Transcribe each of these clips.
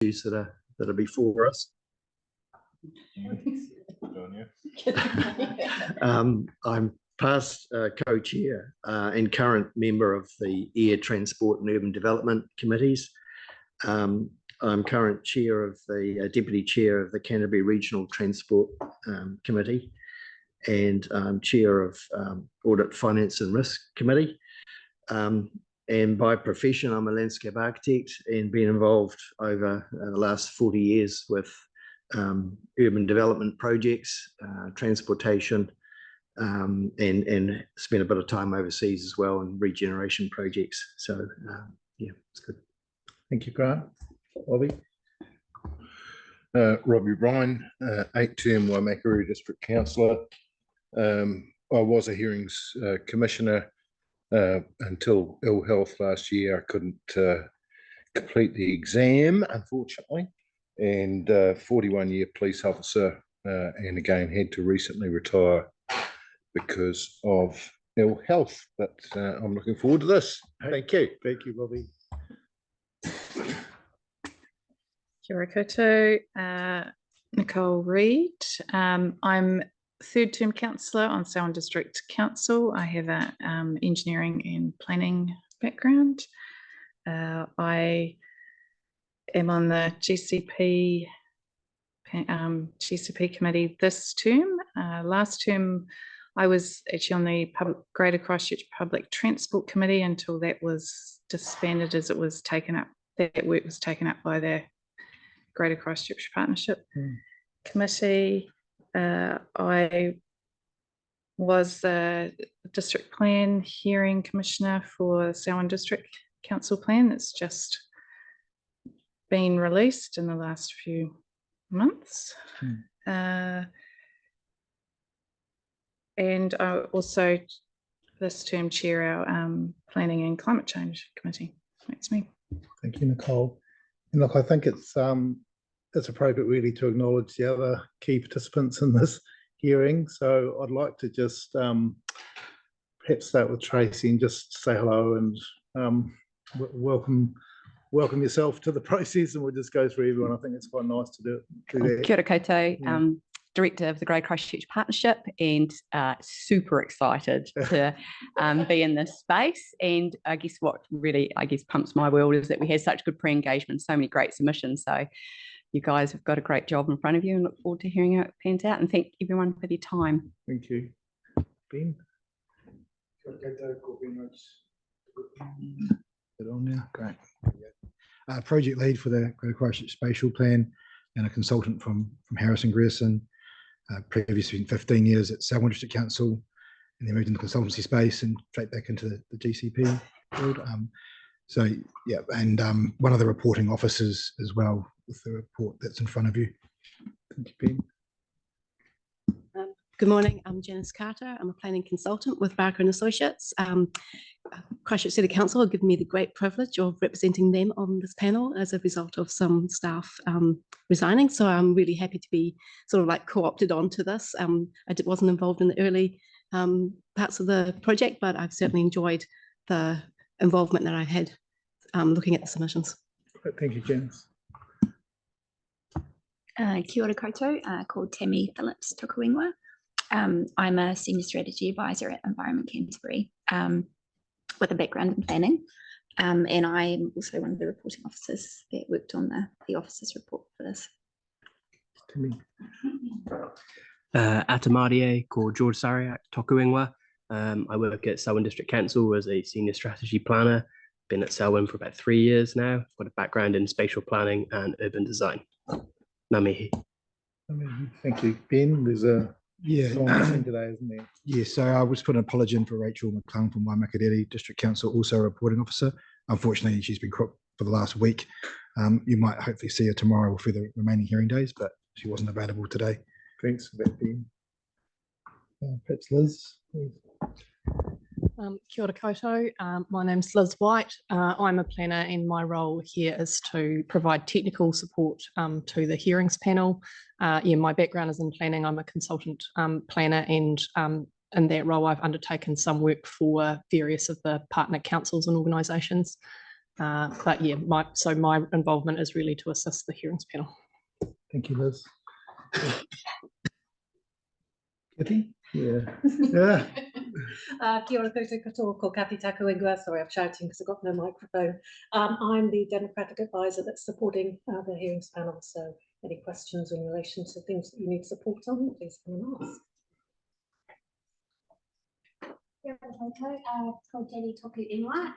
issues that are before us. I'm past co-chair and current member of the Air Transport and Urban Development Committees. I'm current chair of the deputy chair of the Canterbury Regional Transport Committee, and chair of Audit, Finance and Risk Committee. And by profession, I'm a landscape architect and been involved over the last 40 years with urban development projects, transportation, and spent a bit of time overseas as well in regeneration projects. So yeah, it's good. Thank you, Grant. Robbie? Robbie Ryan, 8-term Waimakariri District Councillor. I was a hearings commissioner until ill health last year. I couldn't complete the exam, unfortunately, and 41-year police officer, and again had to recently retire because of ill health. But I'm looking forward to this. Thank you. Thank you, Robbie. Kia ora koutou, Nicole Reid. I'm third-term councillor on Selwyn District Council. I have an engineering and planning background. I am on the GCP committee this term. Last term, I was actually on the Greater Christchurch Public Transport Committee until that was disbanded, as it was taken up. That work was taken up by the Greater Christchurch Partnership Committee. I was the District Plan Hearing Commissioner for Selwyn District Council Plan. That's just been released in the last few months. And I also this term chair our Planning and Climate Change Committee. That's me. Thank you, Nicole. And look, I think it's appropriate really to acknowledge the other key participants in this hearing. So I'd like to just perhaps start with Tracy and just say hello and welcome yourself to the process, and we'll just go through everyone. I think it's quite nice to do that. Kia ora koutou, Director of the Greater Christchurch Partnership, and super excited to be in this space. And I guess what really, pumps my world is that we had such good pre-engagement, so many great submissions. So you guys have got a great job in front of you, and look forward to hearing how it pans out. And thank everyone for their time. Thank you. Ben? Get on now. Great. Project lead for the Greater Christchurch Spatial Plan, and a consultant from Harrison Grierson. Previously 15 years at Selwyn District Council, and then moved into the consultancy space and straight back into the GCP field. So yeah, and one of the reporting officers as well with the report that's in front of you. Thank you, Ben. Good morning, I'm Janice Carter. I'm a planning consultant with Barker and Associates. Christchurch City Council have given me the great privilege of representing them on this panel as a result of some staff resigning. So I'm really happy to be sort of like co-opted onto this. I wasn't involved in the early parts of the project, but I've certainly enjoyed the involvement that I had looking at the submissions. Thank you, Janice. Kia ora koutou, called Tammy Phillips toku whenua. I'm a Senior Strategy Advisor at Environment Canterbury with a background in planning, and I'm also one of the reporting officers that worked on the officer's report for this. Atamarie, called George Sariak, toku whenua. I work at Selwyn District Council as a Senior Strategy Planner. Been at Selwyn for about 3 years now. Got a background in spatial planning and urban design. Ngā mihi. Thank you, Ben. There's a song today, isn't there? Yeah, so I was put an apology in for Rachel McClung from Waimakariri District Council, also a reporting officer. Unfortunately, she's been cropped for the last week. You might hopefully see her tomorrow for the remaining hearing days, but she wasn't available today. Thanks for that, Ben. Perhaps Liz, please. Kia ora koutou. My name's Liz White. I'm a planner, and my role here is to provide technical support to the hearings panel. My background is in planning. I'm a consultant planner, and in that role I've undertaken some work for various of the partner councils and organisations. But yeah, my involvement is really to assist the hearings panel. Thank you, Liz. Kathy? Yeah. Yeah. Kia ora koutou katoa, ko Kathy Takuingua. Sorry, I'm shouting because I've got no microphone. I'm the Democratic advisor that's supporting the hearings panel. So any questions in relation to things that you need support on, please come and ask. Called Jenny Toku Inwa,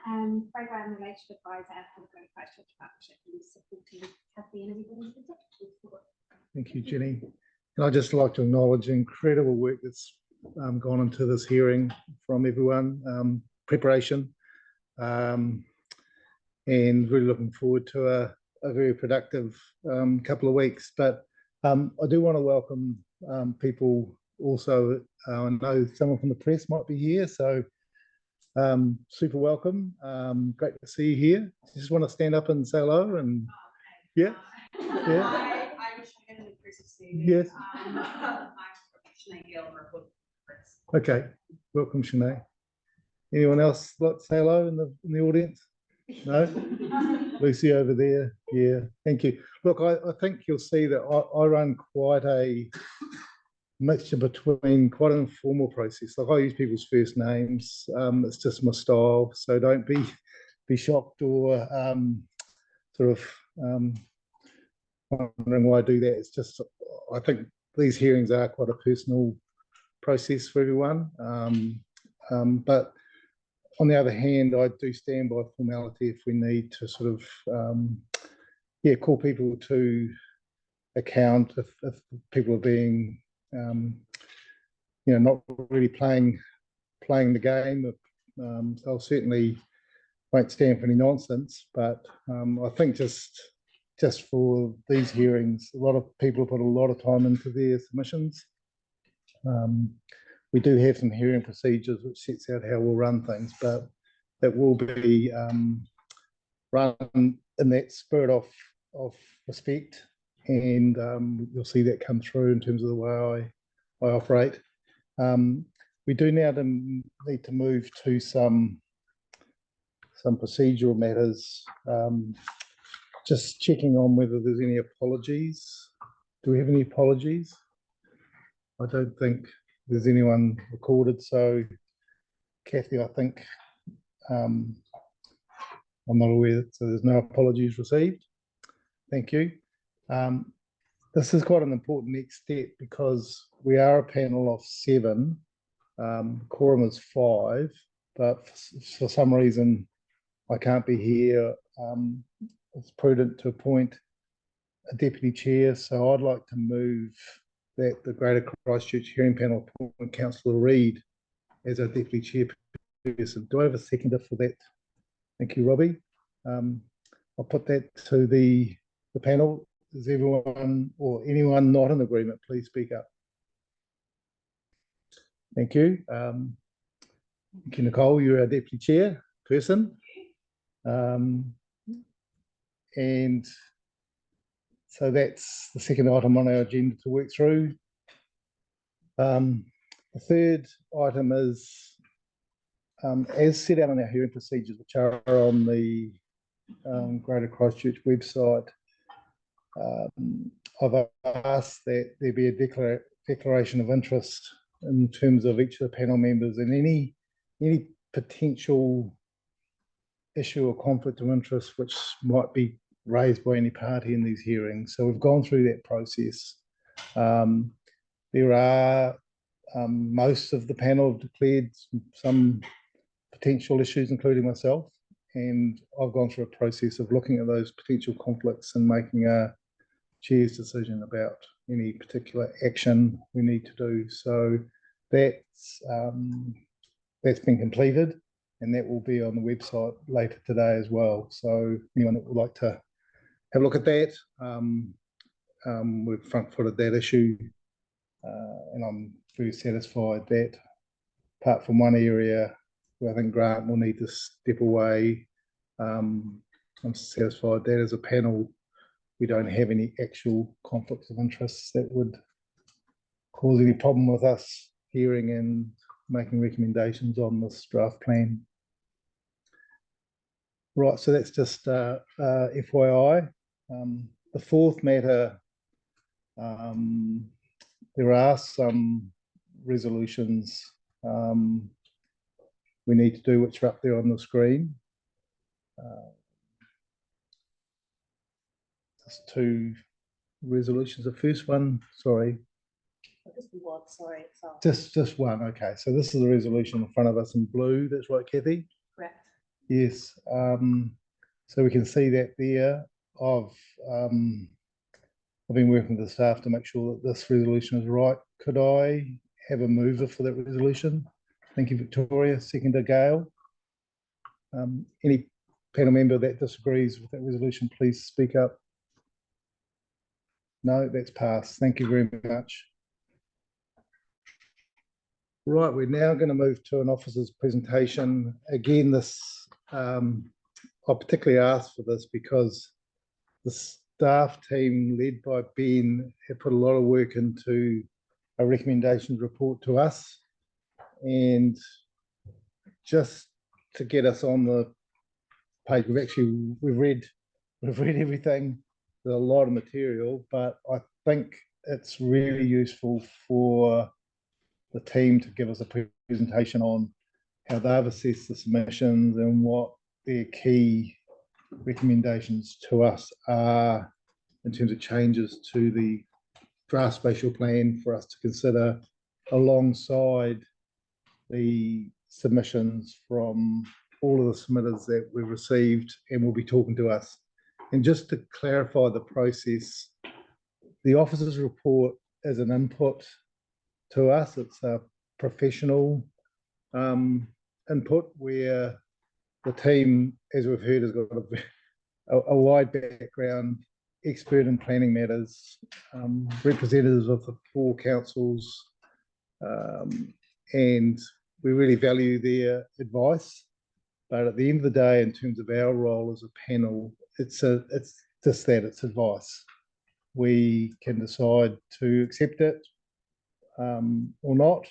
Program Relationship Advisor at the Greater Christchurch Partnership, and supporting Kathy and everybody. Thank you, Jenny. And I'd just like to acknowledge the incredible work that's gone into this hearing from everyone, preparation, and really looking forward to a very productive couple of weeks. But I do want to welcome people also. I know someone from the press might be here, so super welcome. Great to see you here. Just want to stand up and say hello, and yeah. I wish I had an impressive CV. Yes. I'm Sinead Gilmer with press. Okay, welcome, Sinead. Anyone else like to say hello in the audience? No? Lucy over there. Yeah, thank you. Look, I think you'll see that I run quite a mixture between quite an informal process. Like I use people's first names. It's just my style. So don't be shocked or sort of wondering why I do that. It's just, I think these hearings are quite a personal process for everyone. But on the other hand, I do stand by formality if we need to sort of, call people to account if people are being, not really playing the game. So I'll certainly won't stand for any nonsense. But I think just for these hearings, a lot of people put a lot of time into their submissions. We do have some hearing procedures which sets out how we'll run things, but it will be run in that spirit of respect, and you'll see that come through in terms of the way I operate. We do now need to move to some procedural matters. Just checking on whether there's any apologies. Do we have any apologies? I don't think there's anyone recorded. So, Kathy, I think I'm not aware, so there's no apologies received. Thank you. This is quite an important next step because we are a panel of 7. Quorum is 5, but for some reason I can't be here. It's prudent to appoint a deputy chair, so I'd like to move that the Greater Christchurch Hearing Panel appoint Councillor Reid as our deputy chairperson. Do I have a seconder for that? Thank you, Robbie. I'll put that to the panel. Is everyone or anyone not in agreement, please speak up. Thank you. Thank you, Nicole, you're our deputy chairperson. And so that's the second item on our agenda to work through. The third item is, as set out on our hearing procedures, which are on the Greater Christchurch website, I've asked that there be a declaration of interest in terms of each of the panel members and any potential issue or conflict of interest which might be raised by any party in these hearings. So we've gone through that process. There are most of the panel have declared some potential issues, including myself, and I've gone through a process of looking at those potential conflicts and making a chair's decision about any particular action we need to do. So that's been completed, and that will be on the website later today as well. So anyone that would like to have a look at that, we've front-footed that issue, and I'm very satisfied that, apart from one area where I think Grant will need to step away, I'm satisfied that as a panel we don't have any actual conflicts of interest that would cause any problem with us hearing and making recommendations on this draft plan. Right, so that's just FYI. The fourth matter, there are some resolutions we need to do, which are up there on the screen. Just two resolutions. The first one, sorry. Just one, sorry. Just one, okay. So this is the resolution in front of us in blue. That's right, Kathy? Correct. Yes. So we can see that there. I've been working with the staff to make sure that this resolution is right. Could I have a mover for that resolution? Thank you, Victoria. Seconder, Gail. Any panel member that disagrees with that resolution, please speak up. No, that's passed. Thank you very much. Right, we're now going to move to an officer's presentation. Again, this I particularly asked for this because the staff team led by Ben have put a lot of work into a recommendations report to us, and just to get us on the page, we've read everything. There's a lot of material, but I think it's really useful for the team to give us a presentation on how they've assessed the submissions and what their key recommendations to us are in terms of changes to the draft spatial plan for us to consider alongside the submissions from all of the submitters that we've received and will be talking to us. And just to clarify the process, the officer's report is an input to us. It's a professional input where the team, as we've heard, has got a wide background, expert in planning matters, representatives of the 4 councils, and we really value their advice. But at the end of the day, in terms of our role as a panel, it's just that, it's advice. We can decide to accept it or not,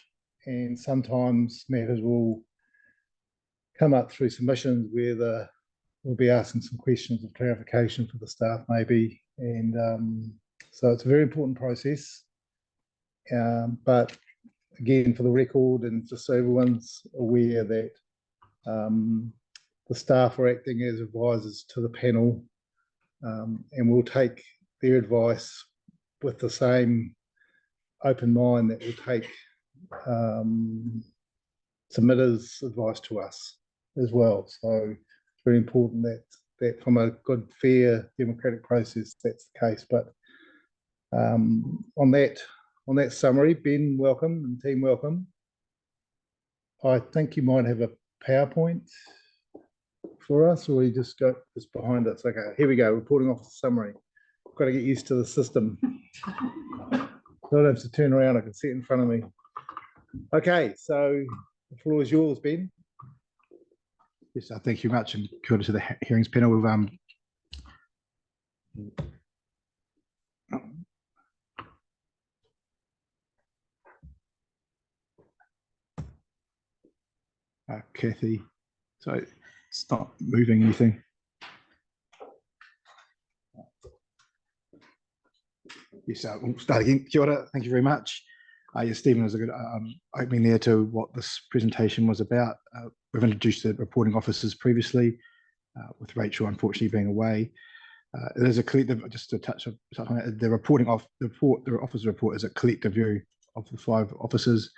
and sometimes matters will come up through submissions where we'll be asking some questions of clarification for the staff maybe, and so it's a very important process, but again, for the record and just so everyone's aware that the staff are acting as advisors to the panel, and we'll take their advice with the same open mind that we'll take submitters' advice to us as well. So it's very important that from a good, fair, democratic process, that's the case. But on that summary, Ben, welcome, and team, welcome. I think you might have a PowerPoint for us, or we just got this behind us. Okay, here we go. Reporting officer summary. I've got to get used to the system. I don't have to turn around. I can see it in front of me. Okay, so the floor is yours, Ben. Yes, thank you very much, and kia ora to the hearings panel. We've Kathy, so it's not moving anything. Yes, we'll start again. Kia ora, thank you very much. Yes, Stephen was a good opening there to what this presentation was about. We've introduced the reporting officers previously, with Rachel unfortunately being away. It is a collective, just to touch on it, the officer report is a collective view of the 5 officers.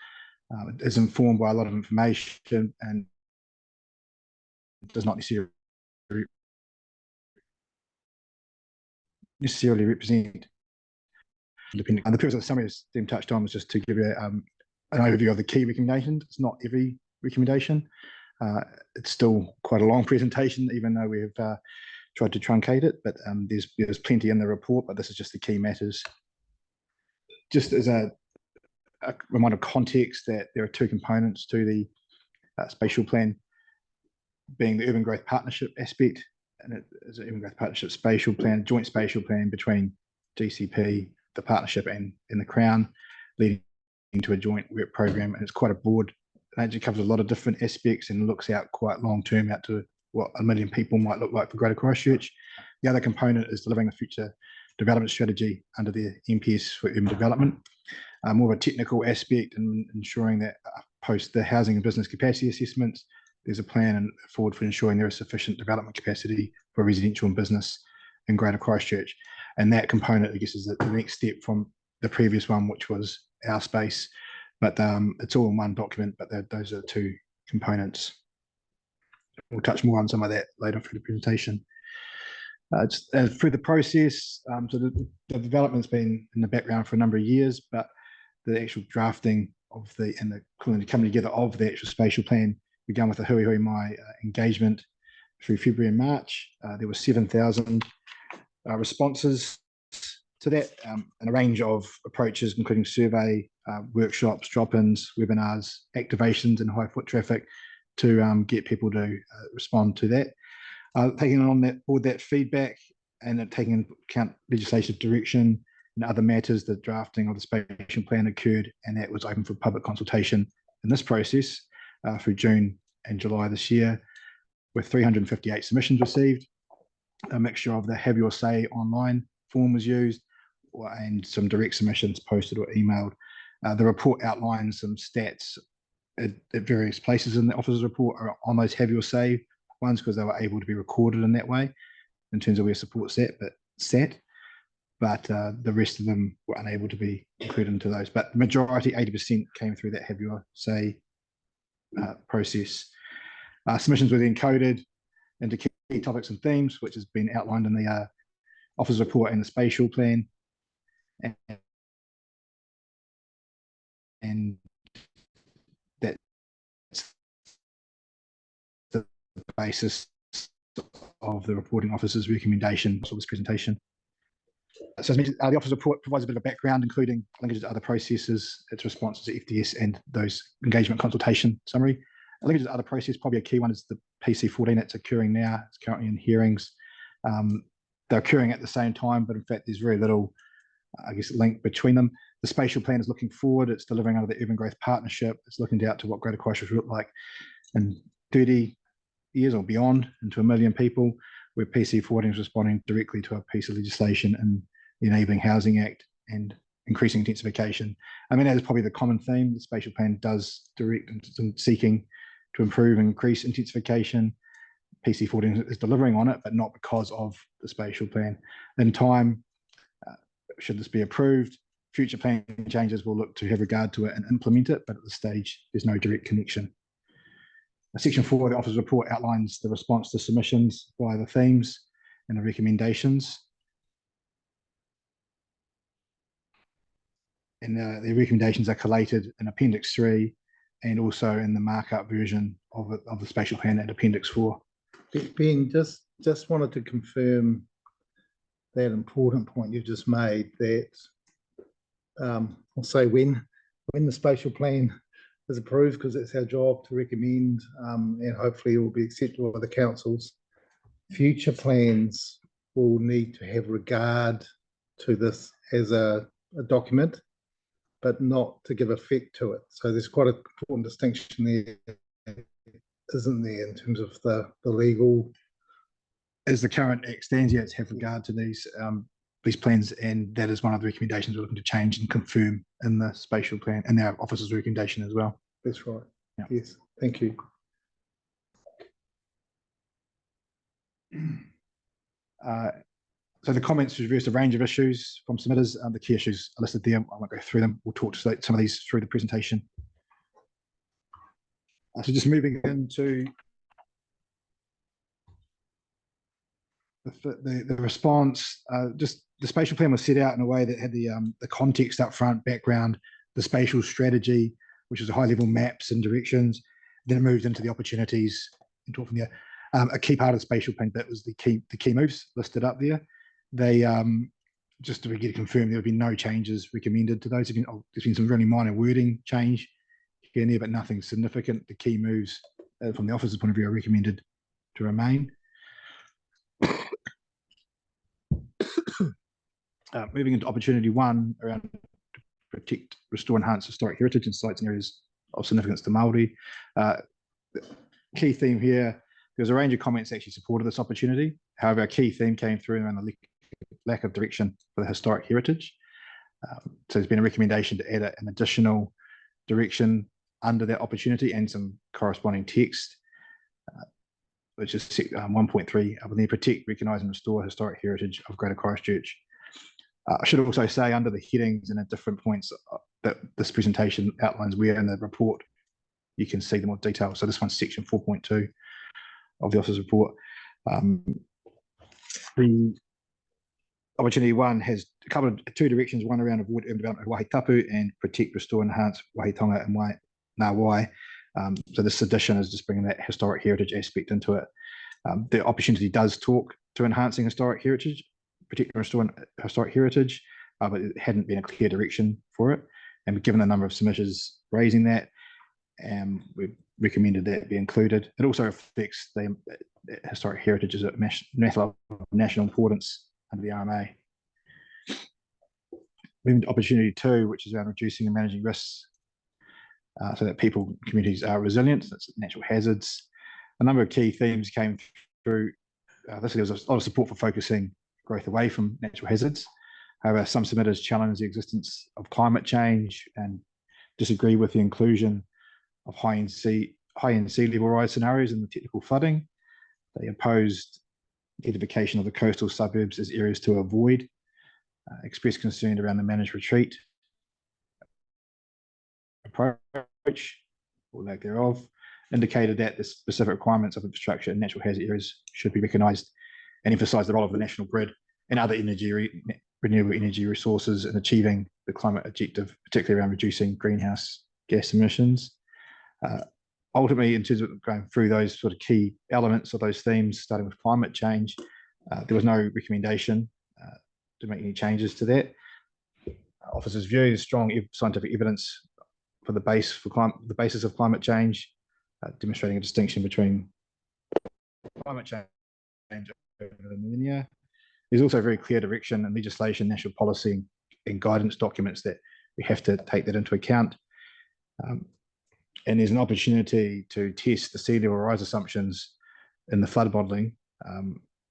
It is informed by a lot of information and does not necessarily represent independent. And the purpose of the summary, as Tim touched on, was just to give you an overview of the key recommendations. It's not every recommendation. It's still quite a long presentation, even though we have tried to truncate it, but there's plenty in the report, but this is just the key matters. Just as a reminder of context, that there are 2 components to the spatial plan, being the urban growth partnership aspect, and it is an urban growth partnership spatial plan, joint spatial plan between GCP, the partnership, and the Crown, leading to a joint work program. And it's quite a broad, it actually covers a lot of different aspects and looks out quite long term, out to what 1 million people might look like for Greater Christchurch. The other component is delivering a future development strategy under the MPS for urban development. More of a technical aspect in ensuring that post the housing and business capacity assessments, there's a plan forward for ensuring there is sufficient development capacity for residential and business in Greater Christchurch. And that component, I guess, is the next step from the previous one, which was our space. But it's all in one document, but those are the two components. We'll touch more on some of that later through the presentation. Through the process, so the development's been in the background for a number of years, but the actual drafting of the coming together of the actual spatial plan began with a hui mai engagement through February and March. There were 7,000 responses to that, and a range of approaches, including survey, workshops, drop-ins, webinars, activations, and high foot traffic to get people to respond to that. Taking on board that feedback and taking into account legislative direction and other matters, the drafting of the spatial plan occurred, and that was open for public consultation in this process through June and July this year, with 358 submissions received. A mixture of the Have Your Say online form was used, and some direct submissions posted or emailed. The report outlines some stats at various places in the officer's report are on those Have Your Say ones, because they were able to be recorded in that way in terms of where support sat, but the rest of them were unable to be included into those. But the majority, 80%, came through that Have Your Say process. Submissions were then coded into key topics and themes, which has been outlined in the officer's report and the spatial plan. And that's the basis of the reporting officer's recommendation for this presentation. So as mentioned, the officer's report provides a bit of background, including linkages to other processes, its responses to FDS, and those engagement consultation summary. Linkages to other processes, probably a key one is the PC14 that's occurring now. It's currently in hearings. They're occurring at the same time, but in fact, there's very little, I guess, link between them. The spatial plan is looking forward. It's delivering under the Urban Growth Partnership. It's looking out to what Greater Christchurch will look like in 30 years or beyond, into 1 million people, where PC14 is responding directly to a piece of legislation in the Enabling Housing Act and increasing intensification. I mean, that is probably the common theme. The spatial plan does direct and seeking to improve and increase intensification. PC14 is delivering on it, but not because of the spatial plan. In time, should this be approved, future plan changes will look to have regard to it and implement it, but at this stage, there's no direct connection. Section 4 of the officer's report outlines the response to submissions via the themes and the recommendations. And the recommendations are collated in Appendix 3 and also in the markup version of the spatial plan and Appendix 4. Ben, just wanted to confirm that important point you just made, that I'll say when the spatial plan is approved, because it's our job to recommend, and hopefully it will be acceptable by the councils, future plans will need to have regard to this as a document, but not to give effect to it. So there's quite an important distinction there, isn't there, in terms of the legal. As the current Act stands, yes, have regard to these plans, and that is one of the recommendations we're looking to change and confirm in the spatial plan and our officer's recommendation as well. That's right. Yeah. Yes, thank you. So the comments reversed a range of issues from submitters. The key issues are listed there. I won't go through them. We'll talk to some of these through the presentation. So just moving into the response, just the spatial plan was set out in a way that had the context up front, background, the spatial strategy, which is a high-level maps and directions. Then it moved into the opportunities and talk from there. A key part of the spatial plan bit was the key moves listed up there. They just to get it confirmed, there would be no changes recommended to those. There's been some really minor wording change here and there, but nothing significant. The key moves from the officer's point of view are recommended to remain. Moving into opportunity 1 around protect, restore, enhance historic heritage and sites and areas of significance to Māori. Key theme here there was a range of comments that actually supported this opportunity. However, a key theme came through around the lack of direction for the historic heritage. So there's been a recommendation to add an additional direction under that opportunity and some corresponding text, which is 1.3, I believe, protect, recognise and restore historic heritage of Greater Christchurch. I should also say under the headings and at different points that this presentation outlines where in the report you can see them more detail. So this one's section 4.2 of the officer's report. The opportunity one has covered two directions, one around avoid urban development of Waihe Tapu and protect, restore, enhance Waihe Tonga and Ngā Wai. So this addition is just bringing that historic heritage aspect into it. The opportunity does talk to enhancing historic heritage, protect and restore historic heritage, but it hadn't been a clear direction for it. And given the number of submissions raising that, we've recommended that be included. It also reflects the historic heritage as a matter of national importance under the RMA. Moving to opportunity two, which is around reducing and managing risks so that people and communities are resilient. That's natural hazards. A number of key themes came through. There was a lot of support for focusing growth away from natural hazards. However, some submitters challenge the existence of climate change and disagree with the inclusion of high-end sea level rise scenarios in the technical flooding. They opposed identification of the coastal suburbs as areas to avoid, expressed concern around the managed retreat approach, or lack thereof, indicated that the specific requirements of infrastructure in natural hazard areas should be recognised, and emphasised the role of the national grid and other renewable energy resources in achieving the climate objective, particularly around reducing greenhouse gas emissions. Ultimately, in terms of going through those sort of key elements of those themes, starting with climate change, there was no recommendation to make any changes to that. Officers' view is strong scientific evidence for the basis of climate change, demonstrating a distinction between climate change over the millennia. There's also very clear direction in legislation, national policy, and guidance documents that we have to take that into account. And there's an opportunity to test the sea level rise assumptions in the flood modelling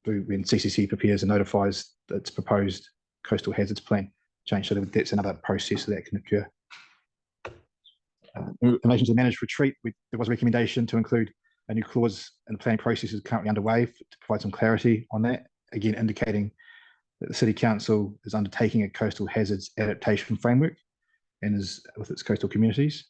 when CCC prepares and notifies its proposed coastal hazards plan change. So that's another process that can occur. In relation to the managed retreat, there was a recommendation to include a new clause in the planning process is currently underway to provide some clarity on that, again indicating that the City Council is undertaking a coastal hazards adaptation framework and is with its coastal communities.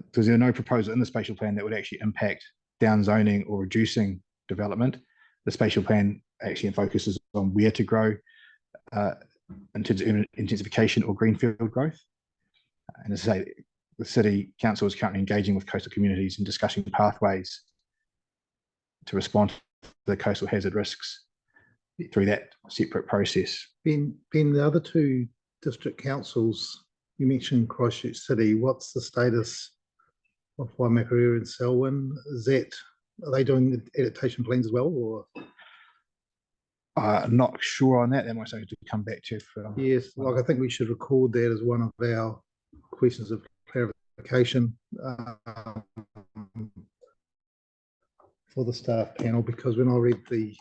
Because there are no proposal in the spatial plan that would actually impact down zoning or reducing development. The spatial plan actually focuses on where to grow in terms of intensification or greenfield growth. And as I say, the City Council is currently engaging with coastal communities and discussing pathways to respond to the coastal hazard risks through that separate process. Ben, the other two district councils, you mentioned Christchurch City. What's the status of Waimakariri and Selwyn? Are they doing adaptation plans as well, or? Not sure on that. That might have to come back to. Yes, like I think we should record that as one of our questions of clarification for the staff panel, because when I read we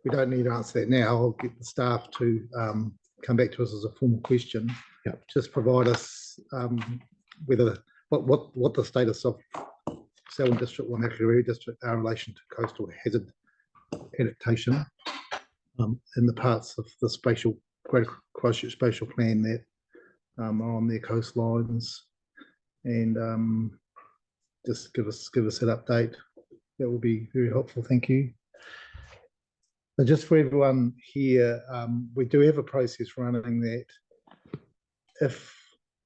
don't need to answer that now. I'll get the staff to come back to us as a formal question. Yep. Just provide us what the status of Selwyn District, Waimakariri District are in relation to coastal hazard adaptation in the parts of the Greater Christchurch spatial plan that are on their coastlines, and just give us that update. That will be very helpful. Thank you. So just for everyone here, we do have a process running that if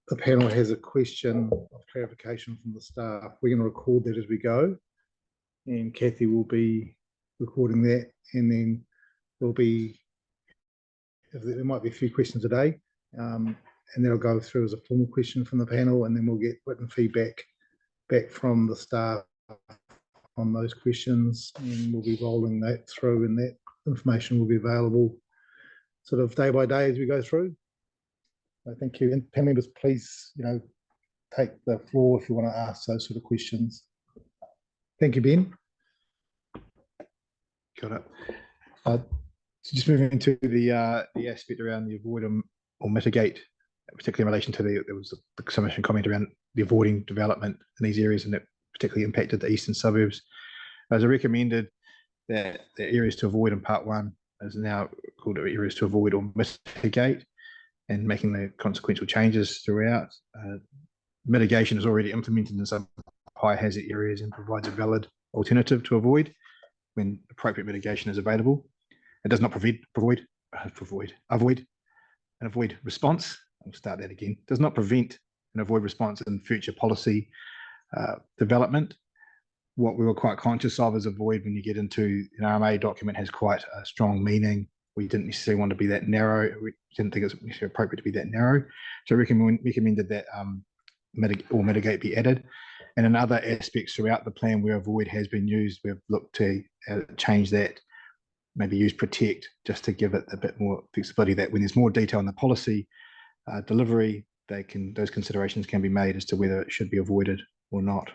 the panel has a question of clarification from the staff, we're going to record that as we go, and Kathy will be recording that, and then there might be a few questions a day, and that'll go through as a formal question from the panel, and then we'll get written feedback back from the staff on those questions, and we'll be rolling that through, and that information will be available sort of day by day as we go through. So thank you. And panel members, please, take the floor if you want to ask those sort of questions. Thank you, Ben. Got it. So just moving into the aspect around the avoid or mitigate, particularly in relation to there was the Commission comment around the avoiding development in these areas, and it particularly impacted the eastern suburbs. As I recommended that the areas to avoid in part 1 is now called areas to avoid or mitigate, and making the consequential changes throughout. Mitigation is already implemented in some high hazard areas and provides a valid alternative to avoid when appropriate mitigation is available. It does not avoid response. I'll start that again. Does not prevent and avoid response in future policy development. What we were quite conscious of is avoid, when you get into an RMA document, has quite a strong meaning. We didn't necessarily want to be that narrow. We didn't think it was necessarily appropriate to be that narrow. So recommended that mitigate be added. And in other aspects throughout the plan where avoid has been used, we've looked to change that, maybe use protect, just to give it a bit more flexibility, that when there's more detail in the policy delivery, those considerations can be made as to whether it should be avoided or not.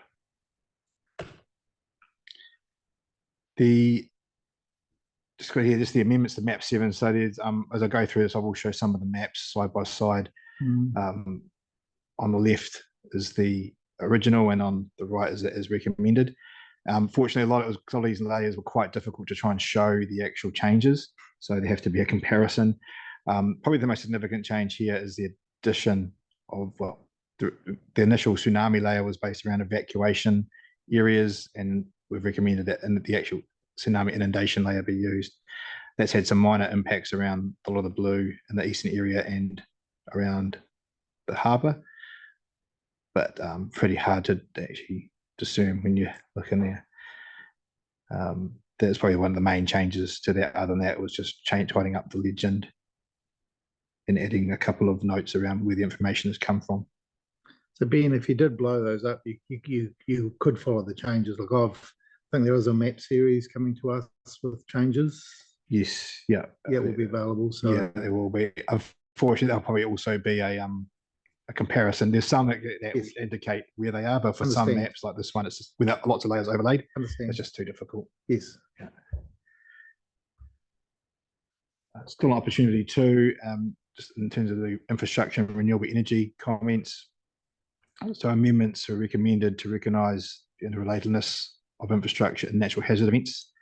Just the amendments to map 7. So there's as I go through this, I will show some of the maps side by side. On the left is the original, and on the right is recommended. Fortunately, a lot of these layers were quite difficult to try and show the actual changes, so there have to be a comparison. Probably the most significant change here is the addition of the initial tsunami layer was based around evacuation areas, and we've recommended that in the actual tsunami inundation layer be used. That's had some minor impacts around a lot of the blue in the eastern area and around the harbour, but pretty hard to actually discern when you look in there. That's probably one of the main changes to that. Other than that, it was just tidying up the legend and adding a couple of notes around where the information has come from. So Ben, if you did blow those up, you could follow the changes. Like I think there is a map series coming to us with changes. Yes, yeah. Yeah, it will be available. So yeah, there will be. Unfortunately, there'll probably also be a comparison. There's some that will indicate where they are, but for some maps like this one, it's just without lots of layers overlaid. It's just too difficult. Yes. Yeah. Still an opportunity too, just in terms of the infrastructure and renewable energy comments. So amendments are recommended to recognise the interrelatedness of infrastructure and natural hazard events,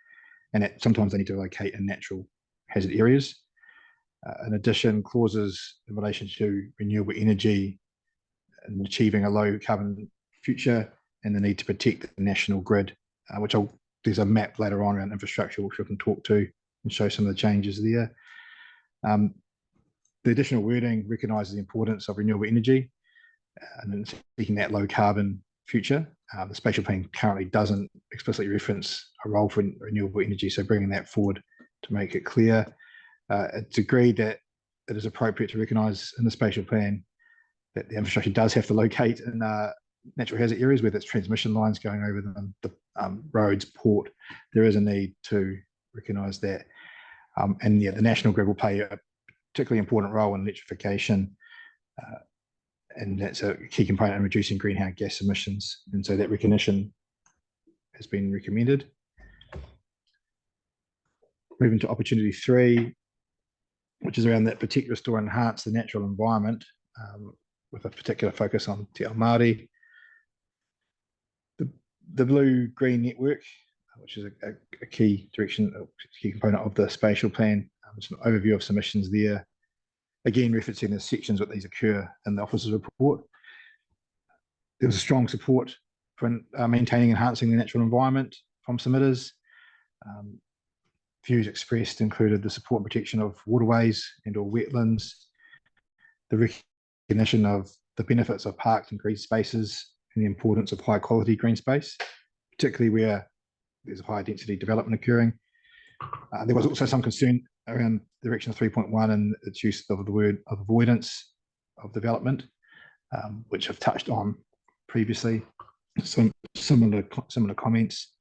and that sometimes they need to locate in natural hazard areas. In addition, clauses in relation to renewable energy and achieving a low carbon future, and the need to protect the national grid, which there's a map later on around infrastructure which we can talk to and show some of the changes there. The additional wording recognises the importance of renewable energy and then seeking that low carbon future. The spatial plan currently doesn't explicitly reference a role for renewable energy, so bringing that forward to make it clear. It's agreed that it is appropriate to recognise in the spatial plan that the infrastructure does have to locate in natural hazard areas, whether it's transmission lines going over them, the roads, port. There is a need to recognise that. And yeah, the national grid will play a particularly important role in electrification, and that's a key component in reducing greenhouse gas emissions. And so that recognition has been recommended. Moving to opportunity 3, which is around that protect, restore, enhance the natural environment, with a particular focus on Te Ao Māori. The blue-green network, which is a key direction, a key component of the spatial plan. Just an overview of submissions there. Again, referencing the sections where these occur in the officer's report. There was a strong support for maintaining and enhancing the natural environment from submitters. Views expressed included the support and protection of waterways and or wetlands, the recognition of the benefits of parks and green spaces, and the importance of high quality green space, particularly where there's a high density development occurring. There was also some concern around direction 3.1 and its use of the word of avoidance of development, which I've touched on previously. Some similar comments.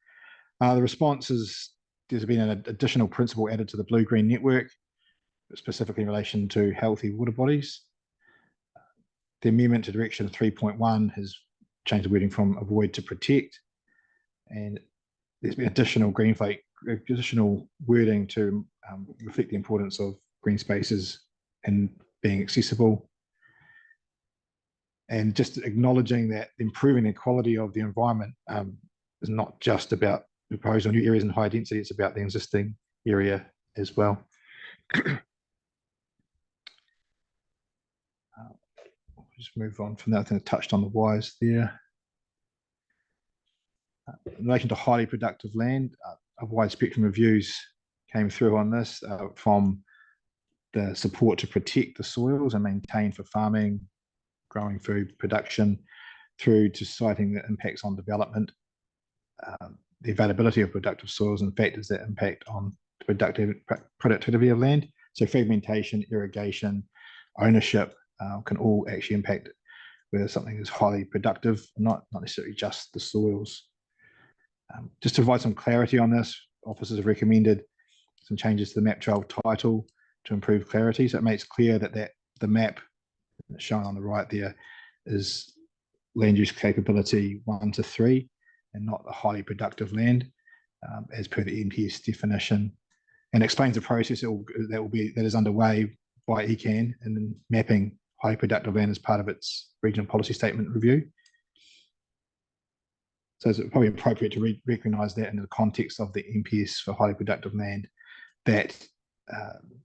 The response is there's been an additional principle added to the blue-green network, specifically in relation to healthy water bodies. The amendment to direction 3.1 has changed the wording from avoid to protect, and there's been additional green additional wording to reflect the importance of green spaces and being accessible, and just acknowledging that improving the quality of the environment is not just about proposing new areas in high density, it's about the existing area as well. Just move on from that. I think I touched on the whys there. In relation to highly productive land, a wide spectrum of views came through on this, from the support to protect the soils and maintain for farming, growing food production, through to citing the impacts on development, the availability of productive soils and factors that impact on the productivity of land. So fragmentation, irrigation, ownership can all actually impact whether something is highly productive, not necessarily just the soils. Just to provide some clarity on this, officers have recommended some changes to the map trail title to improve clarity. So it makes clear that the map shown on the right there is land use capability 1 to 3 and not the highly productive land, as per the NPS definition, and explains the process that is underway by ECAN in mapping highly productive land as part of its regional policy statement review. So it's probably appropriate to recognise that in the context of the NPS for highly productive land, that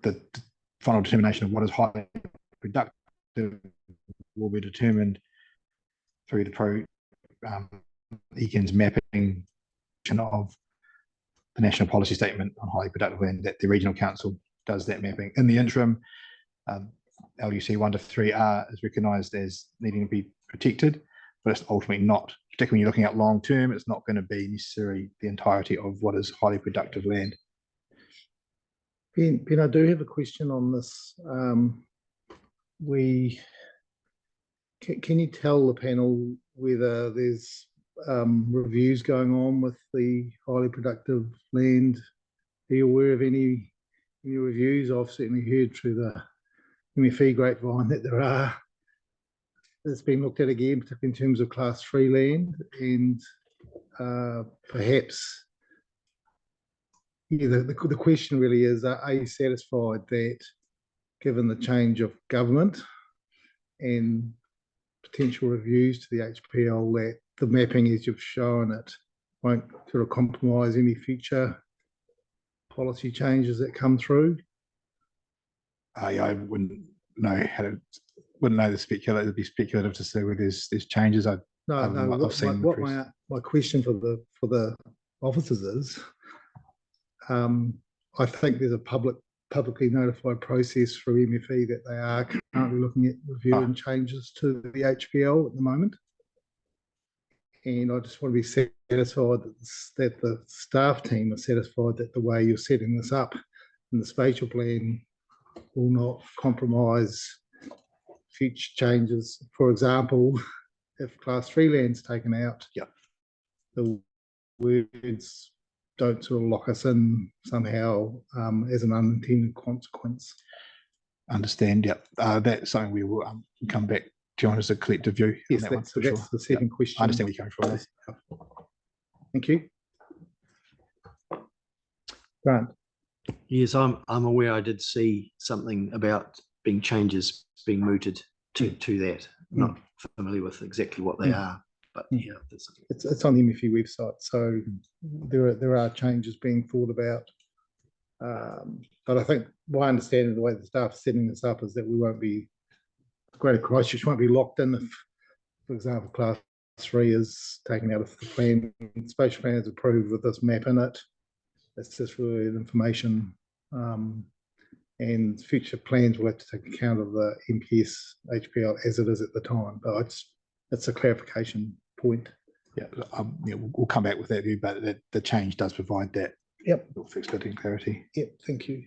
the final determination of what is highly productive will be determined through the ECAN's mapping of the National Policy Statement on Highly Productive Land, that the Regional Council does that mapping. In the interim, LUC 1 to 3R is recognised as needing to be protected, but it's ultimately not, particularly when you're looking at long term, it's not going to be necessarily the entirety of what is highly productive land. Ben, I do have a question on this. Can you tell the panel whether there's reviews going on with the highly productive land? Are you aware of any reviews? I've certainly heard through the MFE grapevine that there are. It's been looked at again, particularly in terms of class 3 land, and perhaps the question really is, are you satisfied that, given the change of government and potential reviews to the HPL, that the mapping as you've shown it won't sort of compromise any future policy changes that come through? I wouldn't know the speculative. It'd be speculative to say where there's changes. My question for the officers is, I think there's a publicly notified process through MFE that they are currently looking at reviewing changes to the HPL at the moment. And I just want to be satisfied that the staff team are satisfied that the way you're setting this up in the spatial plan will not compromise future changes. For example, if class 3 land's taken out, the words don't sort of lock us in somehow as an unintended consequence. Understand, that's something we will come back to on as a collective view. Yes, that's the second question. I understand where you're coming from. Thank you. Grant. Yes, I'm aware. I did see something about changes being mooted to that. I'm not familiar with exactly what they are, but it's on the MFE website, so there are changes being thought about. But I think my understanding of the way the staff are setting this up is that we won't be, Greater Christchurch won't be locked in if, for example, class 3 is taken out of the plan, spatial plan is approved with this map in it. It's just really information, and future plans will have to take account of the MPS HPL as it is at the time. But it's a clarification point. We'll come back with that view, but the change does provide that flexibility and clarity. Thank you.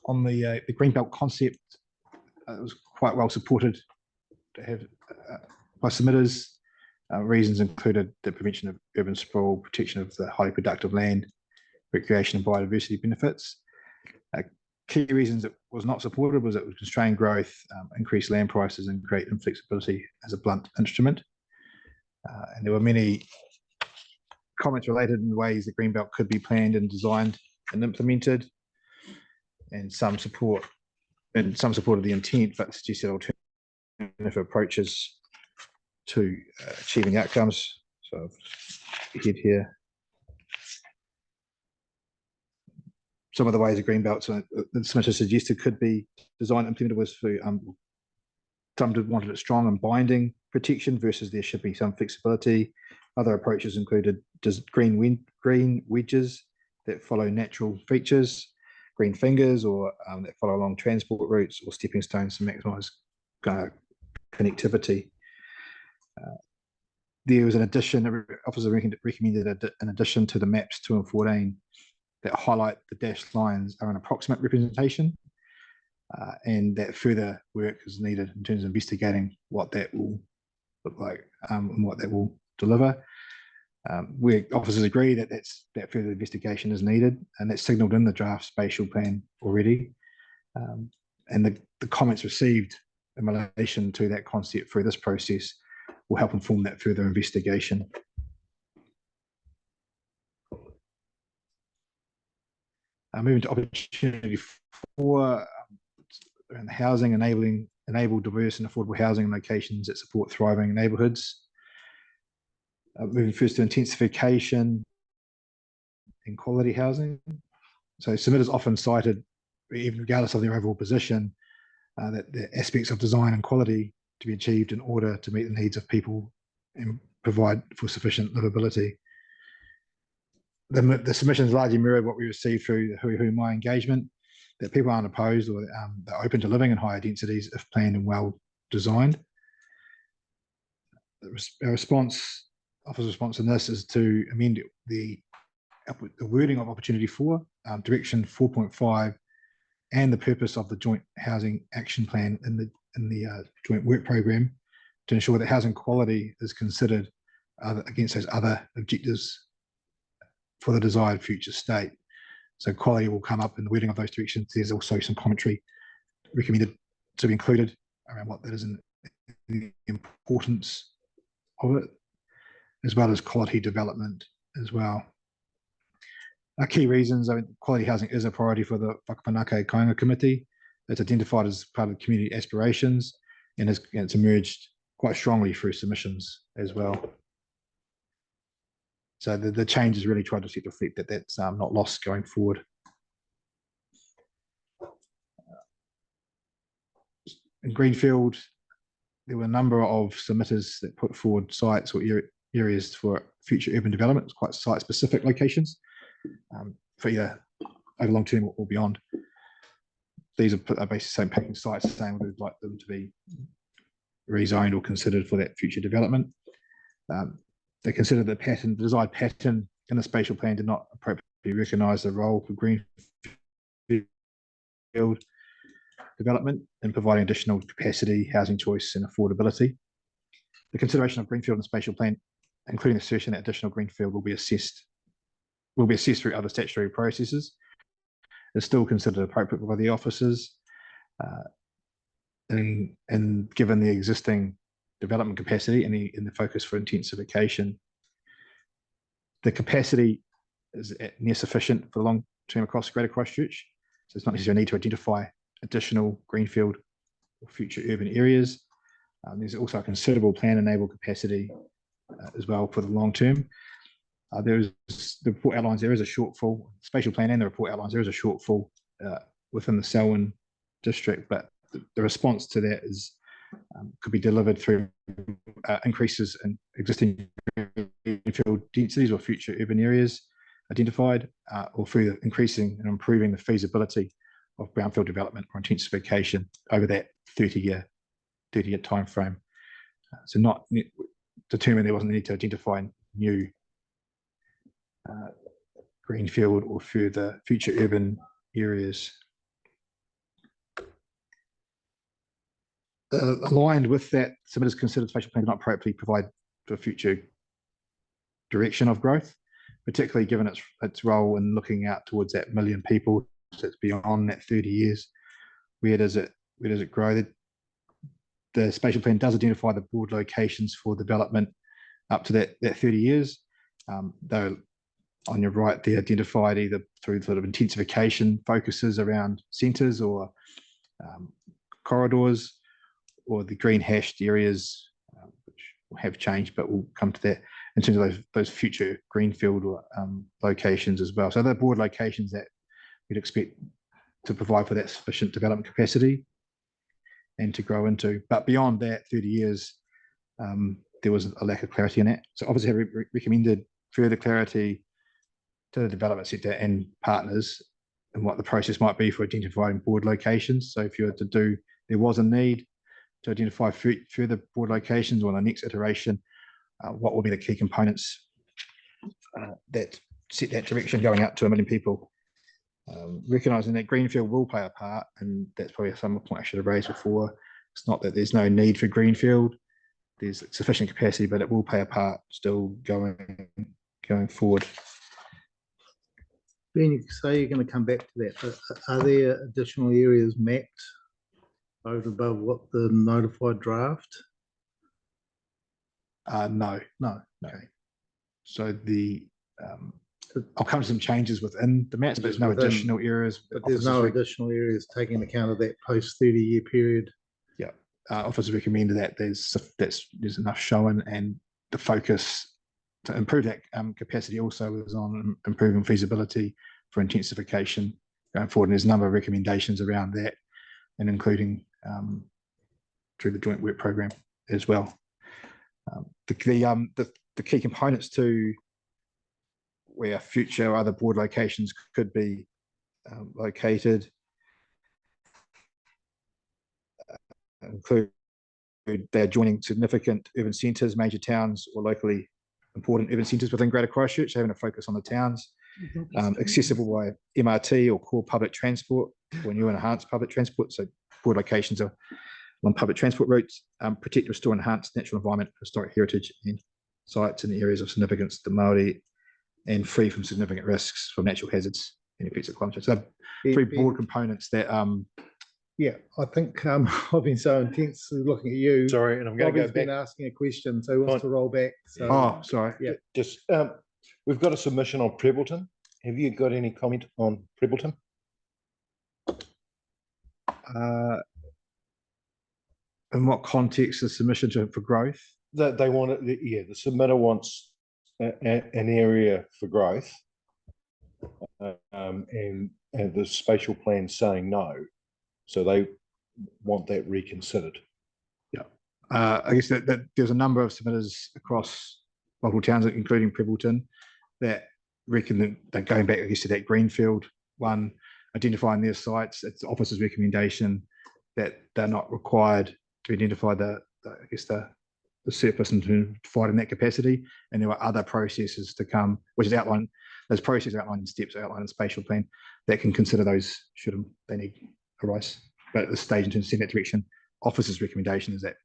On the Greenbelt concept, it was quite well supported to have by submitters. Reasons included the prevention of urban sprawl, protection of the highly productive land, recreation and biodiversity benefits. Key reasons it was not supported was it would constrain growth, increase land prices, and create inflexibility as a blunt instrument. And there were many comments related in ways that Greenbelt could be planned and designed and implemented, and some support of the intent, but suggested alternative approaches to achieving outcomes. So I've head here. Some of the ways of Greenbelt that submitters suggested could be designed and implemented was for some wanted it strong and binding protection versus there should be some flexibility. Other approaches included just green wedges that follow natural features, green fingers, or that follow along transport routes, or stepping stones to maximise connectivity. There was an addition, officers recommended an addition to the maps 2 and 14 that highlight the dashed lines are an approximate representation, and that further work is needed in terms of investigating what that will look like and what that will deliver. Where officers agree that that further investigation is needed, and that's signalled in the draft spatial plan already. And the comments received in relation to that concept through this process will help inform that further investigation. Moving to opportunity 4, around the housing, enable diverse and affordable housing in locations that support thriving neighbourhoods. Moving first to intensification and quality housing. So submitters often cited, even regardless of their overall position, that the aspects of design and quality to be achieved in order to meet the needs of people and provide for sufficient livability. The submissions largely mirrored what we received through the Hui Mai engagement, that people aren't opposed or they're open to living in higher densities if planned and well designed. Our officer's response in this is to amend the wording of opportunity 4, direction 4.5, and the purpose of the joint housing action plan in the joint work program to ensure that housing quality is considered against those other objectives for the desired future state. So quality will come up in the wording of those directions. There's also some commentary recommended to be included around what that is and the importance of it, as well as quality development as well. Our key reasons, quality housing is a priority for the Whakapanaake Kāinga Committee. It's identified as part of community aspirations, and it's emerged quite strongly through submissions as well. So the changes really try to reflect that that's not lost going forward. In Greenfield, there were a number of submitters that put forward sites or areas for future urban development. It's quite site-specific locations for either over long term or beyond. These are basically same packing sites saying we'd like them to be rezoned or considered for that future development. They considered the desired pattern in the spatial plan did not appropriately recognise the role for Greenfield development in providing additional capacity, housing choice and affordability. The consideration of Greenfield in the spatial plan, including the assertion that additional Greenfield will be assessed through other statutory processes, is still considered appropriate by the officers, and given the existing development capacity and the focus for intensification. The capacity is near sufficient for the long term across Greater Christchurch, so it's not necessarily a need to identify additional Greenfield or future urban areas. There's also a considerable plan-enabled capacity as well for the long term. The report outlines there is a shortfall, spatial plan and the report outlines there is a shortfall within the Selwyn district, but the response to that is could be delivered through increases in existing Greenfield densities or future urban areas identified, or through increasing and improving the feasibility of brownfield development or intensification over that 30-year time frame. So not determined there wasn't a need to identify new Greenfield or further future urban areas. Aligned with that, submitters considered spatial plan did not appropriately provide for future direction of growth, particularly given its role in looking out towards that 1 million people. So it's beyond that 30 years. Where does it grow? The spatial plan does identify the broad locations for development up to that 30 years, They're on your right, they're identified either through sort of intensification focuses around centres or corridors, or the green hashed areas, which have changed, but we'll come to that in terms of those future greenfield locations as well. So they're board locations that we'd expect to provide for that sufficient development capacity and to grow into. But beyond that, 30 years, there was a lack of clarity in that. So obviously have recommended further clarity to the development sector and partners and what the process might be for identifying board locations. So if you were to do, there was a need to identify further board locations on the next iteration, what will be the key components that set that direction going out to 1 million people. Recognising that greenfield will play a part, and that's probably some point I should have raised before. It's not that there's no need for greenfield, there's sufficient capacity, but it will play a part still going forward. Ben, you say you're going to come back to that, but are there additional areas mapped over and above what the notified draft? No. Okay. So I'll come to some changes within the maps, but there's no additional areas. But there's no additional areas taking account of that post 30-year period. Yeah, officers recommended that there's enough shown, and the focus to improve that capacity also is on improving feasibility for intensification going forward. And there's a number of recommendations around that, and including through the joint work program as well. The key components to where future other board locations could be located include they're joining significant urban centres, major towns, or locally important urban centres within Greater Christchurch, having a focus on the towns, accessible by MRT or core public transport or new enhanced public transport. So board locations are on public transport routes, protect, restore, enhance natural environment, historic heritage and sites in the areas of significance to Māori, and free from significant risks from natural hazards and effects of climate change. So three broad components that yeah, I think I've been so intensely looking at you. Sorry, and I'm going to go back. Been asking a question, so he wants to roll back. So, oh, sorry. Yeah, just we've got a submission on Prebbleton. Have you got any comment on Prebbleton? In what context the submission for growth? That they want it. Yeah, the submitter wants an area for growth, and the spatial plan saying no. So they want that reconsidered. Yeah, I guess that there's a number of submitters across multiple towns, including Prebbleton, that reckon that they're going back, I guess, to that greenfield one, identifying their sites. It's the officer's recommendation that they're not required to identify the surplus and to provide in that capacity. And there are other processes to come, which is outlined. Those processes are outlined in steps, outlined in spatial plan, that can consider those should they need arise. But at this stage, in terms of setting that direction, officer's recommendation is that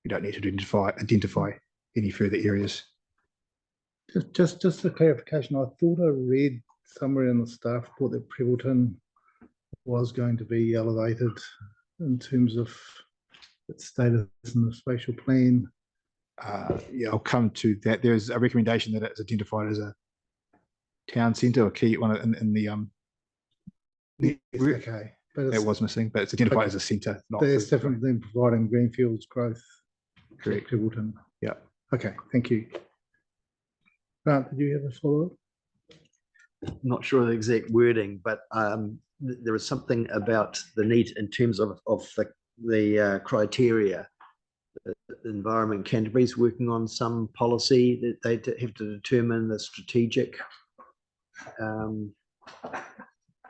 you don't need to identify any further areas. Just a clarification. I thought I read somewhere in the staff report that Prebbleton was going to be elevated in terms of its status in the spatial plan. Yeah, I'll come to that. There's a recommendation that it's identified as a town centre or key one in the okay, but it was missing, but it's identified as a centre. That's different than providing greenfields growth. Correct. Prebbleton. Yeah. Okay. Thank you. Grant, did you have a follow-up? I'm not sure of the exact wording, but there is something about the need in terms of the criteria. The Environment Canterbury is working on some policy that they have to determine the strategic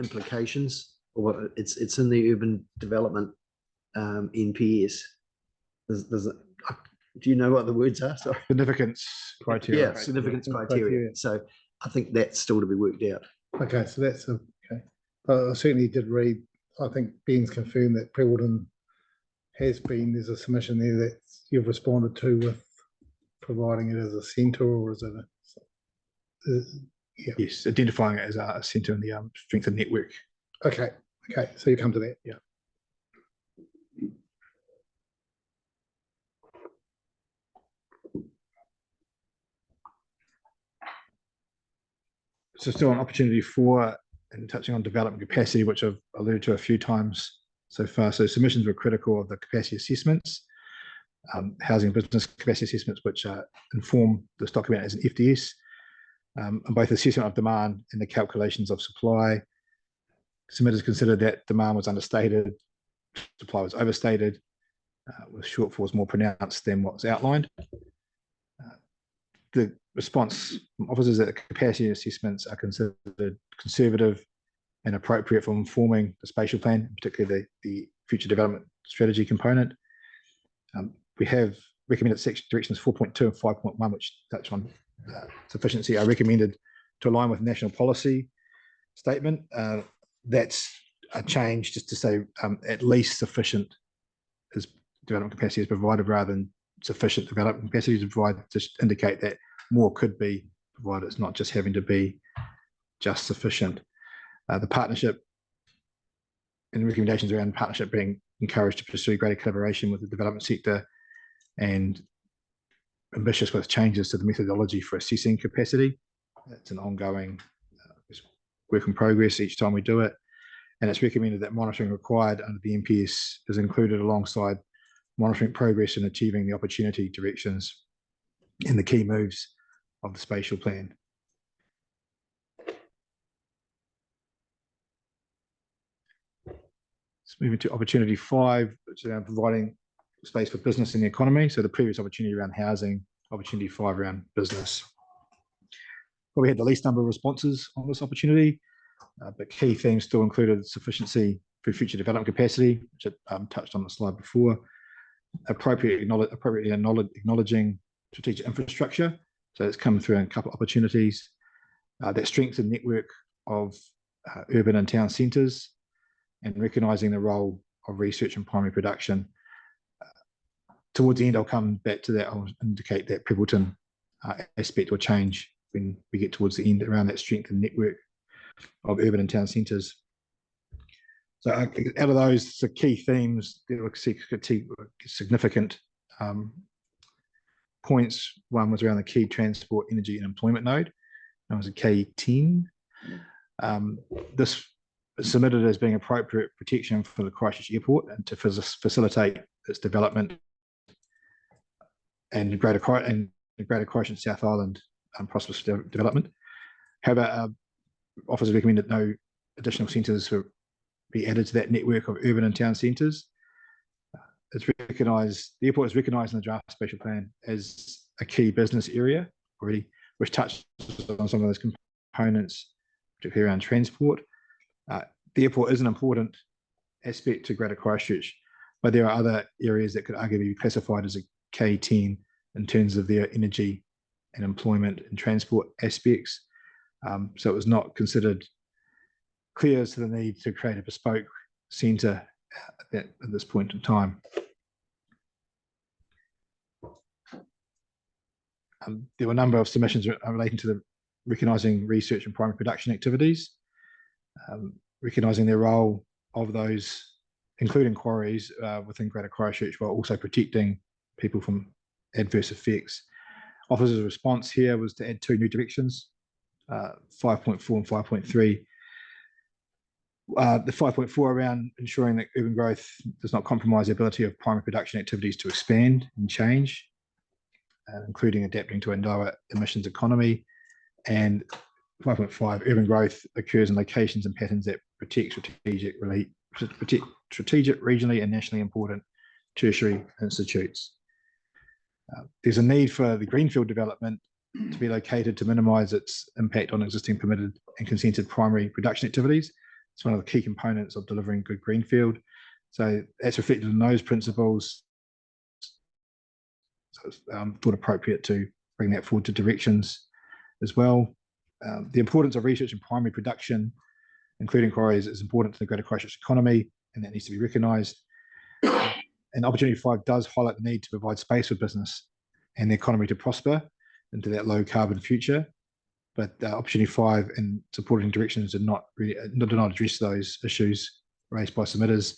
implications, or it's in the urban development NPS. Do you know what the words are? Sorry. Significance criteria. Yeah, significance criteria. So I think that's still to be worked out. Okay, so that's okay. I certainly did read. I think Ben's confirmed that Prebbleton has been. There's a submission there that you've responded to with providing it as a centre, or is it a? Yeah. Yes, identifying it as a centre in the strengthened network. Okay. Okay. So you come to that. Yeah. So still an opportunity 4 and touching on development capacity, which I've alluded to a few times so far. So submissions were critical of the capacity assessments, housing business capacity assessments, which inform this document as an FDS, and both assessment of demand and the calculations of supply. Submitters considered that demand was understated, supply was overstated, with shortfalls more pronounced than what was outlined. The response from officers that the capacity assessments are considered conservative and appropriate for informing the spatial plan, particularly the future development strategy component. We have recommended section directions 4.2 and 5.1, which touch on sufficiency, are recommended to align with national policy statement. That's a change just to say at least sufficient as development capacity is provided rather than sufficient development capacity to provide, just indicate that more could be provided. It's not just having to be just sufficient. The partnership and recommendations around partnership being encouraged to pursue greater collaboration with the development sector and ambitious with changes to the methodology for assessing capacity. It's an ongoing work in progress each time we do it. And it's recommended that monitoring required under the NPS is included alongside monitoring progress in achieving the opportunity directions and the key moves of the spatial plan. Let's move into opportunity 5, which is around providing space for business in the economy. So the previous opportunity around housing, opportunity 5 around business. Well, we had the least number of responses on this opportunity, but key themes still included sufficiency for future development capacity, which I touched on the slide before, appropriately acknowledging strategic infrastructure. So it's come through in a couple of opportunities. That strengthened network of urban and town centres, and recognising the role of research and primary production. Towards the end, I'll come back to that. I'll indicate that Pebbleton aspect will change when we get towards the end around that strengthened network of urban and town centres. So out of those, the key themes, there were significant points. One was around the key transport, energy and employment node. That was a K10. This is submitted as being appropriate protection for the Christchurch Airport and to facilitate its development and Greater Christchurch South Island prosperous development. However, officers recommended no additional centres be added to that network of urban and town centres. It's recognised, the airport is recognised in the draft spatial plan as a key business area already, which touches on some of those components, particularly around transport. The airport is an important aspect to Greater Christchurch, but there are other areas that could arguably be classified as a K10 in terms of their energy and employment and transport aspects. So it was not considered clear as to the need to create a bespoke centre at this point in time. There were a number of submissions relating to the recognising research and primary production activities, recognising their role of those, including quarries within Greater Christchurch, while also protecting people from adverse effects. Officers' response here was to add 2 new directions, 5.4 and 5.3. The 5.4 around ensuring that urban growth does not compromise the ability of primary production activities to expand and change, including adapting to a lower emissions economy. And 5.5, urban growth occurs in locations and patterns that protect strategic, regionally and nationally important tertiary institutes. There's a need for the greenfield development to be located to minimise its impact on existing permitted and consented primary production activities. It's one of the key components of delivering good greenfield. So that's reflected in those principles. So it's thought appropriate to bring that forward to directions as well. The importance of research and primary production, including quarries, is important to the Greater Christchurch economy, and that needs to be recognised. And opportunity 5 does highlight the need to provide space for business and the economy to prosper into that low carbon future. But opportunity 5 and supporting directions did not address those issues raised by submitters.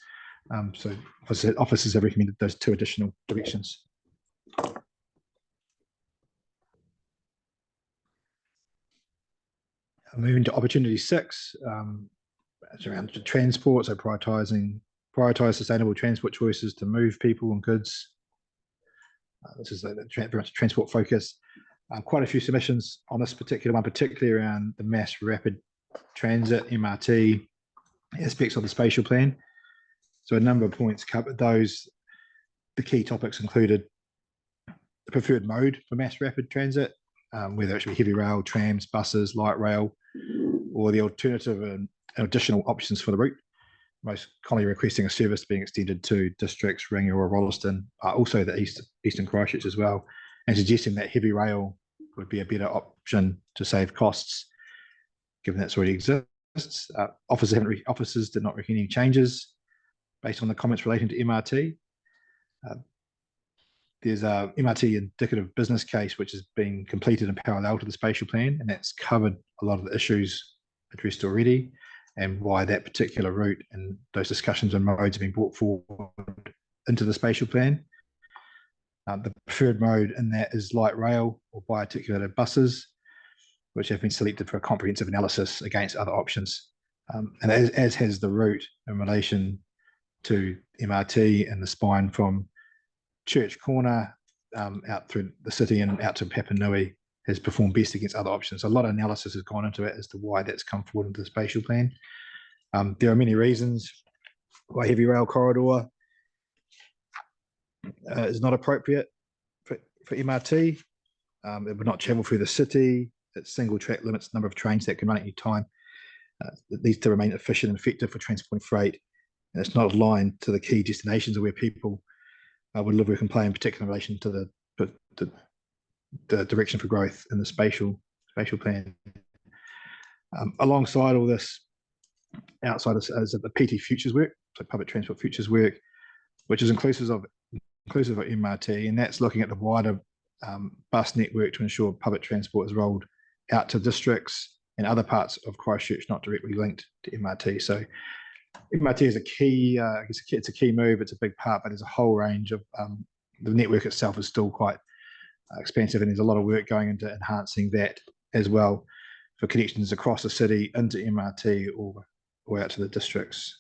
So officers have recommended those 2 additional directions. Moving to opportunity 6, it's around transport, so prioritize sustainable transport choices to move people and goods. This is very much transport focus. Quite a few submissions on this particular one, particularly around the mass rapid transit, MRT, aspects of the spatial plan. So a number of points covered those. The key topics included the preferred mode for mass rapid transit, whether it should be heavy rail, trams, buses, light rail, or the alternative and additional options for the route. Most commonly requesting a service being extended to districts, Ringa or Rolleston, also the eastern Christchurch as well, and suggesting that heavy rail would be a better option to save costs, given that's already exists. Officers did not recommend any changes based on the comments relating to MRT. There's a MRT indicative business case which has been completed in parallel to the spatial plan, and that's covered a lot of the issues addressed already, and why that particular route and those discussions on roads have been brought forward into the spatial plan. The preferred mode in that is light rail or bi-articulated buses, which have been selected for a comprehensive analysis against other options. And as has the route in relation to MRT and the spine from Church Corner out through the city and out to Papanui has performed best against other options. So a lot of analysis has gone into it as to why that's come forward into the spatial plan. There are many reasons why heavy rail corridor is not appropriate for MRT. It would not travel through the city. It's single track, limits the number of trains that can run at any time. It needs to remain efficient and effective for transporting freight. And it's not aligned to the key destinations where people would live, work and play, in particular in relation to the direction for growth in the spatial plan. Alongside all this, outside of the PT Futures work, so public transport futures work, which is inclusive of MRT, and that's looking at the wider bus network to ensure public transport is rolled out to districts and other parts of Christchurch not directly linked to MRT. So MRT is a key, I guess it's a key move, it's a big part, but there's a whole range of, the network itself is still quite expensive, and there's a lot of work going into enhancing that as well for connections across the city into MRT or out to the districts.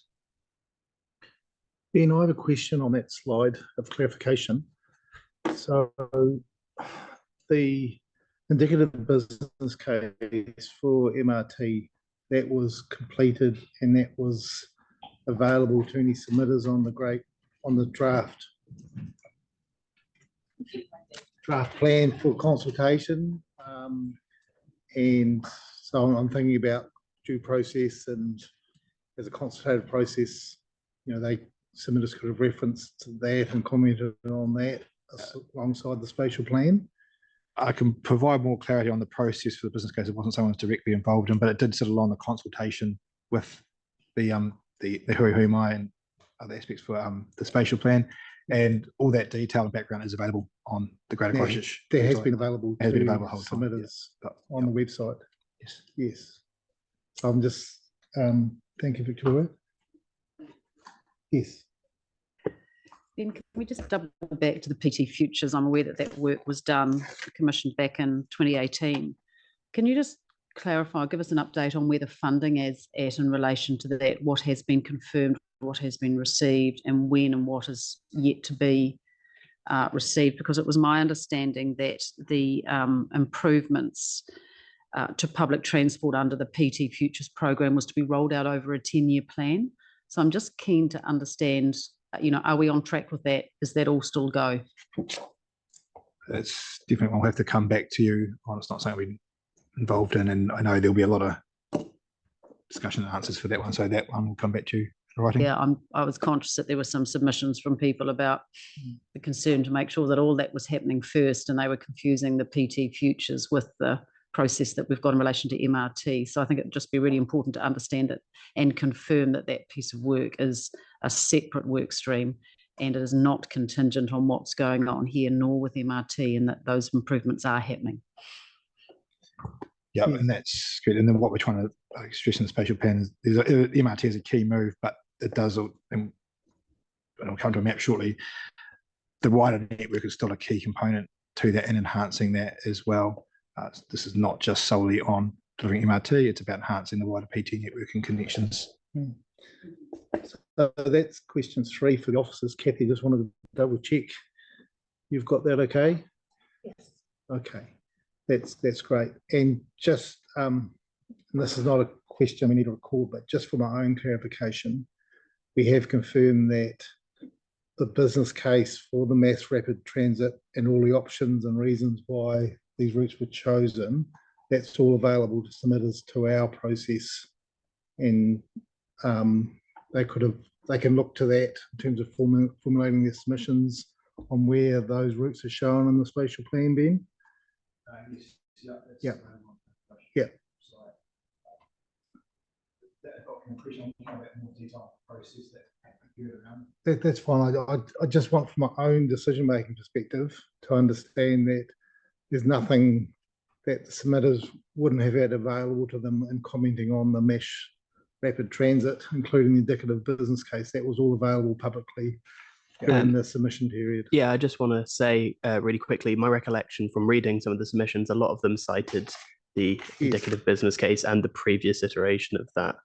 Ben, I have a question on that slide of clarification. So the indicative business case for MRT, that was completed and that was available to any submitters on the draft plan for consultation, and so I'm thinking about due process, and as a consultative process, submitters could have referenced to that and commented on that alongside the spatial plan. I can provide more clarity on the process for the business case. It wasn't someone who's directly involved in, but it did sit along the consultation with the hui mai and other aspects for the spatial plan, and all that detail and background is available on the Greater Christchurch. That has been available to submitters on the website. Yes. So I'm just thank you, Victoria. Yes. Ben, can we just double back to the PT Futures? I'm aware that work was done, commissioned back in 2018. Can you just clarify, give us an update on where the funding is at in relation to that, what has been confirmed, what has been received, and when and what is yet to be received? Because it was my understanding that the improvements to public transport under the PT Futures program was to be rolled out over a 10-year plan. So I'm just keen to understand, are we on track with that? Is that all still go? It's definitely, we'll have to come back to you on. It's not something we're involved in, and I know there'll be a lot of discussion and answers for that one, so that one will come back to you in writing. Yeah, I was conscious that there were some submissions from people about the concern to make sure that all that was happening first, and they were confusing the PT Futures with the process that we've got in relation to MRT. So I think it'd just be really important to understand it and confirm that that piece of work is a separate work stream and it is not contingent on what's going on here, nor with MRT, and that those improvements are happening. Yeah, and that's good. And then what we're trying to stress in the spatial plan is MRT is a key move, but it does, and I'll come to a map shortly, the wider network is still a key component to that and enhancing that as well. This is not just solely on delivering MRT, it's about enhancing the wider PT network and connections. So that's question 3 for the officers. Kathy, just wanted to double check. You've got that okay? Yes. Okay, that's great. And just, and this is not a question we need to record, but just for my own clarification, we have confirmed that the business case for the mass rapid transit and all the options and reasons why these routes were chosen, that's all available to submitters to our process, and they can look to that in terms of formulating their submissions on where those routes are shown on the spatial plan, Ben. Yeah. Yeah. That's fine. I just want, from my own decision-making perspective, to understand that there's nothing that the submitters wouldn't have had available to them in commenting on the mesh rapid transit, including the indicative business case. That was all available publicly during the submission period. Yeah, I just want to say really quickly, my recollection from reading some of the submissions, a lot of them cited the indicative business case and the previous iteration of that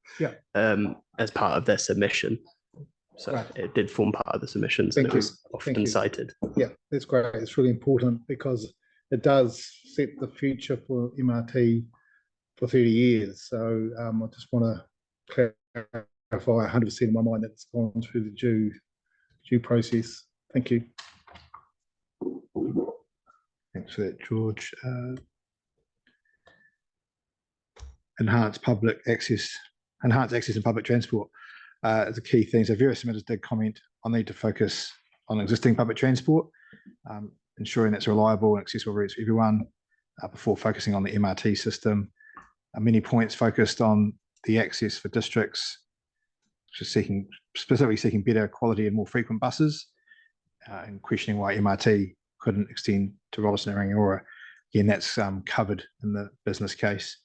as part of their submission. So it did form part of the submissions, and it was often cited. Yeah, that's great. It's really important because it does set the future for MRT for 30 years. So I just want to clarify 100% in my mind that it's gone through the due process. Thank you. Thanks for that, George. Enhanced access in public transport is a key thing. So various submitters did comment on the need to focus on existing public transport, ensuring that's reliable and accessible routes for everyone before focusing on the MRT system. Many points focused on the access for districts, specifically seeking better quality and more frequent buses, and questioning why MRT couldn't extend to Rolleston and Rangiora. Again, that's covered in the business case.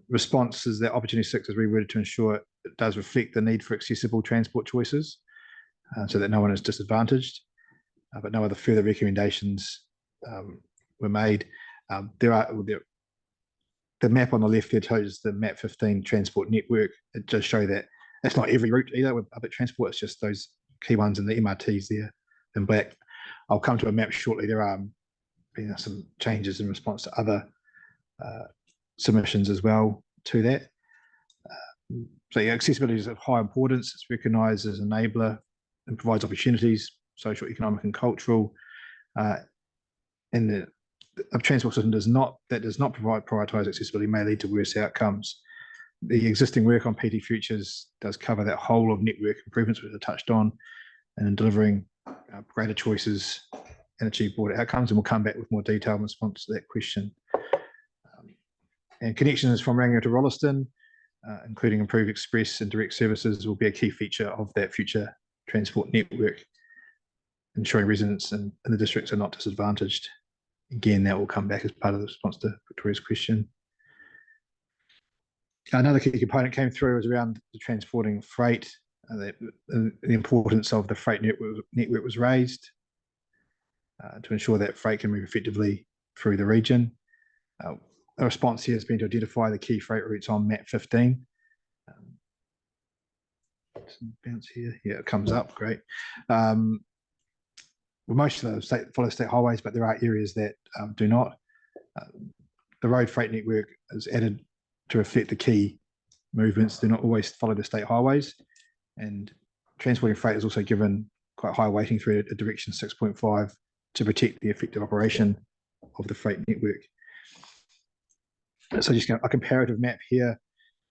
Response is that Opportunity 6 is reworded to ensure it does reflect the need for accessible transport choices so that no one is disadvantaged, but no other further recommendations were made. The map on the left there shows the map 15 transport network. It does show that that's not every route either with public transport, it's just those key ones, and the MRTs there in black. I'll come to a map shortly. There are some changes in response to other submissions as well to that. So yeah, accessibility is of high importance. It's recognised as an enabler and provides opportunities, social, economic and cultural. And the transport system does not prioritise accessibility may lead to worse outcomes. The existing work on PT Futures does cover that whole of network improvements, which are touched on, and in delivering greater choices and achieve broader outcomes. And we'll come back with more detail in response to that question. And connections from Rangiora to Rolleston, including improved express and direct services, will be a key feature of that future transport network, ensuring residents in the districts are not disadvantaged. Again, that will come back as part of the response to Victoria's question. Another key component came through was around the transporting freight. The importance of the freight network was raised to ensure that freight can move effectively through the region. A response here has been to identify the key freight routes on map 15. Bounce here, yeah, it comes up, great. Well, most of those follow state highways, but there are areas that do not. The road freight network is added to reflect the key movements, do not always follow the state highways, and transporting freight is also given quite high weighting through a direction 6.5 to protect the effective operation of the freight network. So just a comparative map here.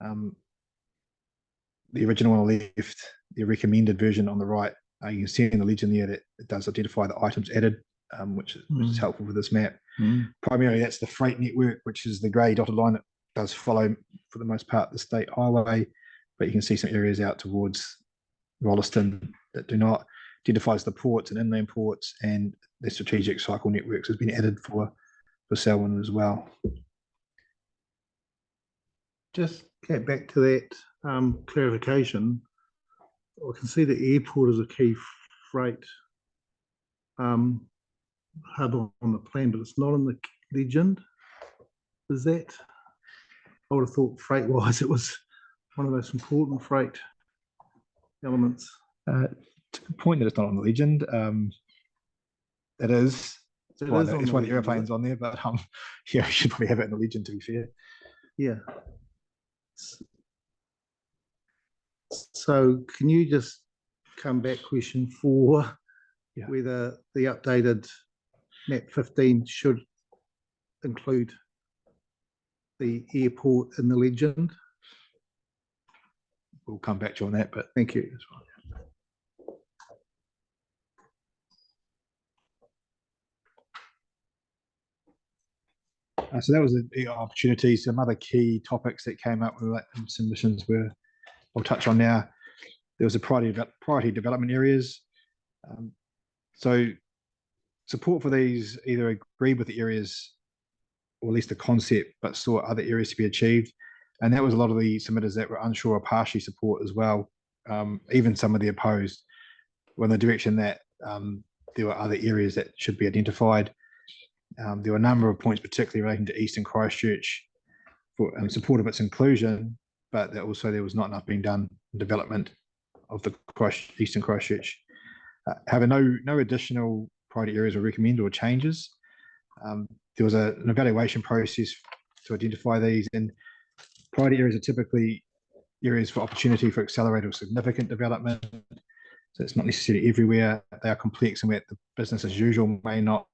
The original on the left, the recommended version on the right. You can see in the legend there that it does identify the items added, which is helpful for this map. Primarily, that's the freight network, which is the grey dotted line that does follow, for the most part, the state highway. But you can see some areas out towards Rolleston that do not. Identifies the ports and inland ports, and the strategic cycle networks has been added for Selwyn as well. Just get back to that clarification. I can see the airport as a key freight hub on the plan, but it's not in the legend. Is that? I would have thought freight wise, it was one of the most important freight elements. To the point that it's not on the legend, it is. It It's why is the, on it's the why the legend, is airplane's it? on there, but yeah, we should probably have it in the legend, to be fair. Yeah. So can you just come back question 4, Yeah. whether the updated map 15 should include the airport in the legend? We'll come back to you on that, but Thank you. so that was the opportunity. Some other key topics that came up with submissions were, I'll touch on now. There was a priority development areas. So support for these either agreed with the areas, or at least the concept, but saw other areas to be achieved. And that was a lot of the submitters that were unsure or partially support as well. Even some of the opposed were in the direction that there were other areas that should be identified. There were a number of points, particularly relating to Eastern Christchurch, for support of its inclusion, but that also there was not enough being done in development of the Eastern Christchurch. However, no additional priority areas were recommended or changes. There was an evaluation process to identify these, and priority areas are typically areas for opportunity for accelerated or significant development. So it's not necessarily everywhere. They are complex and where the business as usual may not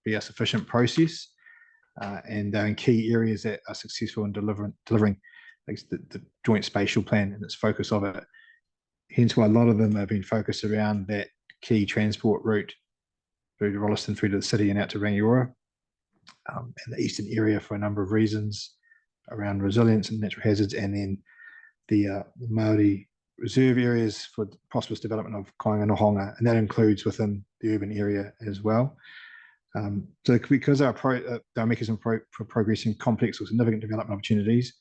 be a sufficient process, and they're in key areas that are successful in delivering the joint spatial plan and its focus of it. Hence why a lot of them have been focused around that key transport route through to Rolleston, through to the city and out to Rangiora, and the eastern area for a number of reasons around resilience and natural hazards, and then the Māori reserve areas for the prosperous development of Kāinga Nohonga, and that includes within the urban area as well. So because our mechanism for progressing complex or significant development opportunities,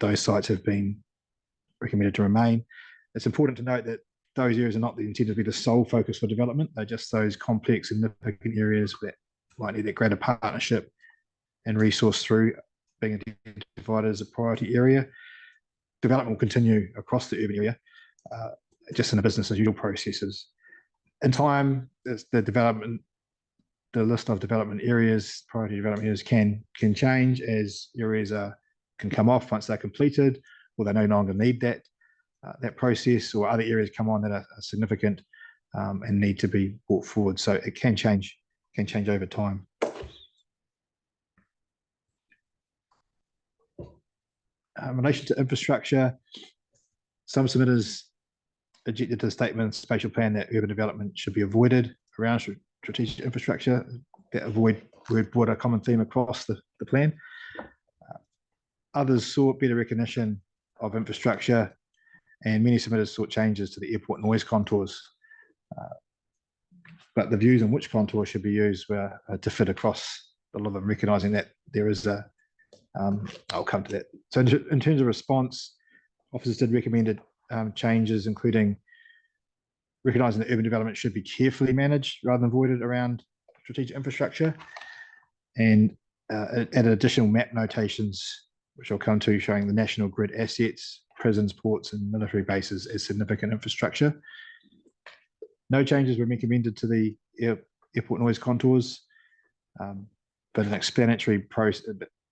those sites have been recommended to remain. It's important to note that those areas are not intended to be the sole focus for development. They're just those complex, significant areas that might need that greater partnership and resource through being identified as a priority area. Development will continue across the urban area, just in the business as usual processes. In time, the list of development areas, priority development areas can change as areas can come off once they're completed, or they no longer need that process, or other areas come on that are significant and need to be brought forward. So it can change over time. In relation to infrastructure, some submitters objected to the statement spatial plan that urban development should be avoided around strategic infrastructure. That avoid word brought a common theme across the plan. Others sought better recognition of infrastructure, and many submitters sought changes to the airport noise contours. But the views on which contours should be used were differed across a lot of them, recognising that there is a I'll come to that. So in terms of response, officers did recommended changes, including recognising that urban development should be carefully managed rather than avoided around strategic infrastructure, and added additional map notations, which I'll come to, showing the national grid assets, prisons, ports and military bases as significant infrastructure. No changes were recommended to the airport noise contours, but an explanatory process.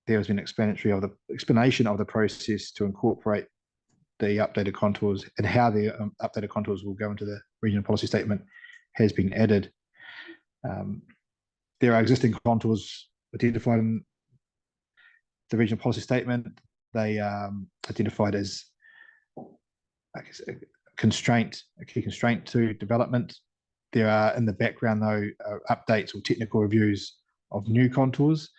There has been explanation of the process to incorporate the updated contours, and how the updated contours will go into the regional policy statement has been added. There are existing contours identified in the regional policy statement. They identified as a key constraint to development. There are in the background though updates or technical reviews of new contours.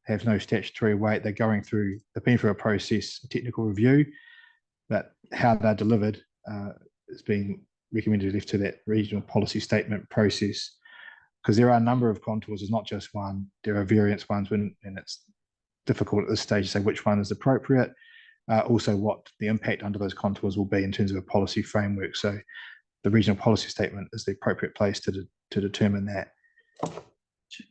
Have no statutory weight. They're been through a process, a technical review, but how they're delivered is being recommended left to that regional policy statement process, because there are a number of contours. There's not just one. There are various ones, and it's difficult at this stage to say which one is appropriate. Also, what the impact under those contours will be in terms of a policy framework. So, the regional policy statement is the appropriate place to determine that.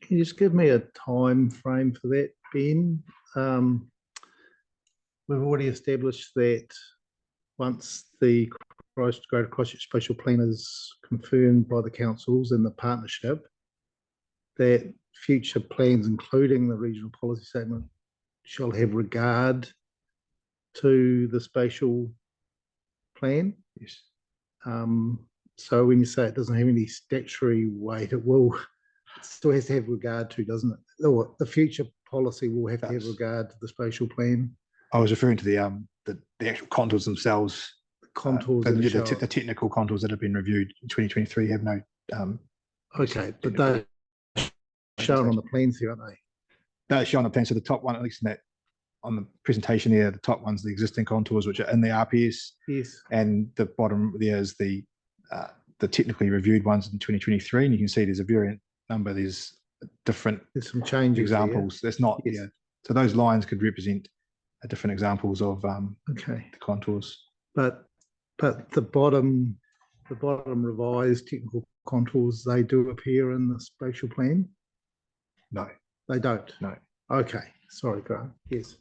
Can you just give me a time frame for that, Ben? we've already established that once the Greater Christchurch Spatial Plan is confirmed by the councils and the partnership, that future plans, including the regional policy statement, shall have regard to the spatial plan. Yes. So when you say it doesn't have any statutory weight, it still has to have regard to, doesn't it? Or the future policy will have to have regard to the spatial plan. I was referring to the actual contours themselves. Contours, the technical contours that have been reviewed in 2023 have no. Okay, but they're shown on the plans here, aren't they? They're shown on the plan. So the top one, at least in that on the presentation here, the top one's the existing contours which are in the RPS. Yes. And the bottom there is the technically reviewed ones in 2023, and you can see there's a variant number. There's some change examples. There. That's not. Yes. Yeah. So those lines could represent different examples of the contours. But the bottom revised technical contours, they do appear in the spatial plan? No. They don't? No. Okay. Sorry, Grant. Yes.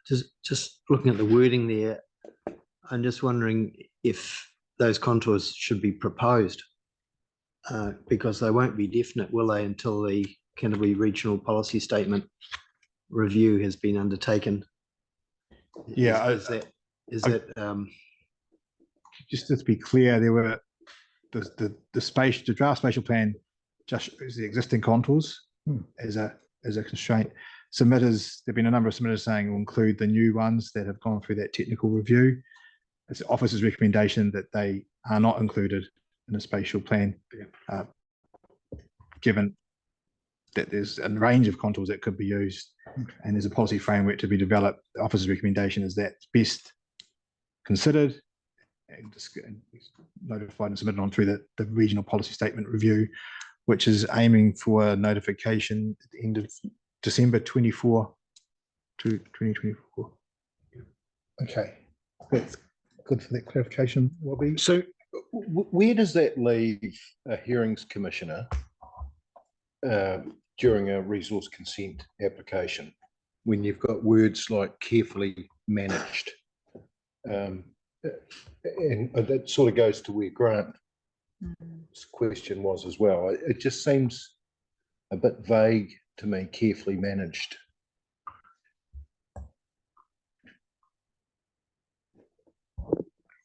Just looking at the wording there, I'm just wondering if those contours should be proposed, because they won't be definite, will they, until the Canterbury Regional Policy Statement review has been undertaken? Yeah. Is that just to be clear, there were the draft spatial plan just is the existing contours as a constraint. Submitters, there've been a number of submitters saying will include the new ones that have gone through that technical review. It's the office's recommendation that they are not included in the spatial plan, given that there's a range of contours that could be used, and there's a policy framework to be developed. The office's recommendation is that best considered and notified and submitted on through the regional policy statement review, which is aiming for notification at the end of December 24 to 2024. Okay, that's good for that clarification, Robbie. So where does that leave a hearings commissioner during a resource consent application when you've got words like carefully managed? And that sort of goes to where Grant's question was as well. It just seems a bit vague to me, carefully managed.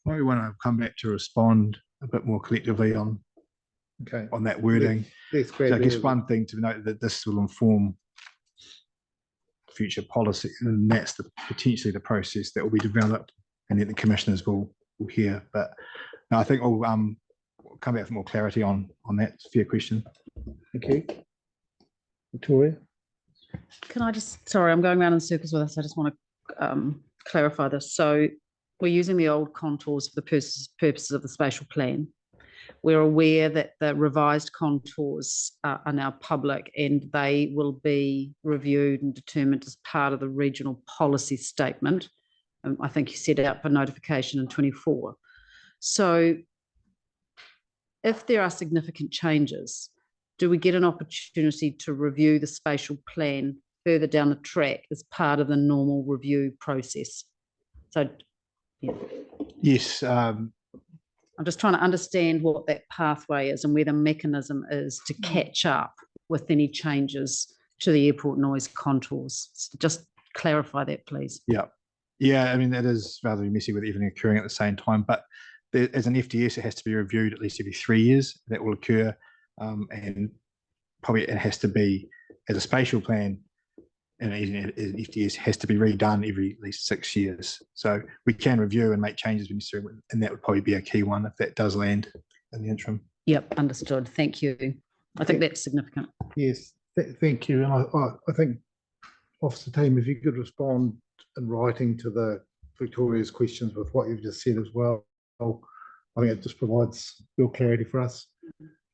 I want to come back to respond a bit more collectively on that wording. So I guess one thing to note that this will inform future policy, and that's potentially the process that will be developed and that the commissioners will hear. But no, I think we'll come back with more clarity on that. Fair question. Thank you. Victoria? Can I just, sorry, I'm going around in circles with this. I just want to clarify this. So we're using the old contours for the purposes of the spatial plan. We're aware that the revised contours are now public, and they will be reviewed and determined as part of the regional policy statement. I think you set out for notification in 24. So if there are significant changes, do we get an opportunity to review the spatial plan further down the track as part of the normal review process? So, yeah. Yes. I'm just trying to understand what that pathway is and where the mechanism is to catch up with any changes to the airport noise contours. Just clarify that, please. Yeah. Yeah, I mean, that is rather messy with everything occurring at the same time, but as an FDS, it has to be reviewed at least every 3 years. That will occur, and probably it has to be, as a spatial plan, and an FDS has to be redone every at least 6 years. So we can review and make changes when necessary, and that would probably be a key one if that does land in the interim. Yep, understood. Thank you. I think that's significant. Yes, thank you. And I think, officer team, if you could respond in writing to the Victoria's questions with what you've just said as well, I think it just provides real clarity for us.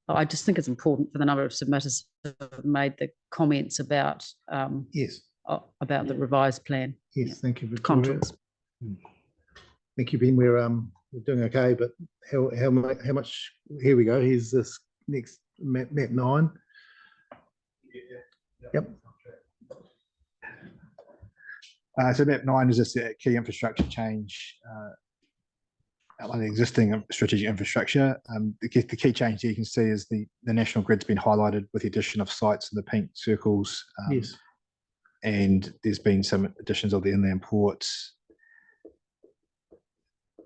I just think it's important for the number of submitters who have made the comments about yes, about the revised plan. Yes, yeah. Thank you, Victoria. Contours. Thank you, Ben. We're doing okay, but how much? Here we go. Here's this next map 9. Yep. So map 9 is just a key infrastructure change, outlining existing strategic infrastructure. The key change you can see is the national grid's been highlighted with the addition of sites in the pink circles. Yes. And there's been some additions of the inland ports,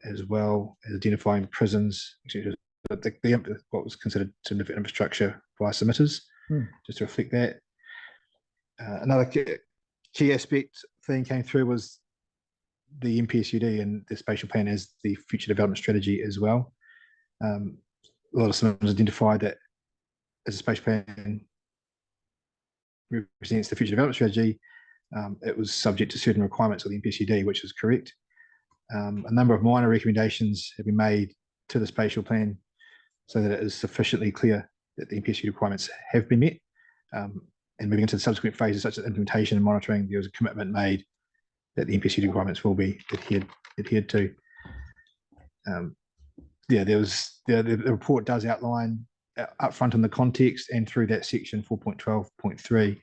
as well as identifying prisons, what was considered significant infrastructure by submitters, just to reflect that. Another key aspect thing came through was the MPSUD and the spatial plan as the future development strategy as well. A lot of submitters identified that as a spatial plan represents the future development strategy, it was subject to certain requirements of the MPSUD, which is correct. A number of minor recommendations have been made to the spatial plan so that it is sufficiently clear that the MPSUD requirements have been met. And moving into the subsequent phases such as implementation and monitoring, there was a commitment made that the MPSUD requirements will be adhered to. The report does outline upfront in the context and through that section 4.12.3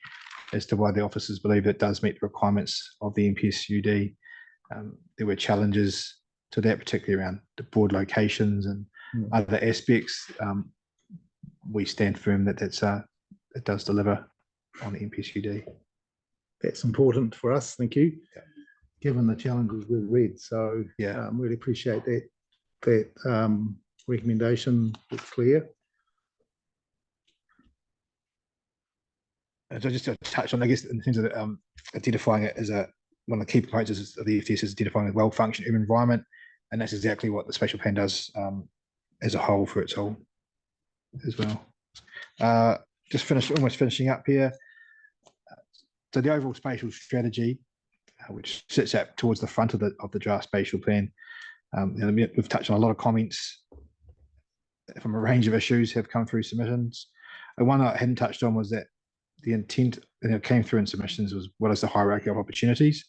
as to why the officers believe it does meet the requirements of the MPSUD. There were challenges to that, particularly around the board locations and other aspects. We stand firm that it does deliver on the MPSUD. That's important for us, thank you. Yeah. Given the challenges we've read, so yeah, really appreciate that recommendation. It's clear. So just to touch on, I guess, in terms of identifying it as one of the key components of the FTS is identifying a well-functioning urban environment, and that's exactly what the spatial plan does as a whole for its whole as well. Almost finishing up here. So the overall spatial strategy, which sits up towards the front of the draft spatial plan, we've touched on a lot of comments from a range of issues have come through submissions. And one I hadn't touched on was that the intent that came through in submissions was what is the hierarchy of opportunities.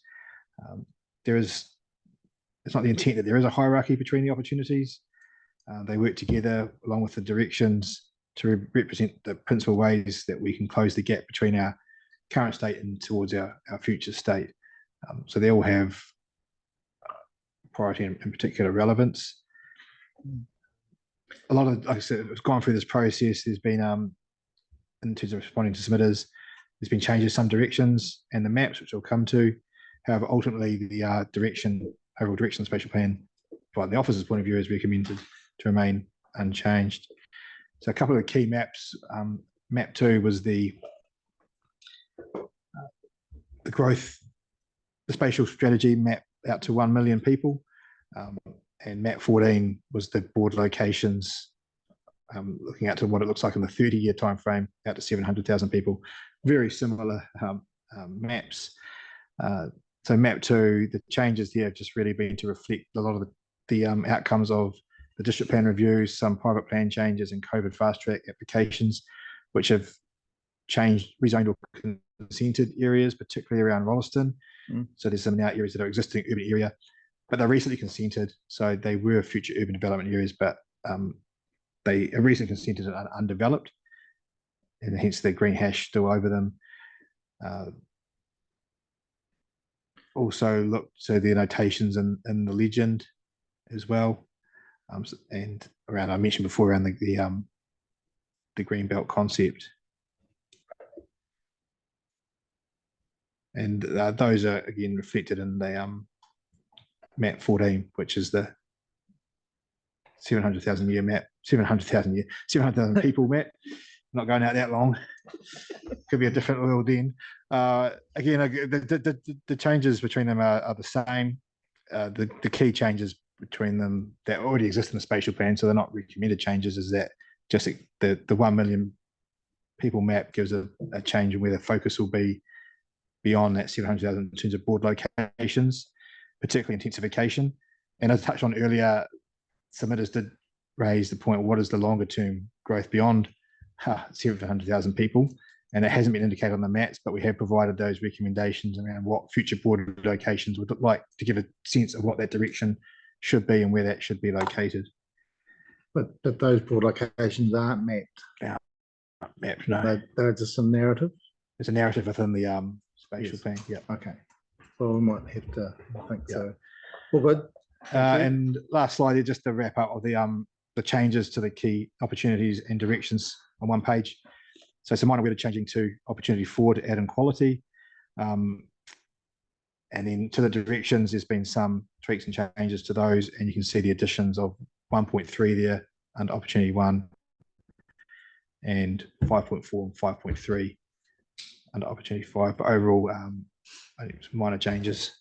It's not the intent that there is a hierarchy between the opportunities. They work together along with the directions to represent the principal ways that we can close the gap between our current state and towards our future state. So they all have priority and particular relevance. A lot of, like I said, it's gone through this process. There's been, in terms of responding to submitters, there's been changes some directions and the maps, which we'll come to. However, ultimately, the overall direction of the spatial plan, by the officer's point of view, is recommended to remain unchanged. So a couple of key maps. Map 2 was the growth, the spatial strategy map out to 1 million people. And map 14 was the board locations, looking out to what it looks like in the 30-year time frame, out to 700,000 people. Very similar maps. So map 2, the changes here have just really been to reflect a lot of the outcomes of the district plan reviews, some private plan changes and COVID fast track applications, which have changed, rezoned or consented areas, particularly around Rolleston. So there's some now areas that are existing urban area, but they're recently consented. So they were future urban development areas, but they are recently consented and undeveloped, and hence the green hash still over them. Also look to the annotations in the legend as well. And around, I mentioned before, around the green belt concept. And those are again reflected in the map 14, which is the 700,000 year map, 700,000 people map. Not going out that long. Could be a different world then. Again, the changes between them are the same. The key changes between them that already exist in the spatial plan, so they're not recommended changes, is that just the 1 million people map gives a change in where the focus will be beyond that 700,000 in terms of board locations, particularly intensification. And as I touched on earlier, submitters did raise the point, what is the longer term growth beyond 700,000 people? And it hasn't been indicated on the maps, but we have provided those recommendations around what future board locations would look like to give a sense of what that direction should be and where that should be located. But those board locations aren't mapped. Yeah, no. They're just some narrative. It's a narrative within the spatial plan. Yeah. Okay. well, we might have to, I think so. Well, good. And last slide here, just to wrap up of the changes to the key opportunities and directions on one page. So some minor, we're changing to opportunity 4 to add in quality. And then to the directions, there's been some tweaks and changes to those, and you can see the additions of 1.3 there under opportunity 1, and 5.4 and 5.3 under opportunity 5. But overall, I think it's minor changes.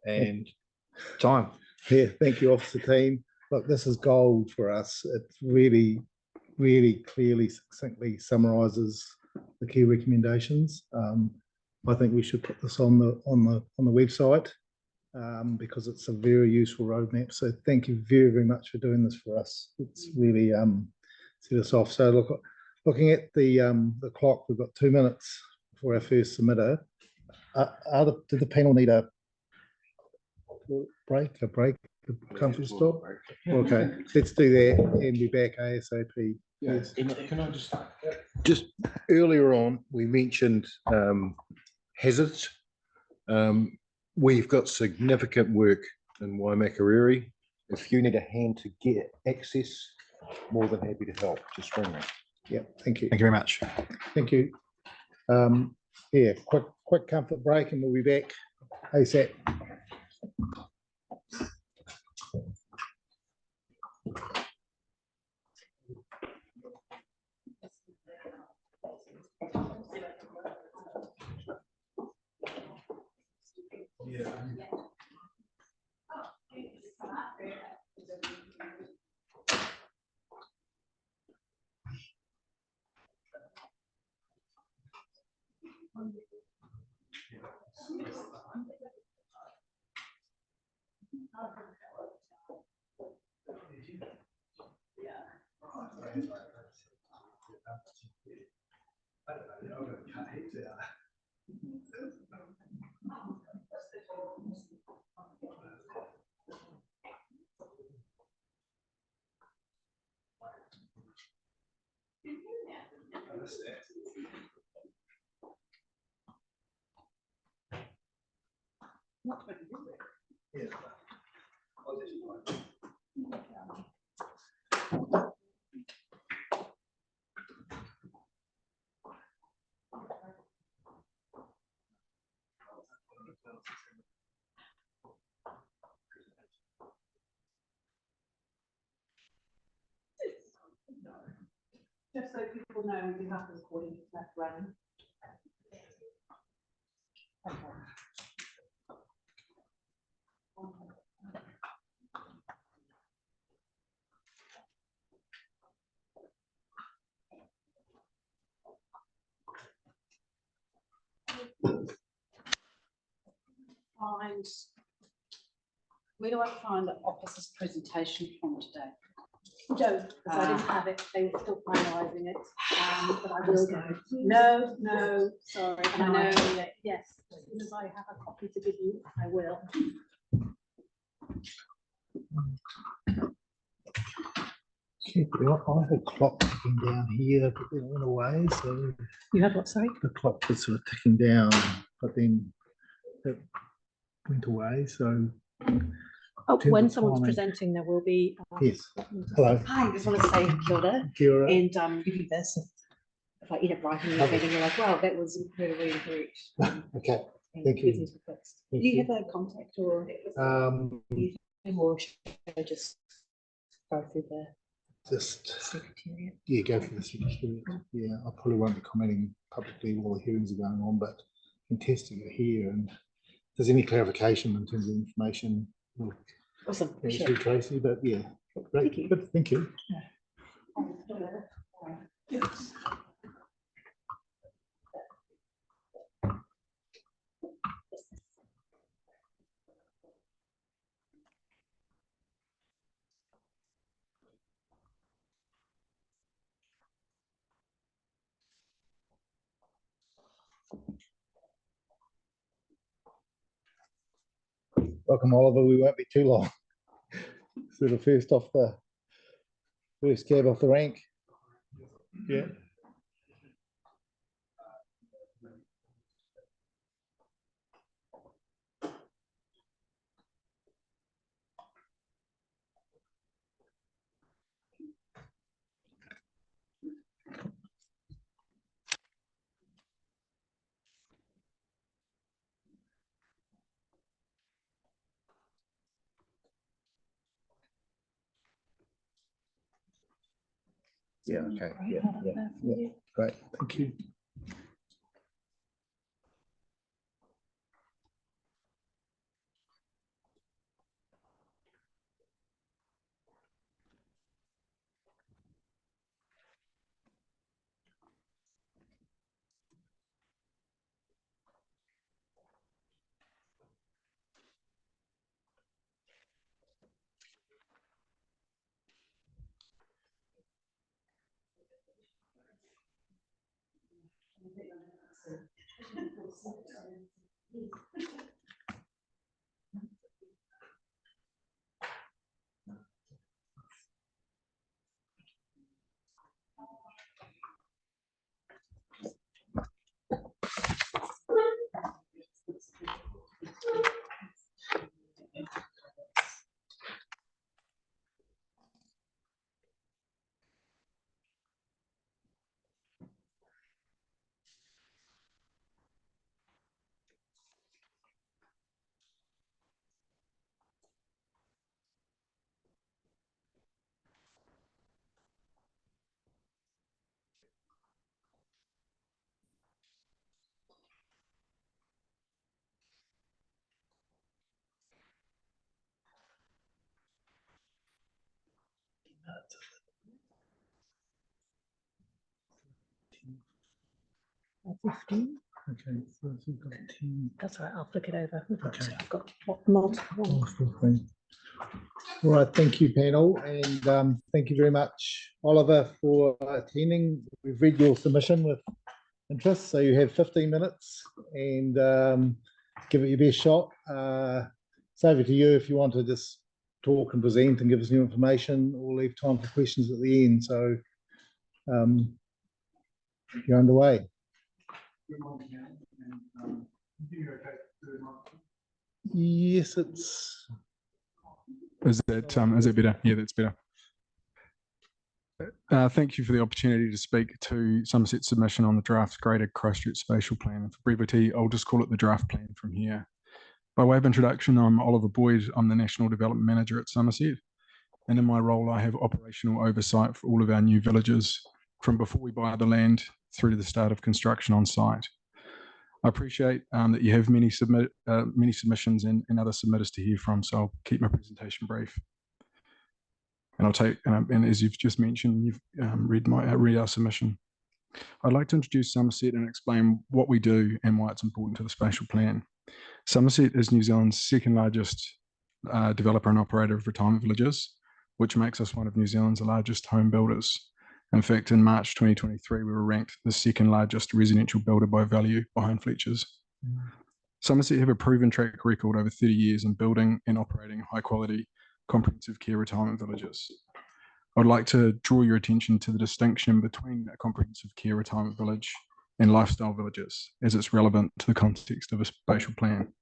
And time. Yeah, thank you, officer team. Look, this is gold for us. It really, really clearly, succinctly summarises the key recommendations. I think we should put this on the website because it's a very useful roadmap. So thank you very, very much for doing this for us. It's really set us off. So looking at the clock, we've got 2 minutes for our first submitter. Did the panel need a break, a comfortable stop? Okay, let's do that and be back ASAP. Yes. Can I just earlier on, we mentioned hazards. We've got significant work in Waimakariri. If you need a hand to get access, more than happy to help. Just ring me. Yeah, thank you. Thank you very much. Thank you. Yeah, quick comfort break and we'll be back ASAP. Yeah. Just so people know, we do have the recording left running. Okay. And where do I find the officer's presentation from today? Don't, because I didn't have it. They were still finalising it, but I will go. No, sorry. And I know that, yes, as soon as I have a copy to give you, I will. Okay, I have a clock ticking down here, but then it went away. So you had what? Sorry, the clock was sort of ticking down, but then it went away. So when someone's presenting, there will be. Yes. Hello. Hi, I just want to say Kia ora. and give you this. If I end up writing in the meeting, you're like, wow, that was incredibly correct. Okay. Thank you. Do you have a contact or should I just go through the secretariat? Yeah, go for the secretariat. Yeah, I probably won't be commenting publicly while the hearings are going on, but fantastic you're here. And if there's any clarification in terms of information, we'll awesome. through Tracy, but yeah, great. Thank you. Good, thank you. Yes. Welcome, Oliver. We won't be too long. So the first cab off the rank. Yeah. Yeah, okay, yeah, great, thank you. Okay, so we've got 10. That's all right, I'll flick it over. Okay. I've got multiple. All right, thank you, panel, and thank you very much, Oliver, for attending. We've read your submission with interest, so you have 15 minutes, and give it your best shot. It's over to you if you want to just talk and present and give us new information, or leave time for questions at the end. So you're underway. Yes, it's. Is that better? Yeah, that's better. Thank you for the opportunity to speak to Somerset's submission on the draft Greater Christchurch Spatial Plan. And for brevity, I'll just call it the draft plan from here. By way of introduction, I'm Oliver Boyd. I'm the National Development Manager at Somerset. And in my role, I have operational oversight for all of our new villages, from before we buy the land through to the start of construction on site. I appreciate that you have many submissions and other submitters to hear from, so I'll keep my presentation brief. And I'll take, and as you've just mentioned, you've read our submission. I'd like to introduce Somerset and explain what we do and why it's important to the spatial plan. Somerset is New Zealand's second largest developer and operator of retirement villages, which makes us one of New Zealand's largest home builders. In fact, in March 2023, we were ranked the second largest residential builder by value behind Fletcher's. Somerset have a proven track record over 30 years in building and operating high quality comprehensive care retirement villages. I'd like to draw your attention to the distinction between a comprehensive care retirement village and lifestyle villages, as it's relevant to the context of a spatial plan.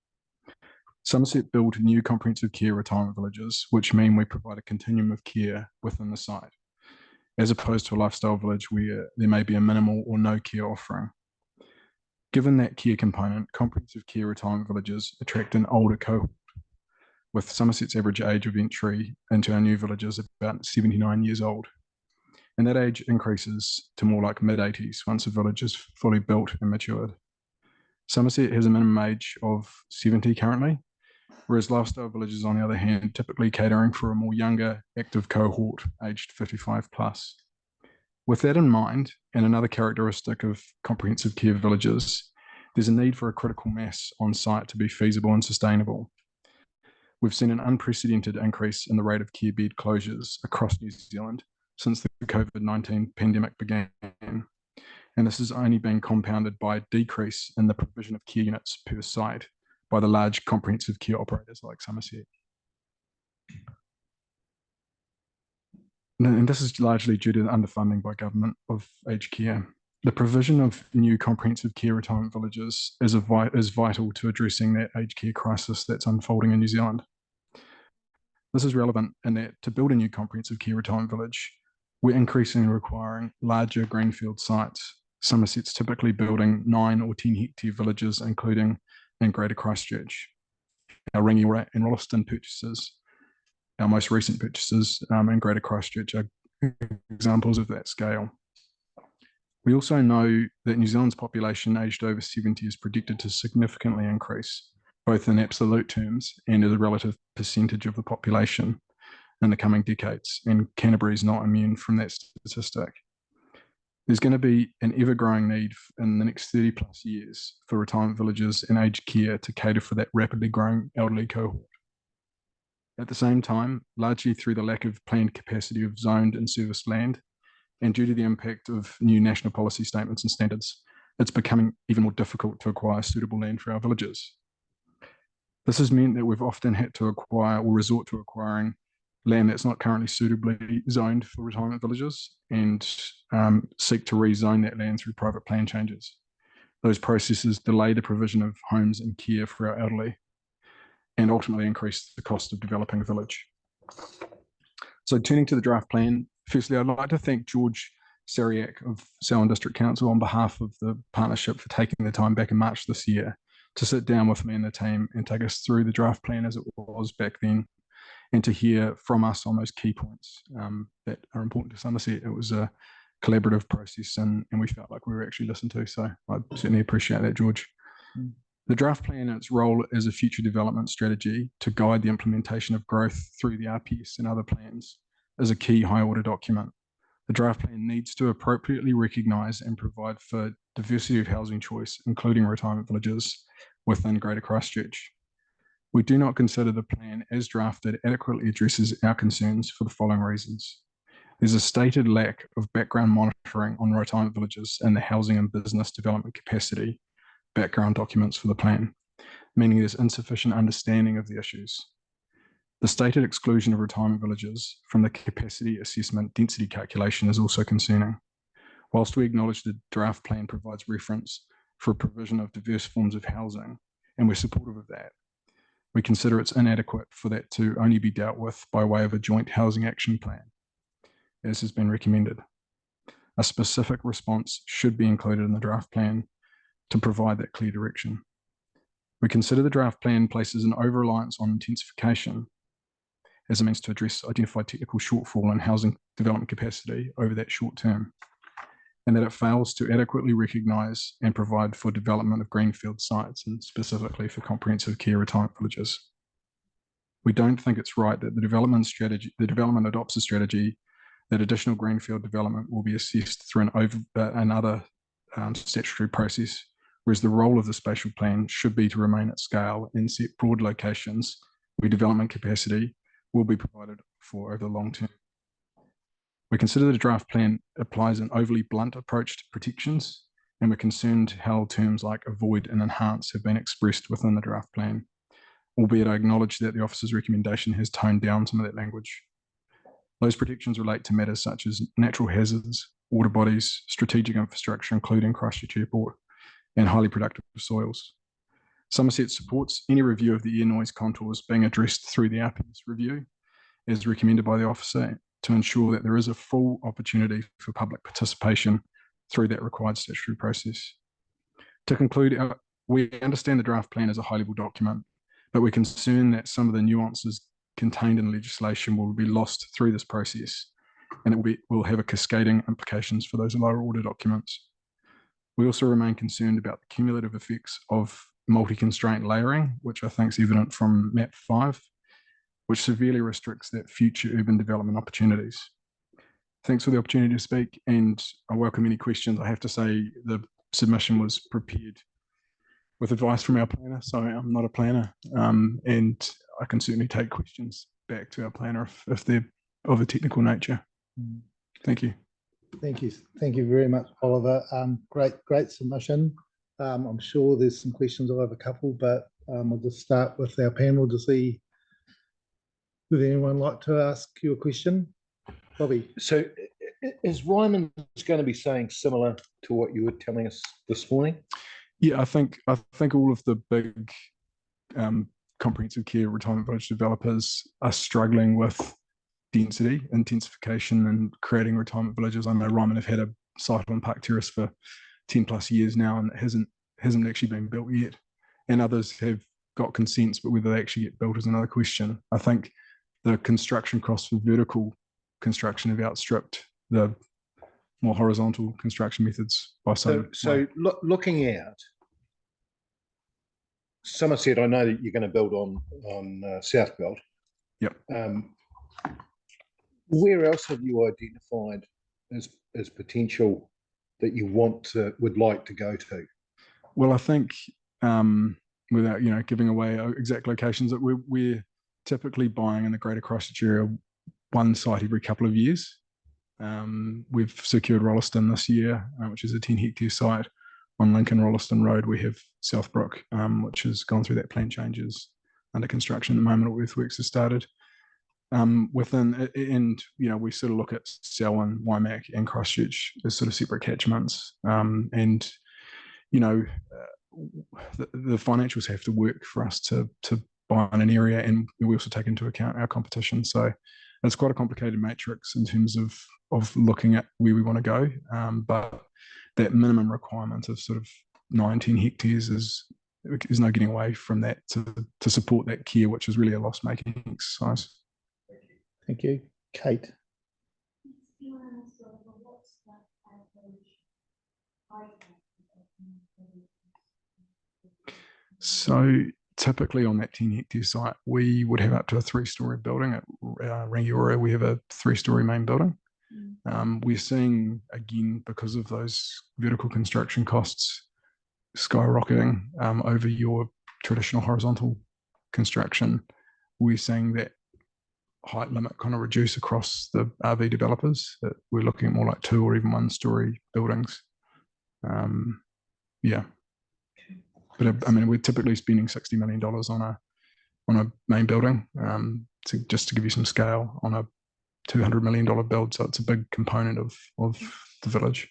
Somerset build new comprehensive care retirement villages, which mean we provide a continuum of care within the site, as opposed to a lifestyle village where there may be a minimal or no care offering. Given that care component, comprehensive care retirement villages attract an older cohort, with Somerset's average age of entry into our new villages about 79 years old. And that age increases to more like mid-80s once a village is fully built and matured. Somerset has a minimum age of 70 currently, whereas lifestyle villages, on the other hand, typically catering for a more younger, active cohort aged 55 plus. With that in mind, and another characteristic of comprehensive care villages, there's a need for a critical mass on site to be feasible and sustainable. We've seen an unprecedented increase in the rate of care bed closures across New Zealand since the COVID-19 pandemic began. And this has only been compounded by a decrease in the provision of care units per site by the large comprehensive care operators like Somerset. And this is largely due to the underfunding by government of aged care. The provision of new comprehensive care retirement villages is vital to addressing that aged care crisis that's unfolding in New Zealand. This is relevant in that to build a new comprehensive care retirement village, we're increasingly requiring larger greenfield sites. Somerset's typically building 9 or 10 hectare villages, including in Greater Christchurch. Our Rangiora and Rolleston purchases, our most recent purchases in Greater Christchurch, are examples of that scale. We also know that New Zealand's population aged over 70 is predicted to significantly increase, both in absolute terms and as a relative percentage of the population in the coming decades, and Canterbury is not immune from that statistic. There's going to be an ever-growing need in the next 30 plus years for retirement villages and aged care to cater for that rapidly growing elderly cohort. At the same time, largely through the lack of planned capacity of zoned and serviced land, and due to the impact of new national policy statements and standards, it's becoming even more difficult to acquire suitable land for our villages. This has meant that we've often had to acquire or resort to acquiring land that's not currently suitably zoned for retirement villages and seek to rezone that land through private plan changes. Those processes delay the provision of homes and care for our elderly and ultimately increase the cost of developing a village. So turning to the draft plan, firstly, I'd like to thank George Sariak of Selwyn District Council on behalf of the partnership for taking the time back in March this year to sit down with me and the team and take us through the draft plan as it was back then, and to hear from us on those key points that are important to Somerset. It was a collaborative process and we felt like we were actually listened to. So I certainly appreciate that, George. The draft plan and its role as a future development strategy to guide the implementation of growth through the RPS and other plans is a key high order document. The draft plan needs to appropriately recognise and provide for diversity of housing choice, including retirement villages within Greater Christchurch. We do not consider the plan as drafted adequately addresses our concerns for the following reasons. There's a stated lack of background monitoring on retirement villages and the housing and business development capacity background documents for the plan, meaning there's insufficient understanding of the issues. The stated exclusion of retirement villages from the capacity assessment density calculation is also concerning. Whilst we acknowledge the draft plan provides reference for a provision of diverse forms of housing, and we're supportive of that, we consider it's inadequate for that to only be dealt with by way of a joint housing action plan, as has been recommended. A specific response should be included in the draft plan to provide that clear direction. We consider the draft plan places an over-reliance on intensification as a means to address identified technical shortfall in housing development capacity over that short term, and that it fails to adequately recognise and provide for development of greenfield sites, and specifically for comprehensive care retirement villages. We don't think it's right that the development adopts a strategy that additional greenfield development will be assessed through another statutory process, whereas the role of the spatial plan should be to remain at scale and set broad locations where development capacity will be provided for over the long term. We consider the draft plan applies an overly blunt approach to protections, and we're concerned how terms like avoid and enhance have been expressed within the draft plan, albeit I acknowledge that the officer's recommendation has toned down some of that language. Those protections relate to matters such as natural hazards, water bodies, strategic infrastructure, including Christchurch Airport, and highly productive soils. Somerset supports any review of the air noise contours being addressed through the RPS review, as recommended by the officer, to ensure that there is a full opportunity for public participation through that required statutory process. To conclude, we understand the draft plan is a high-level document, but we're concerned that some of the nuances contained in legislation will be lost through this process, and it will have a cascading implications for those lower order documents. We also remain concerned about the cumulative effects of multi-constraint layering, which I think is evident from map 5, which severely restricts that future urban development opportunities. Thanks for the opportunity to speak, and I welcome any questions. I have to say the submission was prepared with advice from our planner, so I'm not a planner, and I can certainly take questions back to our planner if they're of a technical nature. Thank you. Thank you. Thank you very much, Oliver. Great submission. I'm sure there's some questions. I'll have a couple, but I'll just start with our panel to see, would anyone like to ask you a question? Bobby. So is Ryman going to be saying similar to what you were telling us this morning? Yeah, I think all of the big comprehensive care retirement village developers are struggling with density, intensification, and creating retirement villages. I know Ryman have had a site on Park Terrace for 10 plus years now, and it hasn't actually been built yet. And others have got consents, but whether they actually get built is another question. I think the construction costs for vertical construction have outstripped the more horizontal construction methods by some. Looking out, Somerset, I know that you're going to build on Southbelt. Yep. Where else have you identified as potential that you would like to go to? Well, I think without giving away exact locations, that we're typically buying in the Greater Christchurch area one site every couple of years. We've secured Rolleston this year, which is a 10-hectare site on Lincoln Rolleston Road. We have Southbrook, which has gone through that plan changes under construction at the moment. Earthworks has started. We sort of look at Selwyn, Waimakariri, and Christchurch as sort of separate catchments, and the financials have to work for us to buy in an area, and we also take into account our competition. So it's quite a complicated matrix in terms of looking at where we want to go, but that minimum requirement of sort of 19 hectares is no getting away from that to support that care, which is really a loss-making exercise. Thank you. Kate. So typically on that 10-hectare site, we would have up to a 3-story building. At Rangiora, we have a 3-story main building. We're seeing, again, because of those vertical construction costs skyrocketing over your traditional horizontal construction, we're seeing that height limit kind of reduce across the RV developers. That we're looking at more like 2 or even 1-story buildings. But I mean, we're typically spending $60 million on a main building, just to give you some scale, on a $200 million build. So it's a big component of the village.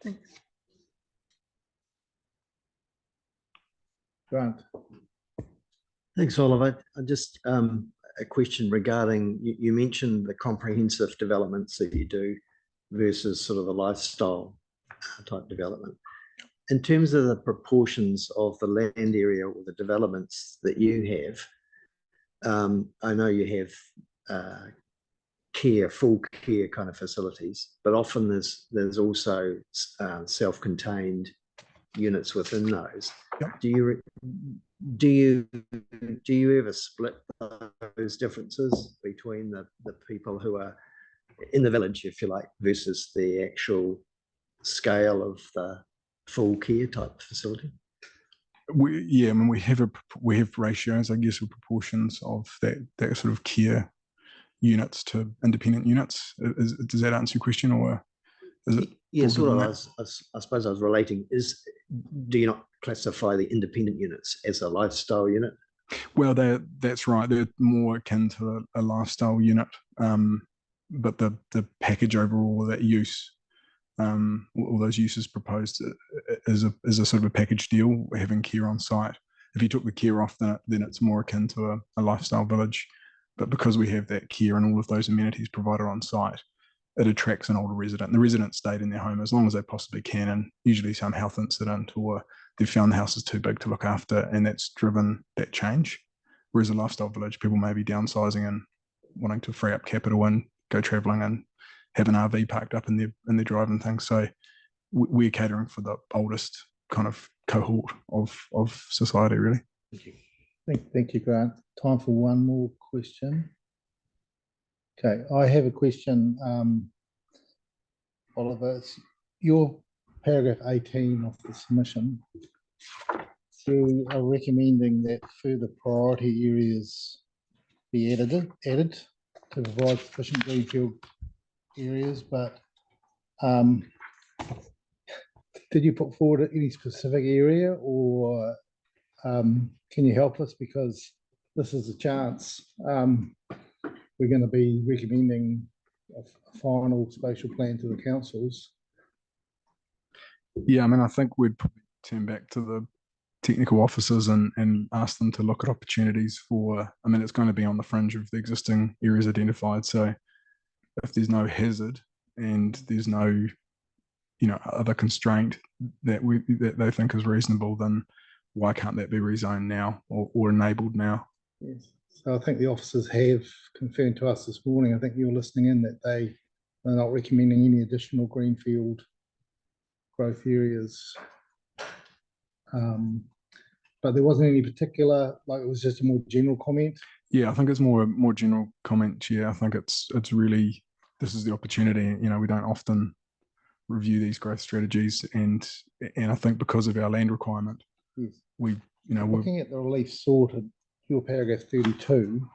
Thanks. Grant. Thanks, Oliver. Just a question regarding, you mentioned the comprehensive developments that you do versus sort of the lifestyle type development. In terms of the proportions of the land area or the developments that you have, I know you have full care kind of facilities, but often there's also self-contained units within those. Yep. Do you ever split those differences between the people who are in the village, if you like, versus the actual scale of the full care type facility? I mean, we have ratios, I guess, or proportions of that sort of care units to independent units. Does that answer your question, or is it? Yeah, sort of. I suppose I was relating. Do you not classify the independent units as a lifestyle unit? Well, that's right. They're more akin to a lifestyle unit, but the package overall, that use, all those uses proposed, is a sort of a package deal, having care on site. If you took the care off, then it's more akin to a lifestyle village. But because we have that care and all of those amenities provided on site, it attracts an older resident. The residents stayed in their home as long as they possibly can, and usually some health incident, or they've found the house is too big to look after, and that's driven that change. Whereas a lifestyle village, people may be downsizing and wanting to free up capital and go travelling and have an RV parked up in their drive and things. So we're catering for the oldest kind of cohort of society, really. Thank you. Thank you, Grant. Time for one more question. Okay, I have a question, Oliver. It's your paragraph 18 of the submission. You are recommending that further priority areas be added to provide sufficient greenfield areas, but did you put forward any specific area, or can you help us, because this is a chance. We're going to be recommending a final spatial plan to the councils. Yeah, I mean, I think we'd probably turn back to the technical officers and ask them to look at opportunities for, I mean, it's going to be on the fringe of the existing areas identified. So if there's no hazard and there's no, other constraint that they think is reasonable, then why can't that be rezoned now or enabled now? Yes. So I think the officers have confirmed to us this morning, I think you're listening in, that they're not recommending any additional greenfield growth areas. But there wasn't any particular, like it was just a more general comment. Yeah, I think it's more general comment, Chair. I think it's really, this is the opportunity. You know, we don't often review these growth strategies, and I think because of our land requirement, yes, we're looking at the relief sorted, your paragraph 32,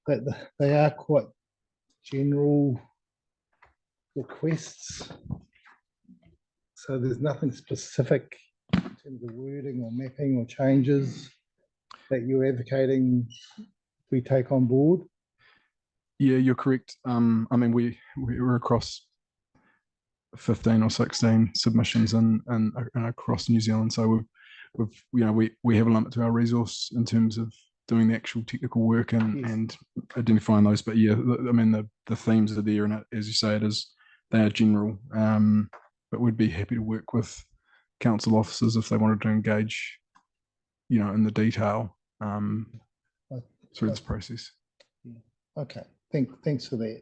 that they are quite general requests. So there's nothing specific in terms of wording or mapping or changes that you're advocating we take on board. Yeah, you're correct. I mean, we're across 15 or 16 submissions and across New Zealand. So we have a limit to our resource in terms of doing the actual technical work and identifying those. But yeah, I mean, the themes are there, and as you say, they are general. But we'd be happy to work with council officers if they wanted to engage, in the detail through this process. Okay, thanks for that,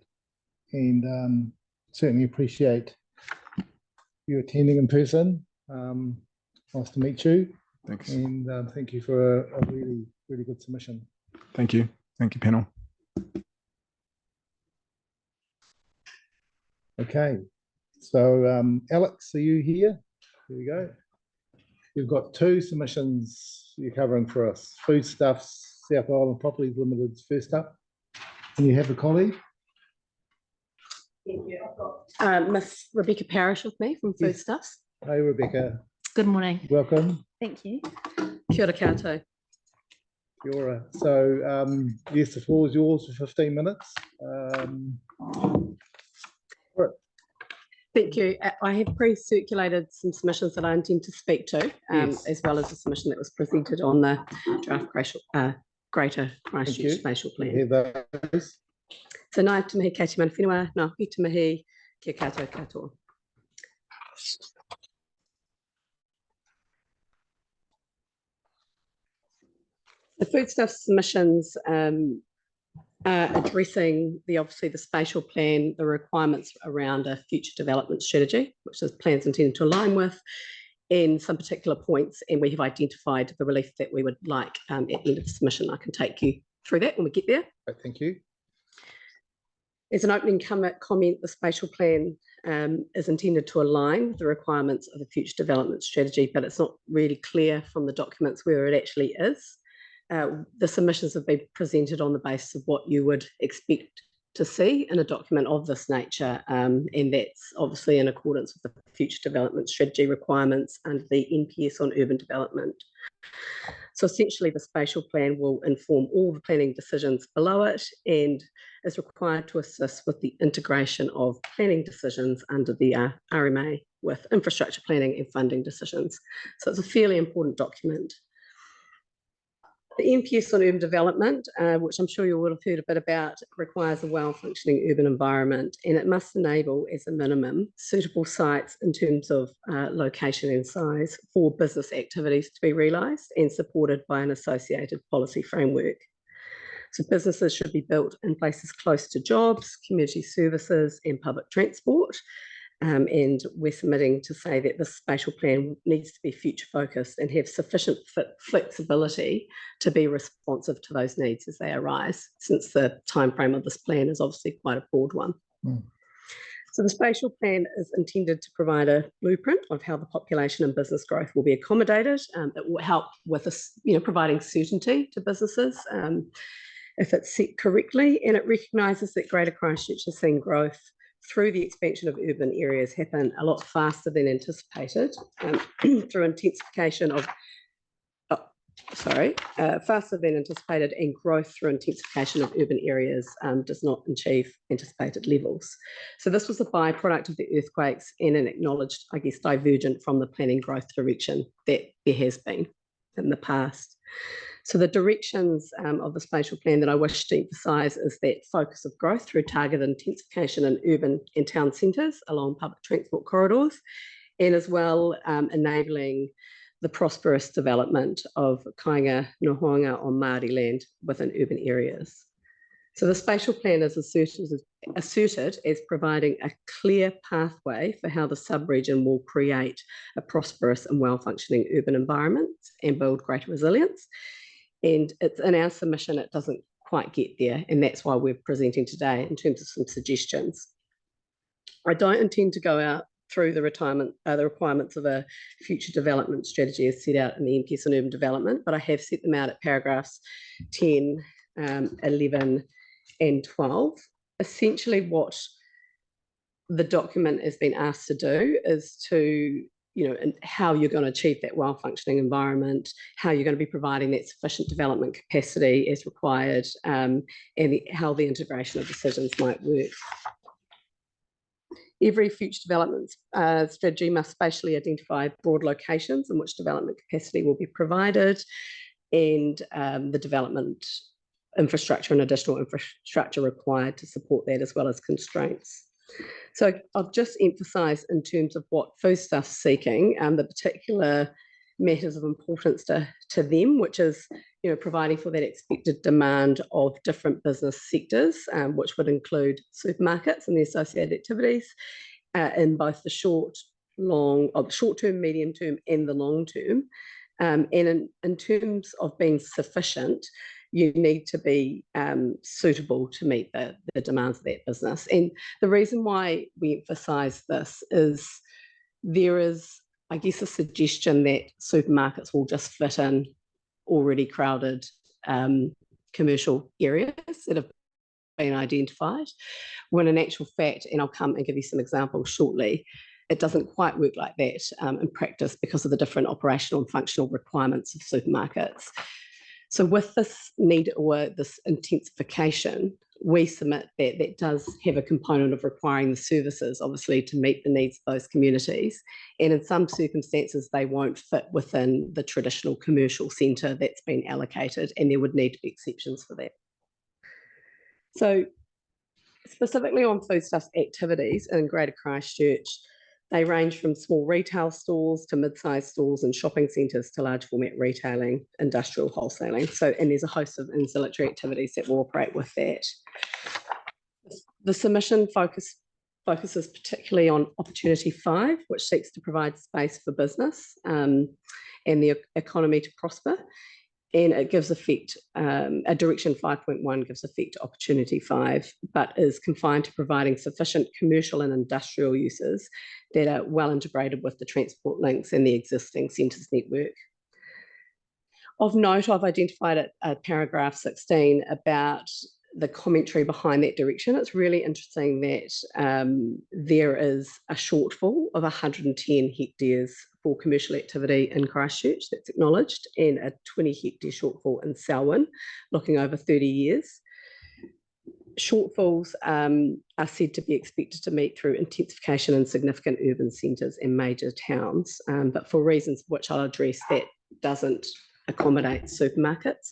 and certainly appreciate you attending in person. Nice to meet you. Thanks. And thank you for a really, really good submission. Thank you, panel. Okay, so Alex, are you here? Here we go. You've got 2 submissions you're covering for us. Foodstuffs, South Island Properties Limited's first up. And you have a colleague? Thank you. I've got Miss Rebecca Parrish with me from Foodstuffs. Hey, Rebecca. Good morning. Welcome. Thank you. Kia ora koutou. Kia ora. So, yes, the floor is yours for 15 minutes. Thank you. I have pre-circulated some submissions that I intend to speak to, as well as a submission that was presented on the draft Greater Christchurch Spatial Plan. Those. So nā te mihi kei te mana whenua, nā hui te mihi kia koutou katoa. The foodstuff submissions are addressing obviously the spatial plan, the requirements around a future development strategy, which the plan's intended to align with, and some particular points, and we have identified the relief that we would like at the end of the submission. I can take you through that when we get there. Thank you. As an opening comment, the spatial plan is intended to align with the requirements of the future development strategy, but it's not really clear from the documents where it actually is. The submissions have been presented on the basis of what you would expect to see in a document of this nature, and that's obviously in accordance with the future development strategy requirements under the NPS on urban development. So essentially the spatial plan will inform all the planning decisions below it and is required to assist with the integration of planning decisions under the RMA with infrastructure planning and funding decisions. So it's a fairly important document. The NPS on urban development, which I'm sure you would have heard a bit about, requires a well-functioning urban environment, and it must enable, as a minimum, suitable sites in terms of location and size for business activities to be realised and supported by an associated policy framework. So businesses should be built in places close to jobs, community services and public transport. And we're submitting to say that the spatial plan needs to be future focused and have sufficient flexibility to be responsive to those needs as they arise, since the timeframe of this plan is obviously quite a broad one. So the spatial plan is intended to provide a blueprint of how the population and business growth will be accommodated. It will help with providing certainty to businesses if it's set correctly, and it recognises that Greater Christchurch has seen growth through the expansion of urban areas happen a lot faster than anticipated through intensification of, faster than anticipated, and growth through intensification of urban areas does not achieve anticipated levels. So this was a byproduct of the earthquakes and an acknowledged, divergent from the planning growth direction that there has been in the past. So the directions of the spatial plan that I wish to emphasise is that focus of growth through targeted intensification in urban and town centres along public transport corridors, and as well enabling the prosperous development of kainga nohoanga on Māori land within urban areas. So the spatial plan is asserted as providing a clear pathway for how the sub-region will create a prosperous and well-functioning urban environment and build greater resilience. And it's in our submission, it doesn't quite get there, and that's why we're presenting today in terms of some suggestions. I don't intend to go out through the requirements of a future development strategy as set out in the MPS on urban development, but I have set them out at paragraphs 10, 11 and 12. Essentially what the document has been asked to do is to, and how you're going to achieve that well-functioning environment, how you're going to be providing that sufficient development capacity as required, and how the integration of decisions might work. Every future development strategy must spatially identify broad locations in which development capacity will be provided, and the development infrastructure and additional infrastructure required to support that, as well as constraints. So I'll just emphasise in terms of what Foodstuff's seeking, the particular matters of importance to them, which is providing for that expected demand of different business sectors, which would include supermarkets and the associated activities in both the short-term, medium-term and the long-term. And in terms of being sufficient, you need to be suitable to meet the demands of that business. And the reason why we emphasise this is there is, I guess, a suggestion that supermarkets will just fit in already crowded commercial areas that have been identified, when in actual fact, and I'll come and give you some examples shortly, it doesn't quite work like that in practice because of the different operational and functional requirements of supermarkets. So with this need, or this intensification, we submit that that does have a component of requiring the services, obviously, to meet the needs of those communities. And in some circumstances, they won't fit within the traditional commercial centre that's been allocated, and there would need to be exceptions for that. So specifically on Foodstuff's activities in Greater Christchurch, they range from small retail stores to mid-sized stores and shopping centres to large format retailing, industrial wholesaling. So, and there's a host of ancillary activities that will operate with that. The submission focuses particularly on Opportunity 5, which seeks to provide space for business and the economy to prosper. And it gives effect, a Direction 5.1 gives effect to Opportunity 5, but is confined to providing sufficient commercial and industrial uses that are well integrated with the transport links and the existing centres network. Of note, I've identified at paragraph 16 about the commentary behind that direction. It's really interesting that there is a shortfall of 110 hectares for commercial activity in Christchurch that's acknowledged, and a 20 hectare shortfall in Selwyn, looking over 30 years. Shortfalls are said to be expected to meet through intensification in significant urban centres and major towns, but for reasons which I'll address, that doesn't accommodate supermarkets.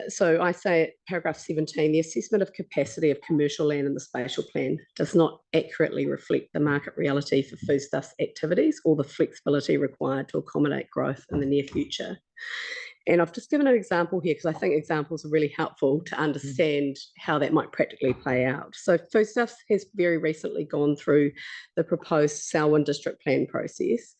So I say at paragraph 17, the assessment of capacity of commercial land in the spatial plan does not accurately reflect the market reality for Foodstuff's activities or the flexibility required to accommodate growth in the near future. And I've just given an example here because I think examples are really helpful to understand how that might practically play out. So Foodstuffs has very recently gone through the proposed Selwyn District Plan process.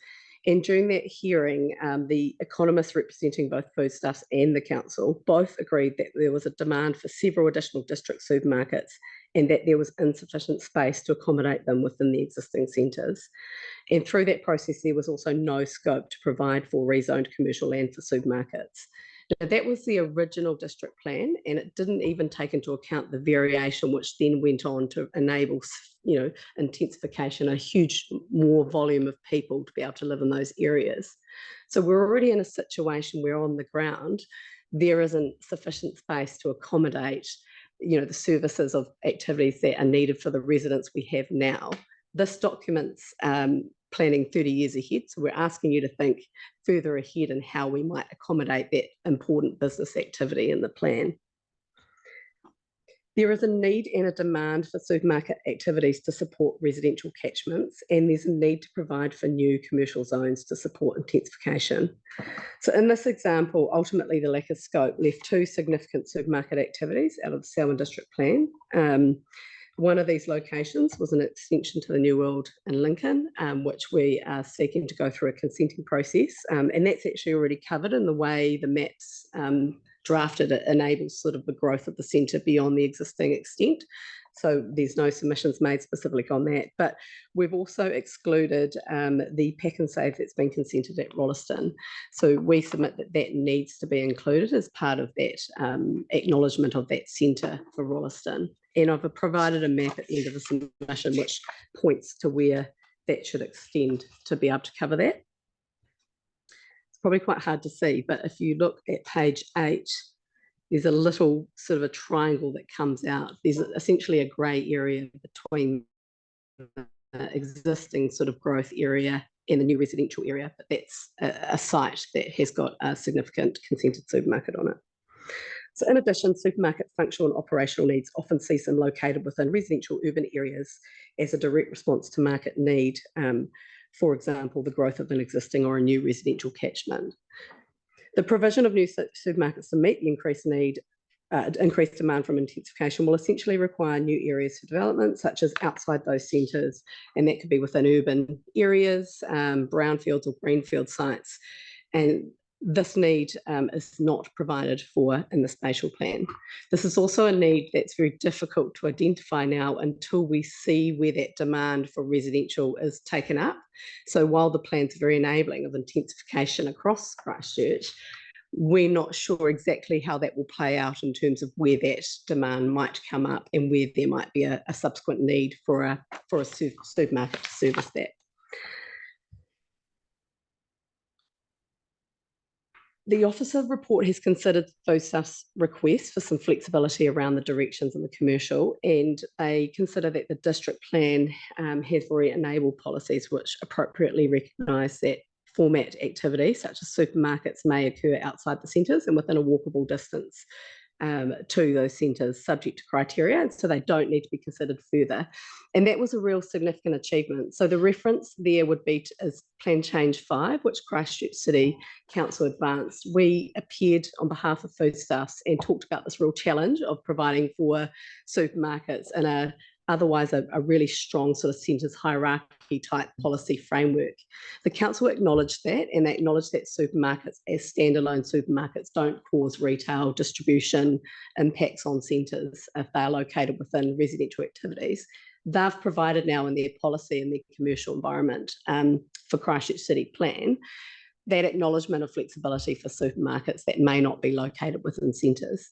And during that hearing, the economists representing both Foodstuffs and the council both agreed that there was a demand for several additional district supermarkets and that there was insufficient space to accommodate them within the existing centres. And through that process, there was also no scope to provide for rezoned commercial land for supermarkets. Now, that was the original district plan, and it didn't even take into account the variation, which then went on to enable, intensification, a huge more volume of people to be able to live in those areas. So we're already in a situation where on the ground, there isn't sufficient space to accommodate, the services of activities that are needed for the residents we have now. This document's planning 30 years ahead, so we're asking you to think further ahead in how we might accommodate that important business activity in the plan. There is a need and a demand for supermarket activities to support residential catchments, and there's a need to provide for new commercial zones to support intensification. So in this example, ultimately the lack of scope left two significant supermarket activities out of the Selwyn District Plan. One of these locations was an extension to the New World in Lincoln, which we are seeking to go through a consenting process. And that's actually already covered in the way the maps drafted. It enables sort of the growth of the centre beyond the existing extent. So there's no submissions made specifically on that. But we've also excluded the pack and save that's been consented at Rolleston. So we submit that that needs to be included as part of that acknowledgement of that centre for Rolleston. And I've provided a map at the end of the submission which points to where that should extend to be able to cover that. It's probably quite hard to see, but if you look at page 8, there's a little sort of a triangle that comes out. There's essentially a grey area between the existing sort of growth area and the new residential area, but that's a site that has got a significant consented supermarket on it. So in addition, supermarket functional and operational needs often see them located within residential urban areas as a direct response to market need. For example, the growth of an existing or a new residential catchment. The provision of new supermarkets to meet the increased demand from intensification will essentially require new areas for development, such as outside those centres, and that could be within urban areas, brownfields or greenfield sites. And this need is not provided for in the spatial plan. This is also a need that's very difficult to identify now until we see where that demand for residential is taken up. So while the plan's very enabling of intensification across Christchurch, we're not sure exactly how that will play out in terms of where that demand might come up and where there might be a subsequent need for a supermarket to service that. The Officer report has considered those requests for some flexibility around the directions and the commercial, and they consider that the district plan has already enabled policies which appropriately recognise that format activities such as supermarkets may occur outside the centres and within a walkable distance to those centres subject to criteria, and so they don't need to be considered further. And that was a real significant achievement. So the reference there would be as Plan Change 5, which Christchurch City Council advanced. We appeared on behalf of Foodstuffs and talked about this real challenge of providing for supermarkets in otherwise a really strong sort of centres hierarchy type policy framework. The council acknowledged that, and they acknowledged that supermarkets as standalone supermarkets don't cause retail distribution impacts on centres if they are located within residential activities. They've provided now in their policy and their commercial environment for Christchurch City Plan that acknowledgement of flexibility for supermarkets that may not be located within centres.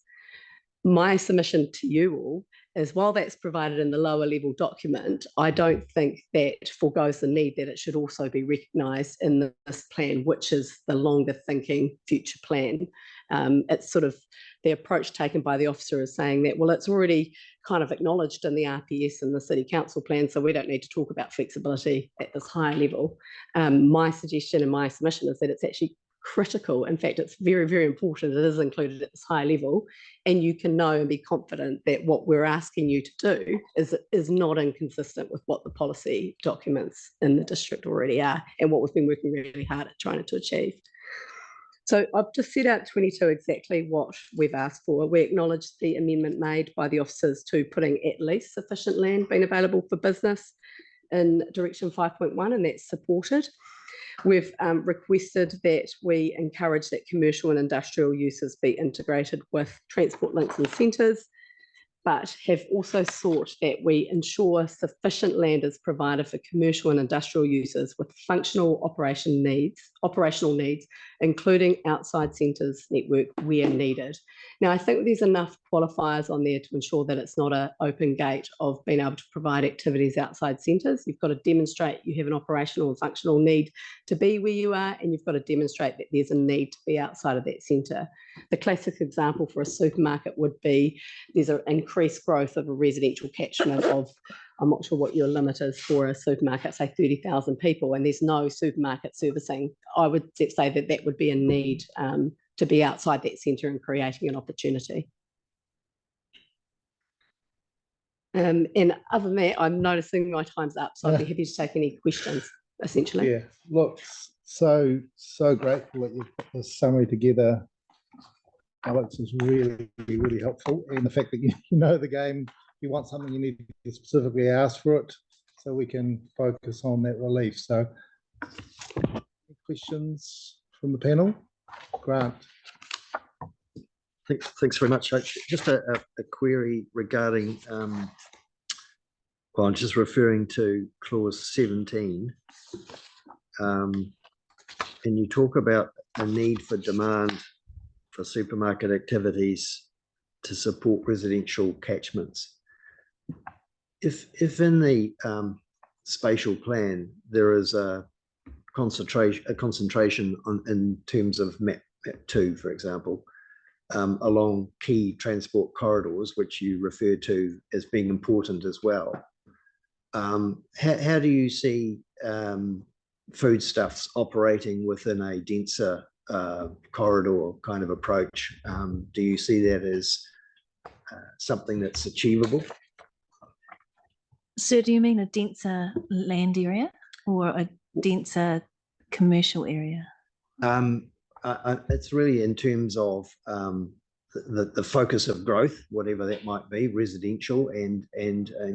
My submission to you all is, while that's provided in the lower level document, I don't think that forgoes the need that it should also be recognised in this plan, which is the longer thinking future plan. It's sort of the approach taken by the officer is saying that, well, it's already kind of acknowledged in the RPS and the City Council plan, so we don't need to talk about flexibility at this higher level. My suggestion and my submission is that it's actually critical. In fact, it's very, very important. It is included at this high level, and you can know and be confident that what we're asking you to do is not inconsistent with what the policy documents in the district already are and what we've been working really hard at trying to achieve. So I've just set out 22 exactly what we've asked for. We acknowledge the amendment made by the officers to putting at least sufficient land being available for business in direction 5.1, and that's supported. We've requested that we encourage that commercial and industrial uses be integrated with transport links and centres, but have also sought that we ensure sufficient land is provided for commercial and industrial users with functional operational needs, including outside centres network where needed. Now, I think there's enough qualifiers on there to ensure that it's not an open gate of being able to provide activities outside centres. You've got to demonstrate you have an operational and functional need to be where you are, and you've got to demonstrate that there's a need to be outside of that centre. The classic example for a supermarket would be there's an increased growth of a residential catchment of, I'm not sure what your limit is for a supermarket, say 30,000 people, and there's no supermarket servicing. I would say that that would be a need to be outside that centre and creating an opportunity. And other than that, I'm noticing my time's up, so I'd be happy to take any questions, essentially. Yeah, look, so grateful that you've put this summary together. Alex, is really, really helpful. And the fact that you know the game, if you want something, you need to specifically ask for it so we can focus on that relief. So, questions from the panel? Grant. Thanks very much. Just a query regarding, well, I'm just referring to clause 17. And you talk about a need for demand for supermarket activities to support residential catchments. If in the spatial plan there is a concentration on in terms of map 2, for example, along key transport corridors, which you refer to as being important as well, how do you see foodstuffs operating within a denser corridor kind of approach? Do you see that as something that's achievable? So do you mean a denser land area or a denser commercial area? It's really in terms of the focus of growth, whatever that might be, residential and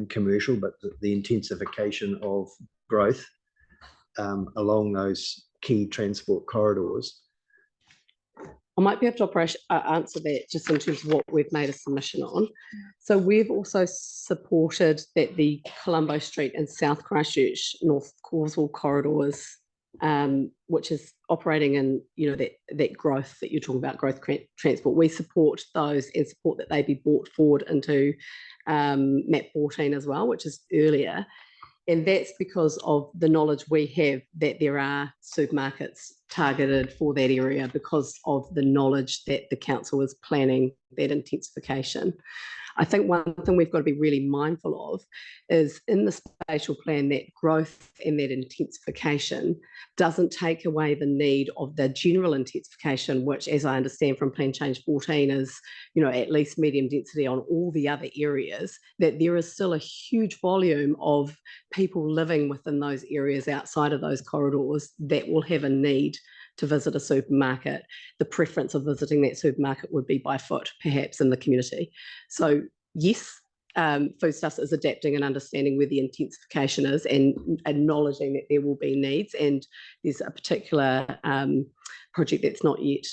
commercial, but the intensification of growth along those key transport corridors. I might be able to answer that just in terms of what we've made a submission on. So we've also supported that the Colombo Street and South Christchurch, North Causewell corridors, which is operating in, you know, that growth that you're talking about, growth transport. We support those and support that they be brought forward into map 14 as well, which is earlier. And that's because of the knowledge we have that there are supermarkets targeted for that area because of the knowledge that the council is planning that intensification. I think one thing we've got to be really mindful of is in the spatial plan, that growth and that intensification doesn't take away the need of the general intensification, which, as I understand from Plan Change 14, is, you know, at least medium density on all the other areas, that there is still a huge volume of people living within those areas outside of those corridors that will have a need to visit a supermarket. The preference of visiting that supermarket would be by foot, perhaps, in the community. So yes, Foodstuffs is adapting and understanding where the intensification is and acknowledging that there will be needs. And there's a particular project that's not yet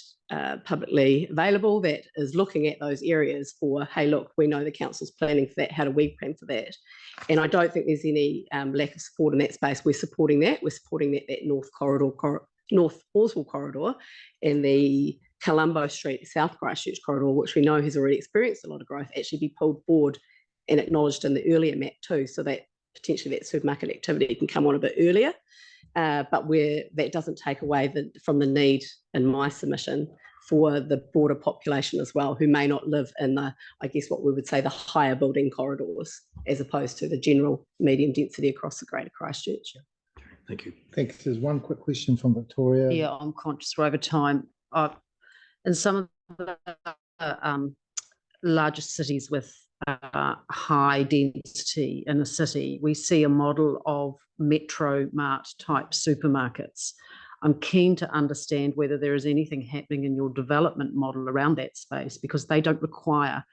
publicly available that is looking at those areas for, hey, look, we know the council's planning for that. How do we plan for that? And I don't think there's any lack of support in that space. We're supporting that. We're supporting that North Causewell corridor and the Colombo Street, South Christchurch corridor, which we know has already experienced a lot of growth, actually be pulled forward and acknowledged in the earlier map too, so that potentially that supermarket activity can come on a bit earlier. But where that doesn't take away from the need in my submission for the broader population as well, who may not live in the, I guess what we would say, the higher building corridors, as opposed to the general medium density across the Greater Christchurch. Thank you. Thanks. There's one quick question from Victoria. Yeah, I'm conscious we're over time. In some of the larger cities with high density in a city, we see a model of Metro Mart type supermarkets. I'm keen to understand whether there is anything happening in your development model around that space, because they don't require,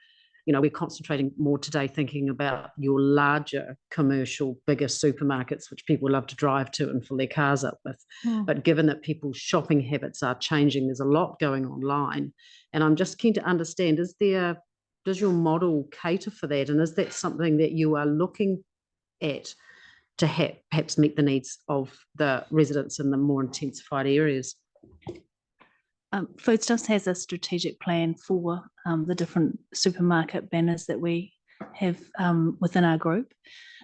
you know, we're concentrating more today thinking about your larger commercial, bigger supermarkets, which people love to drive to and fill their cars up with. But given that people's shopping habits are changing, there's a lot going online. And I'm just keen to understand, does your model cater for that? And is that something that you are looking at to perhaps meet the needs of the residents in the more intensified areas? Foodstuffs has a strategic plan for the different supermarket banners that we have within our group.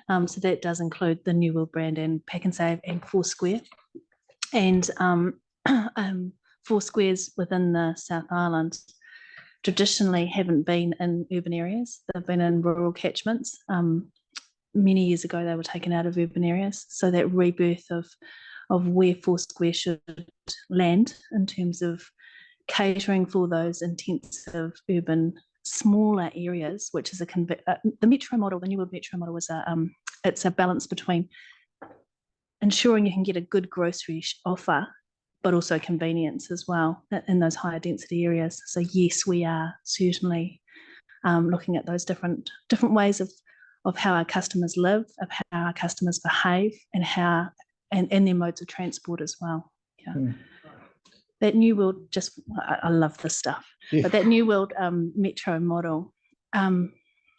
So that does include the New World brand and Pack and Save and Foursquare. And Foursquares within the South Island traditionally haven't been in urban areas. They've been in rural catchments. Many years ago, they were taken out of urban areas. So that rebirth of where Foursquare should land in terms of catering for those intensive urban smaller areas, which is the metro model, the New World metro model is it's a balance between ensuring you can get a good grocery offer, but also convenience as well in those higher density areas. So yes, we are certainly looking at those different ways of how our customers live, of how our customers behave, and and their modes of transport as well. Yeah. That New World, I love this stuff, but that New World metro model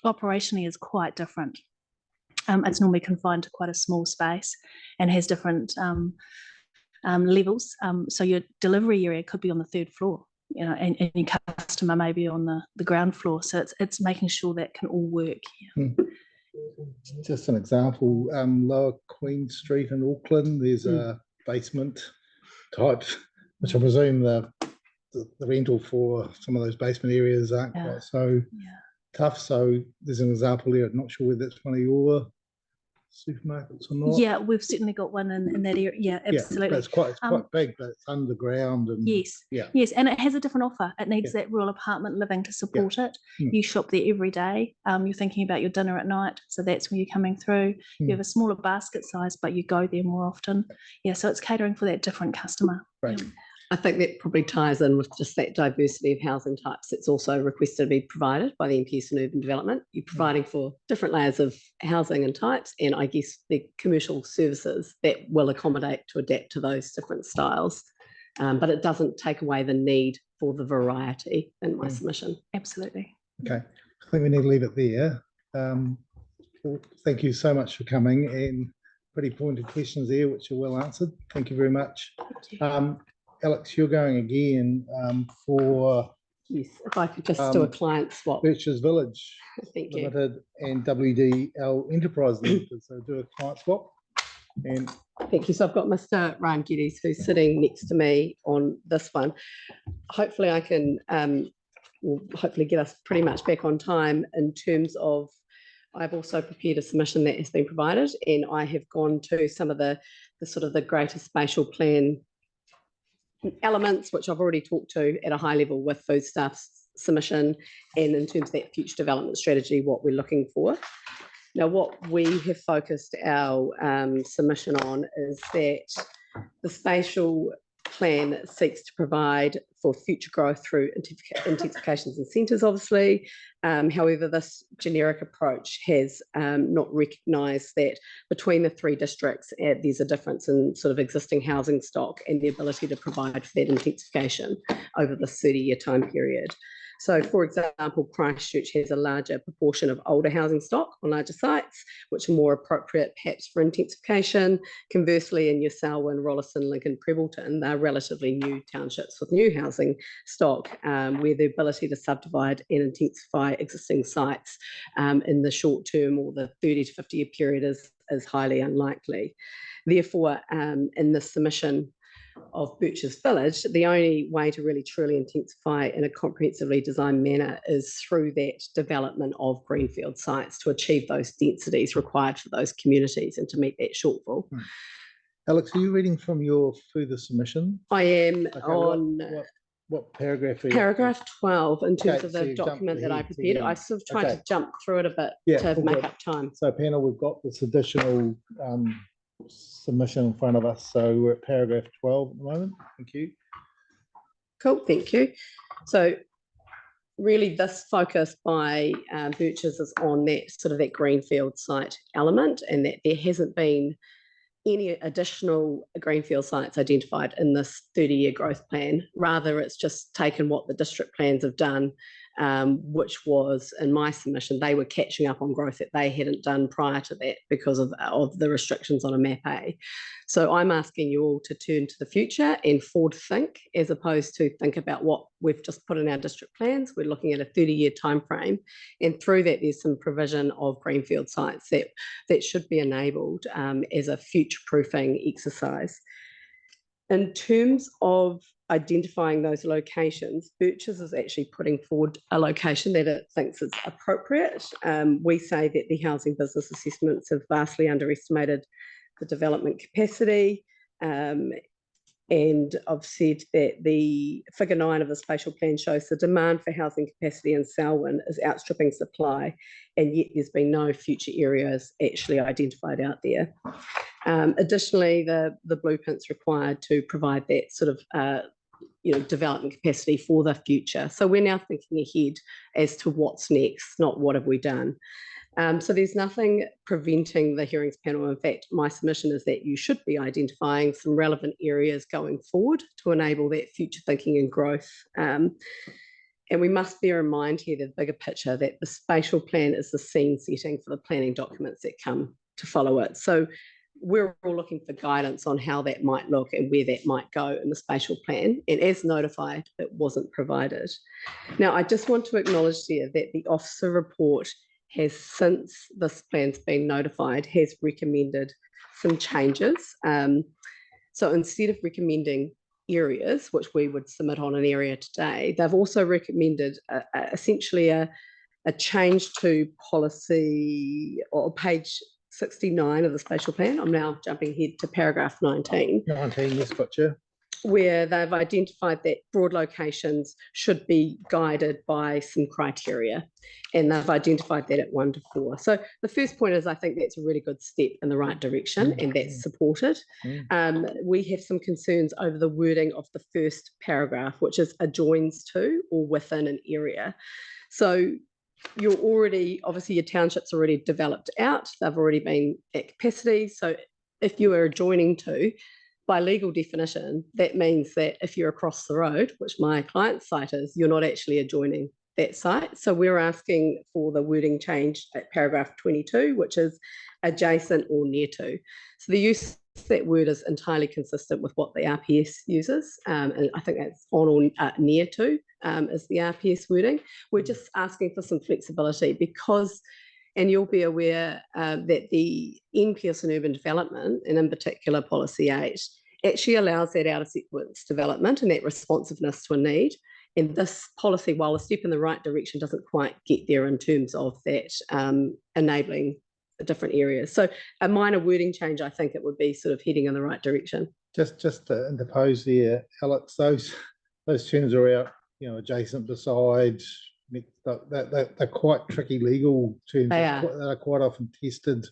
operationally is quite different. It's normally confined to quite a small space and has different levels. So your delivery area could be on the 3rd floor, and your customer may be on the ground floor. So it's making sure that can all work. Yeah. Just an example, Lower Queen Street in Auckland, there's a basement type, which I presume the rental for some of those basement areas aren't quite so tough. So there's an example there. I'm not sure whether it's one of your supermarkets or not. Yeah, we've certainly got one in that area. Yeah, absolutely. But it's quite big, but it's underground. And yes, and it has a different offer. It needs that rural apartment living to support it. You shop there every day. You're thinking about your dinner at night, so that's where you're coming through. You have a smaller basket size, but you go there more often. Yeah, so it's catering for that different customer. Right. I think that probably ties in with just that diversity of housing types that's also requested to be provided by the MPS and Urban Development. You're providing for different layers of housing and types, and I guess the commercial services that will accommodate to adapt to those different styles. But it doesn't take away the need for the variety in my submission. Absolutely. Okay, I think we need to leave it there. Well, thank you so much for coming, and pretty pointed questions there, which are well answered. Thank you very much. Alex, you're going again for... Yes, if I could just do a client swap. Birches Village Thank Limited and WDL Enterprise Limited. So do a client swap. And thank you. So I've got Mr. Ryan Geddes, who's sitting next to me on this one. Hopefully I can will hopefully get us pretty much back on time in terms of I've also prepared a submission that has been provided, and I have gone to some of the sort of the greater spatial plan elements, which I've already talked to at a high level with Foodstuff's submission, and in terms of that future development strategy, what we're looking for. Now, what we have focused our submission on is that the spatial plan seeks to provide for future growth through intensifications and centres, obviously. However, this generic approach has not recognised that between the 3 districts, there's a difference in sort of existing housing stock and the ability to provide for that intensification over the 30-year time period. So, for example, Christchurch has a larger proportion of older housing stock on larger sites, which are more appropriate perhaps for intensification. Conversely, in your Selwyn, Rolleston, Lincoln, Prebbleton, they're relatively new townships with new housing stock, where the ability to subdivide and intensify existing sites in the short term or the 30 to 50-year period is highly unlikely. Therefore, in this submission of Birches Village, the only way to really truly intensify in a comprehensively designed manner is through that development of greenfield sites to achieve those densities required for those communities and to meet that shortfall. Alex, are you reading from your further submission? I am. Okay, on what paragraph? Paragraph 12 in terms Okay, of so the you jumped document that I ahead to prepared. the I end. sort of tried Okay. to jump through it a bit to all make good. up time. So panel, we've got this additional submission in front of us. So we're at paragraph 12 at the moment. Thank you. Cool, thank you. So really this focus by Birches is on that sort of that greenfield site element, and that there hasn't been any additional greenfield sites identified in this 30-year growth plan. Rather, it's just taken what the district plans have done, which was, in my submission, they were catching up on growth that they hadn't done prior to that because of the restrictions on a map A. So I'm asking you all to turn to the future and forward think, as opposed to think about what we've just put in our district plans. We're looking at a 30-year time frame, and through that there's some provision of greenfield sites that should be enabled as a future-proofing exercise. In terms of identifying those locations, Birches is actually putting forward a location that it thinks is appropriate. We say that the housing business assessments have vastly underestimated the development capacity, and And I've said that the figure 9 of the spatial plan shows the demand for housing capacity in Selwyn is outstripping supply, and yet there's been no future areas actually identified out there. Additionally, the blueprint's required to provide that sort of development capacity for the future. So we're now thinking ahead as to what's next, not what have we done. So there's nothing preventing the hearings panel. In fact, my submission is that you should be identifying some relevant areas going forward to enable that future thinking and growth. And we must bear in mind here the bigger picture, that the spatial plan is the scene setting for the planning documents that come to follow it. So we're all looking for guidance on how that might look and where that might go in the spatial plan. And as notified, it wasn't provided. Now, I just want to acknowledge here that the officer report has, since this plan's been notified, has recommended some changes. So instead of recommending areas, which we would submit on an area today, they've also recommended essentially a change to policy, or page 69 of the spatial plan. I'm now jumping ahead to paragraph 19. 19, yes, gotcha. Where they've identified that broad locations should be guided by some criteria, and they've identified that at 1 to 4. So the first point is, I think that's a really good step in the right direction, and that's supported. We have some concerns over the wording of the first paragraph, which is adjoins to or within an area. So you're already, obviously your township's already developed out, they've already been at capacity. So if you are adjoining to, by legal definition, that means that if you're across the road, which my client's site is, you're not actually adjoining that site. So we're asking for the wording change at paragraph 22, which is adjacent or near to. So the use of that word is entirely consistent with what the RPS uses. And I think that's on or near to is the RPS wording. We're just asking for some flexibility because, and you'll be aware that the NPS and urban development, and in particular policy 8, actually allows that out of sequence development and that responsiveness to a need. And this policy, while a step in the right direction, doesn't quite get there in terms of that enabling the different areas. So a minor wording change, I think it would be sort of heading in the right direction. Just to interpose there, Alex, those terms are out, adjacent, beside. They're quite tricky legal terms. They are. They're quite often tested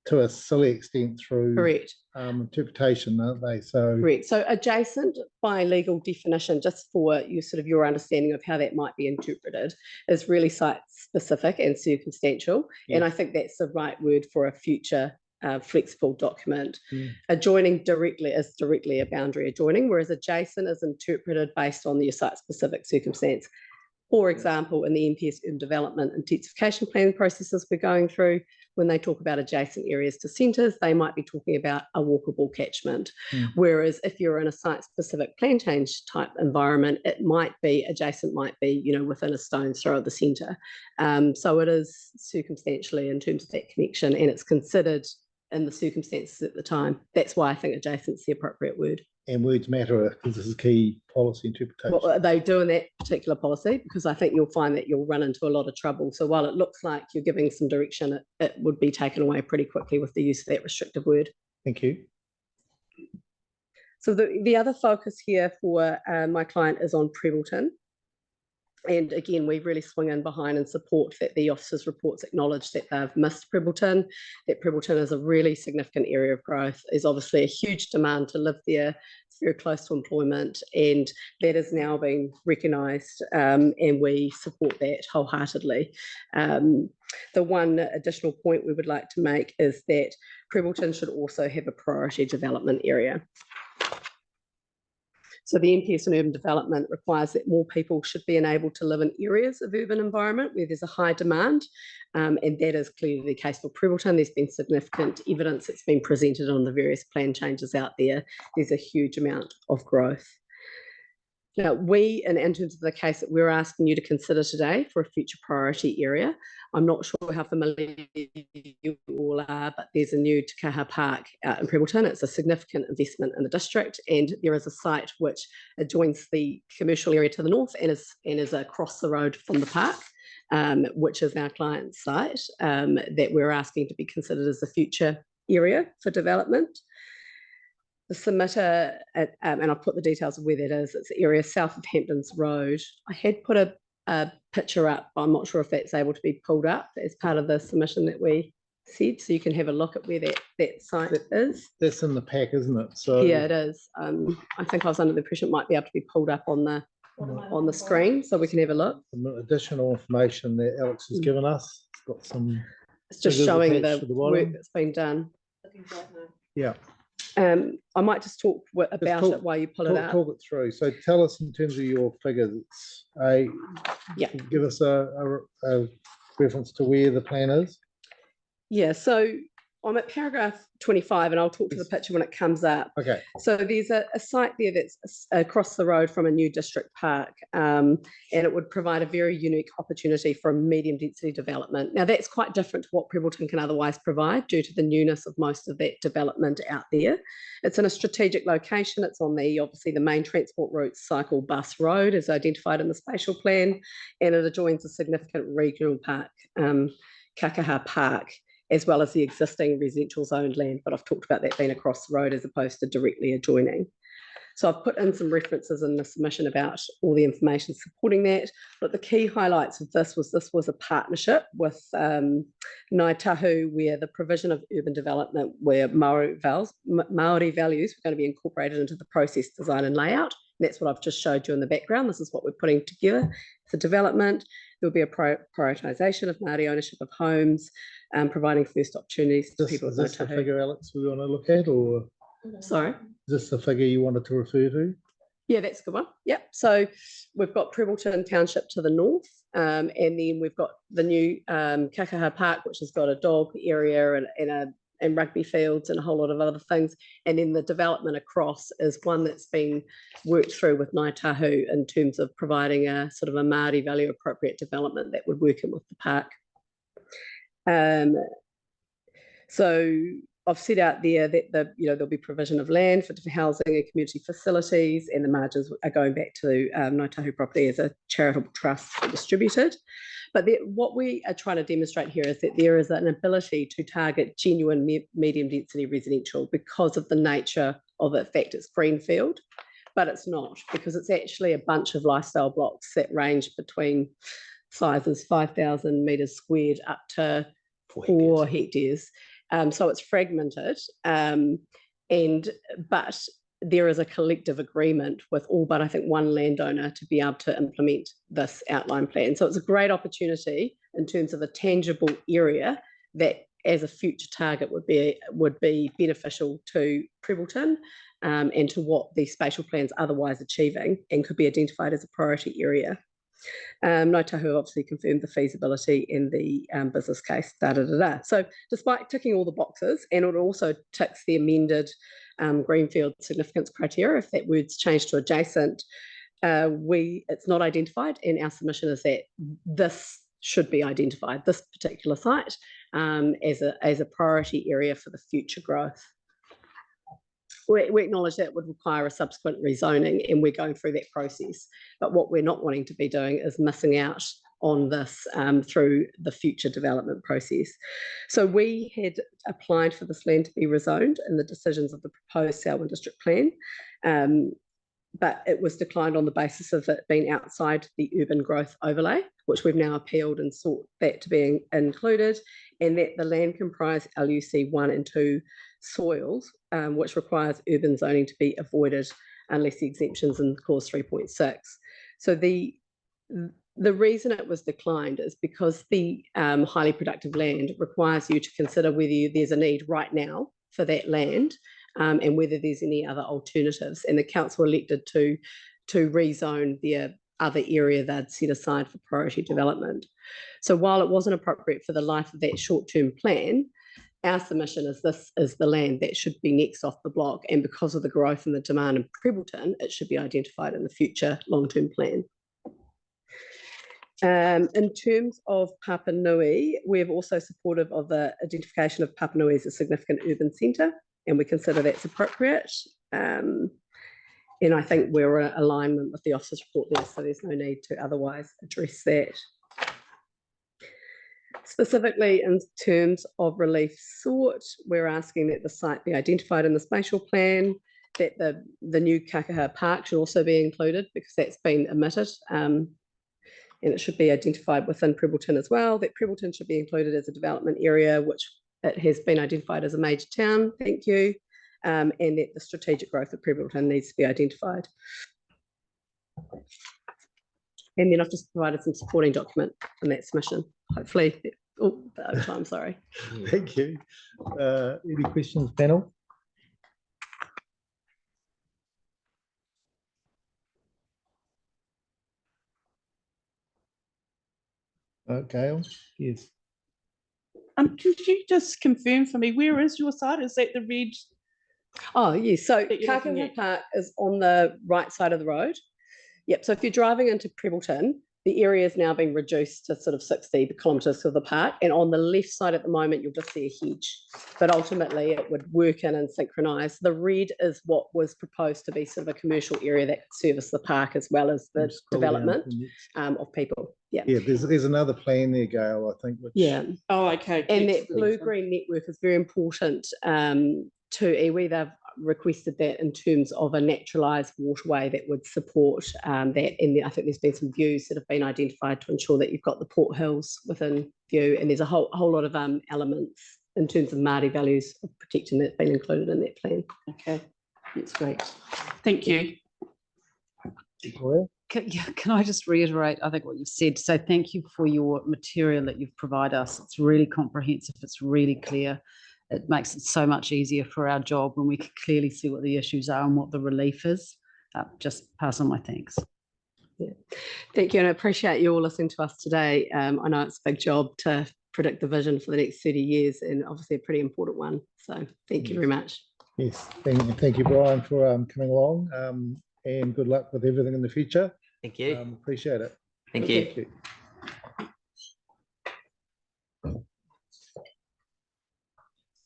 to a silly extent through Correct. Interpretation, aren't they? So correct. So adjacent, by legal definition, just for your understanding of how that might be interpreted, is really site specific and circumstantial. Yes. And I think that's the right word for a future flexible document. Adjoining directly is directly a boundary adjoining, whereas adjacent is interpreted based on your site specific circumstance. For example, in the NPS urban development intensification planning processes we're going through, when they talk about adjacent areas to centres, they might be talking about a walkable catchment. Whereas if you're in a site-specific plan change type environment, it might be adjacent, might be within a stone's throw of the centre. So it is circumstantially in terms of that connection, and it's considered in the circumstances at the time. That's why I think adjacent is the appropriate word. And words matter because this is key policy interpretation. Well, they do in that particular policy, because I think you'll find that you'll run into a lot of trouble. So while it looks like you're giving some direction, it would be taken away pretty quickly with the use of that restrictive word. Thank you. So the other focus here for my client is on Prebbleton. And again, we really swing in behind and support that the officers' reports acknowledge that they've missed Prebbleton, that Prebbleton is a really significant area of growth. There's obviously a huge demand to live there. It's very close to employment, and that is now being recognised, and we support that wholeheartedly. The one additional point we would like to make is that Prebbleton should also have a priority development area. So the NPS and urban development requires that more people should be enabled to live in areas of urban environment where there's a high demand, and that is clearly the case for Prebbleton. There's been significant evidence that's been presented on the various plan changes out there. There's a huge amount of growth. Now, in terms of the case that we're asking you to consider today for a future priority area, I'm not sure how familiar you all are, but there's a new Te Kaha Park out in Prebbleton. It's a significant investment in the district, and there is a site which adjoins the commercial area to the north and is across the road from the park, which is our client's site, that we're asking to be considered as a future area for development. The submitter, and I've put the details of where that is, it's the area south of Hamptons Road. I had put a picture up, but I'm not sure if that's able to be pulled up as part of the submission that we said, so you can have a look at where that site is. That's in the pack, isn't it? So Yeah, it is. I think I was under the impression it might be able to be pulled up on the screen, so we can have a look. some additional information that Alex has given us. It's got some. It's just figures showing attached the to work bottom. that's been done. Yeah. I might just talk about it while you pull it out. Talk it through. So tell us in terms of your figures. Give us a reference to where the plan is. Yeah, so I'm at paragraph 25 and I'll talk to the picture when it comes up. Okay. So there's a site there that's across the road from a new district park, and it would provide a very unique opportunity for a medium density development. Now that's quite different to what Prebbleton can otherwise provide due to the newness of most of that development out there. It's in a strategic location. It's on obviously the main transport route, cycle bus road as identified in the spatial plan, and it adjoins a significant regional park, Kakaha Park, as well as the existing residential zoned land, but I've talked about that being across the road as opposed to directly adjoining. So I've put in some references in the submission about all the information supporting that, but the key highlights of this was a partnership with Ngāi Tahu, where the provision of urban development, where Māori values were going to be incorporated into the process, design and layout. And that's what I've just showed you in the background. This is what we're putting together for development. There will be a prioritisation of Māori ownership of homes, providing first opportunities to people. Is this the figure, Alex, we want to look at, or? Sorry? Is this the figure you wanted to refer to? Yeah, that's a good one. Yep. So we've got Prebbleton Township to the north, and then we've got the new Kakaha Park, which has got a dog area and rugby fields and a whole lot of other things. And then the development across is one that's been worked through with Ngāi Tahu in terms of providing a sort of a Māori value appropriate development that would work in with the park. So I've set out there that there'll be provision of land for housing and community facilities, and the margins are going back to Ngāi Tahu property as a charitable trust distributed. But what we are trying to demonstrate here is that there is an ability to target genuine medium density residential because of the nature of it. In fact, it's greenfield, but it's not, because it's actually a bunch of lifestyle blocks that range between sizes 5,000 metres squared up to 4 hectares. So it's fragmented, but there is a collective agreement with all but I think one landowner to be able to implement this outline plan. So it's a great opportunity in terms of a tangible area that as a future target would be beneficial to Prebbleton and to what the spatial plan's otherwise achieving, and could be identified as a priority area. Ngāi Tahu obviously confirmed the feasibility in the business case, So despite ticking all the boxes, and it also ticks the amended greenfield significance criteria, if that word's changed to adjacent, it's not identified, and our submission is that this should be identified, this particular site, as a priority area for the future growth. We acknowledge that would require a subsequent rezoning, and we're going through that process. But what we're not wanting to be doing is missing out on this through the future development process. So we had applied for this land to be rezoned in the decisions of the proposed Selwyn District Plan, but it was declined on the basis of it being outside the urban growth overlay, which we've now appealed and sought that to be included, and that the land comprise LUC 1 and 2 soils, which requires urban zoning to be avoided unless the exemptions in clause 3.6. So the reason it was declined is because the highly productive land requires you to consider whether there's a need right now for that land, and whether there's any other alternatives. And the council elected to rezone the other area they'd set aside for priority development. So while it wasn't appropriate for the life of that short-term plan, our submission is this is the land that should be next off the block, and because of the growth and the demand in Prebbleton, it should be identified in the future long-term plan. In terms of Papa Nui, we're also supportive of the identification of Papa Nui as a significant urban centre, and we consider that's appropriate. And I think we're in alignment with the officer's report there, so there's no need to otherwise address that. Specifically, in terms of relief sought, we're asking that the site be identified in the spatial plan, that the new Kakaha Park should also be included because that's been omitted. And it should be identified within Prebbleton as well, that Prebbleton should be included as a development area, which it has been identified as a major town, thank you, and that the strategic growth of Prebbleton needs to be identified. And then I've just provided some supporting document in that submission, hopefully. Oh, over time, sorry. Thank you. Any questions, panel? Gail, yes. Could you just confirm for me, where is your site? Is that the red? Oh, yes. So that you're looking Kakaha at? Park is on the right side of the road. Yep. So if you're driving into Prebbleton, the area is now being reduced to sort of 60 kilometres of the park. And on the left side at the moment, you'll just see a hedge. But ultimately, it would work in and synchronise. The red is what was proposed to be sort of a commercial area that could service the park as well as the development of people. Yeah. Yeah, there's another plan there, Gail, I think. Which, yeah. Oh, okay. And that blue-green network is very important to iwi. They've requested that in terms of a naturalised waterway that would support that. And I think there's been some views that have been identified to ensure that you've got the Port Hills within view. And there's a whole lot of elements in terms of Māori values of protecting that's been included in that plan. Okay, that's great. Thank you. Can I just reiterate, I think, what you've said? So thank you for your material that you've provided us. It's really comprehensive. It's really clear. It makes it so much easier for our job when we can clearly see what the issues are and what the relief is. Just pass on my thanks. Yeah. Thank you, and I appreciate you all listening to us today. I know it's a big job to predict the vision for the next 30 years and obviously a pretty important one. So thank you very much. Yes, thank you, Brian, for coming along, and good luck with everything in the future. Thank you. Appreciate it. Thank you. Thank you.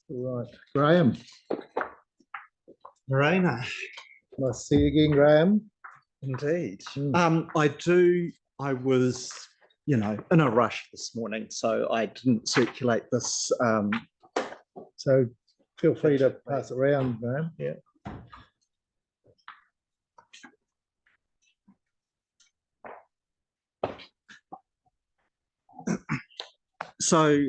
Right, Graham. Morena. Nice to see you again, Graham. Indeed. I was, in a rush this morning, so I didn't circulate this. So feel free to pass it around, Graham. Yeah. So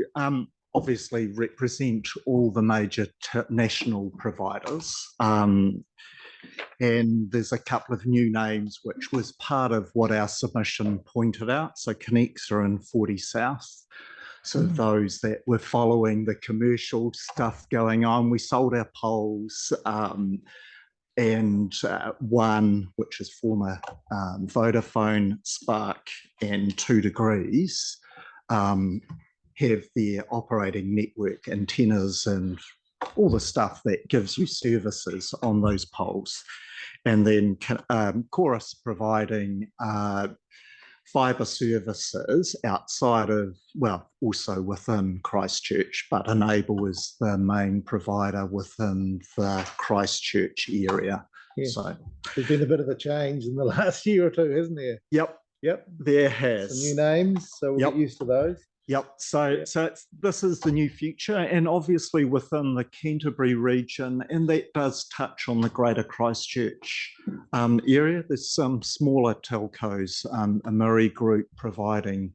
obviously represent all the major national providers. And there's a couple of new names, which was part of what our submission pointed out. So Connexa and 40 South. So those that were following the commercial stuff going on, we sold our poles, and one, which is former Vodafone, Spark, and 2 Degrees, have their operating network antennas and all the stuff that gives you services on those poles. And then Chorus providing fibre services outside of, well, also within Christchurch, but Enable is the main provider within the Christchurch area. Yeah. So there's been a bit of a change in the last year or two, hasn't there? Yep, there has. Some new names, so we'll get used to those. Yep. So this is the new future, and obviously within the Canterbury region, and that does touch on the Greater Christchurch area. There's some smaller telcos, a Murray Group providing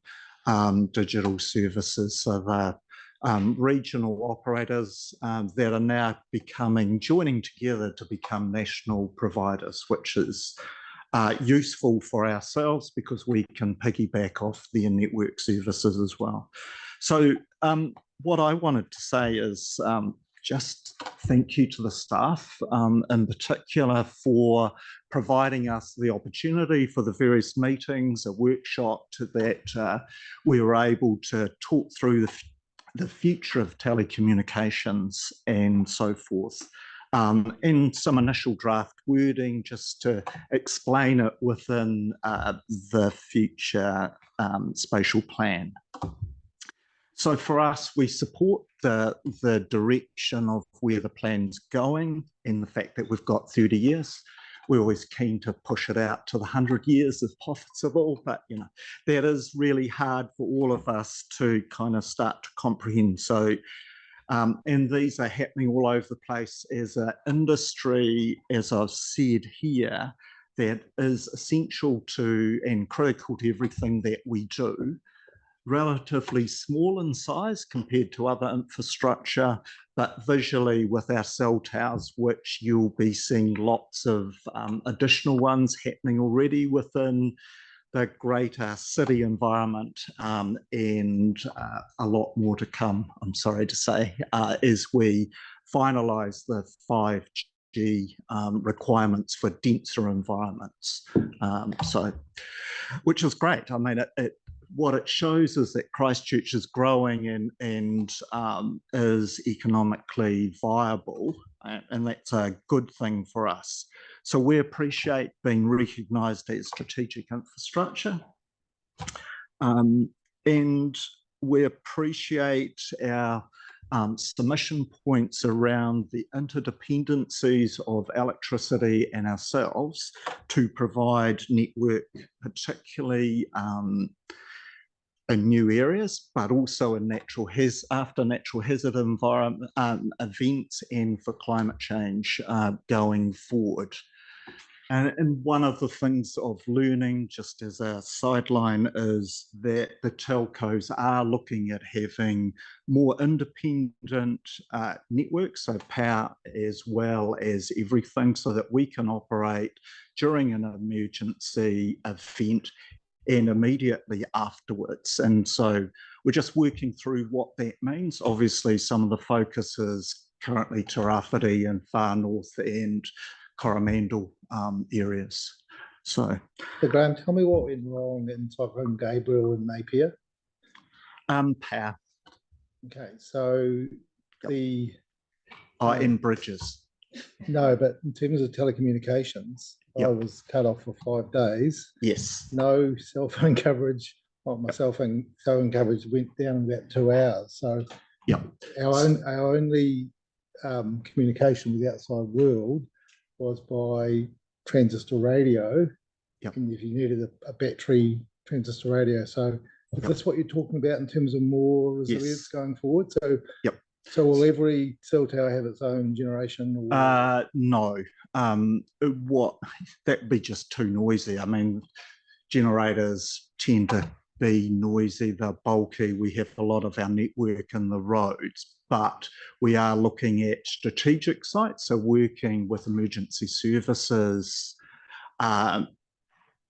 digital services. So the regional operators that are now joining together to become national providers, which is useful for ourselves because we can piggyback off their network services as well. So what I wanted to say is just thank you to the staff in particular for providing us the opportunity for the various meetings, a workshop that we were able to talk through the future of telecommunications and so forth. In some initial draft wording just to explain it within the future spatial plan. So for us, we support the direction of where the plan's going and the fact that we've got 30 years. We're always keen to push it out to the 100 years if possible, but that is really hard for all of us to kind of start to comprehend. So And these are happening all over the place as an industry, as I've said here, that is essential to and critical to everything that we do. Relatively small in size compared to other infrastructure, but visually with our cell towers, which you'll be seeing lots of additional ones happening already within the greater city environment, and a lot more to come, I'm sorry to say, as we finalise the 5G requirements for denser environments. Which is great. I mean, what it shows is that Christchurch is growing and is economically viable, and that's a good thing for us. So we appreciate being recognised as strategic infrastructure, and we appreciate our submission points around the interdependencies of electricity and ourselves to provide network, particularly in new areas, but also in after natural hazard environment events and for climate change going forward. And one of the things of learning, just as a sideline, is that the telcos are looking at having more independent networks, so power as well as everything, so that we can operate during an emergency event and immediately afterwards. And so we're just working through what that means. Obviously, some of the focus is currently Te Rāwhiti and far north and Coromandel areas. So Graham, tell me what went wrong in Cyclone Gabriel and Napier. Power. Okay, so the in bridges. No, but in terms of telecommunications, I was cut off for 5 days. Yes. No cell phone coverage. Well, my cell phone coverage went down in about 2 hours. So our only communication with the outside world was by transistor radio. And if you needed a battery transistor radio. So is this what you're talking about in terms of more resilience going forward? So so will every cell tower have its own generation? Or? No. That'd be just too noisy. I mean, generators tend to be noisy, they're bulky. We have a lot of our network in the roads, but we are looking at strategic sites, so working with emergency services, all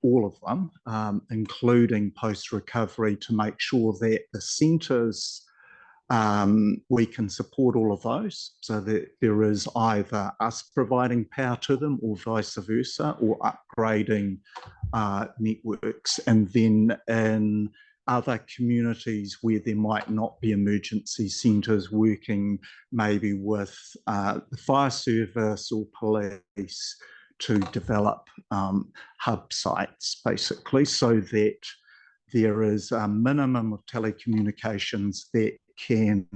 of them, including post-recovery, to make sure that the centres, we can support all of those, so that there is either us providing power to them or vice versa, or upgrading networks. And then in other communities where there might not be emergency centres, working maybe with the fire service or police to develop hub sites, basically, so that there is a minimum of telecommunications that can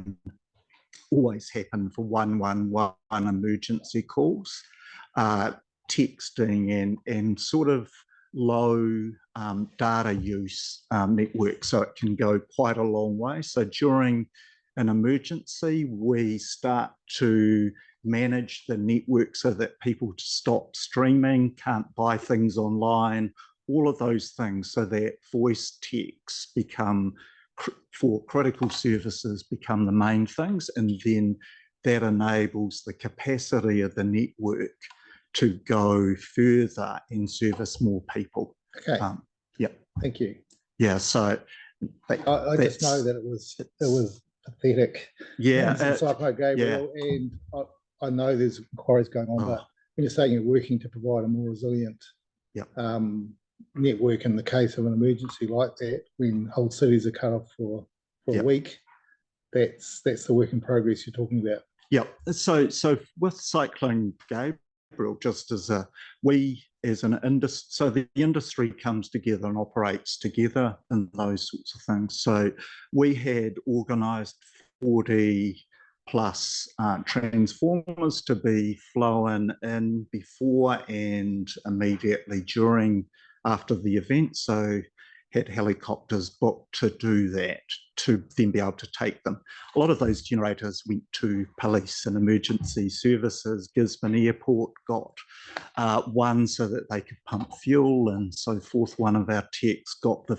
always happen for 111 emergency calls, texting and sort of low data use network, so it can go quite a long way. So during an emergency, we start to manage the network so that people stop streaming, can't buy things online, all of those things, so that voice text become, for critical services, become the main things, and then that enables the capacity of the network to go further and service more people. Okay. Thank you. Yeah. So I just know that it was pathetic. Cyclone Gabriel, and I know there's inquiries going on, but when you're saying you're working to provide a more resilient network in the case of an emergency like that, when whole cities are cut off for a week, that's the work in progress you're talking about. So with Cyclone Gabriel, just as an industry, so the industry comes together and operates together in those sorts of things. So we had organised 40 plus transformers to be flown in before and immediately after the event. So had helicopters booked to do that. to then be able to take them. A lot of those generators went to police and emergency services. Gisborne Airport got one so that they could pump fuel and so forth. One of our techs got the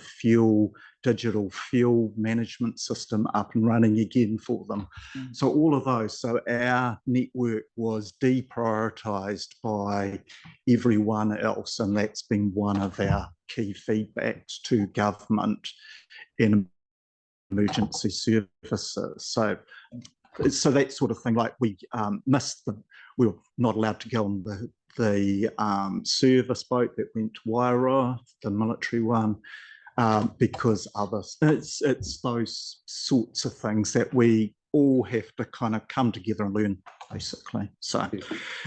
digital fuel management system up and running again for them. So all of those, so our network was deprioritised by everyone else, and that's been one of our key feedbacks to government in emergency services. So that sort of thing, like we missed we were not allowed to go on the service boat that went to Wairoa, the military one, because it's those sorts of things that we all have to kind of come together and learn, basically. So,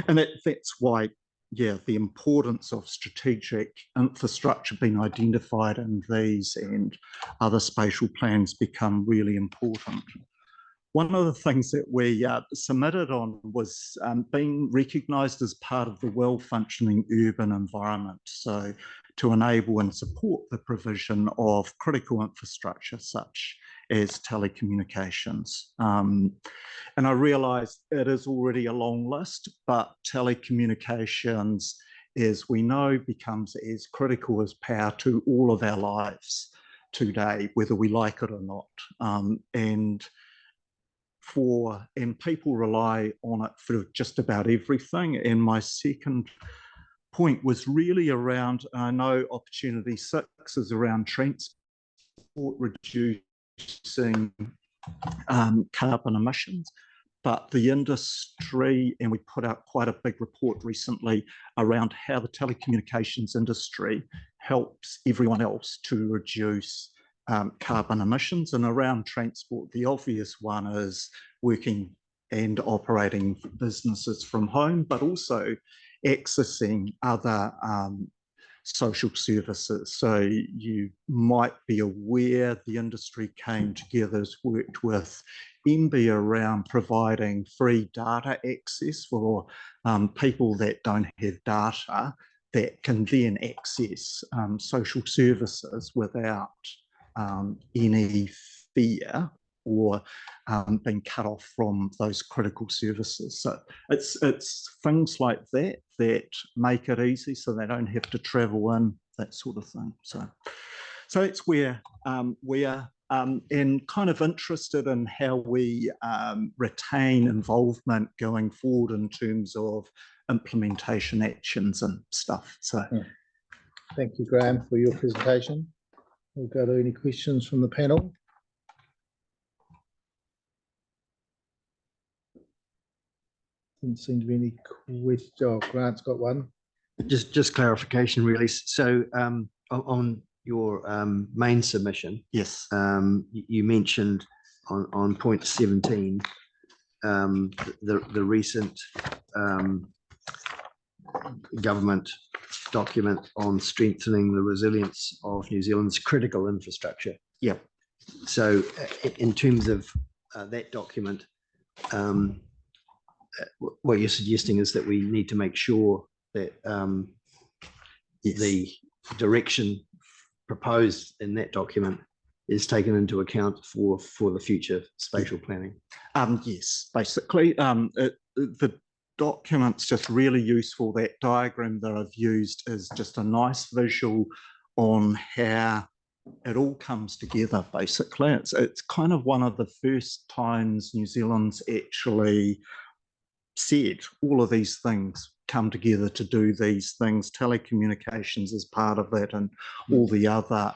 and that's why, yeah, the importance of strategic infrastructure being identified in these and other spatial plans become really important. One of the things that we submitted on was being recognised as part of the well-functioning urban environment. So to enable and support the provision of critical infrastructure such as telecommunications. And I realise it is already a long list, but telecommunications, as we know, becomes as critical as power to all of our lives today, whether we like it or not. And people rely on it for just about everything. And my second point was really around, I know opportunity 6 is around transport, reducing carbon emissions, but the industry, and we put out quite a big report recently around how the telecommunications industry helps everyone else to reduce carbon emissions. And around transport, the obvious one is working and operating businesses from home, but also accessing other social services. So you might be aware the industry came together, has worked with MB around providing free data access for people that don't have data that can then access social services without any fear or being cut off from those critical services. So it's things like that that make it easy, so they don't have to travel in, that sort of thing. So that's where we are, and kind of interested in how we retain involvement going forward in terms of implementation actions and stuff. So thank you, Graham, for your presentation. We'll go to any questions from the panel. Didn't seem to be any question. Oh, Grant's got one. Just clarification, really. So on your main submission, yes, you mentioned on point 17 the recent government document on strengthening the resilience of New Zealand's critical infrastructure. Yeah. So in terms of that document, what you're suggesting is that we need to make sure that yes, the direction proposed in that document is taken into account for the future spatial planning. Yes, basically, the document's just really useful. That diagram that I've used is just a nice visual on how it all comes together, basically. It's kind of one of the first times New Zealand's actually said all of these things come together to do these things. Telecommunications is part of that, and all the other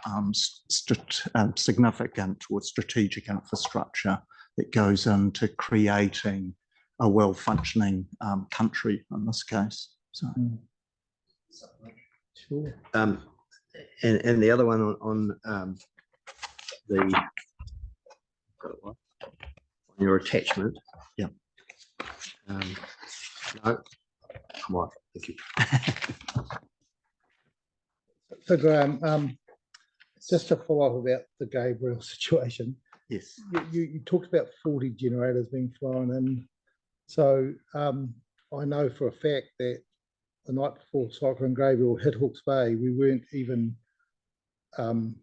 significant or strategic infrastructure that goes into creating a well-functioning country in this case. So, sure. And the other one on your attachment. Yeah. No, come on. Thank you. So Graham, just to follow up about the Gabriel situation. Yes. You talked about 40 generators being flown in. So I know for a fact that the night before Cyclone Gabriel hit Hawke's Bay, we weren't even in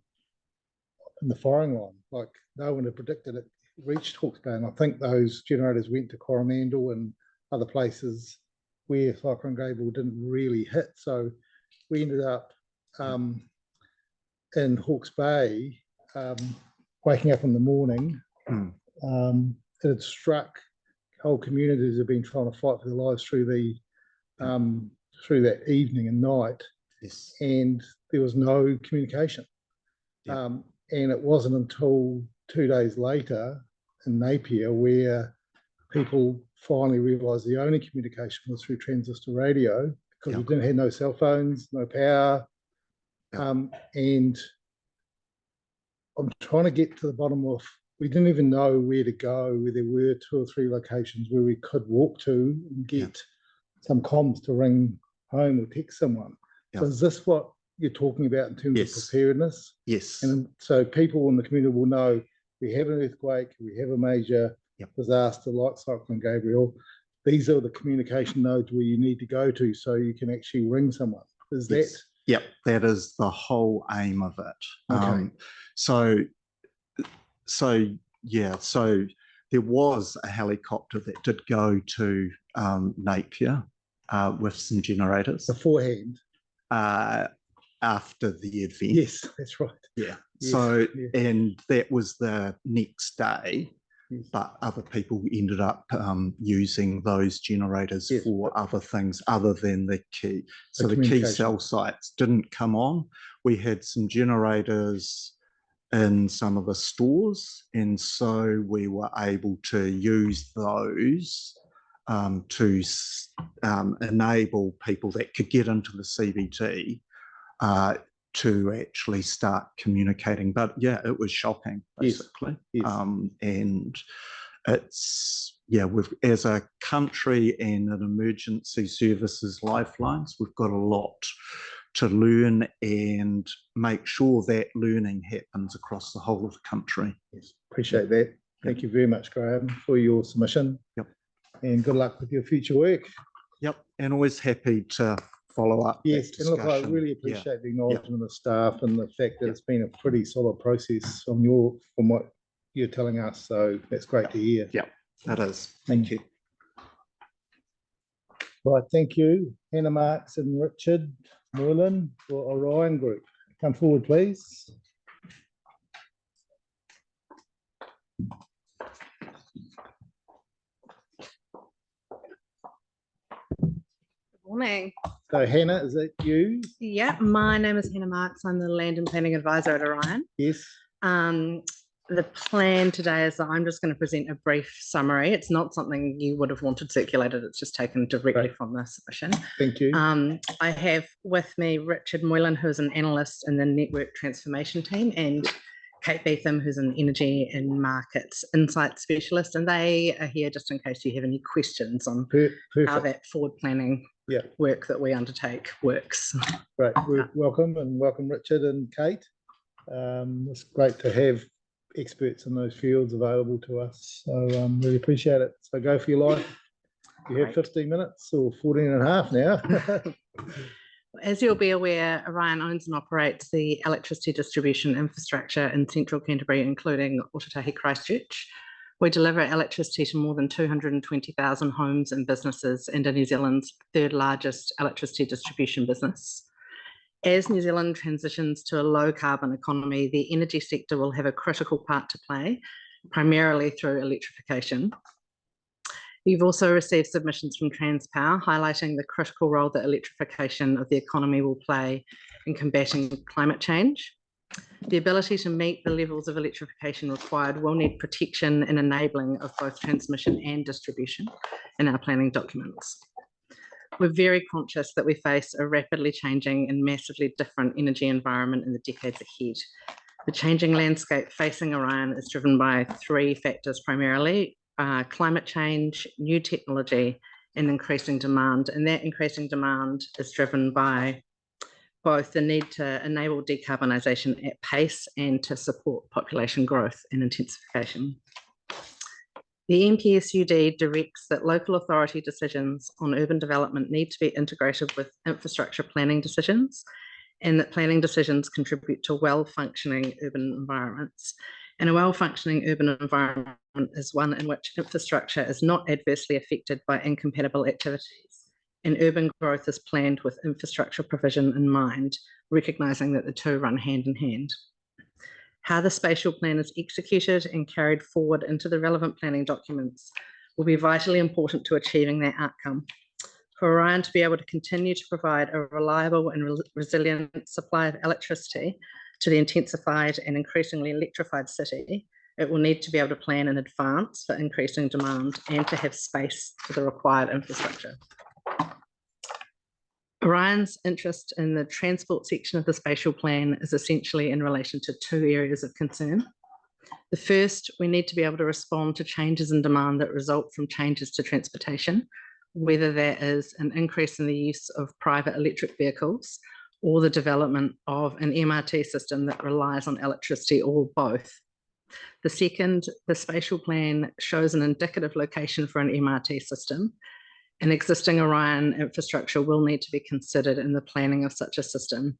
the firing line like no one had predicted it reached Hawke's Bay, and I think those generators went to Coromandel and other places where Cyclone Gabriel didn't really hit. So we ended up in Hawke's Bay, waking up in the morning. It had struck. Whole communities have been trying to fight for their lives through the through that evening and night. Yes. And there was no communication. And it wasn't until 2 days later in Napier where people finally realised the only communication was through transistor radio, because we didn't have no cell phones, no power. And I'm trying to get to the bottom of, we didn't even know where to go, where there were 2 or 3 locations where we could walk to and get some comms to ring home or text someone. So is this what you're talking about in terms of preparedness? Yes. And so people in the community will know we have an earthquake, we have a major disaster like Cyclone Gabriel. These are the communication nodes where you need to go to so you can actually ring someone. Is that? Yep, that is the whole aim of it. Okay. So there was a helicopter that did go to Napier with some generators. Beforehand? After the event. Yes, that's right. Yeah. Yes, So, and that was the next day, but other people ended up using those generators for other things other than the key. So the key cell sites didn't come on. We had some generators in some of the stores, and so we were able to use those to enable people that could get into the CBT to actually start communicating. But yeah, it was shocking, basically. And it's, we've, as a country and an emergency services lifelines, we've got a lot to learn and make sure that learning happens across the whole of the country. Yes, appreciate that. Thank you very much, Graham, for your submission. And good luck with your future work. And always happy to follow up. Yes, and look, I really appreciate the acknowledgement of staff and the fact that it's been a pretty solid process from what you're telling us. So that's great to hear. That is. Thank you. Right, thank you, Hannah Marks and Richard Moylan for Orion Group. Come forward, please. Morning. So Hannah, is that you? Yeah, my name is Hannah Marks. I'm the Land and Planning Advisor at Orion. Yes. The plan today is that I'm just going to present a brief summary. It's not something you would have wanted circulated. It's just taken directly from the submission. Thank you. I have with me Richard Moylan, who's an analyst in the Network Transformation team, and Kate Beetham, who's an Energy and Markets Insight Specialist. And they are here just in case you have any questions on how that forward planning work that we undertake works. Great. Welcome Richard and Kate. It's great to have experts in those fields available to us. So really appreciate it. So go for your life. You have 15 minutes or 14 and a half now. As you'll be aware, Orion owns and operates the electricity distribution infrastructure in central Canterbury, including Ōtautahi Christchurch. We deliver electricity to more than 220,000 homes and businesses and are New Zealand's 3rd largest electricity distribution business. As New Zealand transitions to a low carbon economy, the energy sector will have a critical part to play, primarily through electrification. You've also received submissions from Transpower highlighting the critical role that electrification of the economy will play in combating climate change. The ability to meet the levels of electrification required will need protection and enabling of both transmission and distribution in our planning documents. We're very conscious that we face a rapidly changing and massively different energy environment in the decades ahead. The changing landscape facing Orion is driven by 3 factors primarily: climate change, new technology, and increasing demand. And that increasing demand is driven by both the need to enable decarbonisation at pace and to support population growth and intensification. The NPSUD directs that local authority decisions on urban development need to be integrated with infrastructure planning decisions, and that planning decisions contribute to well-functioning urban environments. And a well-functioning urban environment is one in which infrastructure is not adversely affected by incompatible activities, and urban growth is planned with infrastructure provision in mind, recognising that the two run hand in hand. How the spatial plan is executed and carried forward into the relevant planning documents will be vitally important to achieving that outcome. For Orion to be able to continue to provide a reliable and resilient supply of electricity to the intensified and increasingly electrified city, it will need to be able to plan in advance for increasing demand and to have space for the required infrastructure. Orion's interest in the transport section of the spatial plan is essentially in relation to two areas of concern. The first, we need to be able to respond to changes in demand that result from changes to transportation, whether that is an increase in the use of private electric vehicles or the development of an MRT system that relies on electricity, or both. The second, the spatial plan shows an indicative location for an MRT system, and existing Orion infrastructure will need to be considered in the planning of such a system.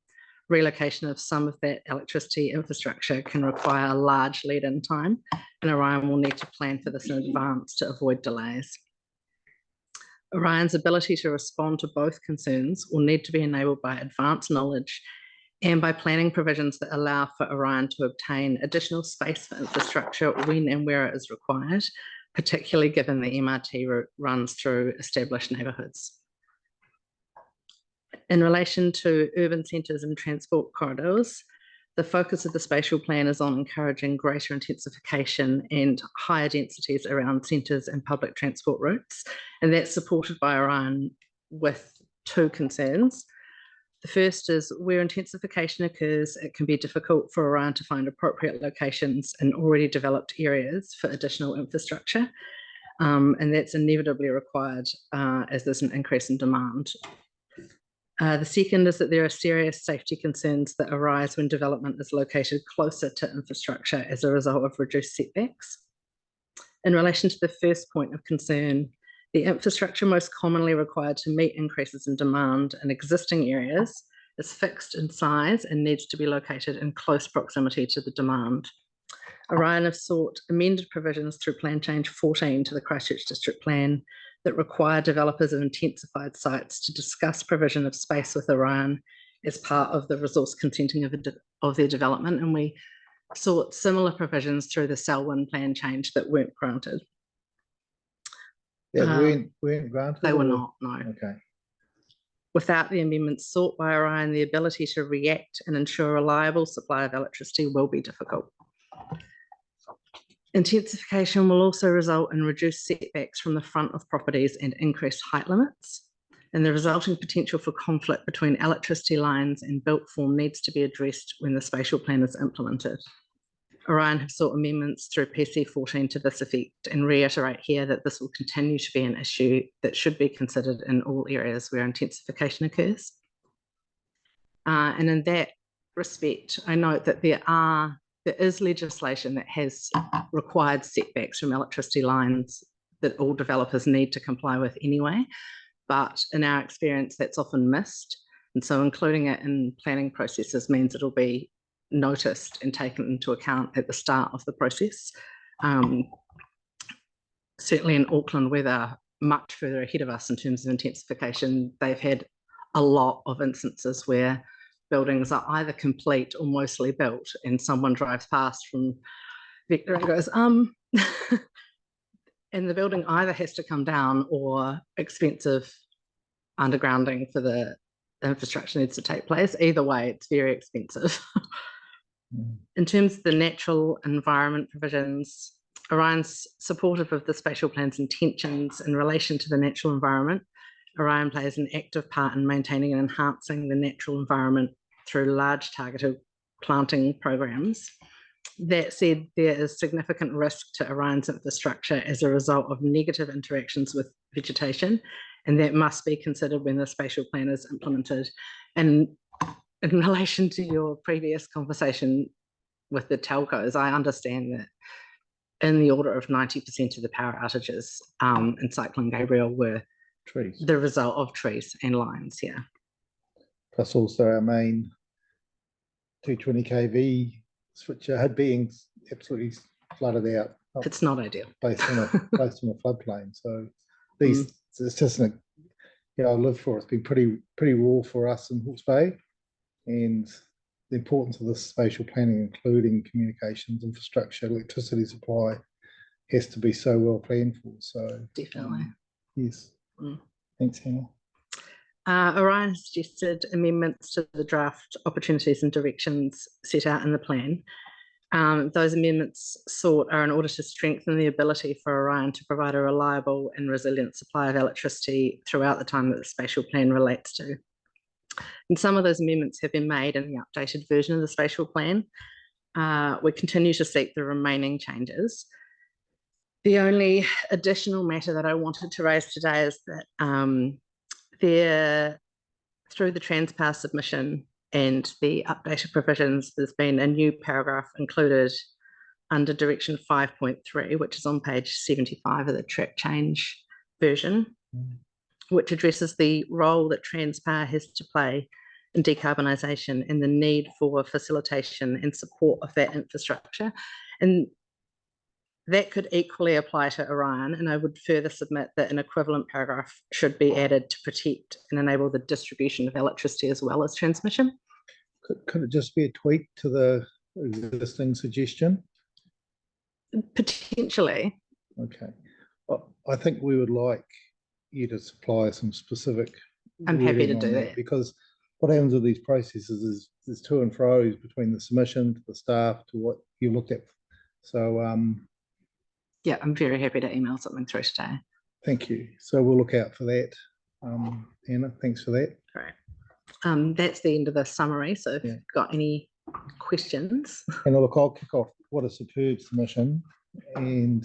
Relocation of some of that electricity infrastructure can require a large lead-in time, and Orion will need to plan for this in advance to avoid delays. Orion's ability to respond to both concerns will need to be enabled by advanced knowledge and by planning provisions that allow for Orion to obtain additional space for infrastructure when and where it is required, particularly given the MRT route runs through established neighbourhoods. In relation to urban centres and transport corridors, the focus of the spatial plan is on encouraging greater intensification and higher densities around centres and public transport routes, and that's supported by Orion with two concerns. The first is where intensification occurs, it can be difficult for Orion to find appropriate locations in already developed areas for additional infrastructure, and that's inevitably required as there's an increase in demand. The second is that there are serious safety concerns that arise when development is located closer to infrastructure as a result of reduced setbacks. In relation to the first point of concern, the infrastructure most commonly required to meet increases in demand in existing areas is fixed in size and needs to be located in close proximity to the demand. Orion have sought amended provisions through Plan Change 14 to the Christchurch District Plan that require developers of intensified sites to discuss provision of space with Orion as part of the resource consenting of their development, and we sought similar provisions through the Selwyn plan change that weren't granted. Yeah, weren't granted? They were not, no. Okay. Without the amendments sought by Orion, the ability to react and ensure reliable supply of electricity will be difficult. Intensification will also result in reduced setbacks from the front of properties and increased height limits, and the resulting potential for conflict between electricity lines and built form needs to be addressed when the spatial plan is implemented. Orion have sought amendments through PC 14 to this effect and reiterate here that this will continue to be an issue that should be considered in all areas where intensification occurs. And in that respect, I note that there is legislation that has required setbacks from electricity lines that all developers need to comply with anyway, but in our experience that's often missed, and so including it in planning processes means it'll be noticed and taken into account at the start of the process. Certainly in Auckland, where they're much further ahead of us in terms of intensification, they've had a lot of instances where buildings are either complete or mostly built, and someone drives past from Victor and goes, and the building either has to come down or expensive undergrounding for the infrastructure needs to take place. Either way, it's very expensive. In terms of the natural environment provisions, Orion's supportive of the spatial plan's intentions in relation to the natural environment. Orion plays an active part in maintaining and enhancing the natural environment through large targeted planting programs. That said, there is significant risk to Orion's infrastructure as a result of negative interactions with vegetation, and that must be considered when the spatial plan is implemented. And in relation to your previous conversation with the telcos, I understand that in the order of 90% of the power outages in Cyclone Gabriel were trees, the result of trees and lines, yeah. Plus also our main 220 kV switcher had been absolutely flooded out. It's not ideal. Based on a floodplain. So these, it's just I live for it. It's been pretty raw for us in Hawke's Bay, and the importance of this spatial planning, including communications, infrastructure, electricity supply, has to be so well planned for. So definitely, yes. Thanks, Hannah. Orion suggested amendments to the draft opportunities and directions set out in the plan. Those amendments sought are in order to strengthen the ability for Orion to provide a reliable and resilient supply of electricity throughout the time that the spatial plan relates to. And some of those amendments have been made in the updated version of the spatial plan. We continue to seek the remaining changes. The only additional matter that I wanted to raise today is that through the Transpower submission and the updated provisions, there's been a new paragraph included under direction 5.3, which is on page 75 of the track change version, which addresses the role that Transpower has to play in decarbonisation and the need for facilitation and support of that infrastructure. And that could equally apply to Orion, and I would further submit that an equivalent paragraph should be added to protect and enable the distribution of electricity as well as transmission. Could it just be a tweak to the existing suggestion? Potentially. Okay. Well, I think we would like you to supply some specific. I'm happy to do that. Because what happens with these processes is there's to and fro's between the submission to the staff to what you looked at. So yeah, I'm very happy to email something through today. Thank you. So we'll look out for that. Anna, thanks for that. Great. That's the end of the summary. So if you've got any questions. And look, I'll kick off. What a superb submission. And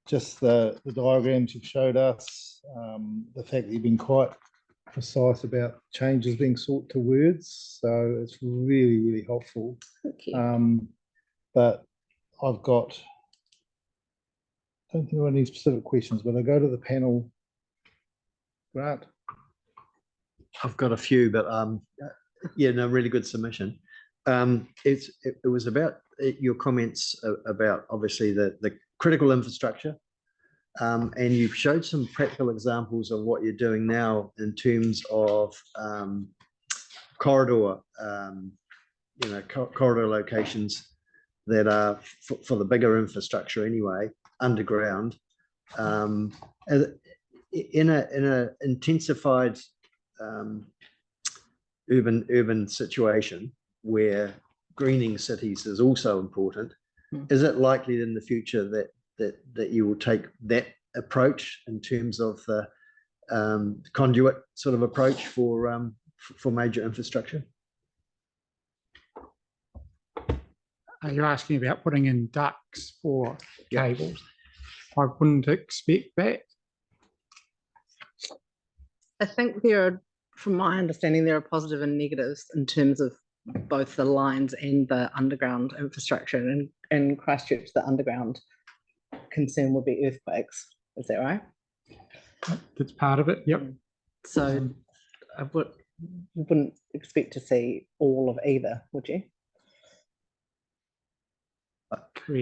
just the diagrams you've showed us, the fact that you've been quite precise about changes being sought to words. So it's really, really helpful. Thank you. But I've got, I don't think I have any specific questions, but I go to the panel. Grant. I've got a few, but yeah, no, really good submission. It was about your comments about obviously the critical infrastructure, and you've showed some practical examples of what you're doing now in terms of corridor, corridor locations that are for the bigger infrastructure anyway, underground, in a intensified urban situation where greening cities is also important. Is it likely in the future that you will take that approach in terms of the conduit sort of approach for major infrastructure? Are you asking about putting in ducts for cables? I wouldn't expect that. I think from my understanding, there are positive and negatives in terms of both the lines and the underground infrastructure. And in Christchurch, the underground concern would be earthquakes. Is that right? That's part of it. Yep. So I wouldn't expect to see all of either, would you?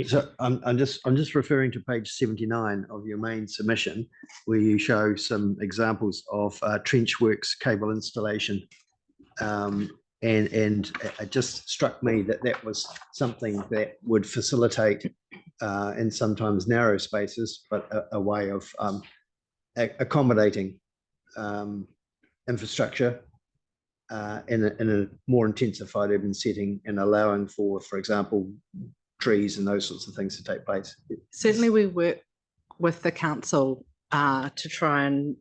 So I'm just referring to page 79 of your main submission, where you show some examples of trench works cable installation, and it just struck me that was something that would facilitate in sometimes narrow spaces, but a way of accommodating infrastructure in a more intensified urban setting and allowing for example, trees and those sorts of things to take place. Certainly, we work with the council to try and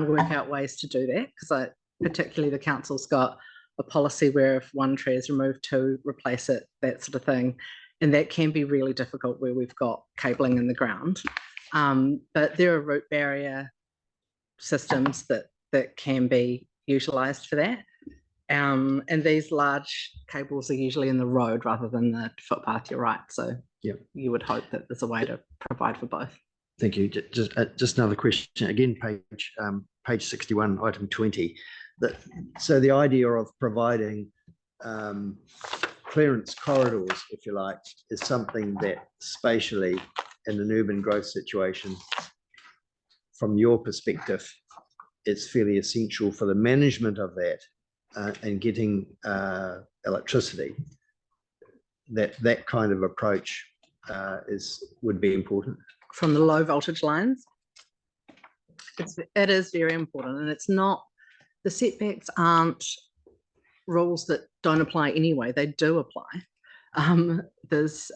work out ways to do that, because particularly the council's got a policy where if one tree is removed, two replace it, that sort of thing, and that can be really difficult where we've got cabling in the ground. But there are root barrier systems that can be utilised for that. And these large cables are usually in the road rather than the footpath, you're right. So you would hope that there's a way to provide for both. Thank you. Just another question. Again, page 61, item 20. So the idea of providing clearance corridors, if you like, is something that spatially in an urban growth situation, from your perspective, it's fairly essential for the management of that and getting electricity. That kind of approach would be important. From the low voltage lines, it is very important, and it's not, the setbacks aren't rules that don't apply anyway, they do apply. There's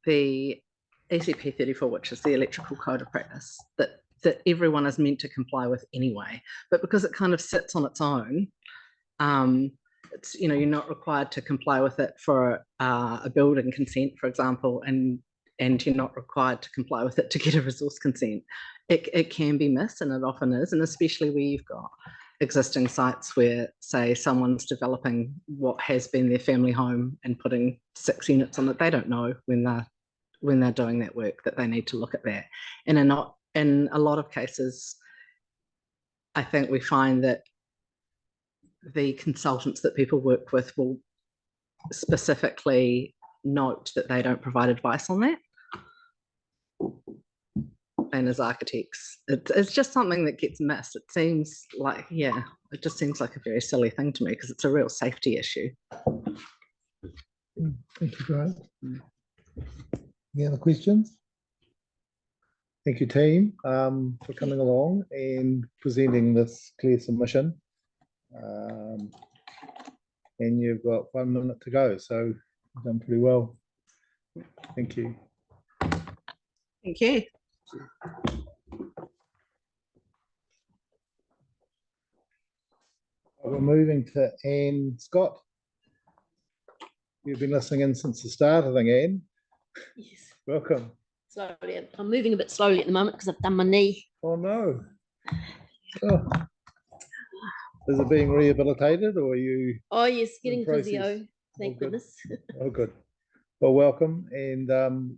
the ECP 34, which is the electrical code of practice, that everyone is meant to comply with anyway, but because it kind of sits on its own, it's, you know, you're not required to comply with it for a building consent, for example, and you're not required to comply with it to get a resource consent. It can be missed, and it often is, and especially where you've got existing sites where, say, someone's developing what has been their family home and putting 6 units on it. They don't know when they're doing that work that they need to look at that. And in a lot of cases, I think we find that the consultants that people work with will specifically note that they don't provide advice on that. And as architects, it's just something that gets missed. It seems like, yeah, it just seems like a very silly thing to me because it's a real safety issue. Thank you, Grant. Any other questions? Thank you, team, for coming along and presenting this clear submission. And you've got 1 minute to go, so you've done pretty well. Thank you. Thank you. We're moving to Anne Scott. You've been listening in since the start, I think, Anne. Yes. Welcome. Slowly. I'm moving a bit slowly at the moment because I've done my knee. Oh no. Oh. Is it being rehabilitated, or are you? Oh yes, getting physio. Thank goodness. Oh good. Well, welcome, and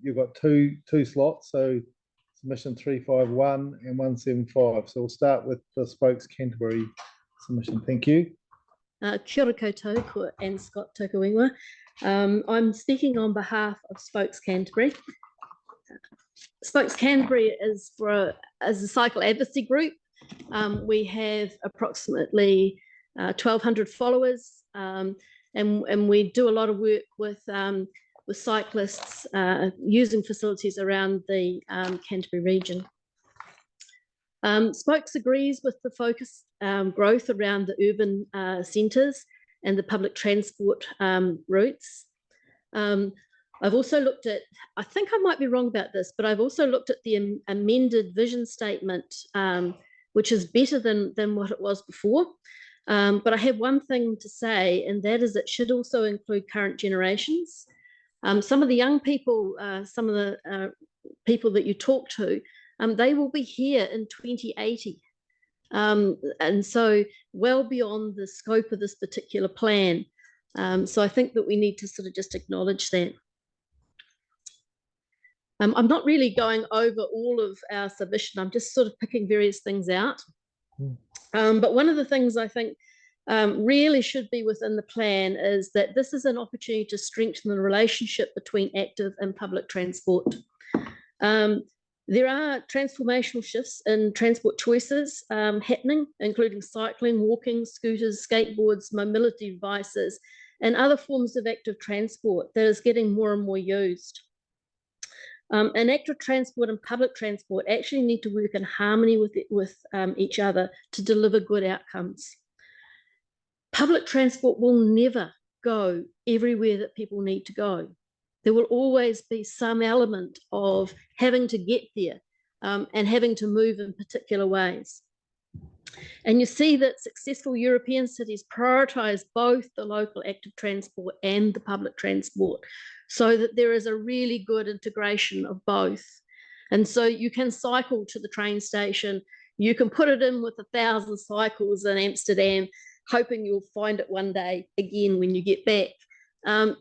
you've got two slots, so submission 351 and 175. So we'll start with the Spokes Canterbury submission. Thank you. Kia ora koutou, ko Anne Scott toku whenua. I'm speaking on behalf of Spokes Canterbury. Spokes Canterbury is as a cycle advocacy group. We have approximately 1,200 followers, and we do a lot of work with cyclists using facilities around the Canterbury region. Spokes agrees with the focus growth around the urban centres and the public transport routes. I've also looked at, I think I might be wrong about this, but I've also looked at the amended vision statement, which is better than what it was before. But I have one thing to say, and that is it should also include current generations. Some of the young people, some of the people that you talk to, they will be here in 2080. And so well beyond the scope of this particular plan. So I think that we need to sort of just acknowledge that. I'm not really going over all of our submission. I'm just sort of picking various things out. But one of the things I think really should be within the plan is that this is an opportunity to strengthen the relationship between active and public transport. There are transformational shifts in transport choices happening, including cycling, walking, scooters, skateboards, mobility devices, and other forms of active transport that is getting more and more used. And active transport and public transport actually need to work in harmony with each other to deliver good outcomes. Public transport will never go everywhere that people need to go. There will always be some element of having to get there and having to move in particular ways. And you see that successful European cities prioritise both the local active transport and the public transport, so that there is a really good integration of both. And so you can cycle to the train station, you can put it in with 1,000 cycles in Amsterdam, hoping you'll find it one day again when you get back.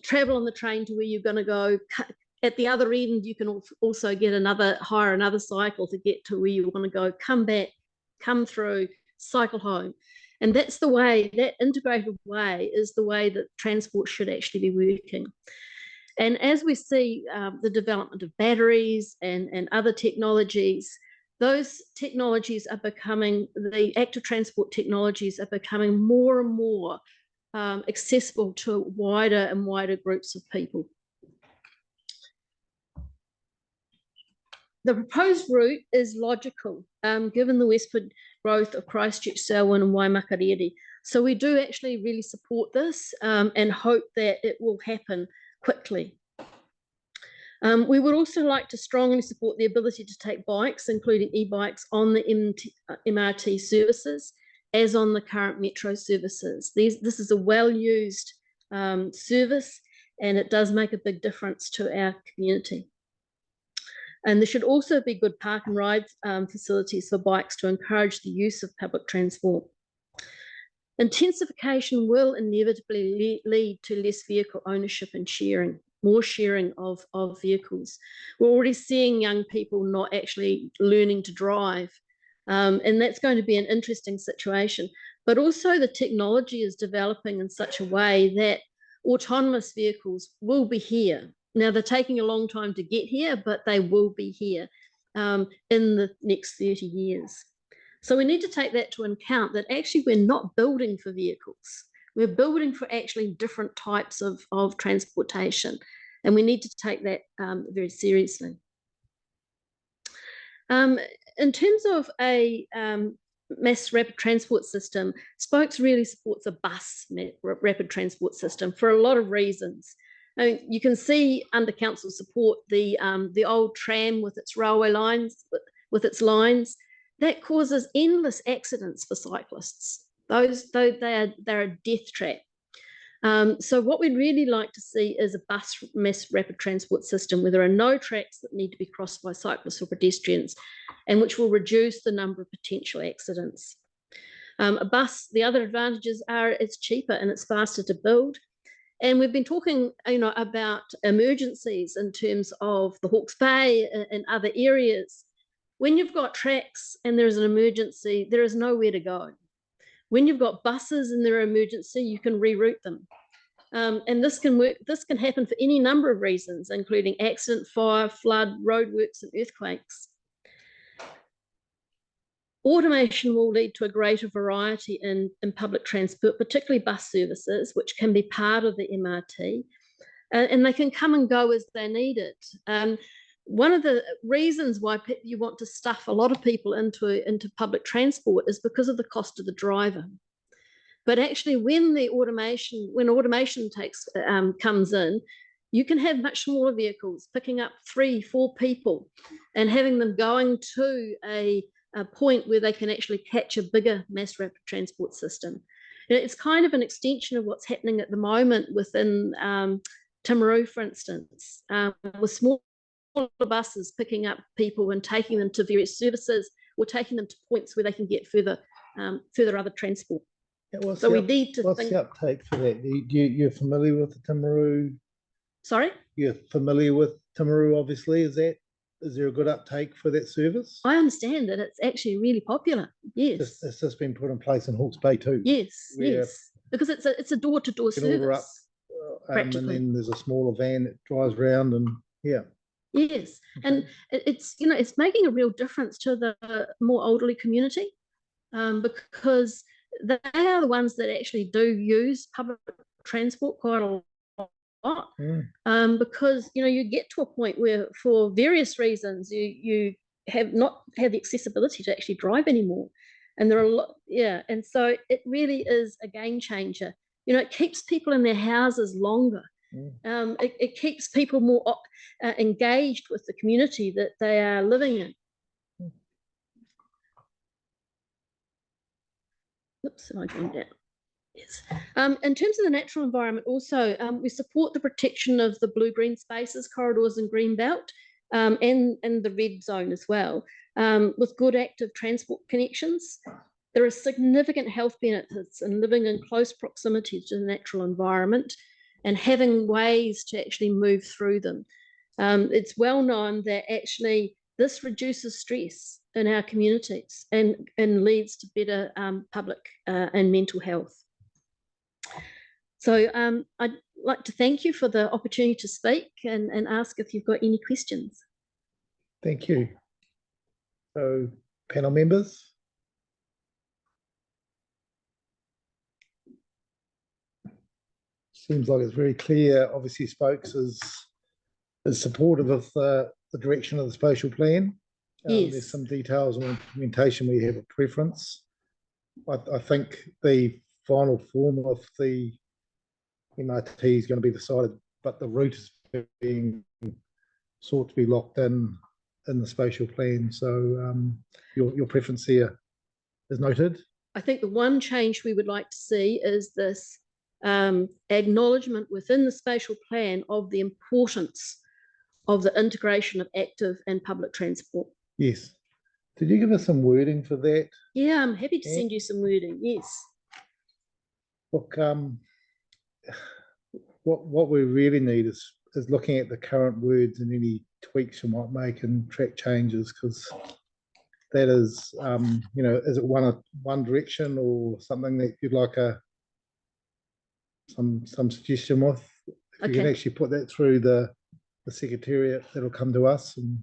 Travel on the train to where you're going to go. At the other end, you can also hire another cycle to get to where you want to go, come back, come through, cycle home. And that's the way, that integrated way is the way that transport should actually be working. And as we see the development of batteries and other technologies, those technologies are becoming, the active transport technologies are becoming more and more accessible to wider and wider groups of people. The proposed route is logical, given the westward growth of Christchurch, Selwyn and Waimakariri. So we do actually really support this and hope that it will happen quickly. We would also like to strongly support the ability to take bikes, including e-bikes, on the MRT services, as on the current metro services. This is a well-used service, and it does make a big difference to our community. And there should also be good park and ride facilities for bikes to encourage the use of public transport. Intensification will inevitably lead to less vehicle ownership and sharing, more sharing of vehicles. We're already seeing young people not actually learning to drive, and that's going to be an interesting situation. But also the technology is developing in such a way that autonomous vehicles will be here. Now, they're taking a long time to get here, but they will be here in the next 30 years. So we need to take that to account, that actually we're not building for vehicles. We're building for actually different types of transportation, and we need to take that very seriously. In terms of a mass rapid transport system, Spokes really supports a bus rapid transport system for a lot of reasons. I mean, you can see under council support the old tram with its railway lines, with its lines, that causes endless accidents for cyclists. They're a death trap. So what we'd really like to see is a bus mass rapid transport system where there are no tracks that need to be crossed by cyclists or pedestrians, and which will reduce the number of potential accidents. A bus, the other advantages are it's cheaper and it's faster to build. And we've been talking, about emergencies in terms of the Hawke's Bay and other areas. When you've got tracks and there's an emergency, there is nowhere to go. When you've got buses and there are emergency, you can reroute them. And this can work. This can happen for any number of reasons, including accident, fire, flood, roadworks, and earthquakes. Automation will lead to a greater variety in public transport, particularly bus services, which can be part of the MRT, and they can come and go as they need it. One of the reasons why you want to stuff a lot of people into public transport is because of the cost of the driver. But actually, when automation comes in, you can have much smaller vehicles picking up 3-4 people and having them going to a point where they can actually catch a bigger mass rapid transport system. It's kind of an extension of what's happening at the moment within Timaru, for instance, with smaller buses picking up people and taking them to various services or taking them to points where they can get further other transport. So we need to what's the uptake for that? You're familiar with the Timaru? Sorry? You're familiar with Timaru, obviously. Is there a good uptake for that service? I understand that it's actually really popular. Yes. It's just been put in place in Hawke's Bay too. Yes, yes. Because it's a door-to-door service. Order up, and then there's a smaller van that drives around, and yeah. Yes, okay. And it's it's making a real difference to the more elderly community, because they are the ones that actually do use public transport quite a lot. Because you get to a point where, for various reasons, you have not had the accessibility to actually drive anymore, and there are a lot, and so it really is a game changer. It keeps people in their houses longer. It keeps people more engaged with the community that they are living in. Oops, am I going down? Yes. In terms of the natural environment, also, we support the protection of the blue-green spaces, corridors and green belt, and the red zone as well, with good active transport connections. There are significant health benefits in living in close proximity to the natural environment and having ways to actually move through them. It's well known that actually this reduces stress in our communities and leads to better public and mental health. So I'd like to thank you for the opportunity to speak and ask if you've got any questions. Thank you. So, panel members? Seems like it's very clear. Obviously, Spokes is supportive of the direction of the spatial plan. Yes. There's some details on implementation where you have a preference. I think the final form of the MRT is going to be decided, but the route is being sought to be locked in the spatial plan. So your preference here is noted. I think the one change we would like to see is this acknowledgement within the spatial plan of the importance of the integration of active and public transport. Yes. Did you give us some wording for that? Yeah, I'm happy to send you some wording. Yes. Look, what we really need is looking at the current words and any tweaks you might make and track changes, because that is, you know, is it one direction or something that you'd like some suggestion with? If you can actually put that through the secretariat, that'll come to us, and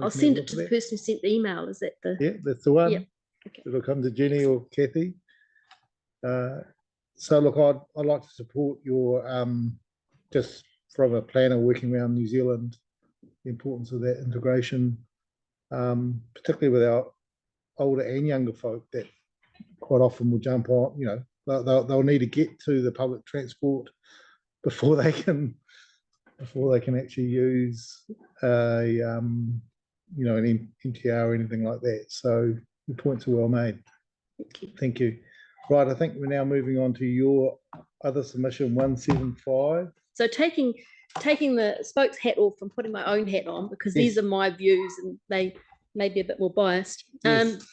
I'll send it to the person who sent the email. Is that the? Yeah, that's the one. Yeah. Okay. It'll come to Jenny or Kathy. So look, I'd like to support your just from a planner working around New Zealand, the importance of that integration, particularly with our older and younger folk that quite often will jump on. You know, they'll need to get to the public transport before they can actually use you know, an MTR or anything like that. So your points are well made. Thank you. Right, I think we're now moving on to your other submission, 175. So taking the Spokes hat off and putting my own hat on, because these are my views and they may be a bit more biased. Yes.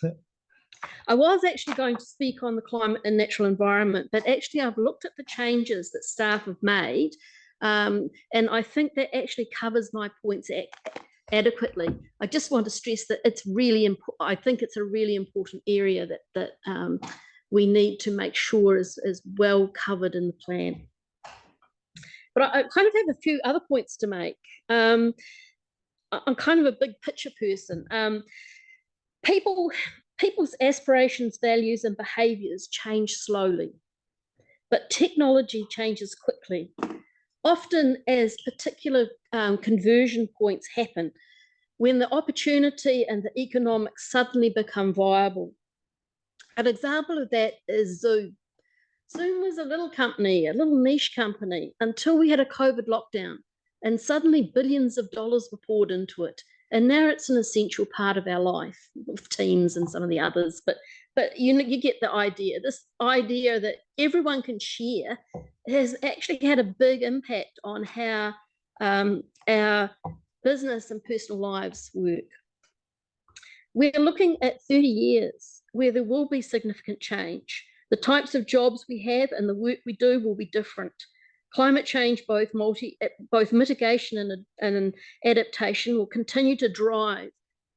I was actually going to speak on the climate and natural environment, but actually I've looked at the changes that staff have made, and I think that actually covers my points adequately. I just want to stress that it's really important. I think it's a really important area that we need to make sure is well covered in the plan. But I kind of have a few other points to make. I'm kind of a big picture person. People's aspirations, values, and behaviours change slowly, but technology changes quickly. Often as particular conversion points happen, when the opportunity and the economics suddenly become viable. An example of that is Zoom. Zoom was a little company, a little niche company, until we had a COVID lockdown, and suddenly billions of dollars were poured into it. And now it's an essential part of our life, with Teams and some of the others. But you get the idea. This idea that everyone can share has actually had a big impact on how our business and personal lives work. We're looking at 30 years where there will be significant change. The types of jobs we have and the work we do will be different. Climate change, both mitigation and adaptation, will continue to drive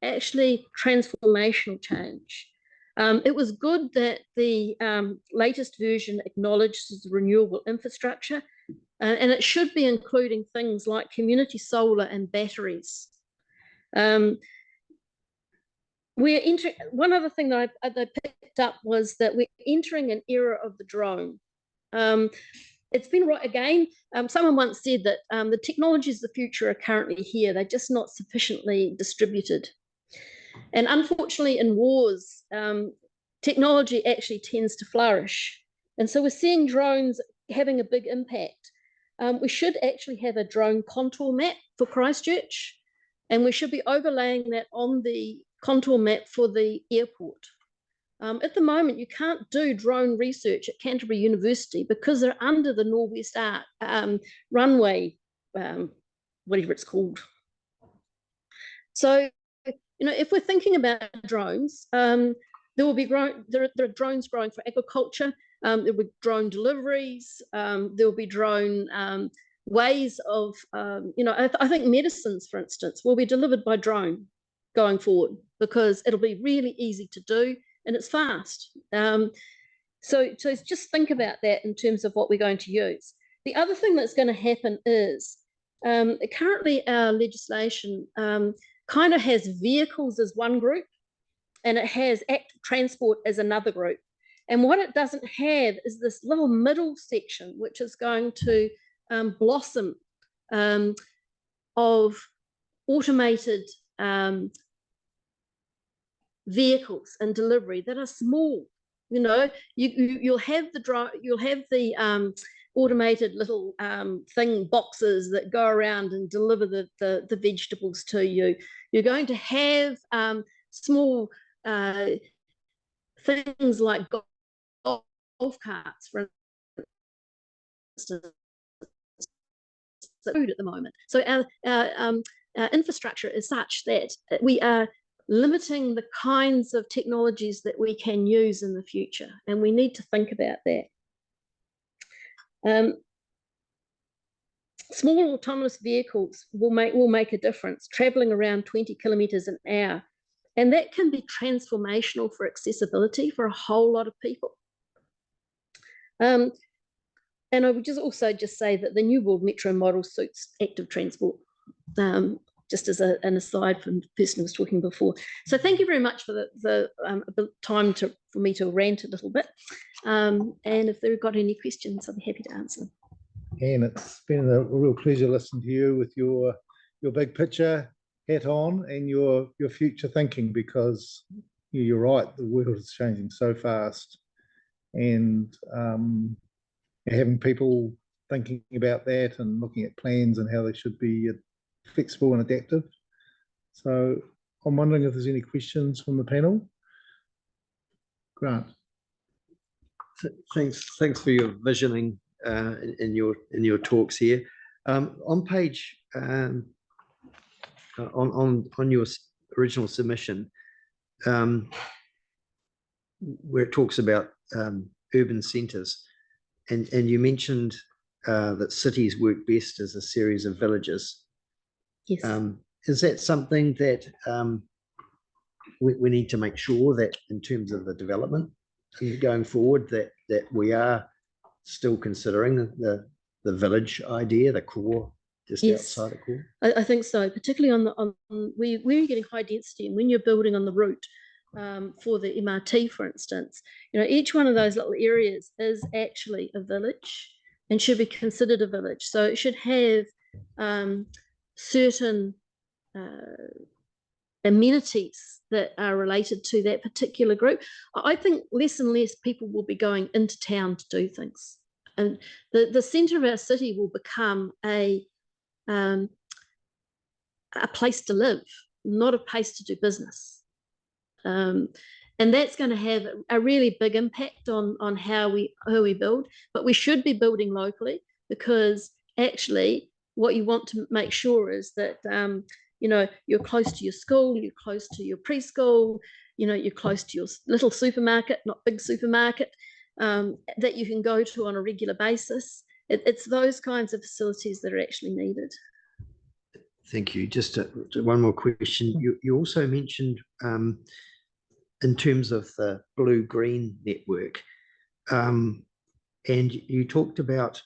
actually transformational change. It was good that the latest version acknowledges renewable infrastructure, and it should be including things like community solar and batteries. One other thing that I picked up was that we're entering an era of the drone. It's been right again. Someone once said that the technologies of the future are currently here. They're just not sufficiently distributed. And unfortunately, in wars, technology actually tends to flourish. And so we're seeing drones having a big impact. We should actually have a drone contour map for Christchurch, and we should be overlaying that on the contour map for the airport. At the moment, you can't do drone research at Canterbury University because they're under the Northwest runway, whatever it's called. So, you know, if we're thinking about drones, there will be there are drones growing for agriculture. There will be drone deliveries. There will be drone ways of, you know, I think medicines, for instance, will be delivered by drone. going forward, because it'll be really easy to do and it's fast. So just think about that in terms of what we're going to use. The other thing that's going to happen is currently our legislation kind of has vehicles as one group and it has active transport as another group. And what it doesn't have is this little middle section, which is going to blossom of automated vehicles and delivery that are small. You know, you'll have the automated little thing boxes that go around and deliver the vegetables to you. You're going to have small things like golf carts, for instance, food at the moment. So our infrastructure is such that we are limiting the kinds of technologies that we can use in the future, and we need to think about that. Small autonomous vehicles will make a difference, traveling around 20 kilometres an hour, and that can be transformational for accessibility for a whole lot of people. And I would also say that the New World Metro model suits active transport, just as an aside from the person who was talking before. So thank you very much for the time for me to rant a little bit. And if there have got any questions, I'll be happy to answer them. And it's been a real pleasure listening to you with your big picture hat on and your future thinking, because you're right, the world is changing so fast, and having people thinking about that and looking at plans and how they should be flexible and adaptive. So I'm wondering if there's any questions from the panel. Grant. Thanks for your visioning in your talks here. On page on your original submission, where it talks about urban centres, and you mentioned that cities work best as a series of villages. Yes. Is that something that we need to make sure that in terms of the development going forward, that we are still considering the village idea, the core, just outside the core? I think so, particularly on where you're getting high density, and when you're building on the route for the MRT, for instance, you know, each one of those little areas is actually a village and should be considered a village. So it should have certain amenities that are related to that particular group. I think less and less people will be going into town to do things, and the centre of our city will become a place to live, not a place to do business. And that's going to have a really big impact on how we build. But we should be building locally, because actually what you want to make sure is that you know, you're close to your school, you're close to your preschool, you know, you're close to your little supermarket, not big supermarket, that you can go to on a regular basis. It's those kinds of facilities that are actually needed. Thank you. Just one more question. You also mentioned in terms of the blue-green network, and you talked about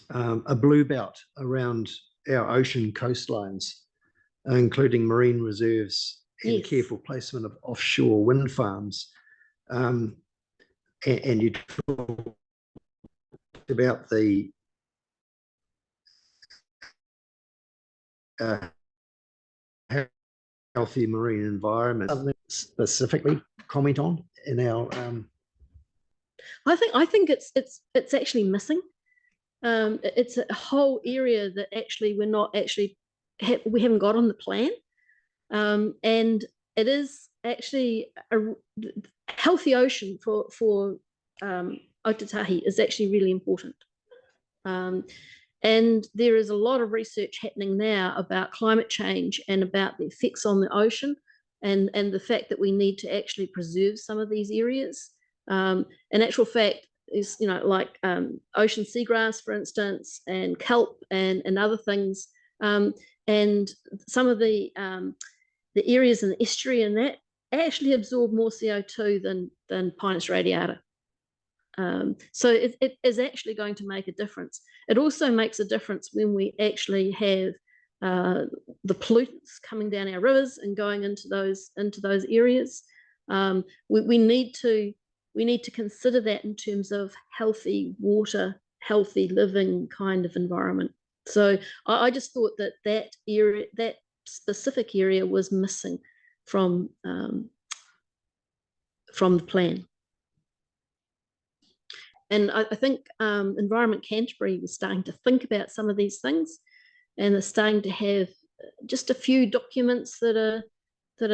a blue belt around our ocean coastlines, including marine reserves and careful placement of offshore wind farms. And you talked about the healthy marine environment. Something specifically comment on in our I think it's actually missing. It's a whole area that actually we're not actually we haven't got on the plan, and it is actually a healthy ocean for Aotearoa is actually really important. And there is a lot of research happening now about climate change and about the effects on the ocean, and the fact that we need to actually preserve some of these areas. In actual fact, is, you know, like ocean seagrass, for instance, and kelp and other things, and some of the the areas in the estuary and that actually absorb more CO2 than Pinus radiata. So it is actually going to make a difference. It also makes a difference when we actually have the pollutants coming down our rivers and going into those areas. We need to consider that in terms of healthy water, healthy living kind of environment. So I just thought that area, that specific area, was missing from the plan. And I think Environment Canterbury was starting to think about some of these things, and they're starting to have just a few documents that are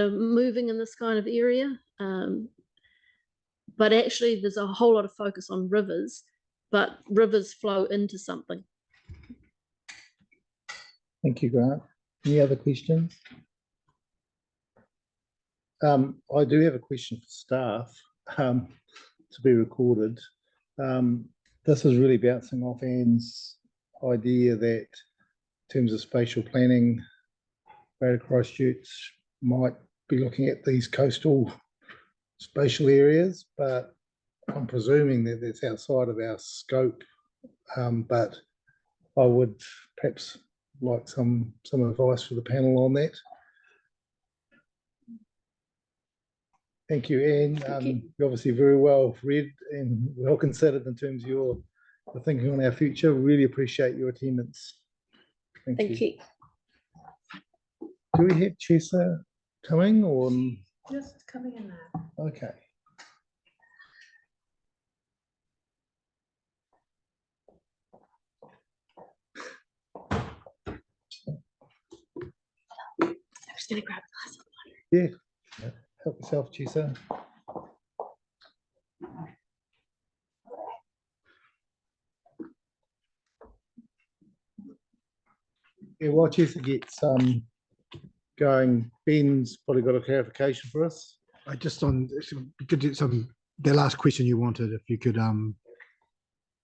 moving in this kind of area. But actually, there's a whole lot of focus on rivers, but rivers flow into something. Thank you, Grant. Any other questions? I do have a question for staff to be recorded. This is really bouncing off Anne's idea that in terms of spatial planning, Greater Christchurch might be looking at these coastal spatial areas, but I'm presuming that that's outside of our scope. But I would perhaps like some advice for the panel on that. Thank you, Anne. You're obviously very well read and well considered in terms of your thinking on our future. Really appreciate your attendance. Thank you. Do we have Chesa coming or? Just coming in now. Okay. I'm just going to grab a glass of water. Yeah. Help yourself, Chesa. Yeah, while Chesa gets going, Ben's probably got a clarification for us. I just on could do the last question you wanted, if you could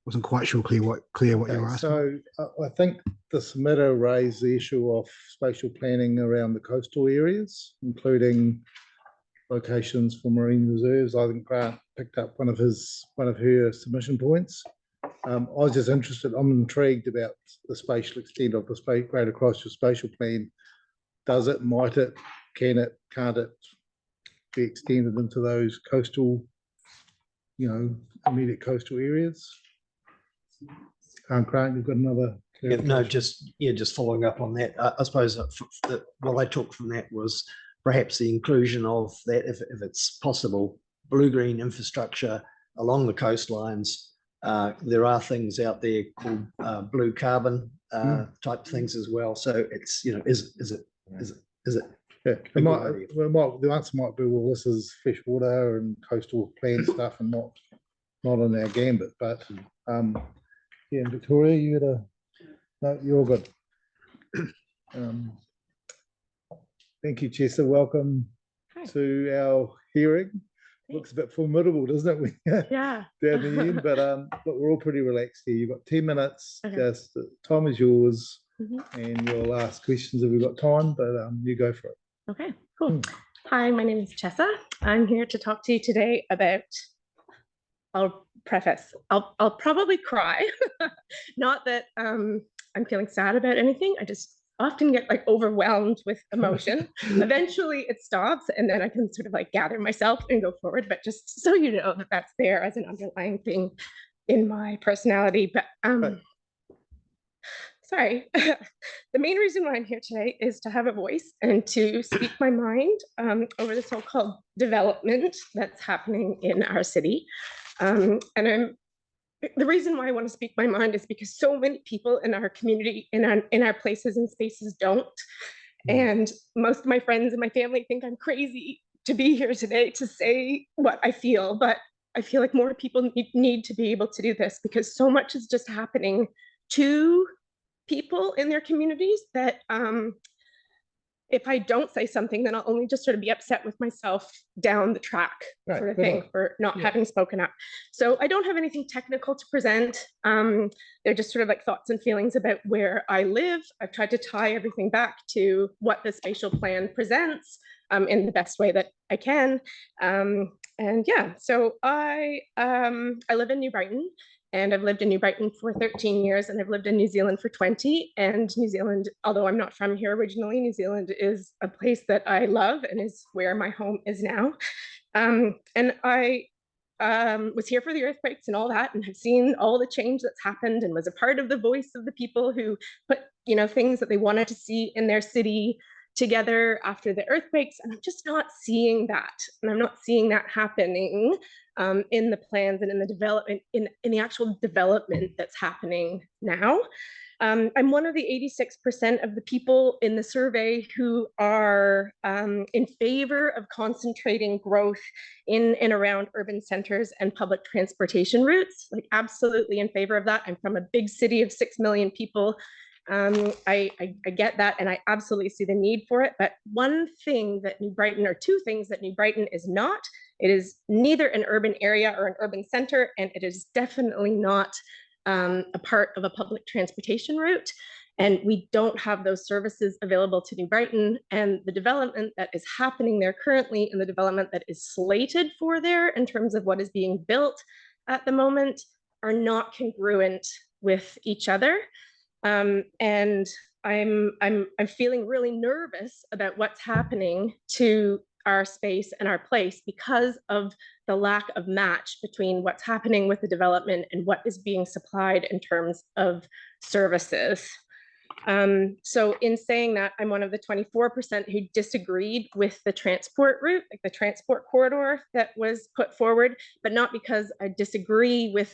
wasn't quite sure clear what you were asking. So I think the submitter raised the issue of spatial planning around the coastal areas, including locations for marine reserves. I think Grant picked up one of her submission points. I was just interested, I'm intrigued about the spatial extent of the Greater Christchurch spatial plan. Does it, might it, can it, can't it be extended into those coastal, immediate coastal areas? Grant, you've got another. Yeah, no, just following up on that. I suppose what I took from that was perhaps the inclusion of that, if it's possible, blue-green infrastructure along the coastlines. There are things out there called blue carbon type things as well. So it's, is it? Yeah, the answer might be, well, this is fresh water and coastal plan stuff, and not on our gambit. But yeah, Victoria, no, you're good. Thank you, Chesa. Welcome to our hearing. Looks a bit formidable, doesn't it? Yeah. Down the end, but we're all pretty relaxed here. You've got 10 minutes. Okay. Just the time is yours, and you'll ask questions if we've got time. But you go for it. Okay, cool. Hi, my name is Chesa. I'm here to talk to you today about. I'll preface. I'll probably cry. Not that I'm feeling sad about anything. I just often get overwhelmed with emotion. Eventually it stops, and then I can sort of gather myself and go forward. But just so you know that that's there as an underlying thing in my personality. But sorry. The main reason why I'm here today is to have a voice and to speak my mind over the so-called development that's happening in our city. The reason why I want to speak my mind is because so many people in our community, in our places and spaces don't. And most of my friends and my family think I'm crazy to be here today to say what I feel, but I feel like more people need to be able to do this, because so much is just happening to people in their communities that if I don't say something, then I'll only just sort of be upset with myself down the track, Right, sort of good thing, on. for not Yeah. having spoken up. So I don't have anything technical to present. They're just sort of like thoughts and feelings about where I live. I've tried to tie everything back to what the spatial plan presents in the best way that I can. And yeah, so I live in New Brighton. And I've lived in New Brighton for 13 years, and I've lived in New Zealand for 20. And New Zealand, although I'm not from here originally, New Zealand is a place that I love and is where my home is now. And I was here for the earthquakes and all that, and have seen all the change that's happened, and was a part of the voice of the people who put, you know, things that they wanted to see in their city together after the earthquakes. And I'm just not seeing that. And I'm not seeing that happening in the plans and in the development, in the actual development that's happening now. I'm one of the 86% of the people in the survey who are in favor of concentrating growth in and around urban centers and public transportation routes, like absolutely in favor of that. I'm from a big city of 6 million people. I get that, and I absolutely see the need for it. But one thing that New Brighton, or two things that New Brighton is not, it is neither an urban area or an urban center, and it is definitely not a part of a public transportation route. And we don't have those services available to New Brighton. And the development that is happening there currently, and the development that is slated for there in terms of what is being built at the moment, are not congruent with each other. And I'm feeling really nervous about what's happening to our space and our place because of the lack of match between what's happening with the development and what is being supplied in terms of services. So in saying that, I'm one of the 24% who disagreed with the transport route, like the transport corridor that was put forward, but not because I disagree with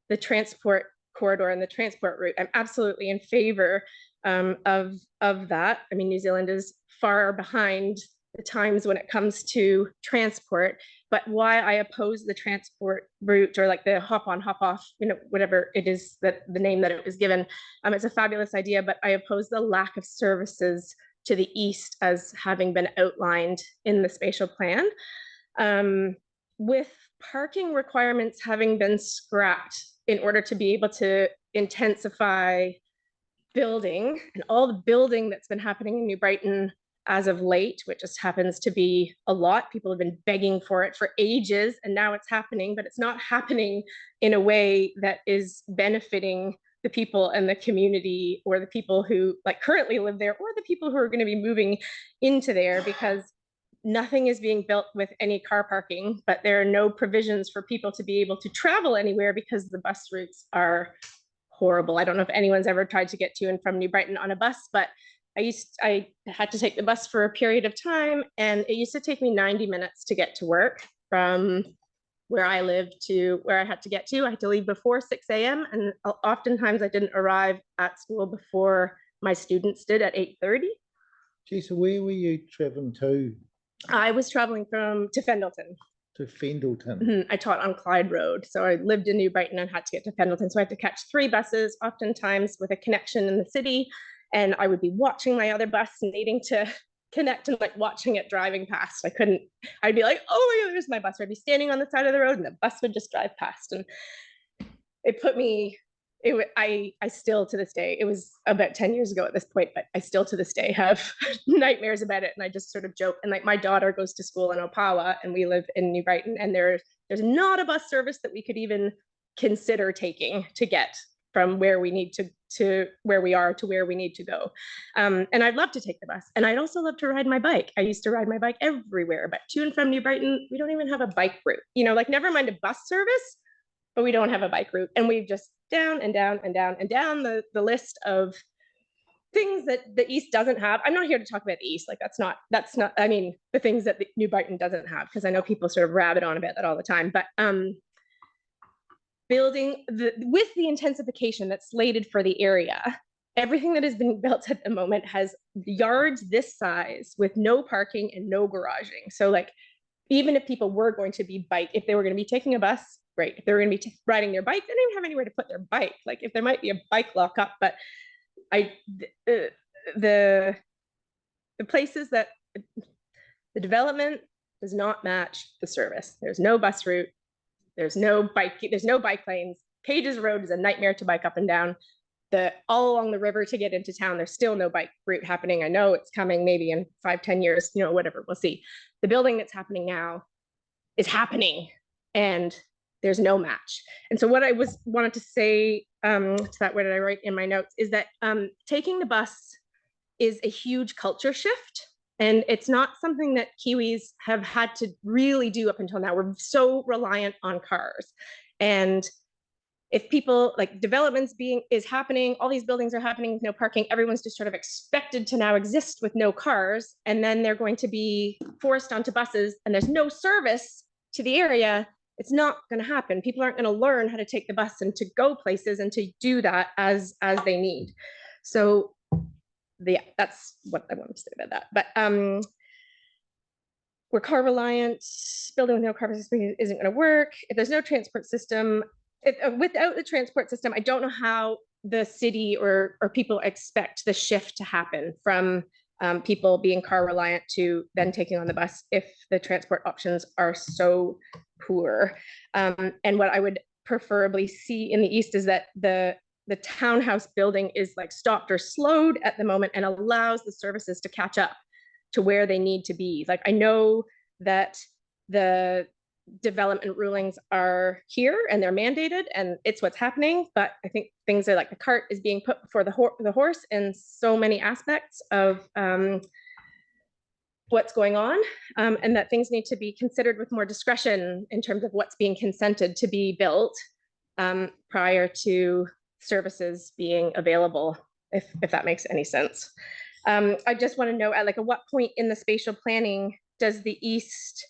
the transport corridor and the transport route. I'm absolutely in favor of that. I mean, New Zealand is far behind the times when it comes to transport, but why I oppose the transport route, or like the hop on, hop off, you know, whatever it is, that the name that it was given, it's a fabulous idea, but I oppose the lack of services to the east as having been outlined in the spatial plan. With parking requirements having been scrapped in order to be able to intensify building, and all the building that's been happening in New Brighton as of late, which just happens to be a lot. People have been begging for it for ages, and now it's happening, but it's not happening in a way that is benefiting the people and the community, or the people who like currently live there, or the people who are going to be moving into there, because nothing is being built with any car parking, but there are no provisions for people to be able to travel anywhere because the bus routes are horrible. I don't know if anyone's ever tried to get to and from New Brighton on a bus, but I had to take the bus for a period of time, and it used to take me 90 minutes to get to work from where I lived to where I had to get to. I had to leave before 6 a.m. and oftentimes I didn't arrive at school before my students did at 8:30. Gee, so where were you traveling to? I was traveling to Fendleton. To Fendleton. I taught on Clyde Road. So I lived in New Brighton and had to get to Fendleton. So I had to catch 3 buses, oftentimes with a connection in the city. And I would be watching my other bus, needing to connect, and like watching it driving past. I'd be like, oh my God, there's my bus. Or I'd be standing on the side of the road and the bus would just drive past. And it put me, I still to this day, it was about 10 years ago at this point, but I still to this day have nightmares about it. And I just sort of joke. And like my daughter goes to school in Opawa and we live in New Brighton, and there's not a bus service that we could even consider taking to get from where we need to where we are to where we need to go. And I'd love to take the bus. And I'd also love to ride my bike. I used to ride my bike everywhere, but to and from New Brighton, we don't even have a bike route, you know, like never mind a bus service, but we don't have a bike route. And we've just down and down and down and down the list of things that the East doesn't have. I'm not here to talk about the East. Like that's not, I mean, the things that the New Brighton doesn't have, because I know people sort of rabbit on about that all the time, but building with the intensification that's slated for the area, everything that is being built at the moment has yards this size with no parking and no garaging. So like, even if people were going to be if they were going to be taking a bus, great. If they were going to be riding their bike, they don't even have anywhere to put their bike. Like if there might be a bike lockup, but the the places that the development does not match the service. There's no bus route. There's no bike lanes. Pages Road is a nightmare to bike up and down. All along the river to get into town, there's still no bike route happening. I know it's coming maybe in 5-10 years, whatever, we'll see. The building that's happening now is happening and there's no match. And so what I wanted to say to that, what did I write in my notes, is that taking the bus is a huge culture shift. And it's not something that Kiwis have had to really do up until now. We're so reliant on cars. And if people, like, developments is happening, all these buildings are happening with no parking, everyone's just sort of expected to now exist with no cars, and then they're going to be forced onto buses and there's no service to the area, it's not going to happen. People aren't going to learn how to take the bus and to go places and to do that as they need. So yeah, that's what I wanted to say about that. But we're car reliant, building with no car system isn't going to work. If there's no transport system, without the transport system, I don't know how the city or people expect the shift to happen from people being car reliant to then taking on the bus if the transport options are so poor. And what I would preferably see in the East is that the townhouse building is like stopped or slowed at the moment and allows the services to catch up to where they need to be. Like, I know that the development rulings are here and they're mandated and it's what's happening, but I think things are like the cart is being put before the horse in so many aspects of what's going on, and that things need to be considered with more discretion in terms of what's being consented to be built prior to services being available, if that makes any sense. I just want to know, at what point in the spatial planning does the East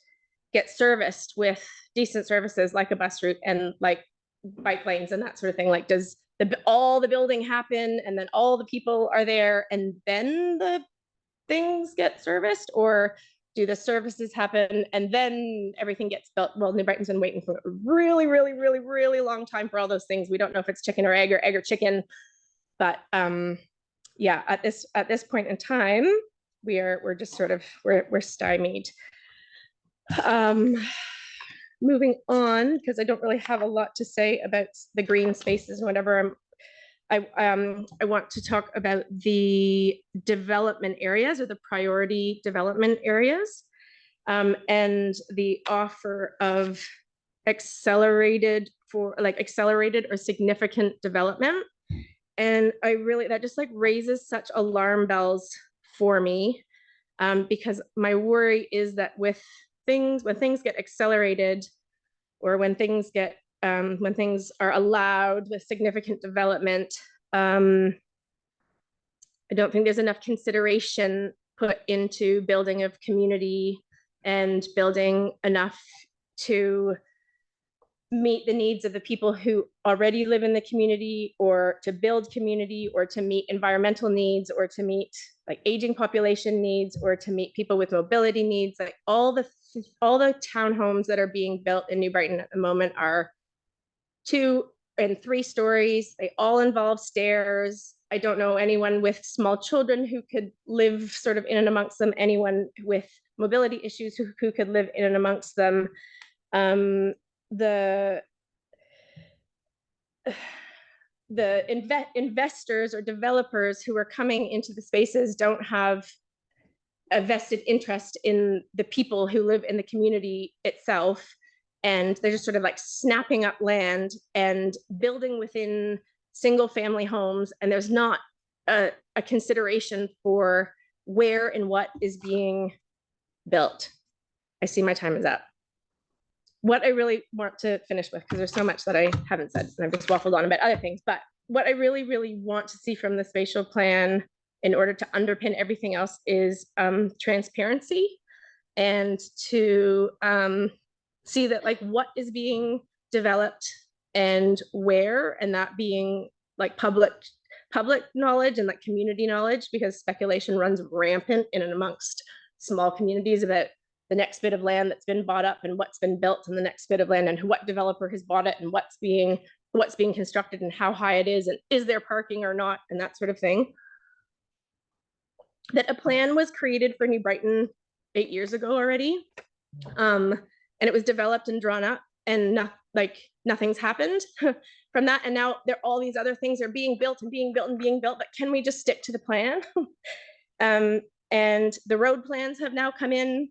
get serviced with decent services like a bus route and like bike lanes and that sort of thing? Like, does all the building happen and then all the people are there and then the things get serviced, or do the services happen and then everything gets built? Well, New Brighton's been waiting for a really, really, really, really long time for all those things. We don't know if it's chicken or egg or chicken, but yeah, at this point in time, we're just sort of we're stymied. Moving on, because I don't really have a lot to say about the green spaces and whatever. I want to talk about the development areas, or the priority development areas, and the offer of accelerated or significant development. And that just like raises such alarm bells for me, because my worry is that when things get accelerated, or when things are allowed with significant development, I don't think there's enough consideration put into building of community and building enough to meet the needs of the people who already live in the community, or to build community, or to meet environmental needs, or to meet like aging population needs, or to meet people with mobility needs. Like all the townhomes that are being built in New Brighton at the moment are 2 and 3 stories. They all involve stairs. I don't know anyone with small children who could live sort of in and amongst them, anyone with mobility issues who could live in and amongst them. The investors or developers who are coming into the spaces don't have a vested interest in the people who live in the community itself, and they're just sort of like snapping up land and building within single family homes, and there's not a consideration for where and what is being built. I see my time is up. What I really want to finish with, because there's so much that I haven't said and I've just waffled on about other things, but what I really, really want to see from the spatial plan in order to underpin everything else is transparency, and to see that like what is being developed and where, and that being like public knowledge and like community knowledge, because speculation runs rampant in and amongst small communities about the next bit of land that's been bought up and what's been built, and the next bit of land and what developer has bought it and what's being constructed and how high it is, and is there parking or not, and that sort of thing. that a plan was created for New Brighton 8 years ago already. And it was developed and drawn up, and nothing's happened from that. And now all these other things are being built and being built and being built, but can we just stick to the plan? And the road plans have now come in,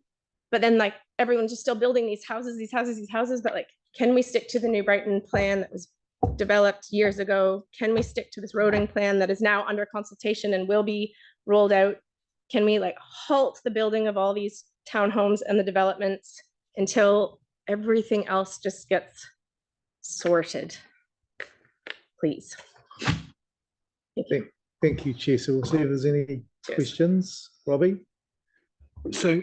but then like everyone's just still building these houses, but like, can we stick to the New Brighton plan that was developed years ago? Can we stick to this roading plan that is now under consultation and will be rolled out? Can we like halt the building of all these townhomes and the developments until everything else just gets sorted? Please. Thank you, Chair. So we'll see if there's any questions. Robbie? So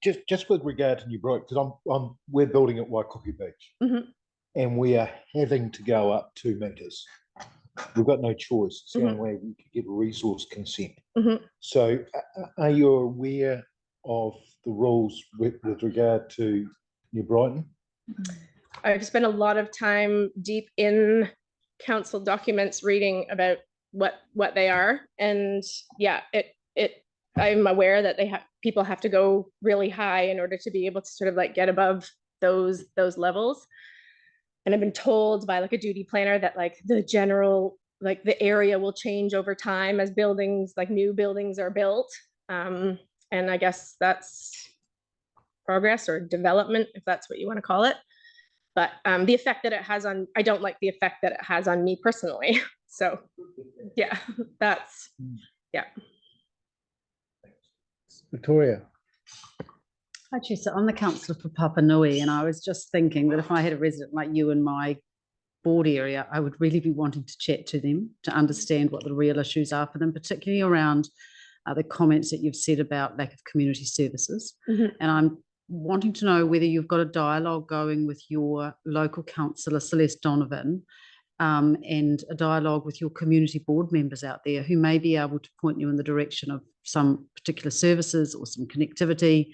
just with regard to New Brighton, because we're building at Waikiki Beach, and we are having to go up 2 meters. We've got no choice. It's the only way we could get resource consent. So are you aware of the rules with regard to New Brighton? I've spent a lot of time deep in council documents reading about what they are, and yeah, I'm aware that people have to go really high in order to be able to sort of like get above those levels. And I've been told by like a duty planner that like the general, like the area will change over time as buildings, like new buildings are built. And I guess that's progress or development, if that's what you want to call it. But the effect that it has on, I don't like the effect that it has on me personally. So yeah, that's, yeah. Victoria. Hi, Chair. So I'm the councillor for Papa Nui, and I was just thinking that if I had a resident like you in my board area, I would really be wanting to chat to them to understand what the real issues are for them, particularly around the comments that you've said about lack of community services. And I'm wanting to know whether you've got a dialogue going with your local councillor, Celeste Donovan, and a dialogue with your community board members out there who may be able to point you in the direction of some particular services or some connectivity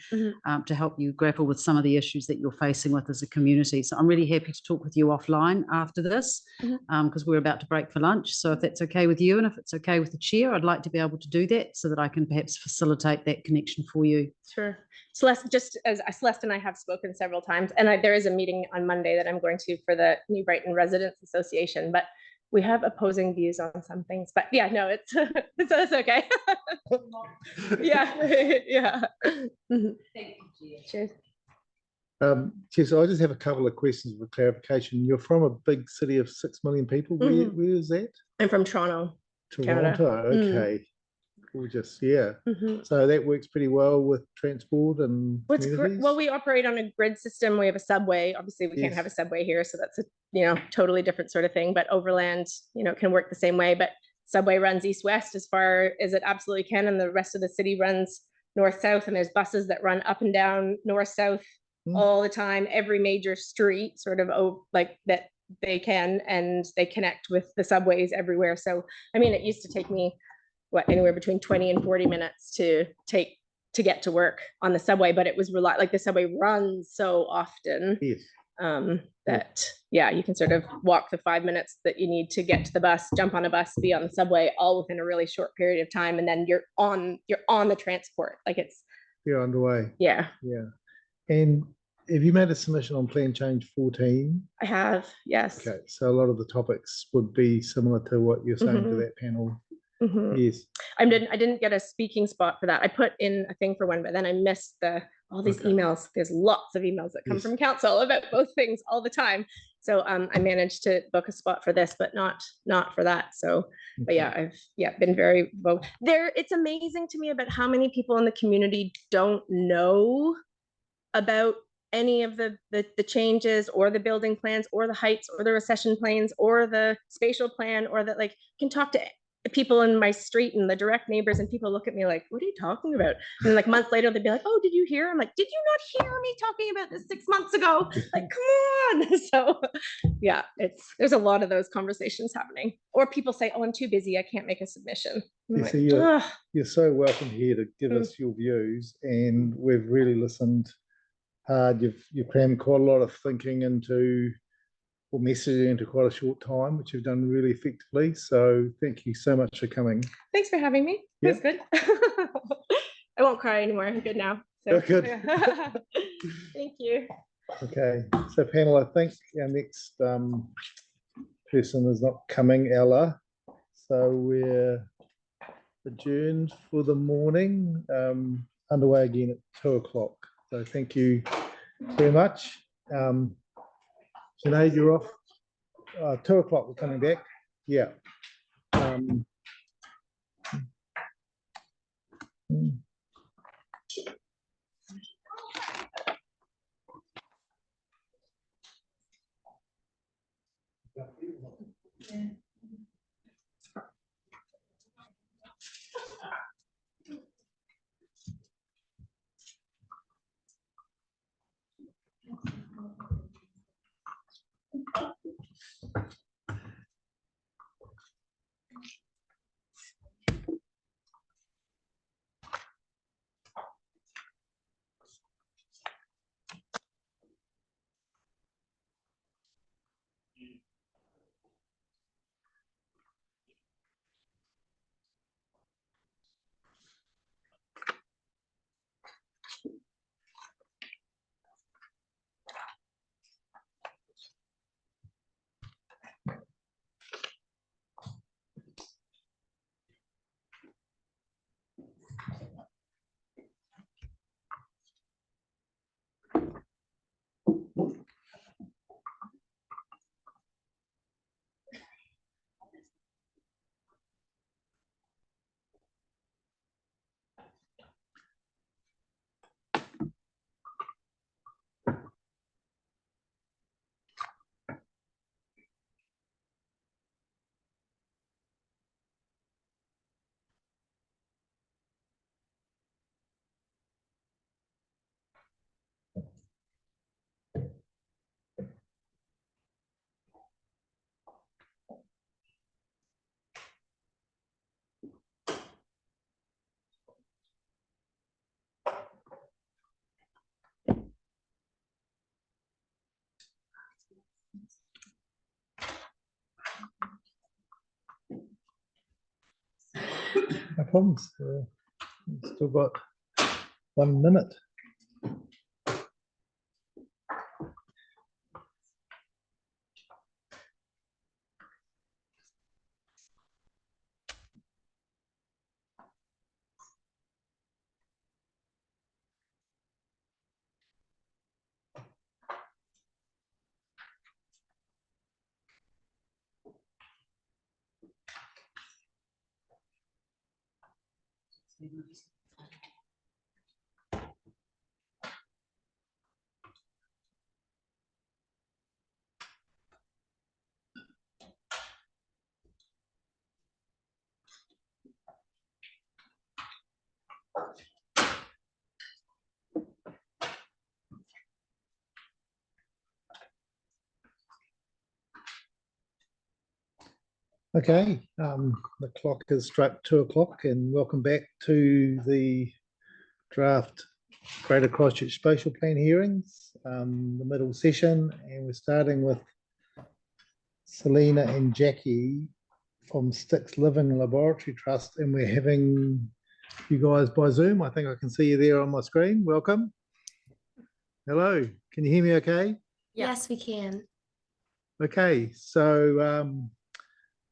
to help you grapple with some of the issues that you're facing with as a community. So I'm really happy to talk with you offline after this because we're about to break for lunch. So if that's okay with you and if it's okay with the chair, I'd like to be able to do that so that I can perhaps facilitate that connection for you. Sure. Celeste, just as Celeste and I have spoken several times, and there is a meeting on Monday that I'm going to for the New Brighton Residents Association, but we have opposing views on some things. But yeah, no, it's okay. Yeah. Thank you, Cheers. Chair, so I just have a couple of questions for clarification. You're from a big city of 6 million people. Where is that? I'm from Toronto. Toronto, okay. Gorgeous, yeah. So that works pretty well with transport and communities? Well, we operate on a grid system. We have a subway. Obviously, we can't have a subway here, so that's a totally different sort of thing. But overland, can work the same way. But subway runs east-west as far as it absolutely can, and the rest of the city runs north-south. And there's buses that run up and down north-south all the time. Every major street, sort of like that they can, and they connect with the subways everywhere. So I mean, it used to take me anywhere between 20 and 40 minutes to get to work on the subway, but it was like the subway runs so often that you can sort of walk the 5 minutes that you need to get to the bus, jump on a bus, be on the subway all within a really short period of time, and then you're on the transport. Like you're underway. Yeah. And have you made a submission on Plan Change 14? I have, yes. Okay, so a lot of the topics would be similar to what you're saying to that panel. Yes. I didn't get a speaking spot for that. I put in a thing for one, but then I missed all these emails. There's lots of emails that come from council about both things all the time. So I managed to book a spot for this, but not for that. So, but yeah, I've been very vocal. It's amazing to me about how many people in the community don't know about any of the changes or the building plans or the heights or the recession plans or the spatial plan, or that like can talk to people in my street and the direct neighbors, and people look at me like, what are you talking about? And then like months later, they'd be like, oh, did you hear? I'm like, did you not hear me talking about this 6 months ago? Like, come on. So yeah, there's a lot of those conversations happening. Or people say, oh, I'm too busy, I can't make a submission. So you're so welcome here to give us your views, and we've really listened hard. You've crammed quite a lot of thinking into messaging into quite a short time, which you've done really effectively. So thank you so much for coming. Thanks for having me. That's good. I won't cry anymore. I'm good now. So Good. thank you. Okay, so panel, I think our next person is not coming, Ella. So we're adjourned for the morning, underway again at 2 o'clock. So thank you very much. Sinead, you're off. 2 o'clock, we're coming back. Yeah. No problems. Still got 1 minute. Okay, the clock has struck 2 o'clock, and welcome back to the draft Greater Christchurch Spatial Plan hearings, the middle session, and we're starting with Selena and Jackie from Sticks Living Laboratory Trust, and we're having you guys by Zoom. I think I can see you there on my screen. Welcome. Hello, can you hear me okay? Yes, we can. Okay, so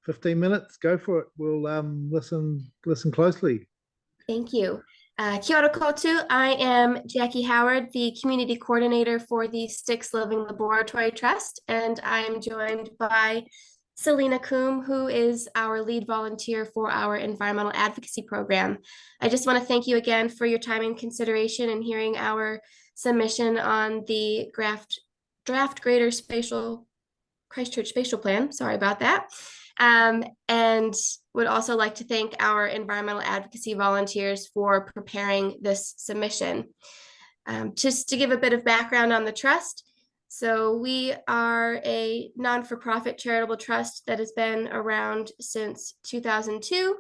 15 minutes, go for it. We'll listen closely. Thank you. Kia ora koutou. I am Jackie Howard, the Community Coordinator for the Sticks Living Laboratory Trust, and I am joined by Selena Coombe, who is our lead volunteer for our environmental advocacy program. I just want to thank you again for your time and consideration in hearing our submission on the draft Greater Christchurch Spatial Plan. Sorry about that. And would also like to thank our environmental advocacy volunteers for preparing this submission. Just to give a bit of background on the trust. So we are a non-for-profit charitable trust that has been around since 2002.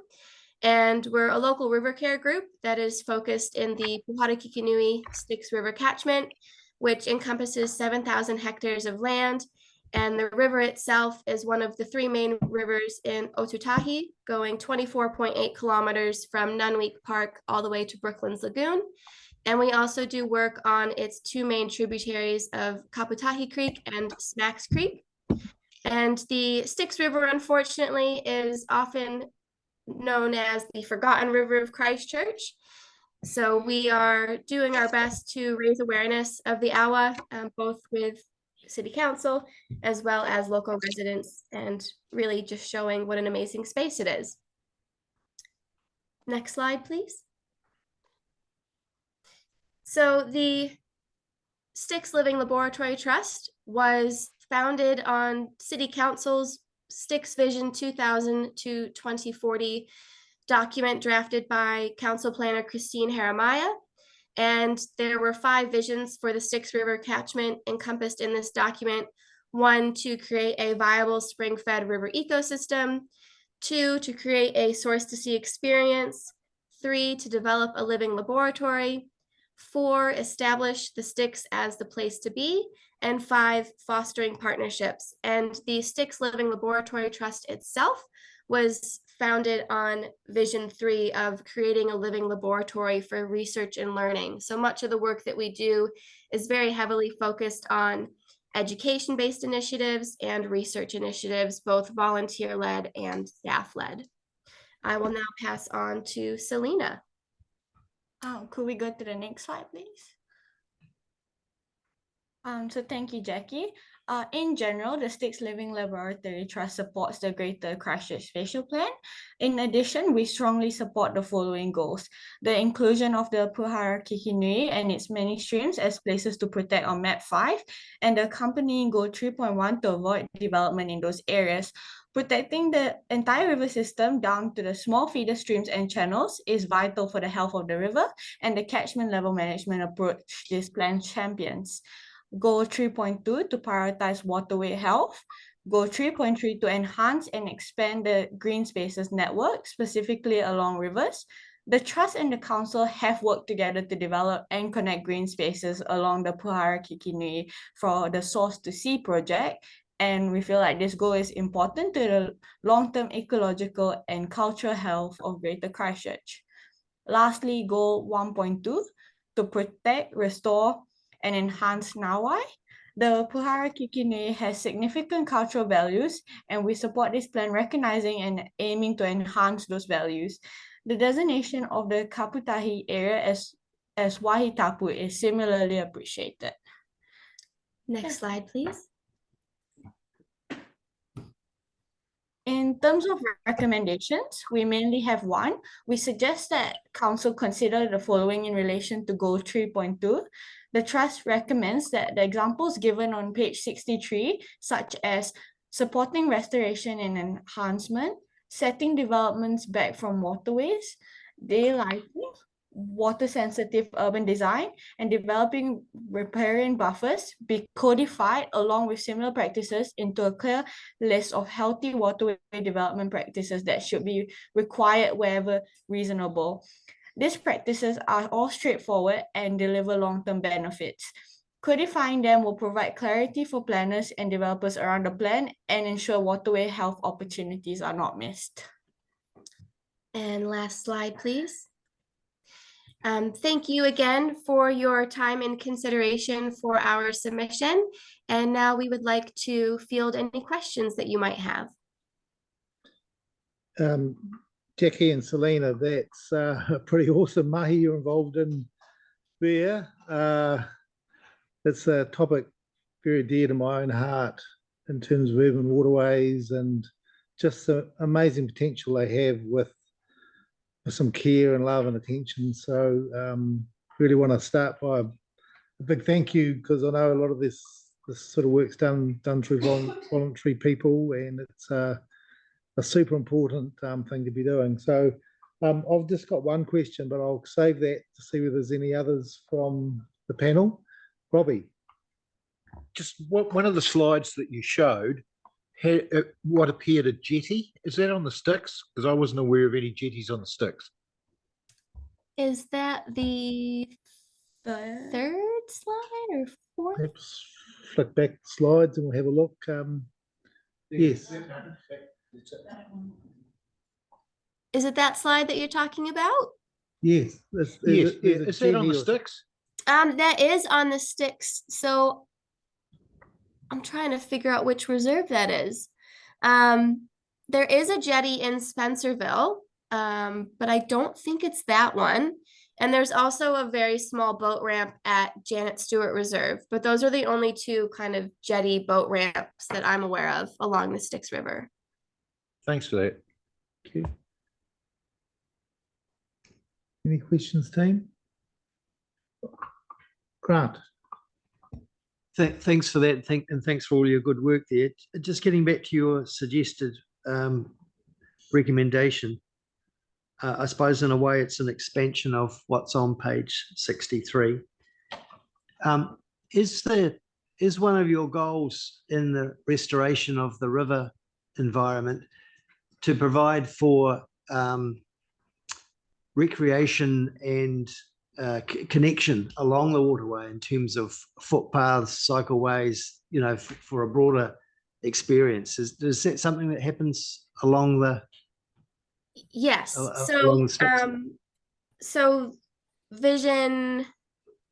And we're a local river care group that is focused in the Puharakikinui Styx River catchment, which encompasses 7,000 hectares of land And the river itself is one of the 3 main rivers in Otutahi, going 24.8 kilometers from Nunweek Park all the way to Brooklands Lagoon. And we also do work on its 2 main tributaries of Kaputahi Creek and Smacks Creek. And the Styx River, unfortunately, is often known as the Forgotten River of Christchurch. So we are doing our best to raise awareness of the Awa, both with City Council as well as local residents, and really just showing what an amazing space it is. Next slide, please. So the Styx Living Laboratory Trust was founded on City Council's Styx Vision 2000 to 2040 document drafted by Council Planner Christine Haramaya. And there were 5 visions for the Styx River catchment encompassed in this document. 1, to create a viable spring-fed river ecosystem. 2, to create a source-to-sea experience. 3, to develop a living laboratory. 4, establish the Styx as the place to be. And 5, fostering partnerships. And the Styx Living Laboratory Trust itself was founded on Vision 3 of creating a living laboratory for research and learning. So much of the work that we do is very heavily focused on education-based initiatives and research initiatives, both volunteer-led and staff-led. I will now pass on to Selena. Could we go to the next slide, please? So thank you, Jackie. In general, the Styx Living Laboratory Trust supports the Greater Christchurch Spatial Plan. In addition, we strongly support the following goals: the inclusion of the Puhara Kikinui and its many streams as places to protect on Map 5, and the accompanying Goal 3.1 to avoid development in those areas. Protecting the entire river system down to the small feeder streams and channels is vital for the health of the river, and the catchment level management approach this plan champions. Goal 3.2 to prioritize waterway health. Goal 3.3 to enhance and expand the green spaces network, specifically along rivers. The Trust and the Council have worked together to develop and connect green spaces along the Puhara Kikinui for the Source to Sea project. And we feel like this goal is important to the long-term ecological and cultural health of Greater Christchurch. Lastly, Goal 1.2 to protect, restore, and enhance Nawai. The Puhara Kikinui has significant cultural values, and we support this plan, recognizing and aiming to enhance those values. The designation of the Kaputahi area as Wahitapu is similarly appreciated. Next slide, please. In terms of recommendations, we mainly have 1. We suggest that Council consider the following in relation to Goal 3.2. The Trust recommends that the examples given on page 63, such as supporting restoration and enhancement, setting developments back from waterways, daylighting, water-sensitive urban design, and developing riparian buffers, be codified along with similar practices into a clear list of healthy waterway development practices that should be required wherever reasonable. These practices are all straightforward and deliver long-term benefits. Codifying them will provide clarity for planners and developers around the plan and ensure waterway health opportunities are not missed. And last slide, please. Thank you again for your time and consideration for our submission. And now we would like to field any questions that you might have. Jackie and Selena, that's a pretty awesome mahi you're involved in there. It's a topic very dear to my own heart in terms of urban waterways and just the amazing potential they have with some care and love and attention. So really want to start by a big thank you, because I know a lot of this sort of work's done through voluntary people, and it's a super important thing to be doing. So I've just got one question, but I'll save that to see whether there's any others from the panel. Robbie. Just one of the slides that you showed had what appeared a jetty. Is that on the Styx? Because I wasn't aware of any jetties on the Styx. Is that the third slide or fourth? flick back the slides and we'll have a look. Yes. Is it that slide that you're talking about? Yes. Yes. Is that on the sticks? That is on the sticks. So I'm trying to figure out which reserve that is. There is a jetty in Spencerville, but I don't think it's that one. And there's also a very small boat ramp at Janet Stewart Reserve, but those are the only two kind of jetty boat ramps that I'm aware of along the Styx River. Thanks for that. Okay. Any questions, team? Grant. Thanks for that, and thanks for all your good work there. Just getting back to your suggested recommendation, I suppose in a way it's an expansion of what's on page 63. Is one of your goals in the restoration of the river environment to provide for recreation and connection along the waterway in terms of footpaths, cycleways, for a broader experience? Is that something that happens along the? Yes. Along the So vision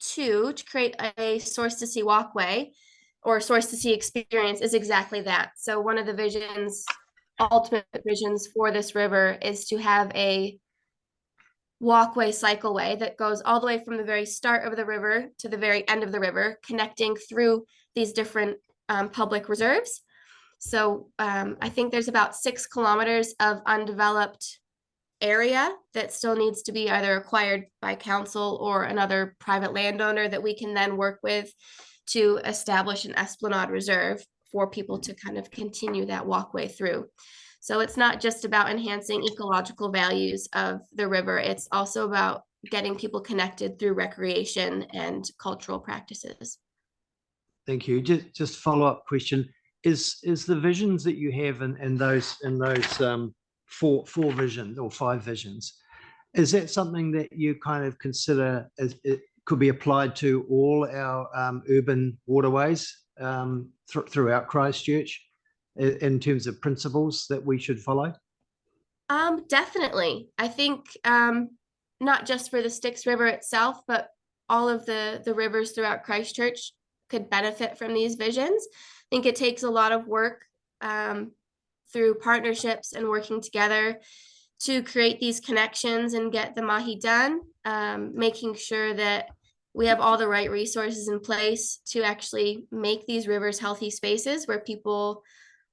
2 to create a source to sea walkway or source to sea experience is exactly that. So one of the visions, ultimate visions for this river is to have a walkway cycleway that goes all the way from the very start of the river to the very end of the river, connecting through these different public reserves. So I think there's about 6 kilometers of undeveloped area that still needs to be either acquired by council or another private landowner that we can then work with to establish an esplanade reserve for people to kind of continue that walkway through. So it's not just about enhancing ecological values of the river, it's also about getting people connected through recreation and cultural practices. Thank you. Just follow-up question. Is the visions that you have in those four visions or 5 visions, is that something that you kind of consider as it could be applied to all our urban waterways throughout Christchurch in terms of principles that we should follow? Definitely. I think not just for the Styx River itself, but all of the rivers throughout Christchurch could benefit from these visions. I think it takes a lot of work through partnerships and working together to create these connections and get the mahi done, making sure that we have all the right resources in place to actually make these rivers healthy spaces where people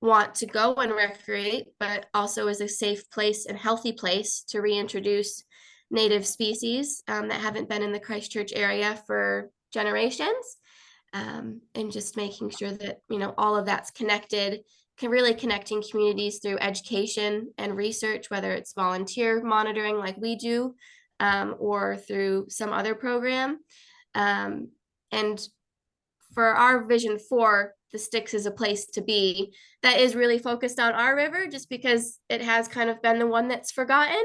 want to go and recreate, but also is a safe place and healthy place to reintroduce native species that haven't been in the Christchurch area for generations, and just making sure that all of that's connected, really connecting communities through education and research, whether it's volunteer monitoring like we do, or through some other program. And for our vision 4, the Styx is a place to be that is really focused on our river, just because it has kind of been the one that's forgotten.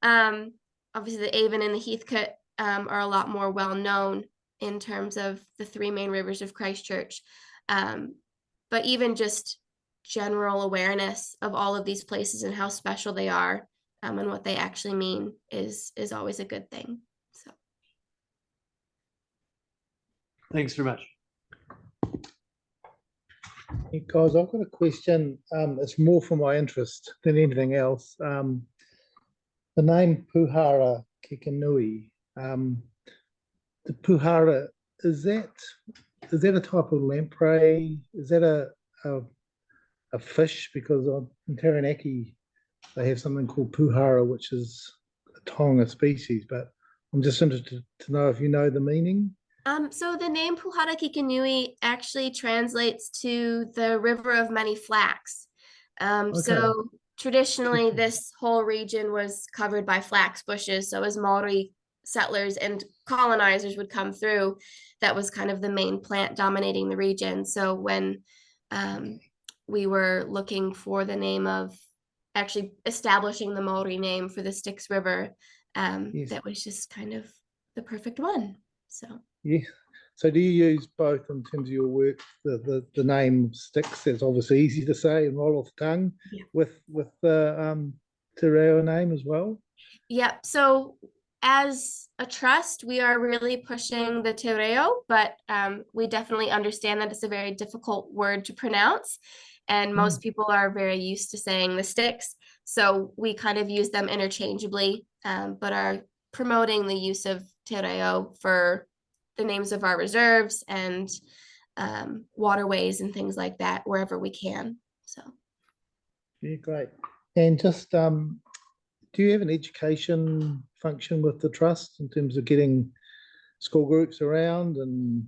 Obviously the Avon and the Heathcote are a lot more well known in terms of the 3 main rivers of Christchurch. But even just general awareness of all of these places and how special they are, and what they actually mean is always a good thing. So thanks very much. Hey guys, I've got a question. It's more for my interest than anything else. The name Puhara Kikanui, the Puhara, is that a type of lamprey? Is that a fish? Because in Taranaki they have something called Puhara, which is a Tonga species, but I'm just interested to know if you know the meaning. So the name Puhara Kikanui actually translates to the river of many flax. So traditionally this whole region was covered by flax bushes. So as Maori settlers and colonizers would come through, that was kind of the main plant dominating the region. So when we were looking for the name of actually establishing the Maori name for the Styx River, Yes. that was just kind of the perfect one. So yeah, So do you use both in terms of your work, the name sticks, that's obviously easy to say and roll off the tongue, with the Te Reo name as well? Yep. So as a trust, we are really pushing the Te Reo, but we definitely understand that it's a very difficult word to pronounce. And most people are very used to saying the sticks. So we kind of use them interchangeably, but are promoting the use of Te Reo for the names of our reserves and waterways and things like that wherever we can. So Yeah, great. And just do you have an education function with the trust in terms of getting school groups around and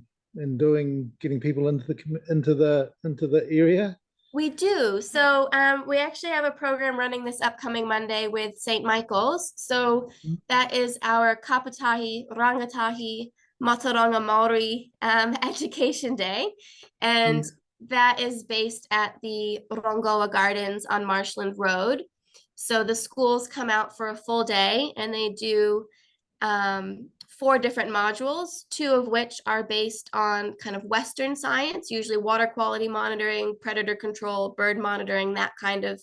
getting people into the area? we do. So we actually have a program running this upcoming Monday with St. Michael's. So that is our Kapatahi, Rangatahi, Mataranga Maori Education Day. And that is based at the Rongoa Gardens on Marshland Road. So the schools come out for a full day and they do 4 different modules, 2 of which are based on kind of Western science, usually water quality monitoring, predator control, bird monitoring, that kind of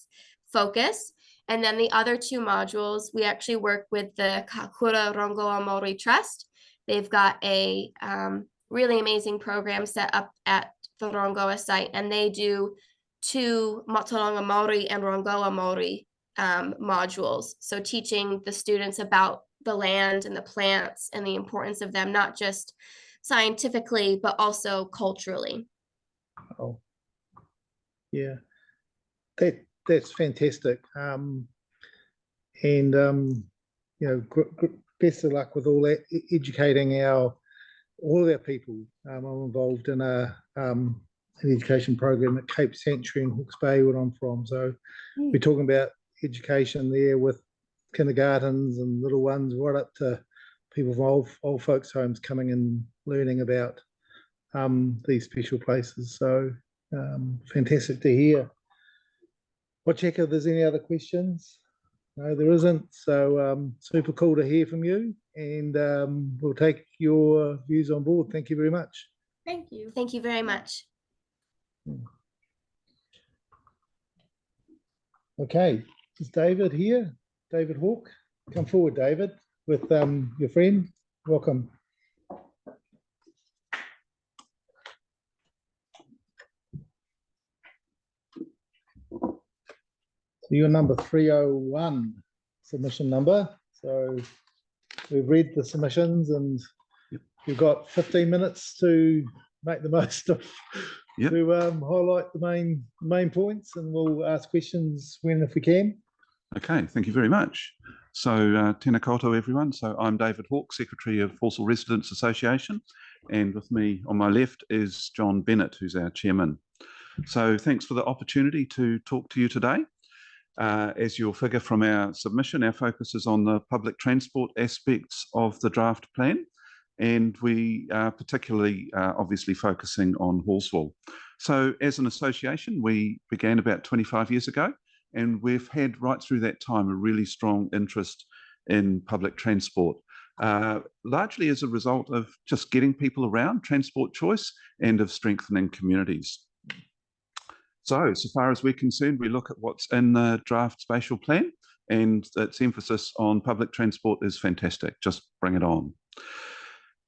focus. And then the other 2 modules, we actually work with the Kakura Rongoa Maori Trust. They've got a really amazing program set up at the Rongoa site, and they do 2 Mataranga Maori and Rongoa Maori modules. So teaching the students about the land and the plants and the importance of them, not just scientifically, but also culturally. Oh, yeah, that's fantastic. And you know, best of luck with all that, educating all of our people. I'm involved in an education program at Cape Sanctuary in Hawke's Bay, where I'm from. So we're talking about education there with kindergartens and little ones right up to people from old folks' homes coming and learning about these special places. So fantastic to hear. Well, check if there's any other questions. No, there isn't. So super cool to hear from you, and we'll take your views on board. Thank you very much. Thank you. Thank you very much. Okay, is David here? David Hawke, come forward, David, with your friend. Welcome. So you're number 301 submission number. So we've read the submissions and you've got 15 minutes to make the most of to highlight the main points, and we'll ask questions when if we can. Okay, thank you very much. So tēnā koutou everyone. So I'm David Hawke, Secretary of Horsell Residents Association, and with me on my left is John Bennett, who's our chairman. So thanks for the opportunity to talk to you today. As you'll figure from our submission, our focus is on the public transport aspects of the draft plan, and we are particularly obviously focusing on Horsell. So as an association, we began about 25 years ago, and we've had right through that time a really strong interest in public transport, largely as a result of just getting people around, transport choice, and of strengthening communities. So far as we're concerned, we look at what's in the draft spatial plan, and its emphasis on public transport is fantastic. Just bring it on.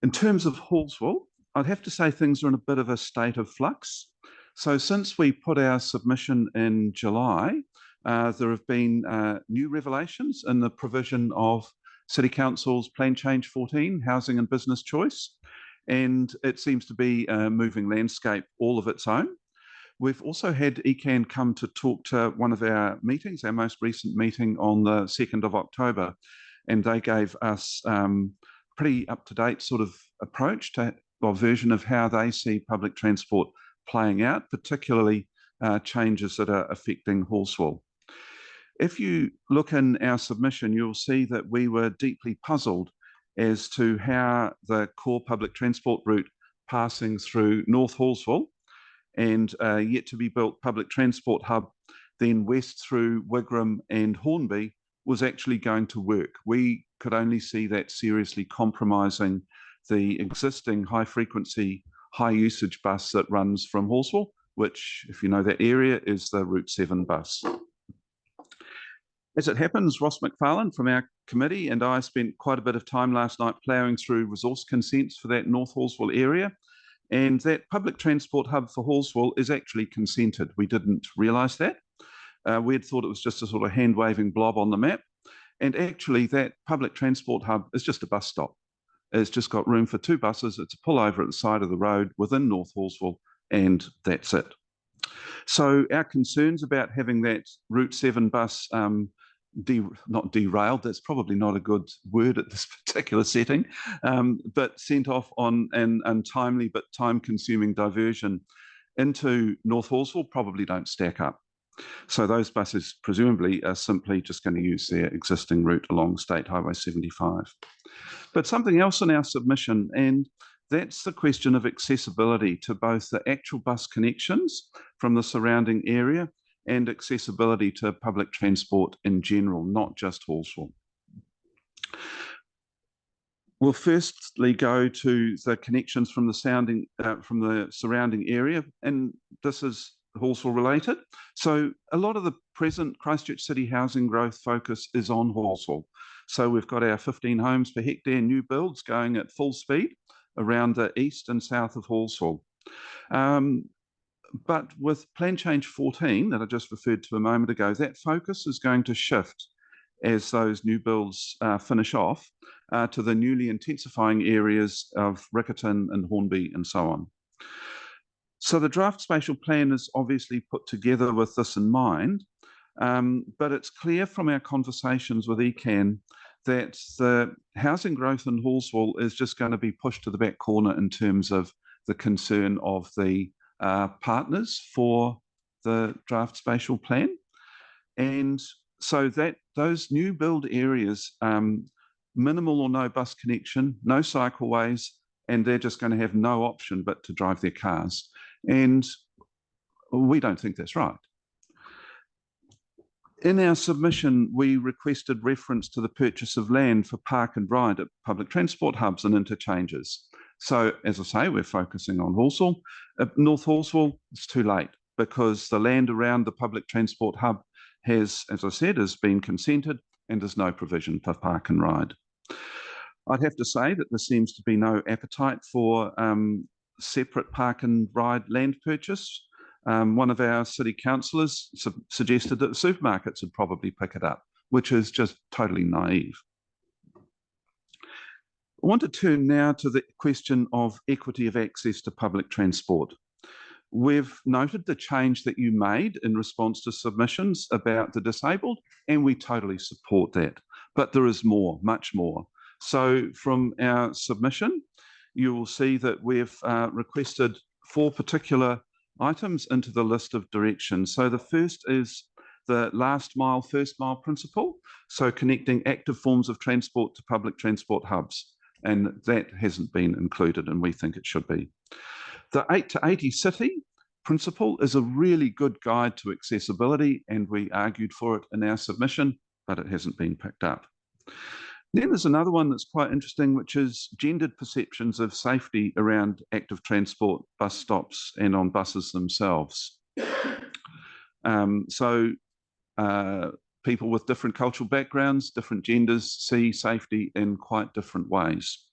In terms of Hallsville, I'd have to say things are in a bit of a state of flux. So since we put our submission in July, there have been new revelations in the provision of City Council's Plan Change 14, Housing and Business Choice, and it seems to be a moving landscape all of its own. We've also had ECAN come to talk to one of our meetings, our most recent meeting on the 2nd of October, and they gave us pretty up-to-date sort of approach to or version of how they see public transport playing out, particularly changes that are affecting Horsell. If you look in our submission, you'll see that we were deeply puzzled as to how the core public transport route passing through North Horsell and yet to be built public transport hub, then west through Wigram and Hornby, was actually going to work. We could only see that seriously compromising the existing high frequency, high usage bus that runs from Horswell, which, if you know that area, is the Route 7 bus. As it happens, Ross McFarlane from our committee and I spent quite a bit of time last night ploughing through resource consents for that North Horswell area. And that public transport hub for Horswell is actually consented. We didn't realise that. We had thought it was just a sort of hand-waving blob on the map. And actually that public transport hub is just a bus stop. It's just got room for 2 buses. It's a pullover at the side of the road within North Horswell, and that's it. So our concerns about having that Route 7 bus not derailed, that's probably not a good word at this particular setting, but sent off on an untimely but time-consuming diversion into North Horswell probably don't stack up. So those buses presumably are simply just going to use their existing route along State Highway 75. But something else in our submission, and that's the question of accessibility to both the actual bus connections from the surrounding area and accessibility to public transport in general, not just Horswell. We'll firstly go to the connections from the surrounding area, and this is Horswell related. So a lot of the present Christchurch City housing growth focus is on Horswell. So we've got our 15 homes per hectare new builds going at full speed around the east and south of Horswell. But with Plan Change 14 that I just referred to a moment ago, that focus is going to shift as those new builds finish off to the newly intensifying areas of Riccarton and Hornby and so on. So the draft spatial plan is obviously put together with this in mind, but it's clear from our conversations with ECAN that the housing growth in Horswell is just going to be pushed to the back corner in terms of the concern of the partners for the draft spatial plan. And so that those new build areas, minimal or no bus connection, no cycleways, and they're just going to have no option but to drive their cars. And we don't think that's right. In our submission, we requested reference to the purchase of land for park and ride at public transport hubs and interchanges. So, as I say, we're focusing on Horswell. North Horswell, it's too late because the land around the public transport hub has, as I said, has been consented and there's no provision for park and ride. I'd have to say that there seems to be no appetite for separate park and ride land purchase. One of our city councillors suggested that the supermarkets would probably pick it up, which is just totally naive. I want to turn now to the question of equity of access to public transport. We've noted the change that you made in response to submissions about the disabled, and we totally support that. But there is more, much more. So from our submission, you will see that we've requested 4 particular items into the list of directions. So the first is the last mile, first mile principle. So connecting active forms of transport to public transport hubs. And that hasn't been included, and we think it should be. The 8 to 80 city principle is a really good guide to accessibility, and we argued for it in our submission, but it hasn't been picked up. Then there's another one that's quite interesting, which is gendered perceptions of safety around active transport, bus stops, and on buses themselves. People with different cultural backgrounds, different genders, see safety in quite different ways.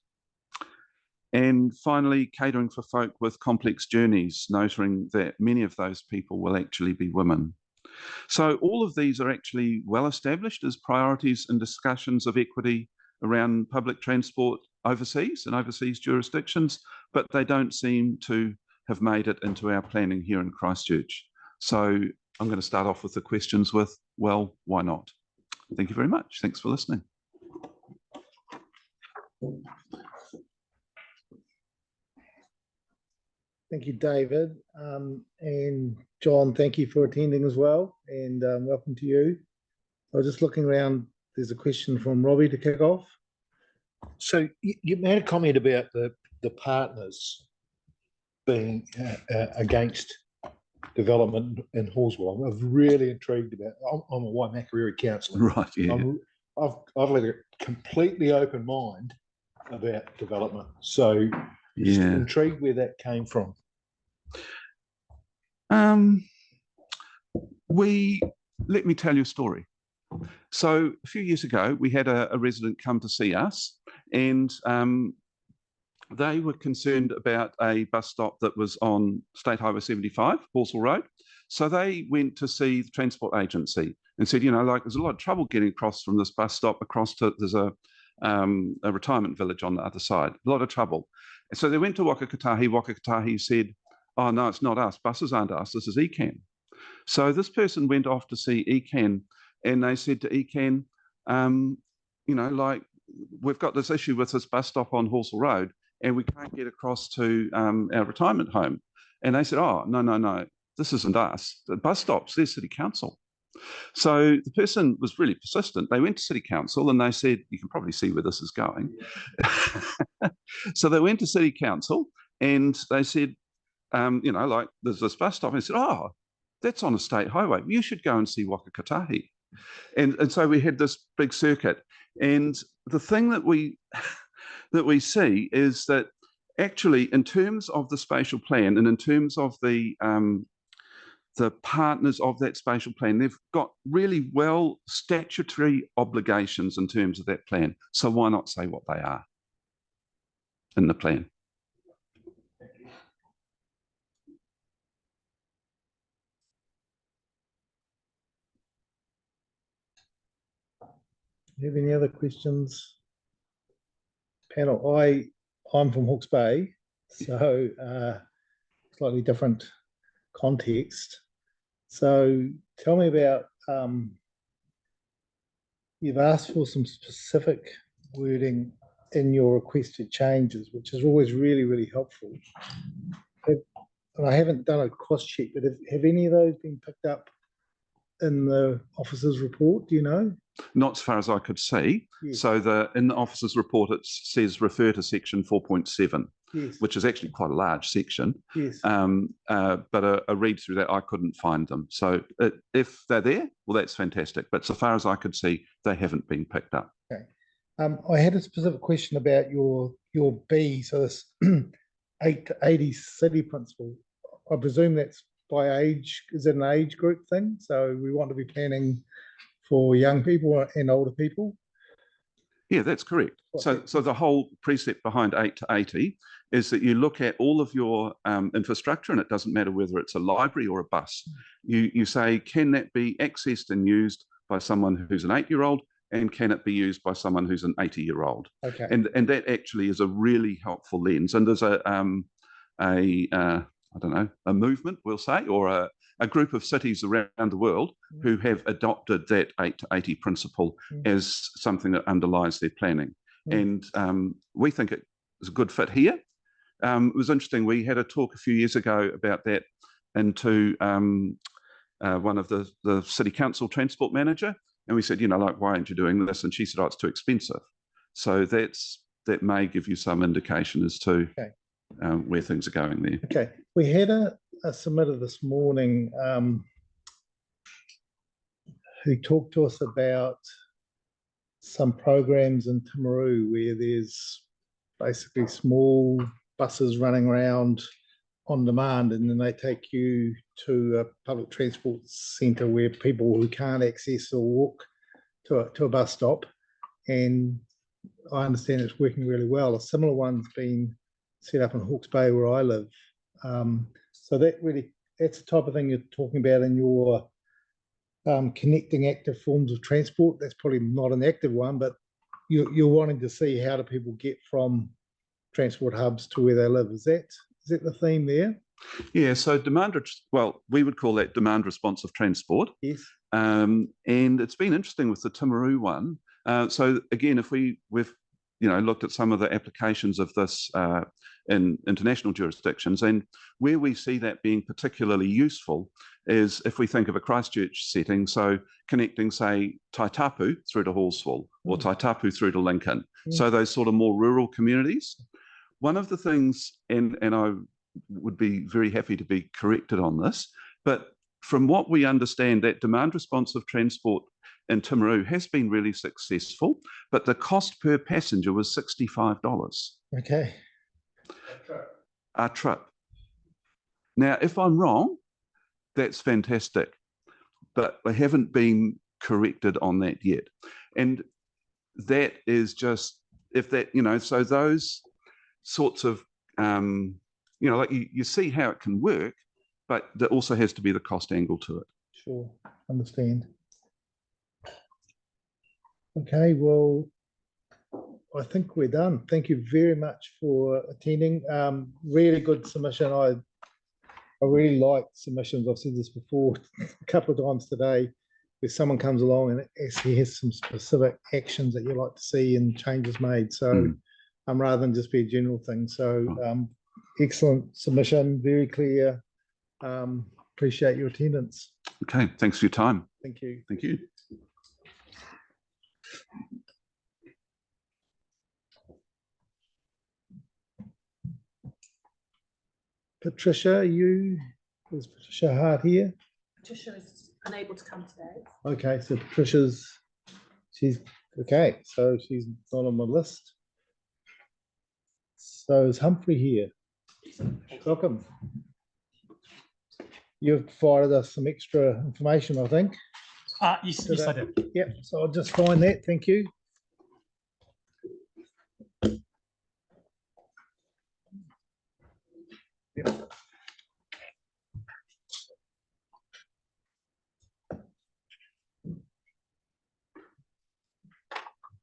And finally, catering for folk with complex journeys, noting that many of those people will actually be women. So all of these are actually well established as priorities in discussions of equity around public transport overseas and overseas jurisdictions, but they don't seem to have made it into our planning here in Christchurch. So I'm going to start off with the questions with, well, why not? Thank you very much. Thanks for listening. Thank you, David. And John, thank you for attending as well, and welcome to you. I was just looking around, there's a question from Robbie to kick off. So you made a comment about the partners being against development in Horswell. I'm really intrigued about. I'm a Waimakariri councillor. Right. Yeah. I've got a completely open mind about development. So just Yeah. intrigued where that came from. Let me tell you a story. So a few years ago, we had a resident come to see us, and they were concerned about a bus stop that was on State Highway 75, Horsell Road. So they went to see the transport agency and said, there's a lot of trouble getting across from this bus stop across to, there's a retirement village on the other side, a lot of trouble. And so they went to Waimakariri. Waimakariri said, oh, no, it's not us. Buses aren't us. This is ECAN. So this person went off to see ECAN, and they said to ECAN, we've got this issue with this bus stop on Horsell Road, and we can't get across to our retirement home. And they said, oh, no, this isn't us. The bus stops, there's City Council. So the person was really persistent. They went to City Council and they said, you can probably see where this is going. So they went to City Council and they said, there's this bus stop. And they said, oh, that's on a state highway. You should go and see Waimakariri. And so we had this big circuit. And the thing that we see is that actually, in terms of the spatial plan and in terms of the partners of that spatial plan, they've got really well statutory obligations in terms of that plan. So why not say what they are in the plan? Do you have any other questions? Panel, I'm from Hawke's Bay, so slightly different context. So tell me about, you've asked for some specific wording in your requested changes, which is always really, really helpful. And I haven't done a cross check, but have any of those been picked up in the officer's report, do you know? Not as far as I could see. Yes. So in the officer's report, it says refer to section 4.7, yes, which is actually quite a large section. Yes. But a read through that, I couldn't find them. So if they're there, well, that's fantastic. But so far as I could see, they haven't been picked up. Okay. I had a specific question about your B, so this 8 to 80 city principle. I presume that's by age, is it an age group thing? So we want to be planning for young people and older people? Yeah, that's correct. So the whole precept behind 8 to 80 is that you look at all of your infrastructure, and it doesn't matter whether it's a library or a bus. You say, can that be accessed and used by someone who's an 8-year-old, and can it be used by someone who's an 80-year-old? Okay. And that actually is a really helpful lens. And there's I don't know, a movement, we'll say, or a group of cities around the world who have adopted that 8 to 80 principle as something that underlies their planning. And we think it is a good fit here. It was interesting, we had a talk a few years ago about that into one of the City Council transport manager, and we said, why aren't you doing this? And she said, oh, it's too expensive. So that may give you some indication as to where things are going there. Okay, we had a submitter this morning who talked to us about some programs in Timaru where there's basically small buses running around on demand, and then they take you to a public transport centre where people who can't access or walk to a bus stop. And I understand it's working really well. A similar one's been set up in Hawke's Bay where I live. So that's the type of thing you're talking about in your connecting active forms of transport. That's probably not an active one, but you're wanting to see how do people get from transport hubs to where they live. Is that the theme there? Yeah, so we would call that demand responsive transport. Yes. And it's been interesting with the Timaru one. So again, if we've looked at some of the applications of this in international jurisdictions, and where we see that being particularly useful is if we think of a Christchurch setting, so connecting, say, Taitapu through to Horsell or Taitapu through to Lincoln. So those sort of more rural communities. One of the things, and I would be very happy to be corrected on this, but from what we understand, that demand responsive transport in Timaru has been really successful, but the cost per passenger was $65 Okay. a trip. Now, if I'm wrong, that's fantastic, but we haven't been corrected on that yet. And that is just, if that, so those sorts of, like you see how it can work, but there also has to be the cost angle to it. Sure, understand. Okay, well, I think we're done. Thank you very much for attending. Really good submission. I really like submissions. I've said this before a couple of times today, where someone comes along and actually has some specific actions that you like to see and changes made. So rather than just be a general thing. So excellent submission, very clear. Appreciate your attendance. Okay, thanks for your time. Thank you. Thank you. Patricia, is Patricia Hart here? Patricia is unable to come today. Okay, so she's okay, so she's not on my list. So is Humphrey here? Welcome. You've provided us some extra information, I think. Yes, I did. Yep, so I'll just find that. Thank you. Yep.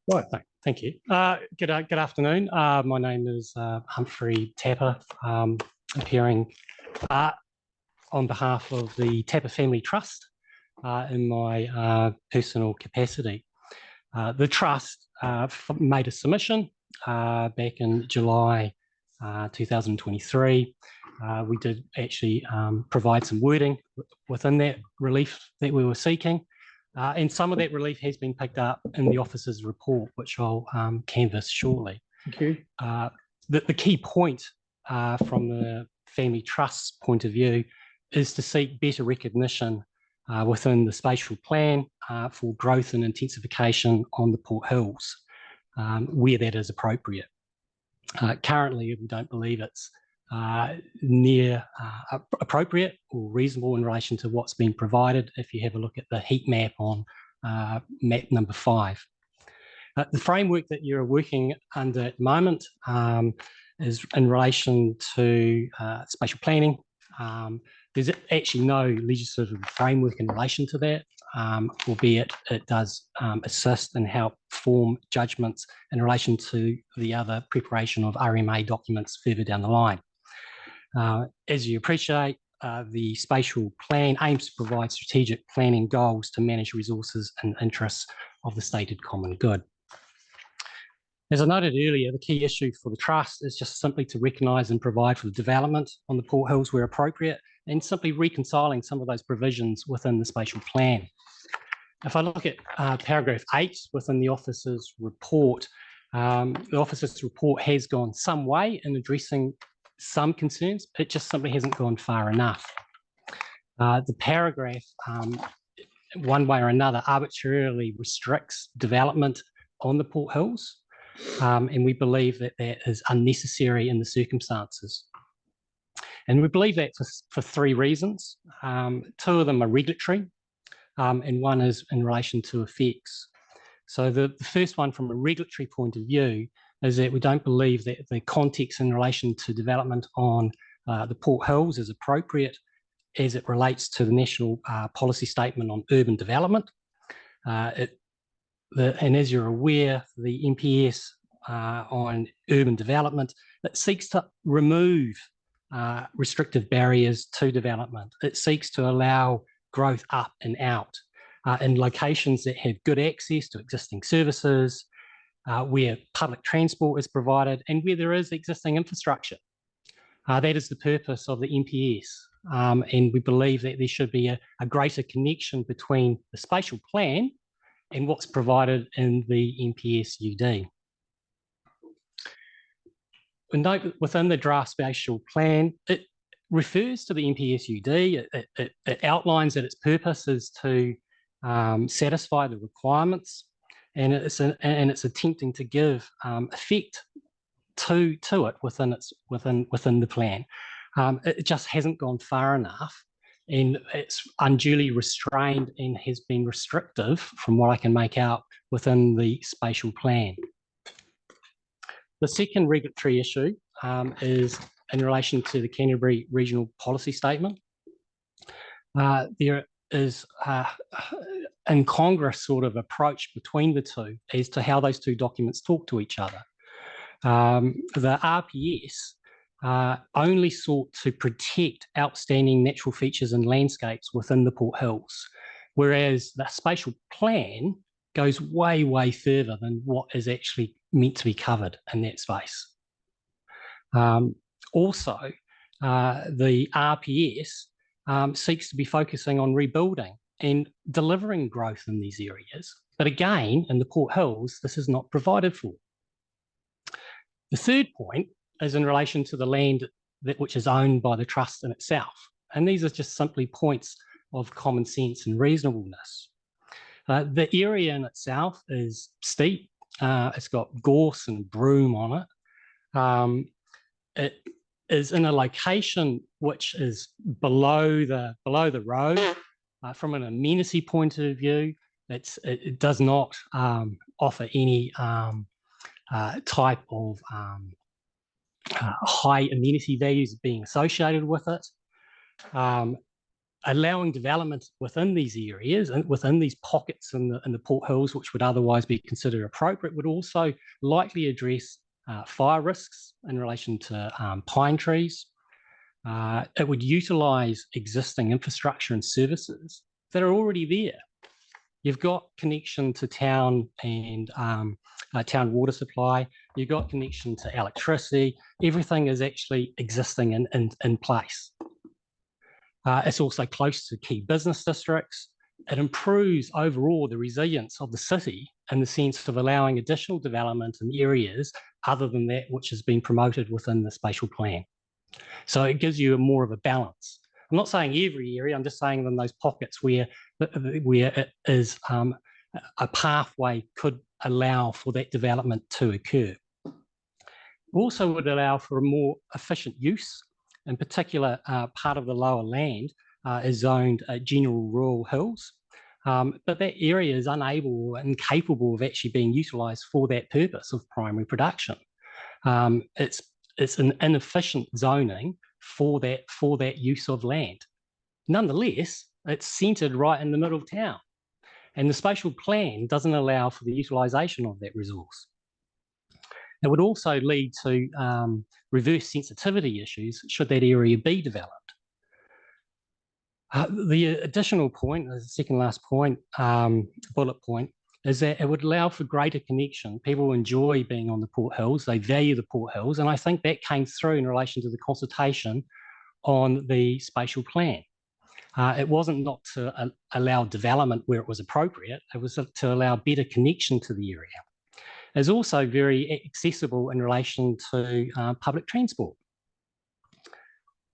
Right, thank you. Good afternoon. My name is Humphrey Tapper, appearing on behalf of the Tapper Family Trust in my personal capacity. The Trust made a submission back in July 2023. We did actually provide some wording within that relief that we were seeking. And some of that relief has been picked up in the officer's report, which I'll canvass shortly. Thank you. The key point from the Family Trust's point of view is to seek better recognition within the spatial plan for growth and intensification on the Port Hills, where that is appropriate. Currently, we don't believe it's near appropriate or reasonable in relation to what's been provided if you have a look at the heat map on map number 5. The framework that you're working under at the moment is in relation to spatial planning. There's actually no legislative framework in relation to that, albeit it does assist and help form judgments in relation to the other preparation of RMA documents further down the line. As you appreciate, the spatial plan aims to provide strategic planning goals to manage resources and interests of the stated common good. As I noted earlier, the key issue for the Trust is just simply to recognise and provide for the development on the Port Hills where appropriate, and simply reconciling some of those provisions within the spatial plan. If I look at paragraph 8 within the officer's report, the officer's report has gone some way in addressing some concerns. It just simply hasn't gone far enough. The paragraph, one way or another, arbitrarily restricts development on the Port Hills, and we believe that that is unnecessary in the circumstances. And we believe that for 3 reasons. 2 of them are regulatory, and 1 is in relation to effects. So the first one, from a regulatory point of view, is that we don't believe that the context in relation to development on the Port Hills is appropriate as it relates to the National Policy Statement on Urban Development. And as you're aware, the NPS on urban development, it seeks to remove restrictive barriers to development. It seeks to allow growth up and out in locations that have good access to existing services, where public transport is provided, and where there is existing infrastructure. That is the purpose of the NPS, and we believe that there should be a greater connection between the spatial plan and what's provided in the NPS UD. We note within the draft spatial plan, it refers to the NPS UD. It outlines that its purpose is to satisfy the requirements, and it's attempting to give effect to it within the plan. It just hasn't gone far enough, and it's unduly restrained and has been restrictive from what I can make out within the spatial plan. The second regulatory issue is in relation to the Canterbury Regional Policy Statement. There is incongruous sort of approach between the two as to how those two documents talk to each other. The RPS only sought to protect outstanding natural features and landscapes within the Port Hills, whereas the spatial plan goes way, way further than what is actually meant to be covered in that space. Also, the RPS seeks to be focusing on rebuilding and delivering growth in these areas. But again, in the Port Hills, this is not provided for. The third point is in relation to the land which is owned by the trust in itself. And these are just simply points of common sense and reasonableness. The area in itself is steep. It's got gorse and broom on it. It is in a location which is below the road. From an amenity point of view, it does not offer any type of high amenity values being associated with it. Allowing development within these areas and within these pockets in the Port Hills, which would otherwise be considered appropriate, would also likely address fire risks in relation to pine trees. It would utilise existing infrastructure and services that are already there. You've got connection to town and town water supply. You've got connection to electricity. Everything is actually existing in place. It's also close to key business districts. It improves overall the resilience of the city in the sense of allowing additional development in areas other than that which has been promoted within the spatial plan. So it gives you more of a balance. I'm not saying every area, I'm just saying in those pockets where it is a pathway could allow for that development to occur. Also would allow for a more efficient use. In particular, part of the lower land is zoned general rural hills, but that area is unable or incapable of actually being utilised for that purpose of primary production. It's an inefficient zoning for that use of land. Nonetheless, it's centred right in the middle of town, and the spatial plan doesn't allow for the utilisation of that resource. It would also lead to reverse sensitivity issues should that area be developed. The additional point, the second last point, bullet point, is that it would allow for greater connection. People enjoy being on the Port Hills, they value the Port Hills, and I think that came through in relation to the consultation on the spatial plan. It wasn't not to allow development where it was appropriate, it was to allow better connection to the area. Is also very accessible in relation to public transport.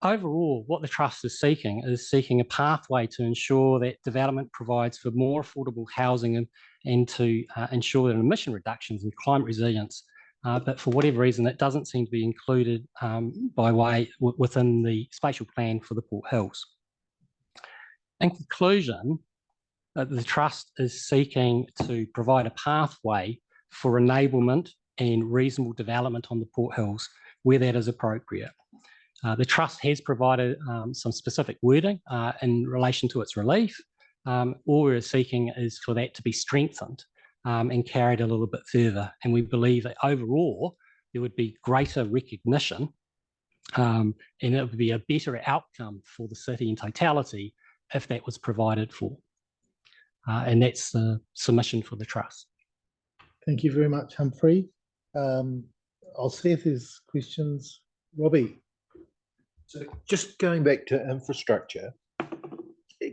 Overall, what the Trust is seeking a pathway to ensure that development provides for more affordable housing and to ensure that emission reductions and climate resilience, but for whatever reason, that doesn't seem to be included within the spatial plan for the Port Hills. In conclusion, the Trust is seeking to provide a pathway for enablement and reasonable development on the Port Hills where that is appropriate. The Trust has provided some specific wording in relation to its relief. All we're seeking is for that to be strengthened and carried a little bit further. And we believe that overall, there would be greater recognition and it would be a better outcome for the city in totality if that was provided for. And that's the submission for the Trust. Thank you very much, Humphrey. I'll see if there's questions. Robbie. So just going back to infrastructure, the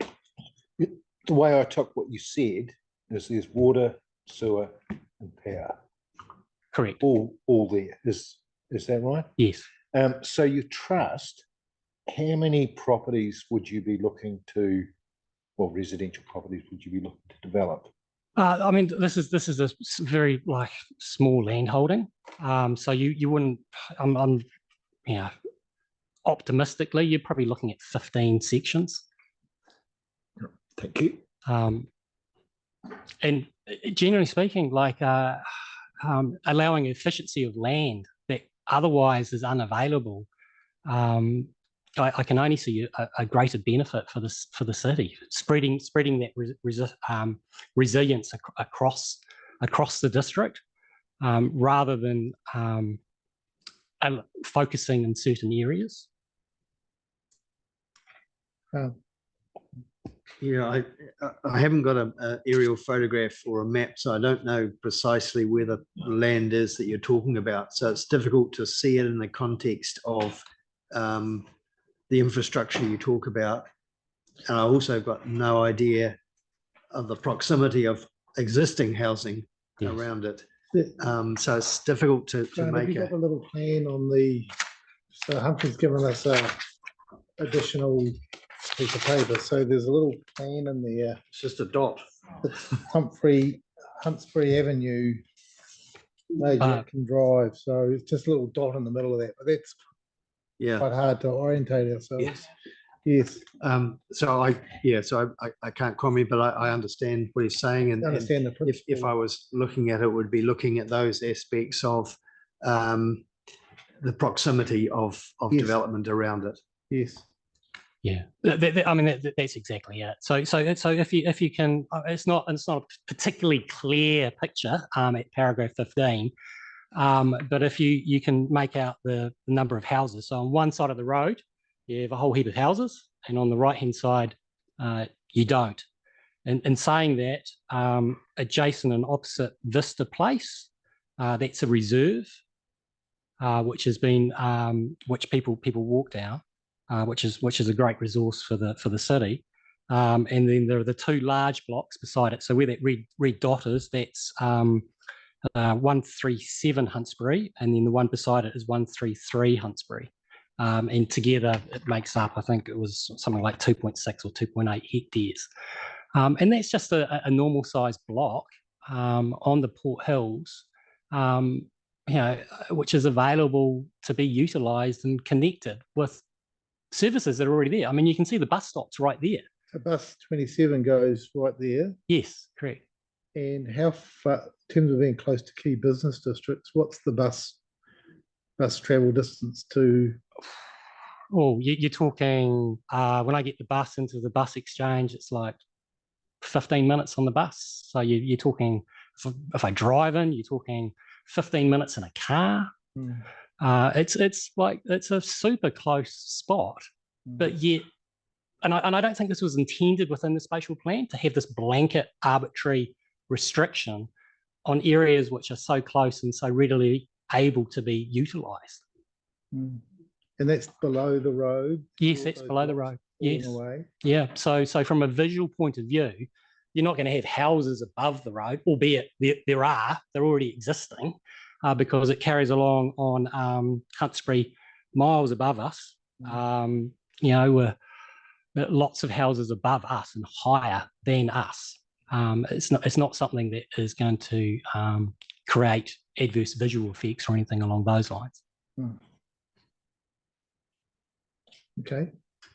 way I took what you said is there's water, sewer and power. Correct. All there. Is that right? Yes. So your Trust, how many properties would you be looking to what residential properties would you be looking to develop? I mean, this is a very like small land holding. So you wouldn't, I'm you know, optimistically, you're probably looking at 15 sections. Thank you. And generally speaking, like allowing efficiency of land that otherwise is unavailable, I can only see a greater benefit for the city, spreading that resilience across the district, rather than focusing in certain areas. Yeah, I haven't got an aerial photograph or a map, so I don't know precisely where the land is that you're talking about. So it's difficult to see it in the context of the infrastructure you talk about. And I also got no idea of the proximity of existing housing around it. So it's difficult to make a little plan on the, so Humphrey's given us a additional piece of paper. So there's a little plan in there. It's just a dot. It's Huntsbury Avenue, Major Drive. So it's just a little dot in the middle of that. But that's quite hard to orientate ourselves. Yes. So I can't comment, but I understand what he's saying, and if I was looking at it, would be looking at those aspects of the proximity of development around it. Yes. Yeah, I mean that's exactly it. So if you can, it's not a particularly clear picture at paragraph 15, but if you can make out the number of houses. So on one side of the road, you have a whole heap of houses, and on the right-hand side, you don't. And in saying that, adjacent and opposite Vista Place, that's a reserve, which has been which people walk down, which is a great resource for the city. And then there are the two large blocks beside it. So where that red dot is, that's 137 Huntsbury, and then the one beside it is 133 Huntsbury. And together it makes up, I think it was something like 2.6 or 2.8 hectares. And that's just a normal size block on the Port Hills, which is available to be utilised and connected with services that are already there. I mean, you can see the bus stops right there. So bus 27 goes right there. Yes, correct. And how far, in terms of being close to key business districts, what's the bus travel distance to? Oh, you're talking, when I get the bus into the bus exchange, it's like 15 minutes on the bus. So you're talking, if I drive in, you're talking 15 minutes in a car. It's a super close spot, but yet, and I don't think this was intended within the spatial plan to have this blanket arbitrary restriction on areas which are so close and so readily able to be utilised. And that's below the road? Yes, that's below the road. Yes. Yeah. So from a visual point of view, you're not going to have houses above the road, albeit they're already existing, because it carries along on Huntsbury miles above us. We're lots of houses above us and higher than us. It's not something that is going to create adverse visual effects or anything along those lines. Okay,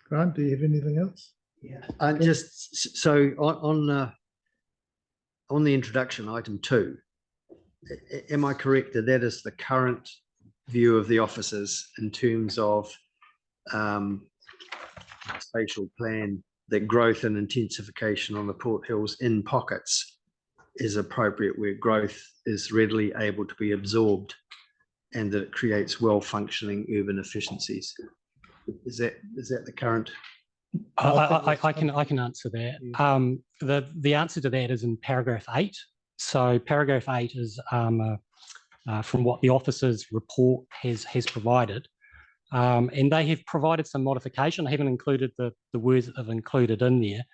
Grant, do you have anything else? Yeah, just so on the introduction, item 2, am I correct that is the current view of the officers in terms of spatial plan, that growth and intensification on the Port Hills in pockets is appropriate where growth is readily able to be absorbed and that it creates well-functioning urban efficiencies? Is that the current? I can answer that. The answer to that is in paragraph 8. So paragraph 8 is from what the officers' report has provided, and they have provided some modification. I haven't included the words that I've included in there,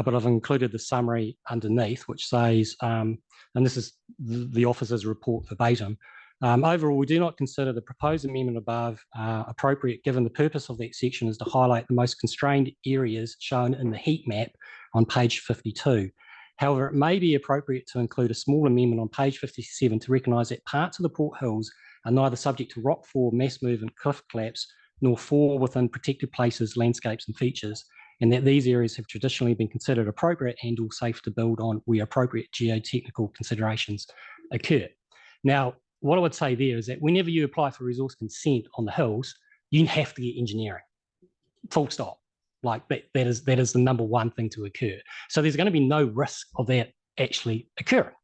but I've included the summary underneath, which says, and this is the officers' report verbatim. Overall, we do not consider the proposed amendment above appropriate, given the purpose of that section is to highlight the most constrained areas shown in the heat map on page 52. However, it may be appropriate to include a small amendment on page 57 to recognise that parts of the Port Hills are neither subject to rockfall, mass movement, cliff collapse, nor fall within protected places, landscapes and features, and that these areas have traditionally been considered appropriate and or safe to build on where appropriate geotechnical considerations occur. Now, what I would say there is that whenever you apply for resource consent on the hills, you have to get engineering, full stop. Like that is the number one thing to occur. So there's going to be no risk of that actually occurring.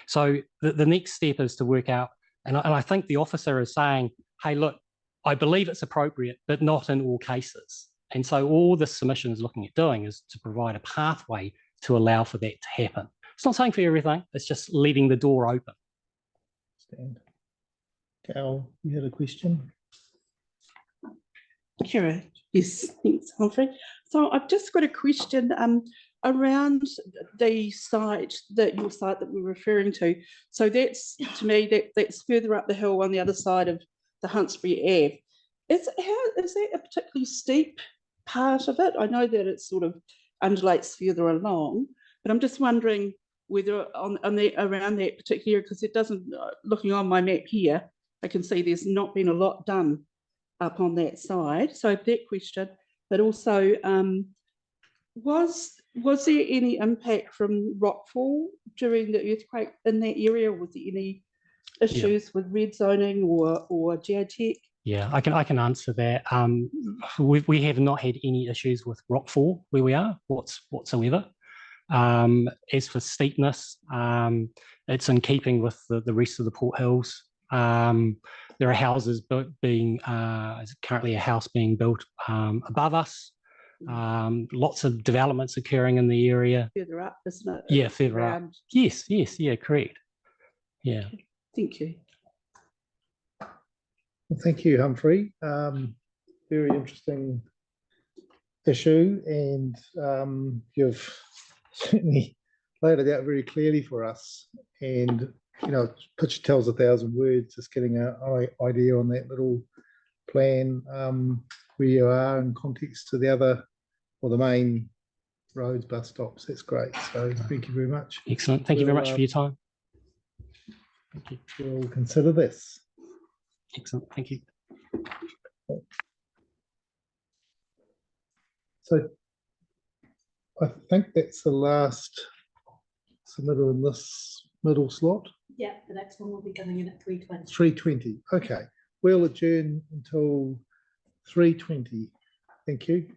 So the next step is to work out, and I think the officer is saying, hey, look, I believe it's appropriate, but not in all cases. And so all this submission is looking at doing is to provide a pathway to allow for that to happen. It's not saying for everything, it's just leaving the door open. Cal, you had a question? Sure. Yes, thanks, Humphrey. So I've just got a question around the site your site that we're referring to. So that's, to me, that's further up the hill on the other side of the Huntsbury Ave. Is that a particularly steep part of it? I know that it sort of undulates further along, but I'm just wondering whether around that particular, because it doesn't, looking on my map here, I can see there's not been a lot done up on that side. So that question, but also was there any impact from rockfall during the earthquake in that area? Was there any issues with red zoning or geotech? Yeah, I can answer that. We have not had any issues with rockfall where we are whatsoever. As for steepness, it's in keeping with the rest of the Port Hills. There are houses being currently a house being built above us. Lots of developments occurring in the area. Further up, isn't it? Yeah, further up. Yes, yeah, correct. Yeah. Thank you. Well, thank you, Humphrey. Very interesting issue, and you've certainly laid it out very clearly for us. And you know, picture tells 1,000 words. Just getting an idea on that little plan where you are in context to the other or the main roads, bus stops. That's great. So thank you very much. Excellent. Thank you very much for your time. Thank you. We'll consider this. Excellent. Thank you. So I think that's the last submittal in this middle slot. Yeah, the next one will be coming in at 3:20. 3:20. Okay. We'll adjourn until 3:20. Thank you.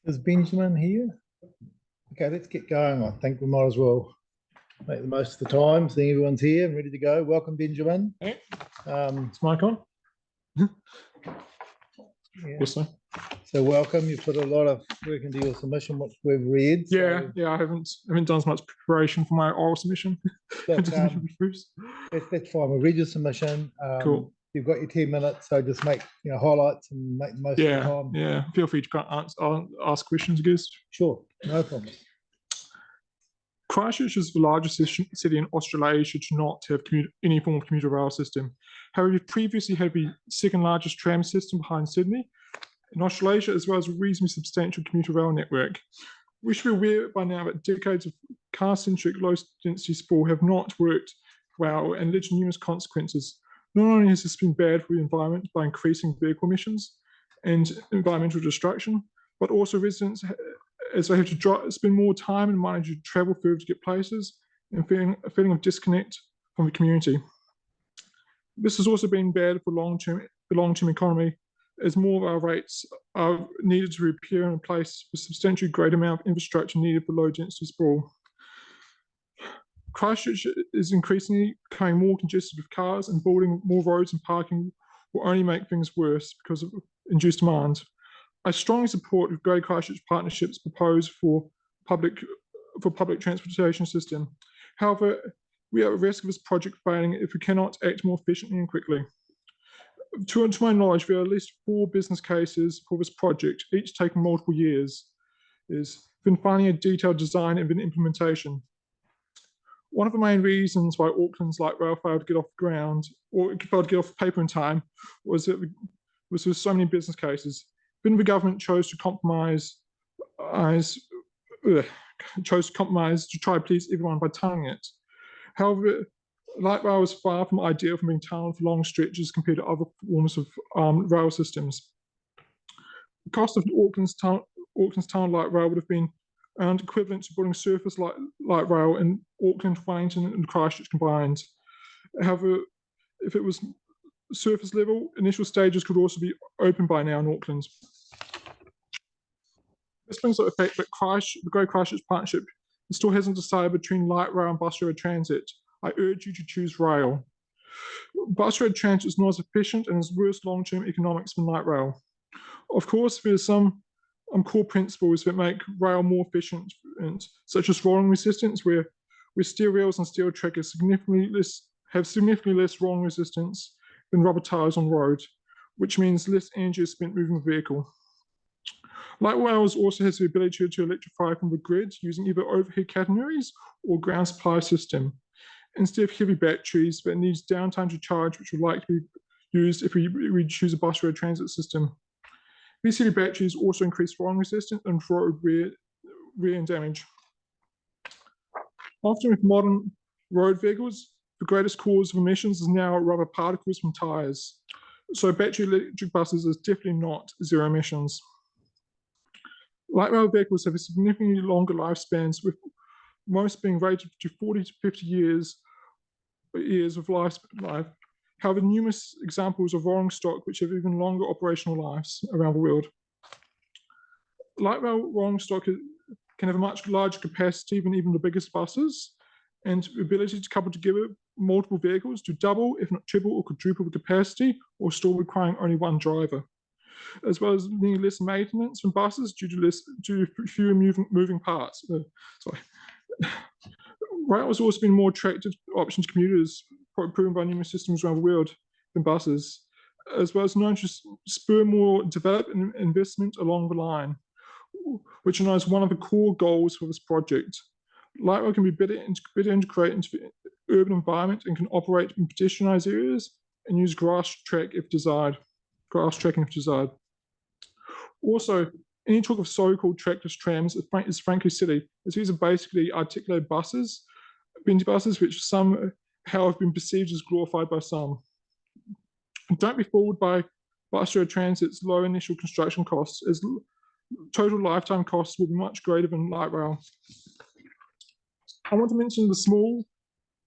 Is Benjamin here? Okay, let's get going. I think we might as well make the most of the time, seeing everyone's here and ready to go. Welcome, Benjamin. Hey. It's mic on? Yeah. Yes, sir. So welcome. You've put a lot of work into your submission, which we've read. Yeah, I haven't done as much preparation for my oral submission. But, that's fine. We'll read your submission. Cool. You've got your 10 minutes, so just make highlights and make the most of the time. Yeah. Feel free to ask questions, I guess. Sure, no problem. Christchurch is the largest city in Australasia to not have any form of commuter rail system. However, we previously had the second largest tram system behind Sydney in Australasia, as well as a reasonably substantial commuter rail network. We should be aware by now that decades of car-centric low-density sprawl have not worked well and led to numerous consequences. Not only has this been bad for the environment by increasing vehicle emissions and environmental destruction, but also residents, as they have to spend more time and money to travel further to get places, and a feeling of disconnect from the community. This has also been bad for the long-term economy, as more of our rates are needed to repair and replace the substantially greater amount of infrastructure needed for low-density sprawl. Christchurch is increasingly becoming more congested with cars, and building more roads and parking will only make things worse because of induced demand. I strongly support the Greater Christchurch partnerships proposed for public transportation system. However, we are at risk of this project failing if we cannot act more efficiently and quickly. To my knowledge, there are at least 4 business cases for this project, each taking multiple years. There's been finding a detailed design and then implementation. One of the main reasons why Auckland's light rail failed to get off the ground or failed to get off paper in time was that there were so many business cases. Then the government chose to compromise to try to please everyone by tunneling it. However, light rail is far from ideal for being tunneled for long stretches compared to other forms of rail systems. The cost of Auckland's tunnel light rail would have been around equivalent to building surface light rail in Auckland, Wellington, and Christchurch combined. However, if it was surface level, initial stages could also be open by now in Auckland. This brings up the fact that the Greater Christchurch Partnership still hasn't decided between light rail and bus road transit. I urge you to choose rail. Bus road transit is not as efficient and has worse long-term economics than light rail. Of course, there's some core principles that make rail more efficient, such as rolling resistance, where steel rails and steel track have significantly less rolling resistance than rubber tires on road, which means less energy is spent moving the vehicle. Light rails also has the ability to electrify from the grid using either overhead catenaries or ground supply system, instead of heavy batteries that needs downtime to charge, which would likely be used if we choose a bus road transit system. These heavy batteries also increase rolling resistance and road wear and damage. Often with modern road vehicles, the greatest cause of emissions is now rubber particles from tires. So battery electric buses is definitely not zero emissions. Light rail vehicles have a significantly longer lifespans, with most being rated to 40 to 50 years of life. However, numerous examples of rolling stock which have even longer operational lives around the world. Light rail rolling stock can have a much larger capacity than even the biggest buses, and the ability to couple together multiple vehicles to double, if not triple or quadruple the capacity, or still requiring only one driver, as well as needing less maintenance from buses due to fewer moving parts. Rail has also been a more attractive option to commuters, proven by numerous systems around the world than buses, as well as known to spur more development and investment along the line, which I know is one of the core goals for this project. Light rail can be better integrated into the urban environment and can operate in pedestrianised areas and use grass tracking if desired. Also, any talk of so-called trackless trams is frankly silly, as these are basically articulated buses, bendy buses, which somehow have been perceived as glorified by some. Don't be fooled by bus road transit's low initial construction costs, as total lifetime costs will be much greater than light rail. I want to mention the small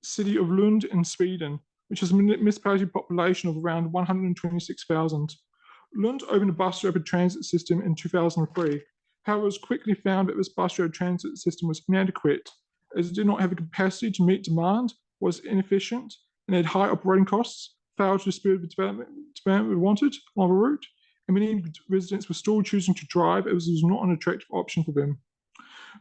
city of Lund in Sweden, which has a municipality population of around 126,000. Lund opened a bus rapid transit system in 2003. However, it was quickly found that this bus road transit system was inadequate, as it did not have the capacity to meet demand, was inefficient, and had high operating costs, failed to spur the development we wanted on the route, and many residents were still choosing to drive as it was not an attractive option for them.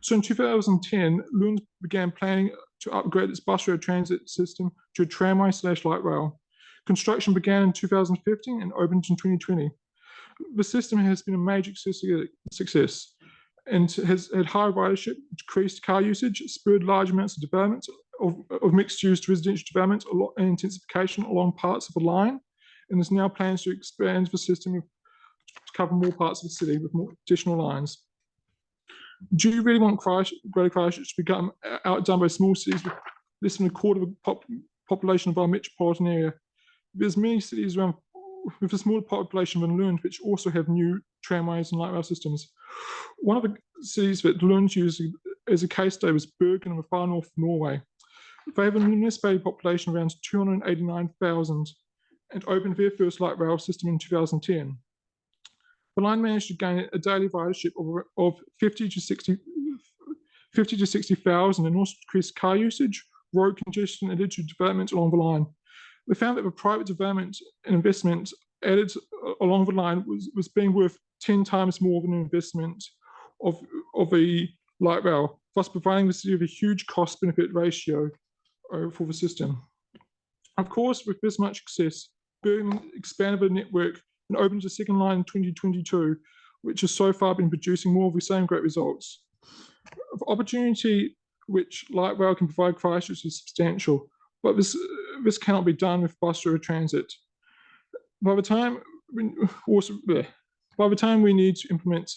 So in 2010, Lund began planning to upgrade its bus road transit system to a tramway/light rail. Construction began in 2015 and opened in 2020. The system has been a major success and has had high ridership, decreased car usage, spurred large amounts of development of mixed-use residential development and intensification along parts of the line, and there's now plans to expand the system to cover more parts of the city with more additional lines. Do you really want Greater Christchurch to become outdone by small cities with less than a quarter of the population of our metropolitan area? There's many cities around with a smaller population than Lund, which also have new tramways and light rail systems. One of the cities that Lund used as a case study was Bergen in the far north of Norway. They have a municipality population around 289,000 and opened their first light rail system in 2010. The line managed to gain a daily ridership of 50 to 60,000 and also decreased car usage, road congestion, and digital development along the line. We found that the private development and investment added along the line was being worth 10 times more than an investment of a light rail, thus providing the city with a huge cost-benefit ratio for the system. Of course, with this much success, Bergen expanded the network and opened a second line in 2022, which has so far been producing more of the same great results. The opportunity which light rail can provide Christchurch is substantial, but this cannot be done with bus road transit. By the time we need to implement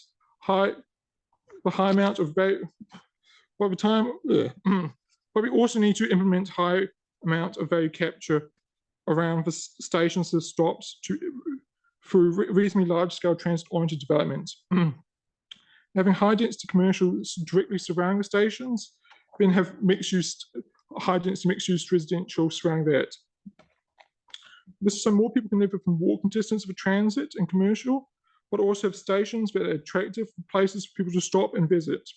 but we also need to implement high amount of value capture around the stations and stops through reasonably large-scale transit-oriented development. Having high-density commercials directly surrounding the stations, then have high-density mixed-use residential surrounding that. This is so more people can live within walking distance of a transit and commercial, but also have stations that are attractive places for people to stop and visit.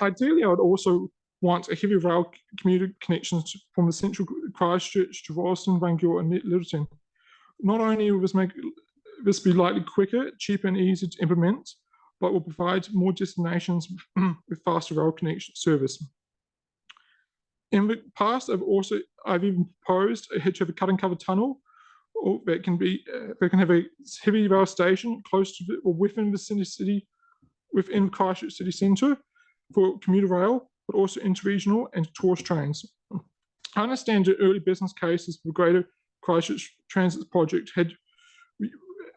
Ideally, I would also want a heavy rail commuter connections from the central Christchurch to Royston, Rangiora and Lyttelton. Not only will this be likely quicker, cheaper and easier to implement, but will provide more destinations with faster rail connection service. In the past, I've even proposed to have a cut and cover tunnel that can have a heavy rail station close to or within Christchurch city centre for commuter rail, but also interregional and tourist trains. I understand that early business cases for the Greater Christchurch Transit project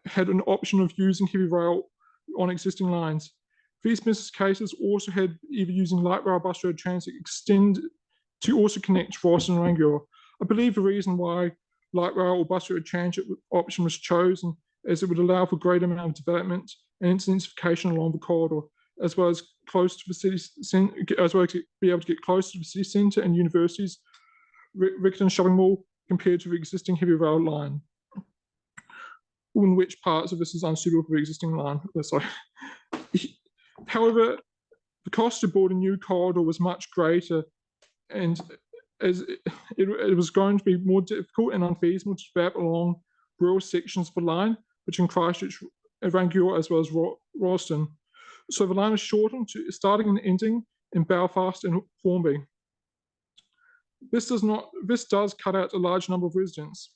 had an option of using heavy rail on existing lines. These business cases also had either using light rail bus road transit extend to also connect Royston and Rangiora. I believe the reason why light rail or bus road transit option was chosen as it would allow for greater amount of development and intensification along the corridor, as well as close to the city centre, as well as to be able to get close to the city centre and universities, Riccarton shopping mall, compared to the existing heavy rail line. In which parts of this is unsuitable for the existing line. Sorry. However, the cost to build a new corridor was much greater, and as it was going to be more difficult and unfeasible to develop along rural sections of the line between Christchurch and Rangiora as well as Royston. So the line is shortened to starting and ending in Belfast and Hornby. This does cut out a large number of residents.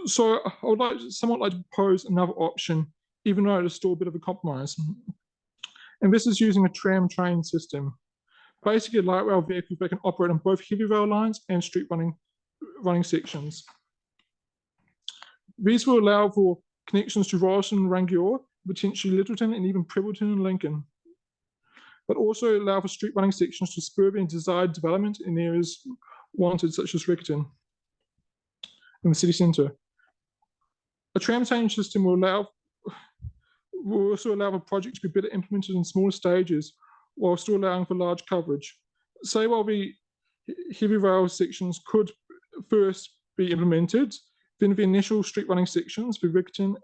So I would somewhat like to propose another option, even though it is still a bit of a compromise. And this is using a tram train system. Basically, a light rail vehicle that can operate on both heavy rail lines and street running sections. These will allow for connections to Royston and Rangiora, potentially Lyttelton and even Prebbleton and Lincoln, but also allow for street running sections to spur and desired development in areas wanted, such as Riccarton in the city centre. A tram train system will also allow the project to be better implemented in smaller stages while still allowing for large coverage. Say while the heavy rail sections could first be implemented, then the initial street running sections for Riccarton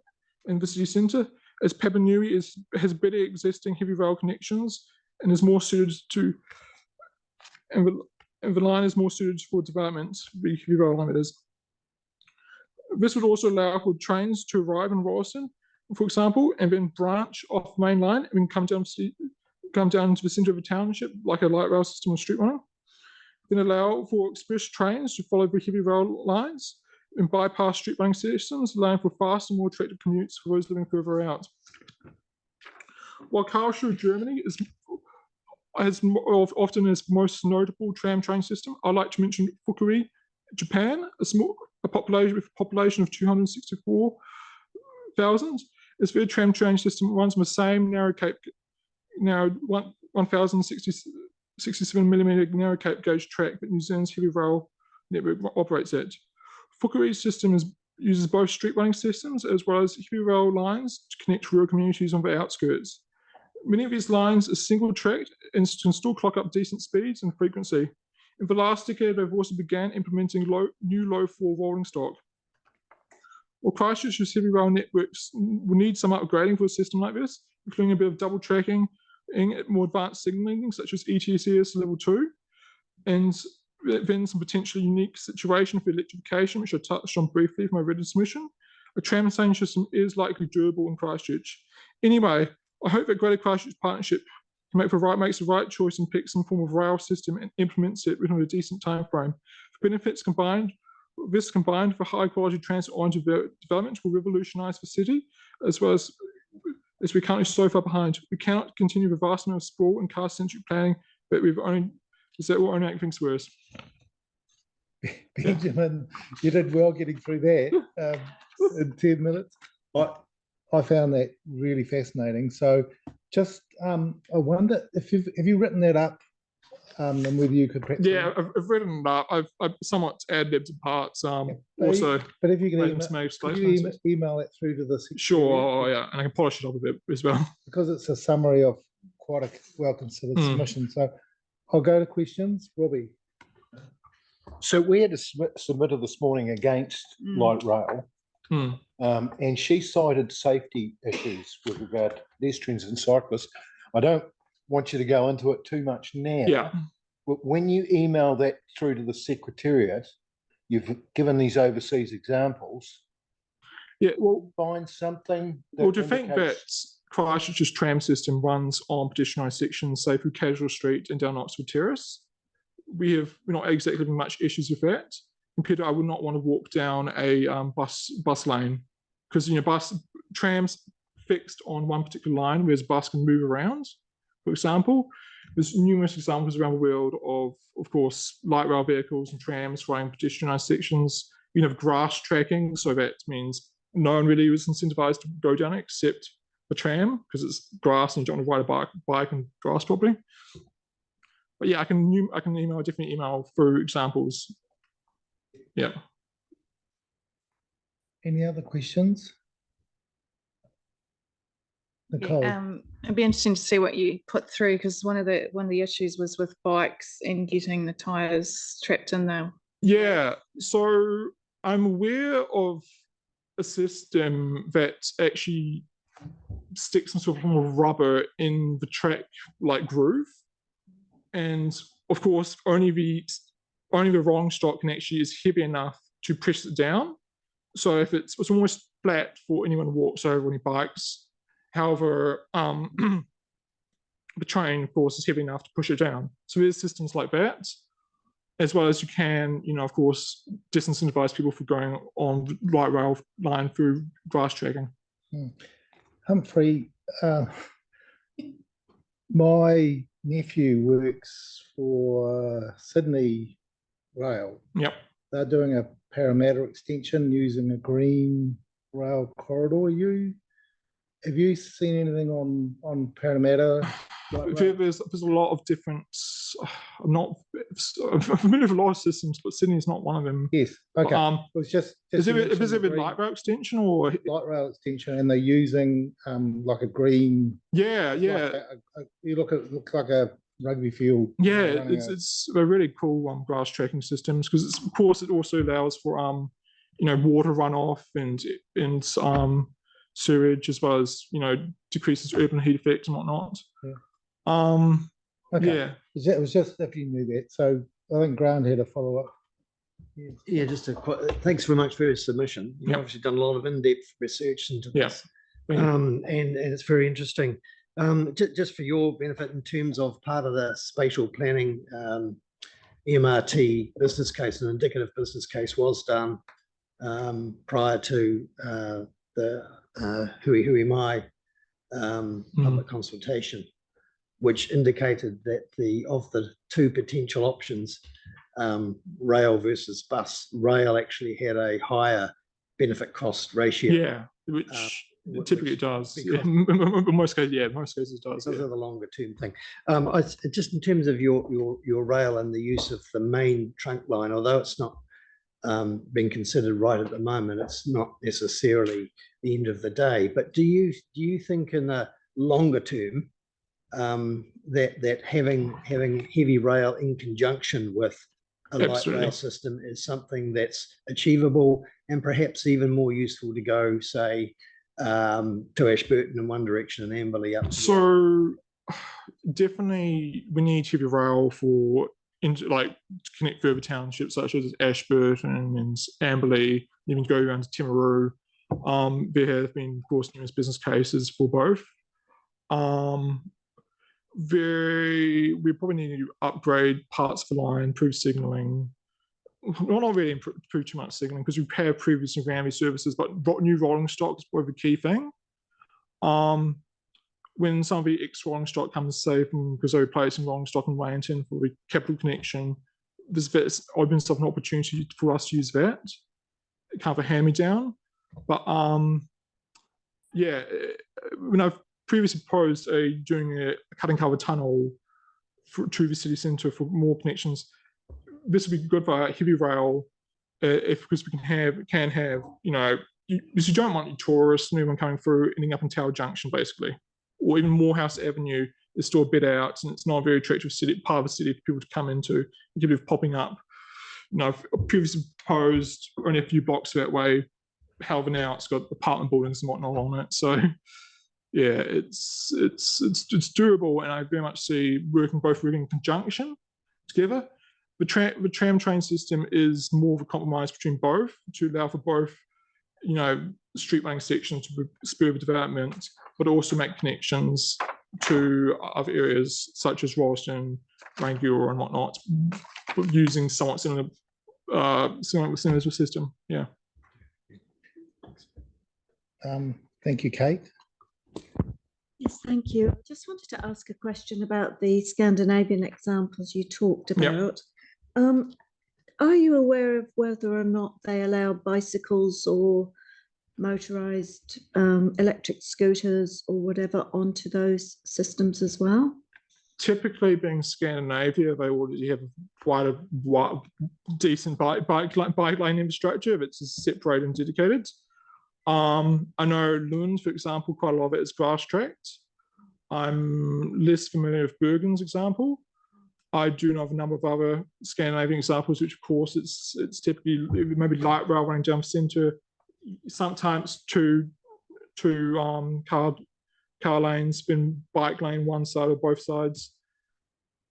and the city centre as Papanui has better existing heavy rail connections and is more suited to, and the line is more suited for development, the heavy rail line it is. This would also allow for trains to arrive in Rolleston, for example, and then branch off the main line and then come down to the centre of the township like a light rail system or street runner. Then allow for express trains to follow the heavy rail lines and bypass street running systems, allowing for faster, more attractive commutes for those living further out. While Karlsruhe, Germany often is the most notable tram train system, I'd like to mention Fukui, Japan, a population of 264,000. Its their tram train system runs on the same narrow 1,067 millimeter narrow Cape gauge track that New Zealand's heavy rail network operates at. Fukui's system uses both street running systems as well as heavy rail lines to connect rural communities on the outskirts. Many of these lines are single tracked and can still clock up decent speeds and frequency. In the last decade, they've also began implementing new low-floor rolling stock. Well, Christchurch's heavy rail networks will need some upgrading for a system like this, including a bit of double tracking and more advanced signalling, such as ETCS level 2, and then some potentially unique situation for electrification, which I touched on briefly for my written submission. A tram train system is likely doable in Christchurch. Anyway, I hope that Greater Christchurch Partnership makes the right choice and picks some form of rail system and implements it within a decent time frame. The benefits combined with high quality transit-oriented development will revolutionise the city, as well as we're currently so far behind. We cannot continue the vast amount of sprawl and car-centric planning that will only make things worse. Benjamin, you did well getting through that in 10 minutes. I found that really fascinating. So just, I wonder if have you written that up and whether you could perhaps... Yeah, I've written it up. I've somewhat ad-libbed in parts. Also, but if you can email it through to the... Sure, yeah, and I can polish it up a bit as well. Because it's a summary of quite a well-considered submission. So I'll go to questions. Robbie. So we had a submitter this morning against light rail. And she cited safety issues with regard to pedestrians and cyclists. I don't want you to go into it too much now. Yeah. But when you email that through to the Secretariat, you've given these overseas examples. Yeah, well, find something. Well, do you think that Christchurch's tram system runs on pedestrianised sections, say through Casual Street and down Oxford Terrace? We're not exactly having much issues with that. Compared to, I would not want to walk down a bus lane, because trams fixed on one particular line, whereas bus can move around. For example, there's numerous examples around the world of course, light rail vehicles and trams running pedestrianised sections. You have grass tracking, so that means no one really is incentivized to go down it except the tram, because it's grass and you don't want to ride a bike and grass properly. But yeah, I can definitely email through examples. Yeah. Any other questions? Nicole. It'd be interesting to see what you put through, because one of the issues was with bikes and getting the tyres trapped in there. Yeah, so I'm aware of a system that actually sticks some sort of form of rubber in the track like groove, and of course only the rolling stock can actually is heavy enough to press it down. So if it's almost flat for anyone who walks over any bikes. However, the train, of course, is heavy enough to push it down. So there's systems like that, as well as you can, of course, disincentivize people for going on the light rail line through grass tracking. Humphrey, my nephew works for Sydney Rail. Yep. They're doing a Parramatta extension using a green rail corridor. Have you seen anything on Parramatta? There's a lot of different. I'm familiar with a lot of systems, but Sydney's not one of them. Yes. Okay. It's just is it a light rail extension or light rail extension, and they're using like a green. Yeah. You looks like a rugby field. Yeah, it's a really cool grass tracking systems, because of course it also allows for water runoff and sewage, as well as, you know, decreases urban heat effects and whatnot. Okay. Yeah. It was just if you knew that. So I think Grant had a follow up. Yeah, just thanks very much for your submission. You've obviously done a lot of in-depth research into this, and it's very interesting. Just for your benefit, in terms of part of the spatial planning MRT business case, an indicative business case was done prior to the Hui Mai public consultation, which indicated that of the two potential options, rail versus bus, rail actually had a higher benefit cost ratio. Yeah, which typically it does. In most cases, most cases it does. Those are the longer term thing. Just in terms of your rail and the use of the main trunk line, although it's not being considered right at the moment, it's not necessarily the end of the day. But do you think in the longer term that having heavy rail in conjunction with a light rail system is something that's achievable and perhaps even more useful to go, say, to Ashburton in one direction and Amberley up? So definitely we need heavy rail for to connect further townships such as Ashburton and Amberley, even go around to Timaru. There have been, of course, numerous business cases for both. We probably need to upgrade parts of the line, improve signalling. Well, not really improve too much signalling because we have previous Granby services, but new rolling stock is probably the key thing. When some of the ex-rolling stock comes, say, from because they're replacing rolling stock in Wellington for the capital connection, this opens up an opportunity for us to use that, kind of a hand-me-down. But when I've previously proposed doing a cut-and-cover tunnel to the city centre for more connections, this would be good for heavy rail, because we can have, you know, because you don't want your tourists and everyone coming through ending up in Tower Junction, basically, or even Morehouse Avenue is still a bit out and it's not a very attractive part of the city for people to come into. You could be popping up. You know, I've previously proposed only a few blocks that way. However, now it's got apartment buildings and whatnot on it. So yeah, it's doable, and I very much see both working in conjunction together. The tram train system is more of a compromise between both to allow for both, you know, street running sections to spur the development, but also make connections to other areas such as Rolleston, Rangiora and whatnot, using somewhat similar system. Yeah. Thank you, Kate. Yes, thank you. I just wanted to ask a question about the Scandinavian examples you talked about. Are you aware of whether or not they allow bicycles or motorised electric scooters or whatever onto those systems as well? Typically, being Scandinavia, they already have quite a decent bike lane infrastructure. It's separated and dedicated. I know Lund, for example, quite a lot of it is grass tracked. I'm less familiar with Bergen's example. I do know of a number of other Scandinavian examples, which of course it's typically maybe light rail running down the centre, sometimes two car lanes, been bike lane one side or both sides.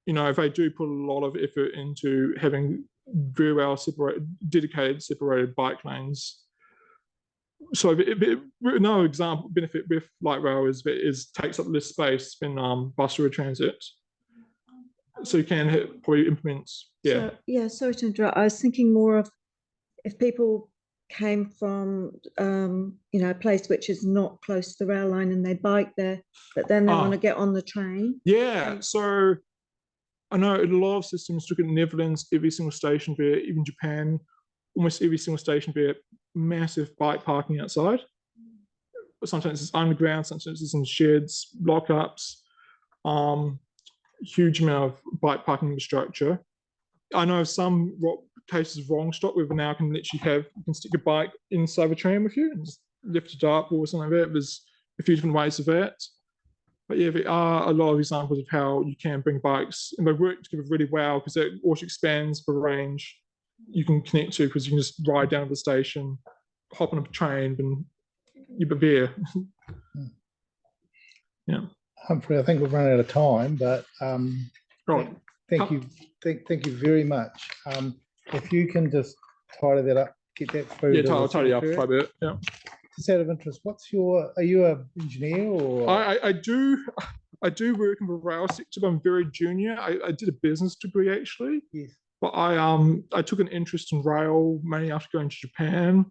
You know, they do put a lot of effort into having very well dedicated separated bike lanes. So another example benefit with light rail is takes up less space than bus or transit. So you can probably implement, sorry to interrupt. I was thinking more of if people came from a place which is not close to the rail line and they bike there, but then they want to get on the train. Yeah, so I know a lot of systems, look at Netherlands, every single station there, even Japan, almost every single station there, massive bike parking outside. Sometimes it's underground, sometimes it's in sheds, lockups, huge amount of bike parking infrastructure. I know of some cases of wrong stop where we now can literally you can stick your bike inside the tram with you and just lift it up or something like that. There's a few different ways of that. But yeah, there are a lot of examples of how you can bring bikes, and they work together really well because it also expands the range you can connect to, because you can just ride down to the station, hop on a train, and you prepare. Yeah. Humphrey, I think we've run out of time, but right. Thank you very much. If you can just tidy that up, get that through. Yeah, I'll tidy up a bit. Yeah. Just out of interest, are you an engineer or? I do work in the rail sector, but I'm very junior. I did a business degree actually. Yes. But I took an interest in rail mainly after going to Japan,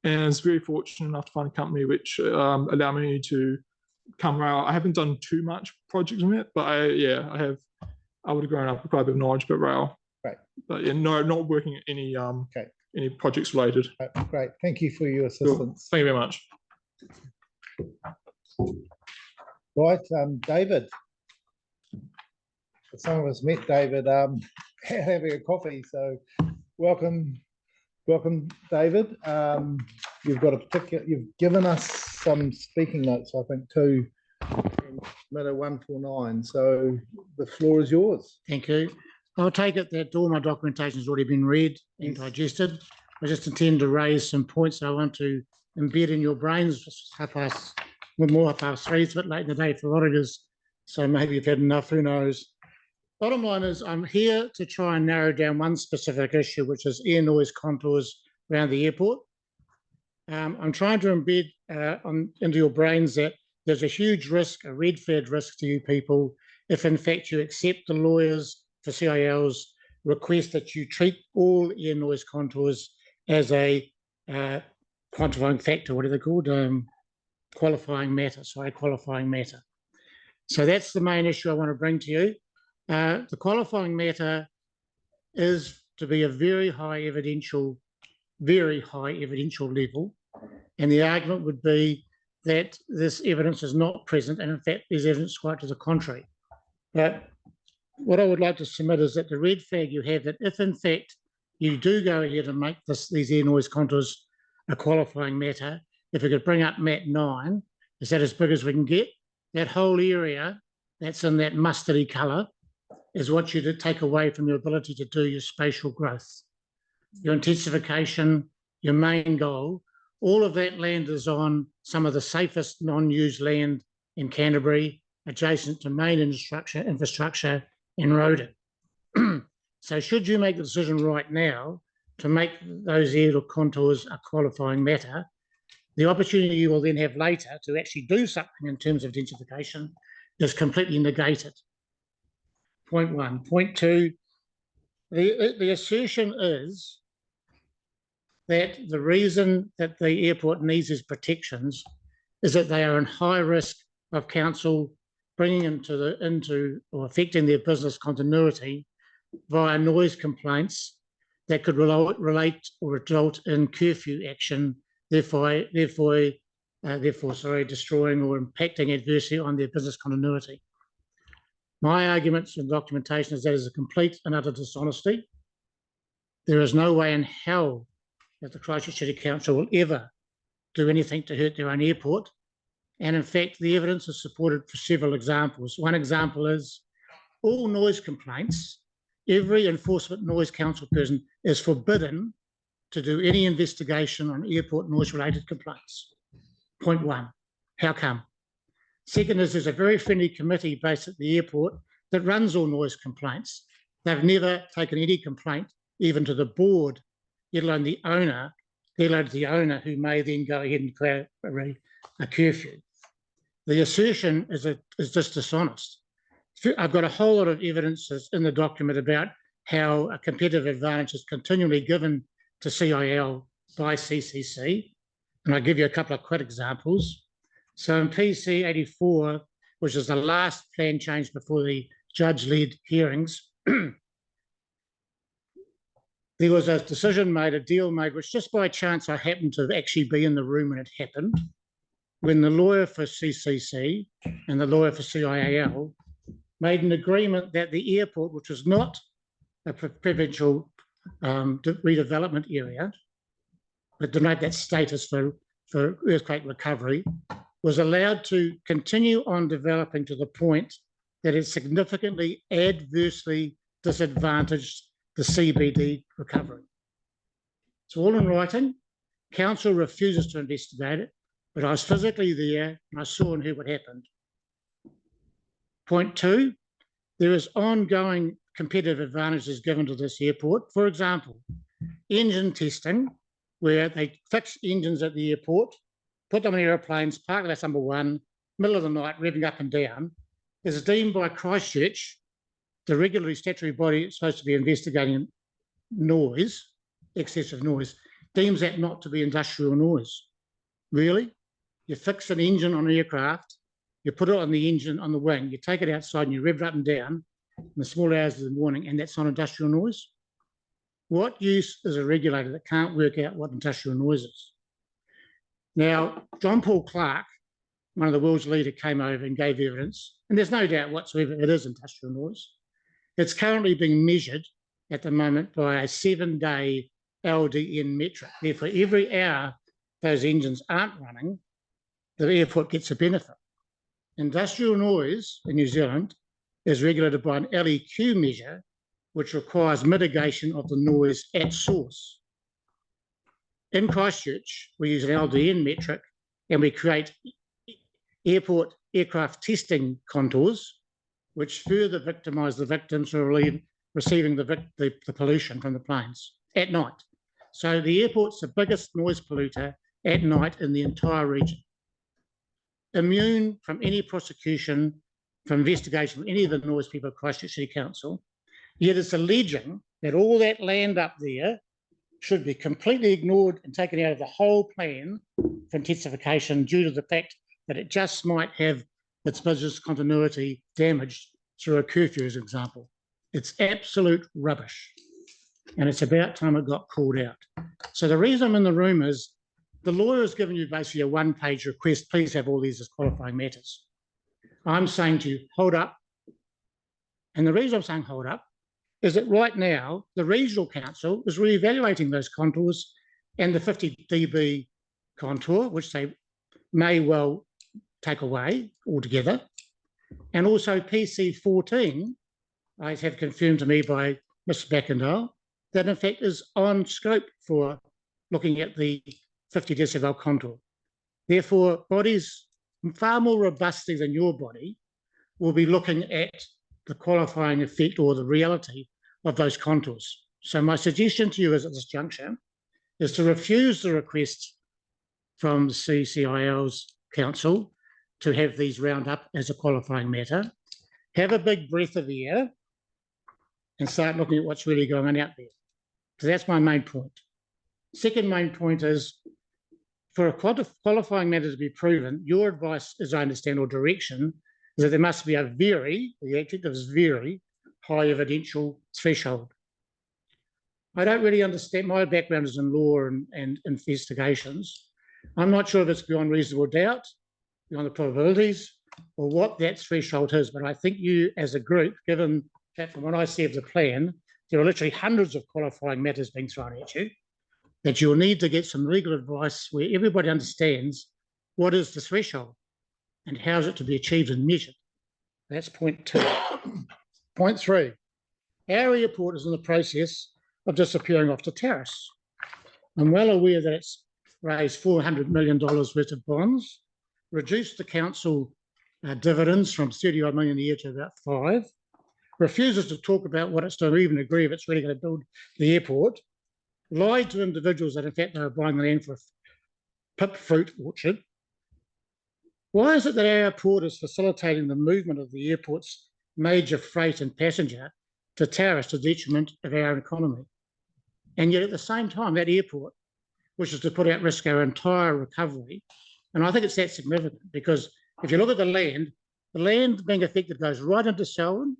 and I was very fortunate enough to find a company which allowed me to come rail. I haven't done too much projects on it, but I would have grown up with quite a bit of knowledge about rail. Right. But yeah, no, not working at any projects related. Great. Thank you for your assistance. Cool. Thank you very much. Right, David. Some of us met David having a coffee, so welcome, David. You've given us some speaking notes, I think, too, from Mitta 149. So the floor is yours. Thank you. I'll take it that all my documentation has already been read and digested. I just intend to raise some points I want to embed in your brains. More 3:30. It's a bit late in the day for a lot of us, so maybe you've had enough, who knows. Bottom line is I'm here to try and narrow down one specific issue, which is air noise contours around the airport. I'm trying to embed into your brains that there's a huge risk, a red flag risk to you people, if in fact you accept the lawyers for CIL's request that you treat all air noise contours as a quantifying factor, what are they called? Qualifying matter. So that's the main issue I want to bring to you. The qualifying matter is to be a very high evidential level, and the argument would be that this evidence is not present, and in fact there's evidence quite to the contrary. But what I would like to submit is that the red flag you have, that if in fact you do go ahead and make these air noise contours a qualifying matter, if we could bring up MAT 9, is that as big as we can get? That whole area that's in that mustardy colour is what you take away from your ability to do your spatial growth. Your intensification, your main goal, all of that land is on some of the safest non-used land in Canterbury, adjacent to main infrastructure and roading. So should you make the decision right now to make those air contours a qualifying matter, the opportunity you will then have later to actually do something in terms of intensification is completely negated. Point one. Point two, the assertion is that the reason that the airport needs these protections is that they are in high risk of council bringing into or affecting their business continuity via noise complaints that could relate or result in curfew action, therefore destroying or impacting adversely on their business continuity. My arguments and documentation is that is a complete and utter dishonesty. There is no way in hell that the Christchurch City Council will ever do anything to hurt their own airport. And in fact, the evidence is supported for several examples. One example is all noise complaints, every enforcement noise council person is forbidden to do any investigation on airport noise-related complaints. Point one, how come? Second is there's a very friendly committee based at the airport that runs all noise complaints. They've never taken any complaint, even to the board, let alone the owner who may then go ahead and declare a curfew. The assertion is just dishonest. I've got a whole lot of evidences in the document about how a competitive advantage is continually given to CIL by CCC, and I'll give you a couple of quick examples. So in PC 84, which is the last plan change before the judge-led hearings, there was a decision made, a deal made, which just by chance I happened to actually be in the room when it happened, when the lawyer for CCC and the lawyer for CIL made an agreement that the airport, which was not a provincial redevelopment area, but denied that status for earthquake recovery, was allowed to continue on developing to the point that it significantly adversely disadvantaged the CBD recovery. It's all in writing. Council refuses to investigate it. but I was physically there and I saw and heard what happened. Point two, there is ongoing competitive advantages given to this airport. For example, engine testing, where they fix engines at the airport, put them in aeroplanes, park that's number one, middle of the night, revving up and down, is deemed by Christchurch, the regulatory statutory body supposed to be investigating noise, excessive noise, deems that not to be industrial noise. Really? You fix an engine on an aircraft, you put it on the engine on the wing, you take it outside and you rev it up and down in the small hours of the morning, and that's not industrial noise? What use is a regulator that can't work out what industrial noise is? Now, John Paul Clark, one of the world's leaders, came over and gave evidence, and there's no doubt whatsoever it is industrial noise. It's currently being measured at the moment by a 7-day LDN metric. Therefore, every hour those engines aren't running, the airport gets a benefit. Industrial noise in New Zealand is regulated by an LEQ measure, which requires mitigation of the noise at source. In Christchurch, we use an LDN metric and we create airport aircraft testing contours, which further victimise the victims who are receiving the pollution from the planes at night. So the airport's the biggest noise polluter at night in the entire region. Immune from any prosecution, from investigation from any of the noise people at Christchurch City Council, yet it's alleging that all that land up there should be completely ignored and taken out of the whole plan for intensification due to the fact that it just might have its business continuity damaged through a curfew, as an example. It's absolute rubbish. And it's about time it got called out. So the reason I'm in the room is the lawyer has given you basically a one-page request, please have all these as qualifying matters. I'm saying to you, hold up. And the reason I'm saying hold up is that right now, the Regional Council is re-evaluating those contours and the 50 dB contour, which they may well take away altogether. And also PC 14, I have confirmed to me by Mr. Backendale, that in fact is on scope for looking at the 50 decibel contour. Therefore, bodies far more robustly than your body will be looking at the qualifying effect or the reality of those contours. So my suggestion to you is at this juncture is to refuse the request from the CCIL's council to have these round up as a qualifying matter, have a big breath of air and start looking at what's really going on out there. So that's my main point. Second main point is for a qualifying matter to be proven, your advice, as I understand, or direction, is that there must be a very, the adjective is very, high evidential threshold. I don't really understand, my background is in law and investigations. I'm not sure if it's beyond reasonable doubt, beyond the probabilities, or what that threshold is, but I think you as a group, given that from what I see of the plan, there are literally hundreds of qualifying matters being thrown at you, that you'll need to get some legal advice where everybody understands what is the threshold and how is it to be achieved and measured. That's point two. Point three, our airport is in the process of disappearing off the terrace. I'm well aware that it's raised $400 million worth of bonds, reduced the council dividends from 30-odd million a year to about 5, refuses to talk about what it's doing, or even agree if it's really going to build the airport, lied to individuals that in fact they were buying the land for a pip fruit orchard. Why is it that our airport is facilitating the movement of the airport's major freight and passenger to Taurus to the detriment of our economy? And yet at the same time, that airport wishes to put at risk our entire recovery. And I think it's that significant because if you look at the land being affected goes right into Selwyn,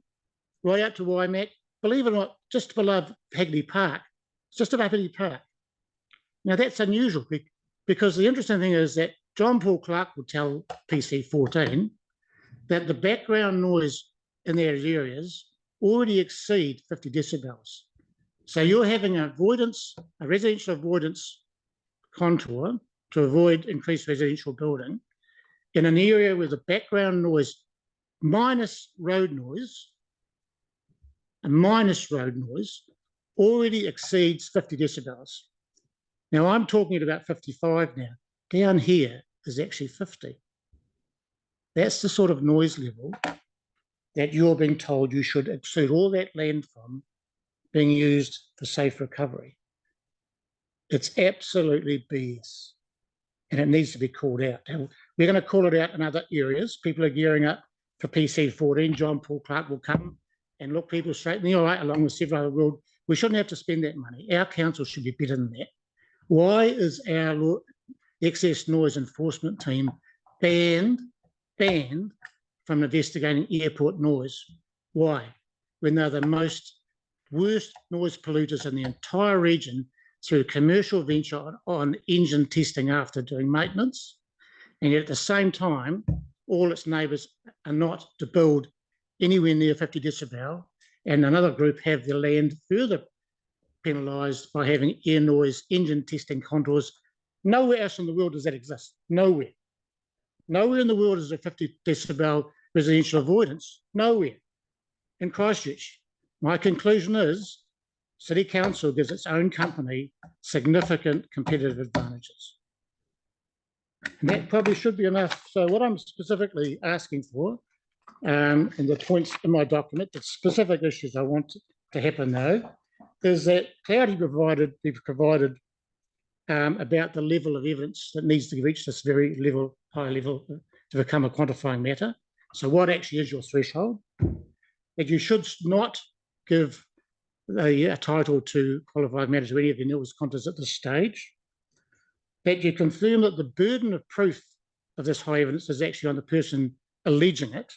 right out to Waimakariri, believe it or not, just below Hagley Park. It's just above Hagley Park. Now that's unusual because the interesting thing is that John Paul Clark will tell PC 14 that the background noise in those areas already exceed 50 decibels. So you're having a residential avoidance contour to avoid increased residential building in an area where the background noise minus road noise already exceeds 50 decibels. Now I'm talking at about 55 now. Down here, is actually 50. That's the sort of noise level that you're being told you should exclude all that land from being used for safe recovery. It's absolutely BS, and it needs to be called out. And we're going to call it out in other areas. People are gearing up for PC14. John Paul Clark will come and look people straight in the eye, along with several other world. We shouldn't have to spend that money. Our council should be better than that. Why is our excess noise enforcement team banned from investigating airport noise? Why? When they're the worst noise polluters in the entire region through commercial venture on engine testing after doing maintenance, and yet at the same time, all its neighbours are not to build anywhere near 50 decibel, and another group have their land further penalised by having air noise engine testing contours. Nowhere else in the world does that exist. Nowhere. Nowhere in the world is there 50 decibel residential avoidance. Nowhere. In Christchurch. My conclusion is City Council gives its own company significant competitive advantages. And that probably should be enough. So what I'm specifically asking for, and the points in my document, the specific issues I want to happen though, is that clarity be provided about the level of evidence that needs to reach this very high level to become a quantifying matter. So what actually is your threshold? That you should not give a title to qualified matter to any of the noise contours at this stage. That you confirm that the burden of proof of this high evidence is actually on the person alleging it.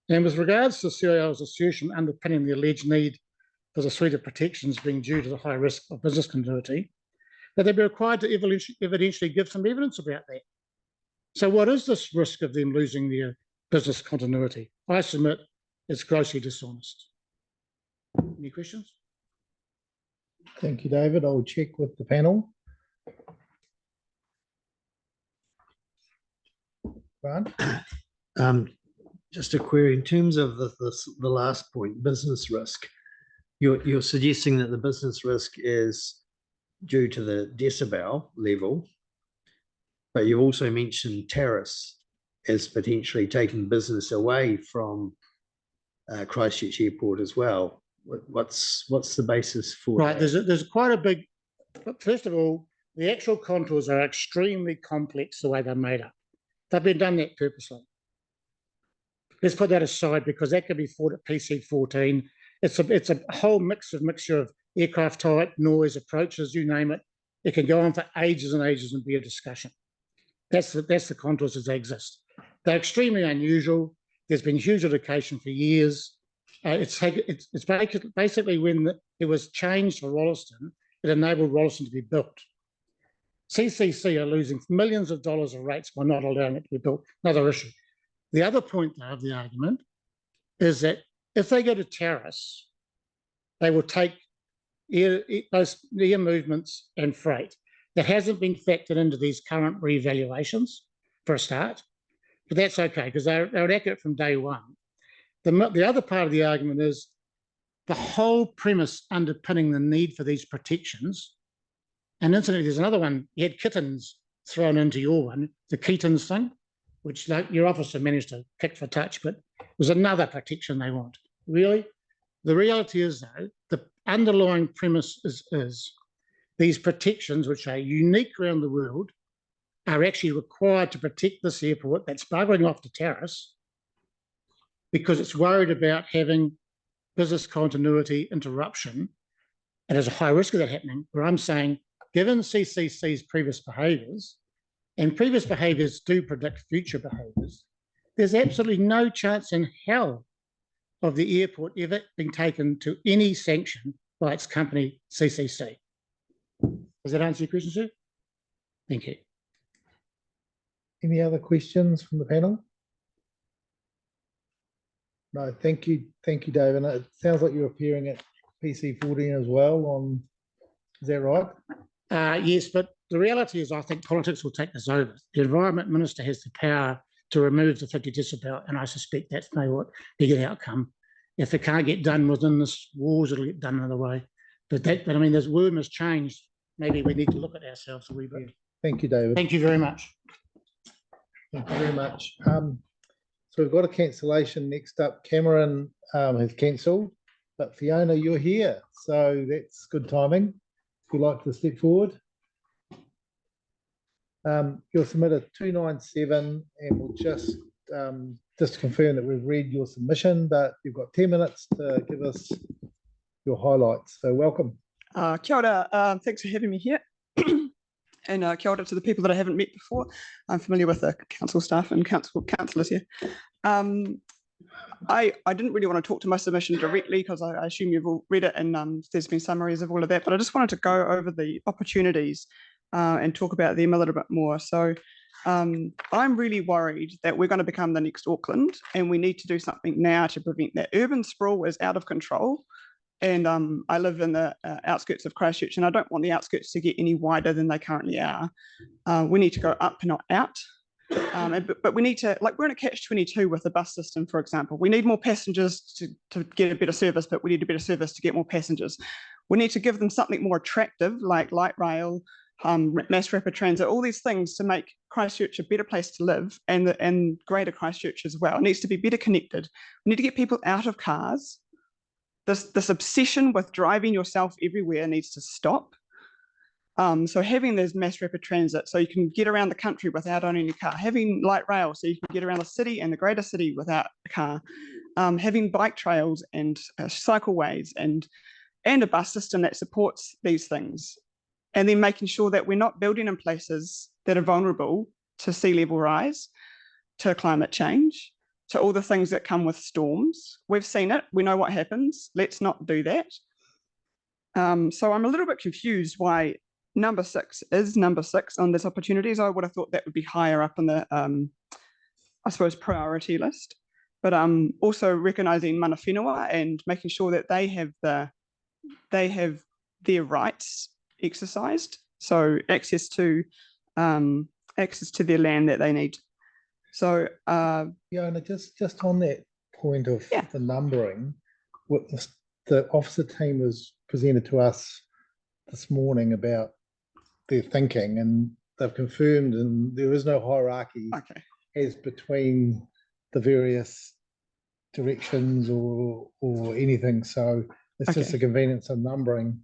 And with regards to CIO's assertion underpinning the alleged need for the suite of protections being due to the high risk of business continuity, that they'd be required to evidentially give some evidence about that. So what is this risk of them losing their business continuity? I submit it's grossly dishonest. Any questions? Thank you, David. I'll check with the panel. Grant? Just a query in terms of the last point, business risk. You're suggesting that the business risk is due to the decibel level, but you also mentioned terrace as potentially taking business away from Christchurch Airport as well. What's the basis for right? that? There's quite a big. First of all, the actual contours are extremely complex the way they're made up. They've been done that purposely. Let's put that aside because that could be fought at PC14. It's a whole mixture of aircraft type, noise, approaches, you name it. It can go on for ages and ages and be a discussion. That's the contours as they exist. They're extremely unusual. There's been huge education for years. It's basically when it was changed for Rolleston, it enabled Rolleston to be built. CCC are losing millions of dollars of rates by not allowing it to be built. Another issue. The other point, though, of the argument is that if they go to terrace, they will take both air movements and freight. That hasn't been factored into these current reevaluations for a start, but that's okay because they're accurate from day one. The other part of the argument is the whole premise underpinning the need for these protections. And incidentally, there's another one. You had kittens thrown into your one, the Keatons thing, which your officer managed to kick for touch, but it was another protection they want. Really? The reality is, though, the underlying premise is these protections, which are unique around the world, are actually required to protect this airport that's buggering off the terrace because it's worried about having business continuity interruption, and there's a high risk of that happening, where I'm saying, given CCC's previous behaviours, and previous behaviours do predict future behaviours, there's absolutely no chance in hell of the airport ever being taken to any sanction by its company, CCC. Does that answer your question, sir? Thank you. Any other questions from the panel? No, thank you, David. It sounds like you're appearing at PC14 as well. Is that right? Yes, but the reality is I think politics will take this over. The Environment Minister has the power to remove the 50 decibel, and I suspect that's maybe what the good outcome. If it can't get done within this walls, it'll get done another way. But I mean, this worm has changed. Maybe we need to look at ourselves a wee bit. Thank you, David. Thank you very much. Thank you very much. So we've got a cancellation next up. Cameron has cancelled, but Fiona, you're here. So that's good timing. If you'd like to step forward. You'll submit a 297 and we'll just confirm that we've read your submission, but you've got 10 minutes to give us your highlights. So welcome. Kia ora, thanks for having me here. And kia ora to the people that I haven't met before. I'm familiar with the council staff and councillors here. I didn't really want to talk to my submission directly because I assume you've all read it and there's been summaries of all of that, but I just wanted to go over the opportunities and talk about them a little bit more. So I'm really worried that we're going to become the next Auckland and we need to do something now to prevent that. Urban sprawl is out of control. And I live in the outskirts of Christchurch, and I don't want the outskirts to get any wider than they currently are. We need to go up, not out. But we need to, like, we're in a catch-22 with the bus system, for example. We need more passengers to get a better service, but we need a better service to get more passengers. We need to give them something more attractive, like light rail, mass rapid transit, all these things to make Christchurch a better place to live, and Greater Christchurch as well. It needs to be better connected. We need to get people out of cars. This obsession with driving yourself everywhere needs to stop. So having this mass rapid transit so you can get around the country without owning a car, having light rail so you can get around the city and the greater city without a car, having bike trails and cycleways and a bus system that supports these things, and then making sure that we're not building in places that are vulnerable to sea level rise, to climate change, to all the things that come with storms. We've seen it, we know what happens, let's not do that. So I'm a little bit confused why number 6 is number 6 on this opportunities. I would have thought that would be higher up on the, I suppose, priority list. But also recognising mana whenua and making sure that they have their rights exercised. So access to their land that they need. So Fiona, just on that point of the numbering, what the officer team was presented to us this morning about their thinking, and they've confirmed, and there is no hierarchy as between the various directions or anything. So it's just a convenience of numbering,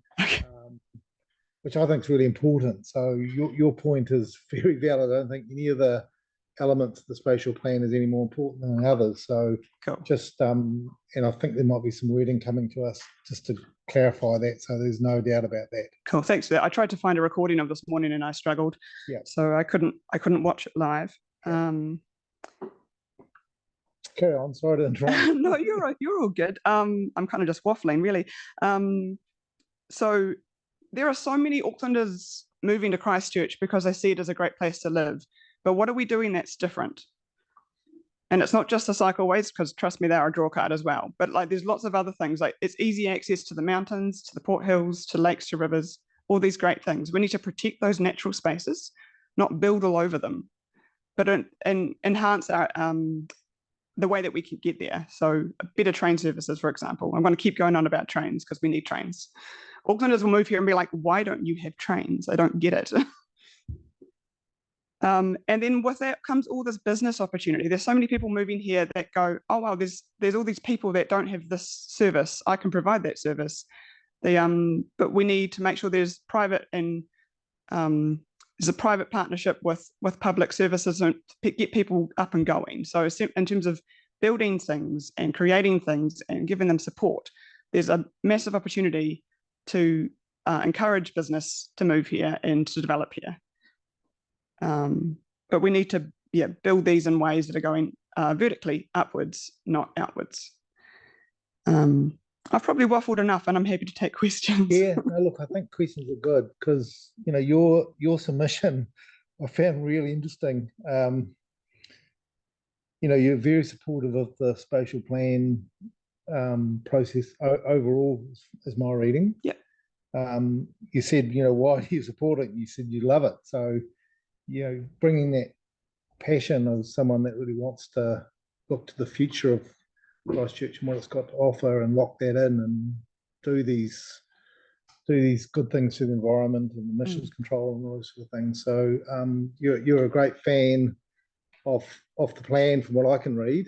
which I think is really important. So your point is very valid. I don't think any of the elements of the spatial plan is any more important than others. So just and I think there might be some wording coming to us just to clarify that, so there's no doubt about that. Cool, thanks for that. I tried to find a recording of this morning and I struggled. So I couldn't watch it live. Carry on, sorry to interrupt. No, you're all good. I'm kind of just waffling really. So there are so many Aucklanders moving to Christchurch because they see it as a great place to live. But what are we doing that's different? And it's not just the cycleways, because trust me, they are a draw card as well. But like, there's lots of other things, like it's easy access to the mountains, to the port hills, to lakes, to rivers, all these great things. We need to protect those natural spaces, not build all over them, but enhance our the way that we can get there. So better train services, for example. I'm going to keep going on about trains because we need trains. Aucklanders will move here and be like, why don't you have trains? I don't get it. And then with that comes all this business opportunity. There's so many people moving here that go, oh, wow, there's all these people that don't have this service. I can provide that service. But we need to make sure there's private and there's a private partnership with public services and get people up and going. So in terms of building things and creating things and giving them support, there's a massive opportunity to encourage business to move here and to develop here. But we need to build these in ways that are going vertically upwards, not outwards. I've probably waffled enough and I'm happy to take questions. Yeah, no, look, I think questions are good because, you know, your submission I found really interesting. You know, you're very supportive of the spatial plan process overall, is my reading. Yeah. You said, you know, why do you support it? You said you love it. So, you know, bringing that passion of someone that really wants to look to the future of Christchurch and what it's got to offer and lock that in and do these do these good things to the environment and emissions control and all those sort of things. So you're a great fan of the plan from what I can read.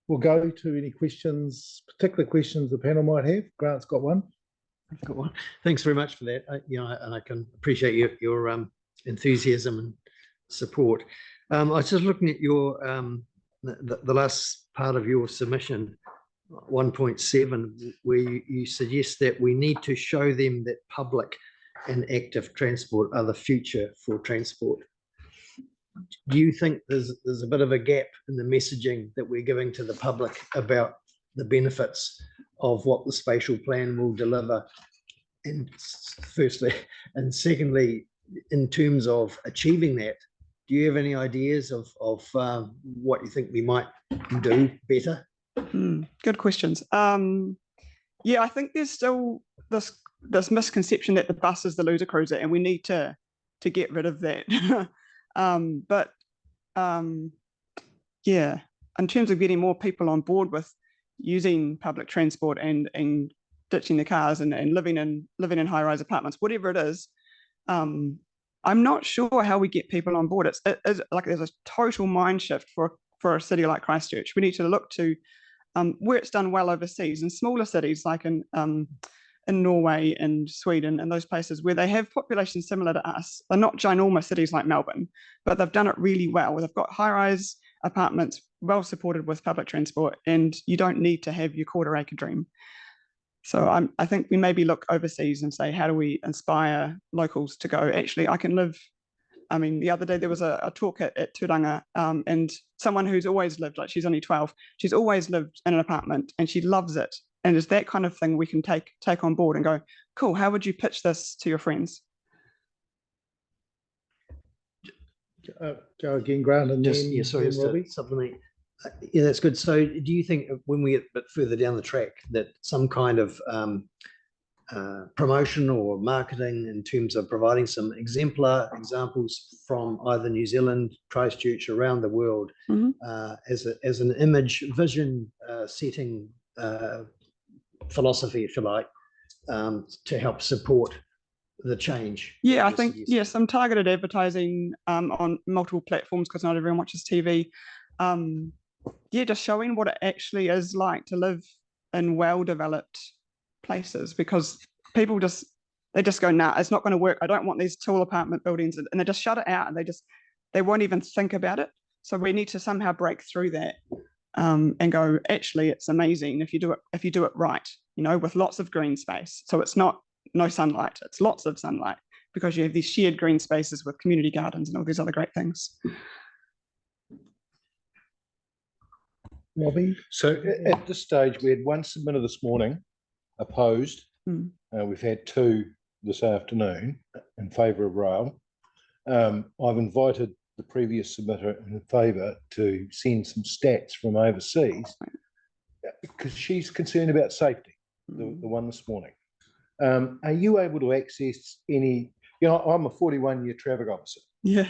We'll go to any questions, particular questions the panel might have. Grant's got one. I've got one. Thanks very much for that. And I can appreciate your enthusiasm and support. I was just looking at your the last part of your submission, 1.7, where you suggest that we need to show them that public and active transport are the future for transport. Do you think there's a bit of a gap in the messaging that we're giving to the public about the benefits of what the spatial plan will deliver? And firstly, and secondly, in terms of achieving that, do you have any ideas of what you think we might do better? Good questions. Yeah, I think there's still this misconception that the bus is the loser cruiser, and we need to get rid of that. Yeah, in terms of getting more people on board with using public transport and ditching the cars and living in high-rise apartments, whatever it is, I'm not sure how we get people on board. It is like there's a total mind shift for a city like Christchurch. We need to look to where it's done well overseas in smaller cities like in Norway and Sweden and those places where they have populations similar to us. They're not ginormous cities like Melbourne, but they've done it really well. They've got high-rise apartments well supported with public transport, and you don't need to have your quarter-acre dream. So I think we maybe look overseas and say, how do we inspire locals to go, actually, I can live. I mean, the other day there was a talk at Turanga, and someone who's always lived, like she's only 12, she's always lived in an apartment and she loves it. And it's that kind of thing we can take on board and go, cool, how would you pitch this to your friends? Go again, Grant, and Just, then, yeah, sorry, then just to Robbie. supplement. Yeah, that's good. So do you think when we get a bit further down the track that some kind of promotion or marketing in terms of providing some exemplar examples from either New Zealand, Christchurch, around the world, as an image vision setting philosophy, if you like, to help support the change? Yeah, I think, some targeted advertising on multiple platforms, because not everyone watches TV. Just showing what it actually is like to live in well-developed places, because people just go, nah, it's not going to work. I don't want these tall apartment buildings, and they just shut it out, and they won't even think about it. So we need to somehow break through that and go, actually, it's amazing if you do it right, with lots of green space. So it's not no sunlight, it's lots of sunlight, because you have these shared green spaces with community gardens and all these other great things. Robbie? So at this stage, we had one submitter this morning opposed. We've had two this afternoon in favour of rail. I've invited the previous submitter in favour to send some stats from overseas, because she's concerned about safety, the one this morning. Are you able to access any, I'm a 41-year traffic officer. Yeah.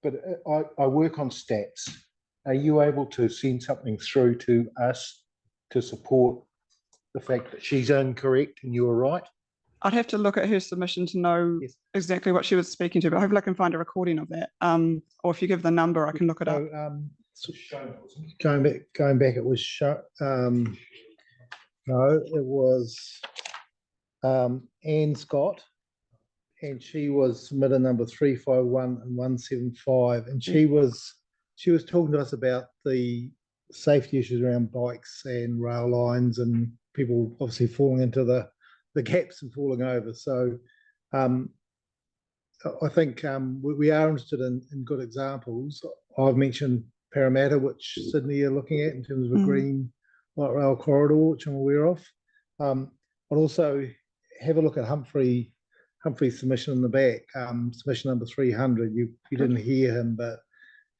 But I work on stats. Are you able to send something through to us to support the fact that she's incorrect and you're right? I'd have to look at her submission to know exactly what she was speaking to, but hopefully I can find a recording of that. Or if you give the number, I can look it up. Going back, it was no, it was Anne Scott, and she was submitter number 351 and 175, and she was talking to us about the safety issues around bikes and rail lines and people obviously falling into the gaps and falling over. So I think we are interested in good examples. I've mentioned Parramatta, which Sydney are looking at in terms of a green light rail corridor, which I'm aware of. I'd also have a look at Humphrey's submission in the back, submission number 300. You didn't hear him, but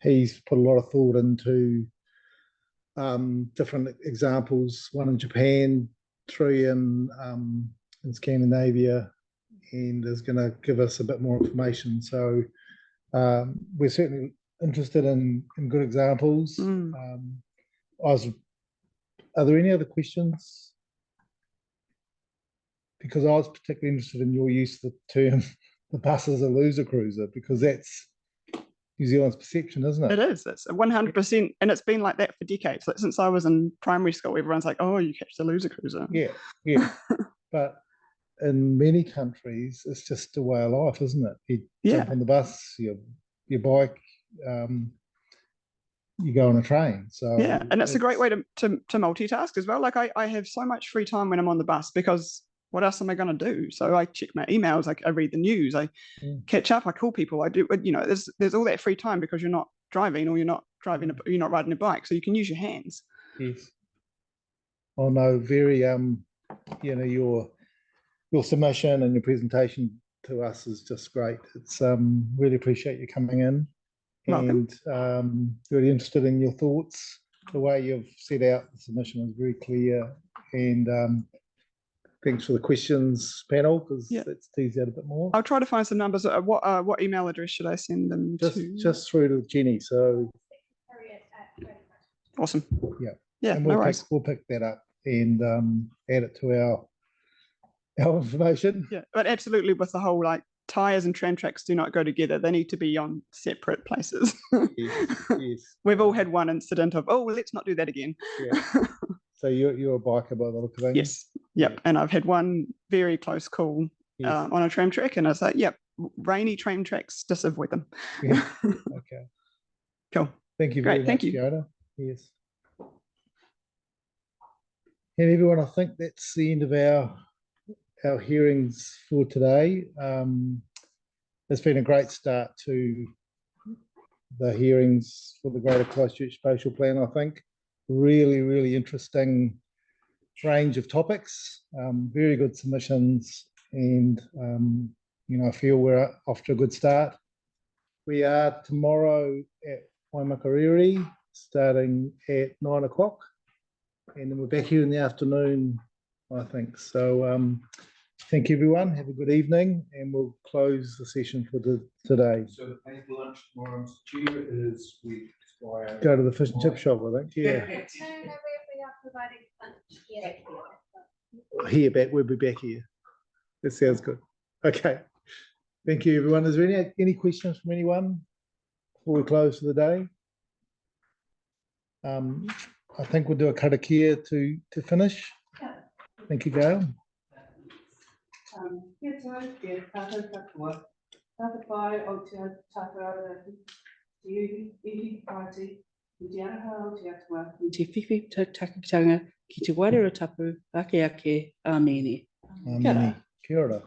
he's put a lot of thought into different examples, one in Japan, 3 in Scandinavia, and is going to give us a bit more information. So we're certainly interested in good examples. Are there any other questions? because I was particularly interested in your use of the term, the bus is a loser cruiser, because that's New Zealand's perception, isn't it? It is. It's 100%, and it's been like that for decades. Like since I was in primary school, everyone's like, "Oh, you catch the loser cruiser." Yeah, yeah. But in many countries, it's just a way of life, isn't it? You jump on the bus, your bike, you go on a train. So yeah, and it's a great way to multitask as well. Like I have so much free time when I'm on the bus, because what else am I going to do? So I check my emails, I read the news, I catch up, I call people, I do, you know, there's all that free time because you're not driving, or you're not riding a bike, so you can use your hands. Yes. Oh no, very you know, your submission and your presentation to us is just great. It's really appreciate you coming in. Welcome. And really interested in your thoughts. The way you've set out the submission is very clear, and thanks for the questions panel, because it's teased out a bit more. I'll try to find some numbers. What email address should I send them to? Just through to Jenny. So awesome. Yeah. Yeah. And No worries. we'll pick that up and add it to our information. Yeah, but absolutely, with the whole like tyres and tram tracks do not go together. They need to be on separate places. Yes. We've all had one incident of, oh, well, let's not do that again. Yeah. So you're a biker by the look of things? Yes. Yep. And I've had one very close call on a tram track, and I was like, yep, rainy tram tracks, just avoid them. Yeah. Okay. Cool. Thank you very Great. much, Thank you. Fiona. Yes. And everyone, I think that's the end of our hearings for today. It's been a great start to the hearings for the Greater Christchurch Spatial Plan, I think. Really, really interesting range of topics, very good submissions, and you know, I feel we're off to a good start. We are tomorrow at Waimakariri, starting at 9 o'clock, and then we're back here in the afternoon, I think. So thank you, everyone. Have a good evening, and we'll close the session for today. So the paper lunch tomorrow, Mr. Chair, is we go to the fish and chip shop, I think. Yeah. Here, back. We'll be back here. That sounds good. Okay. Thank you, everyone. Is there any questions from anyone before we close for the day? I think we'll do a karakia to finish. Thank you, Gail. Te whiwhi takitanga ki te wairua tapu ake ake. Āmeni. Kia ora.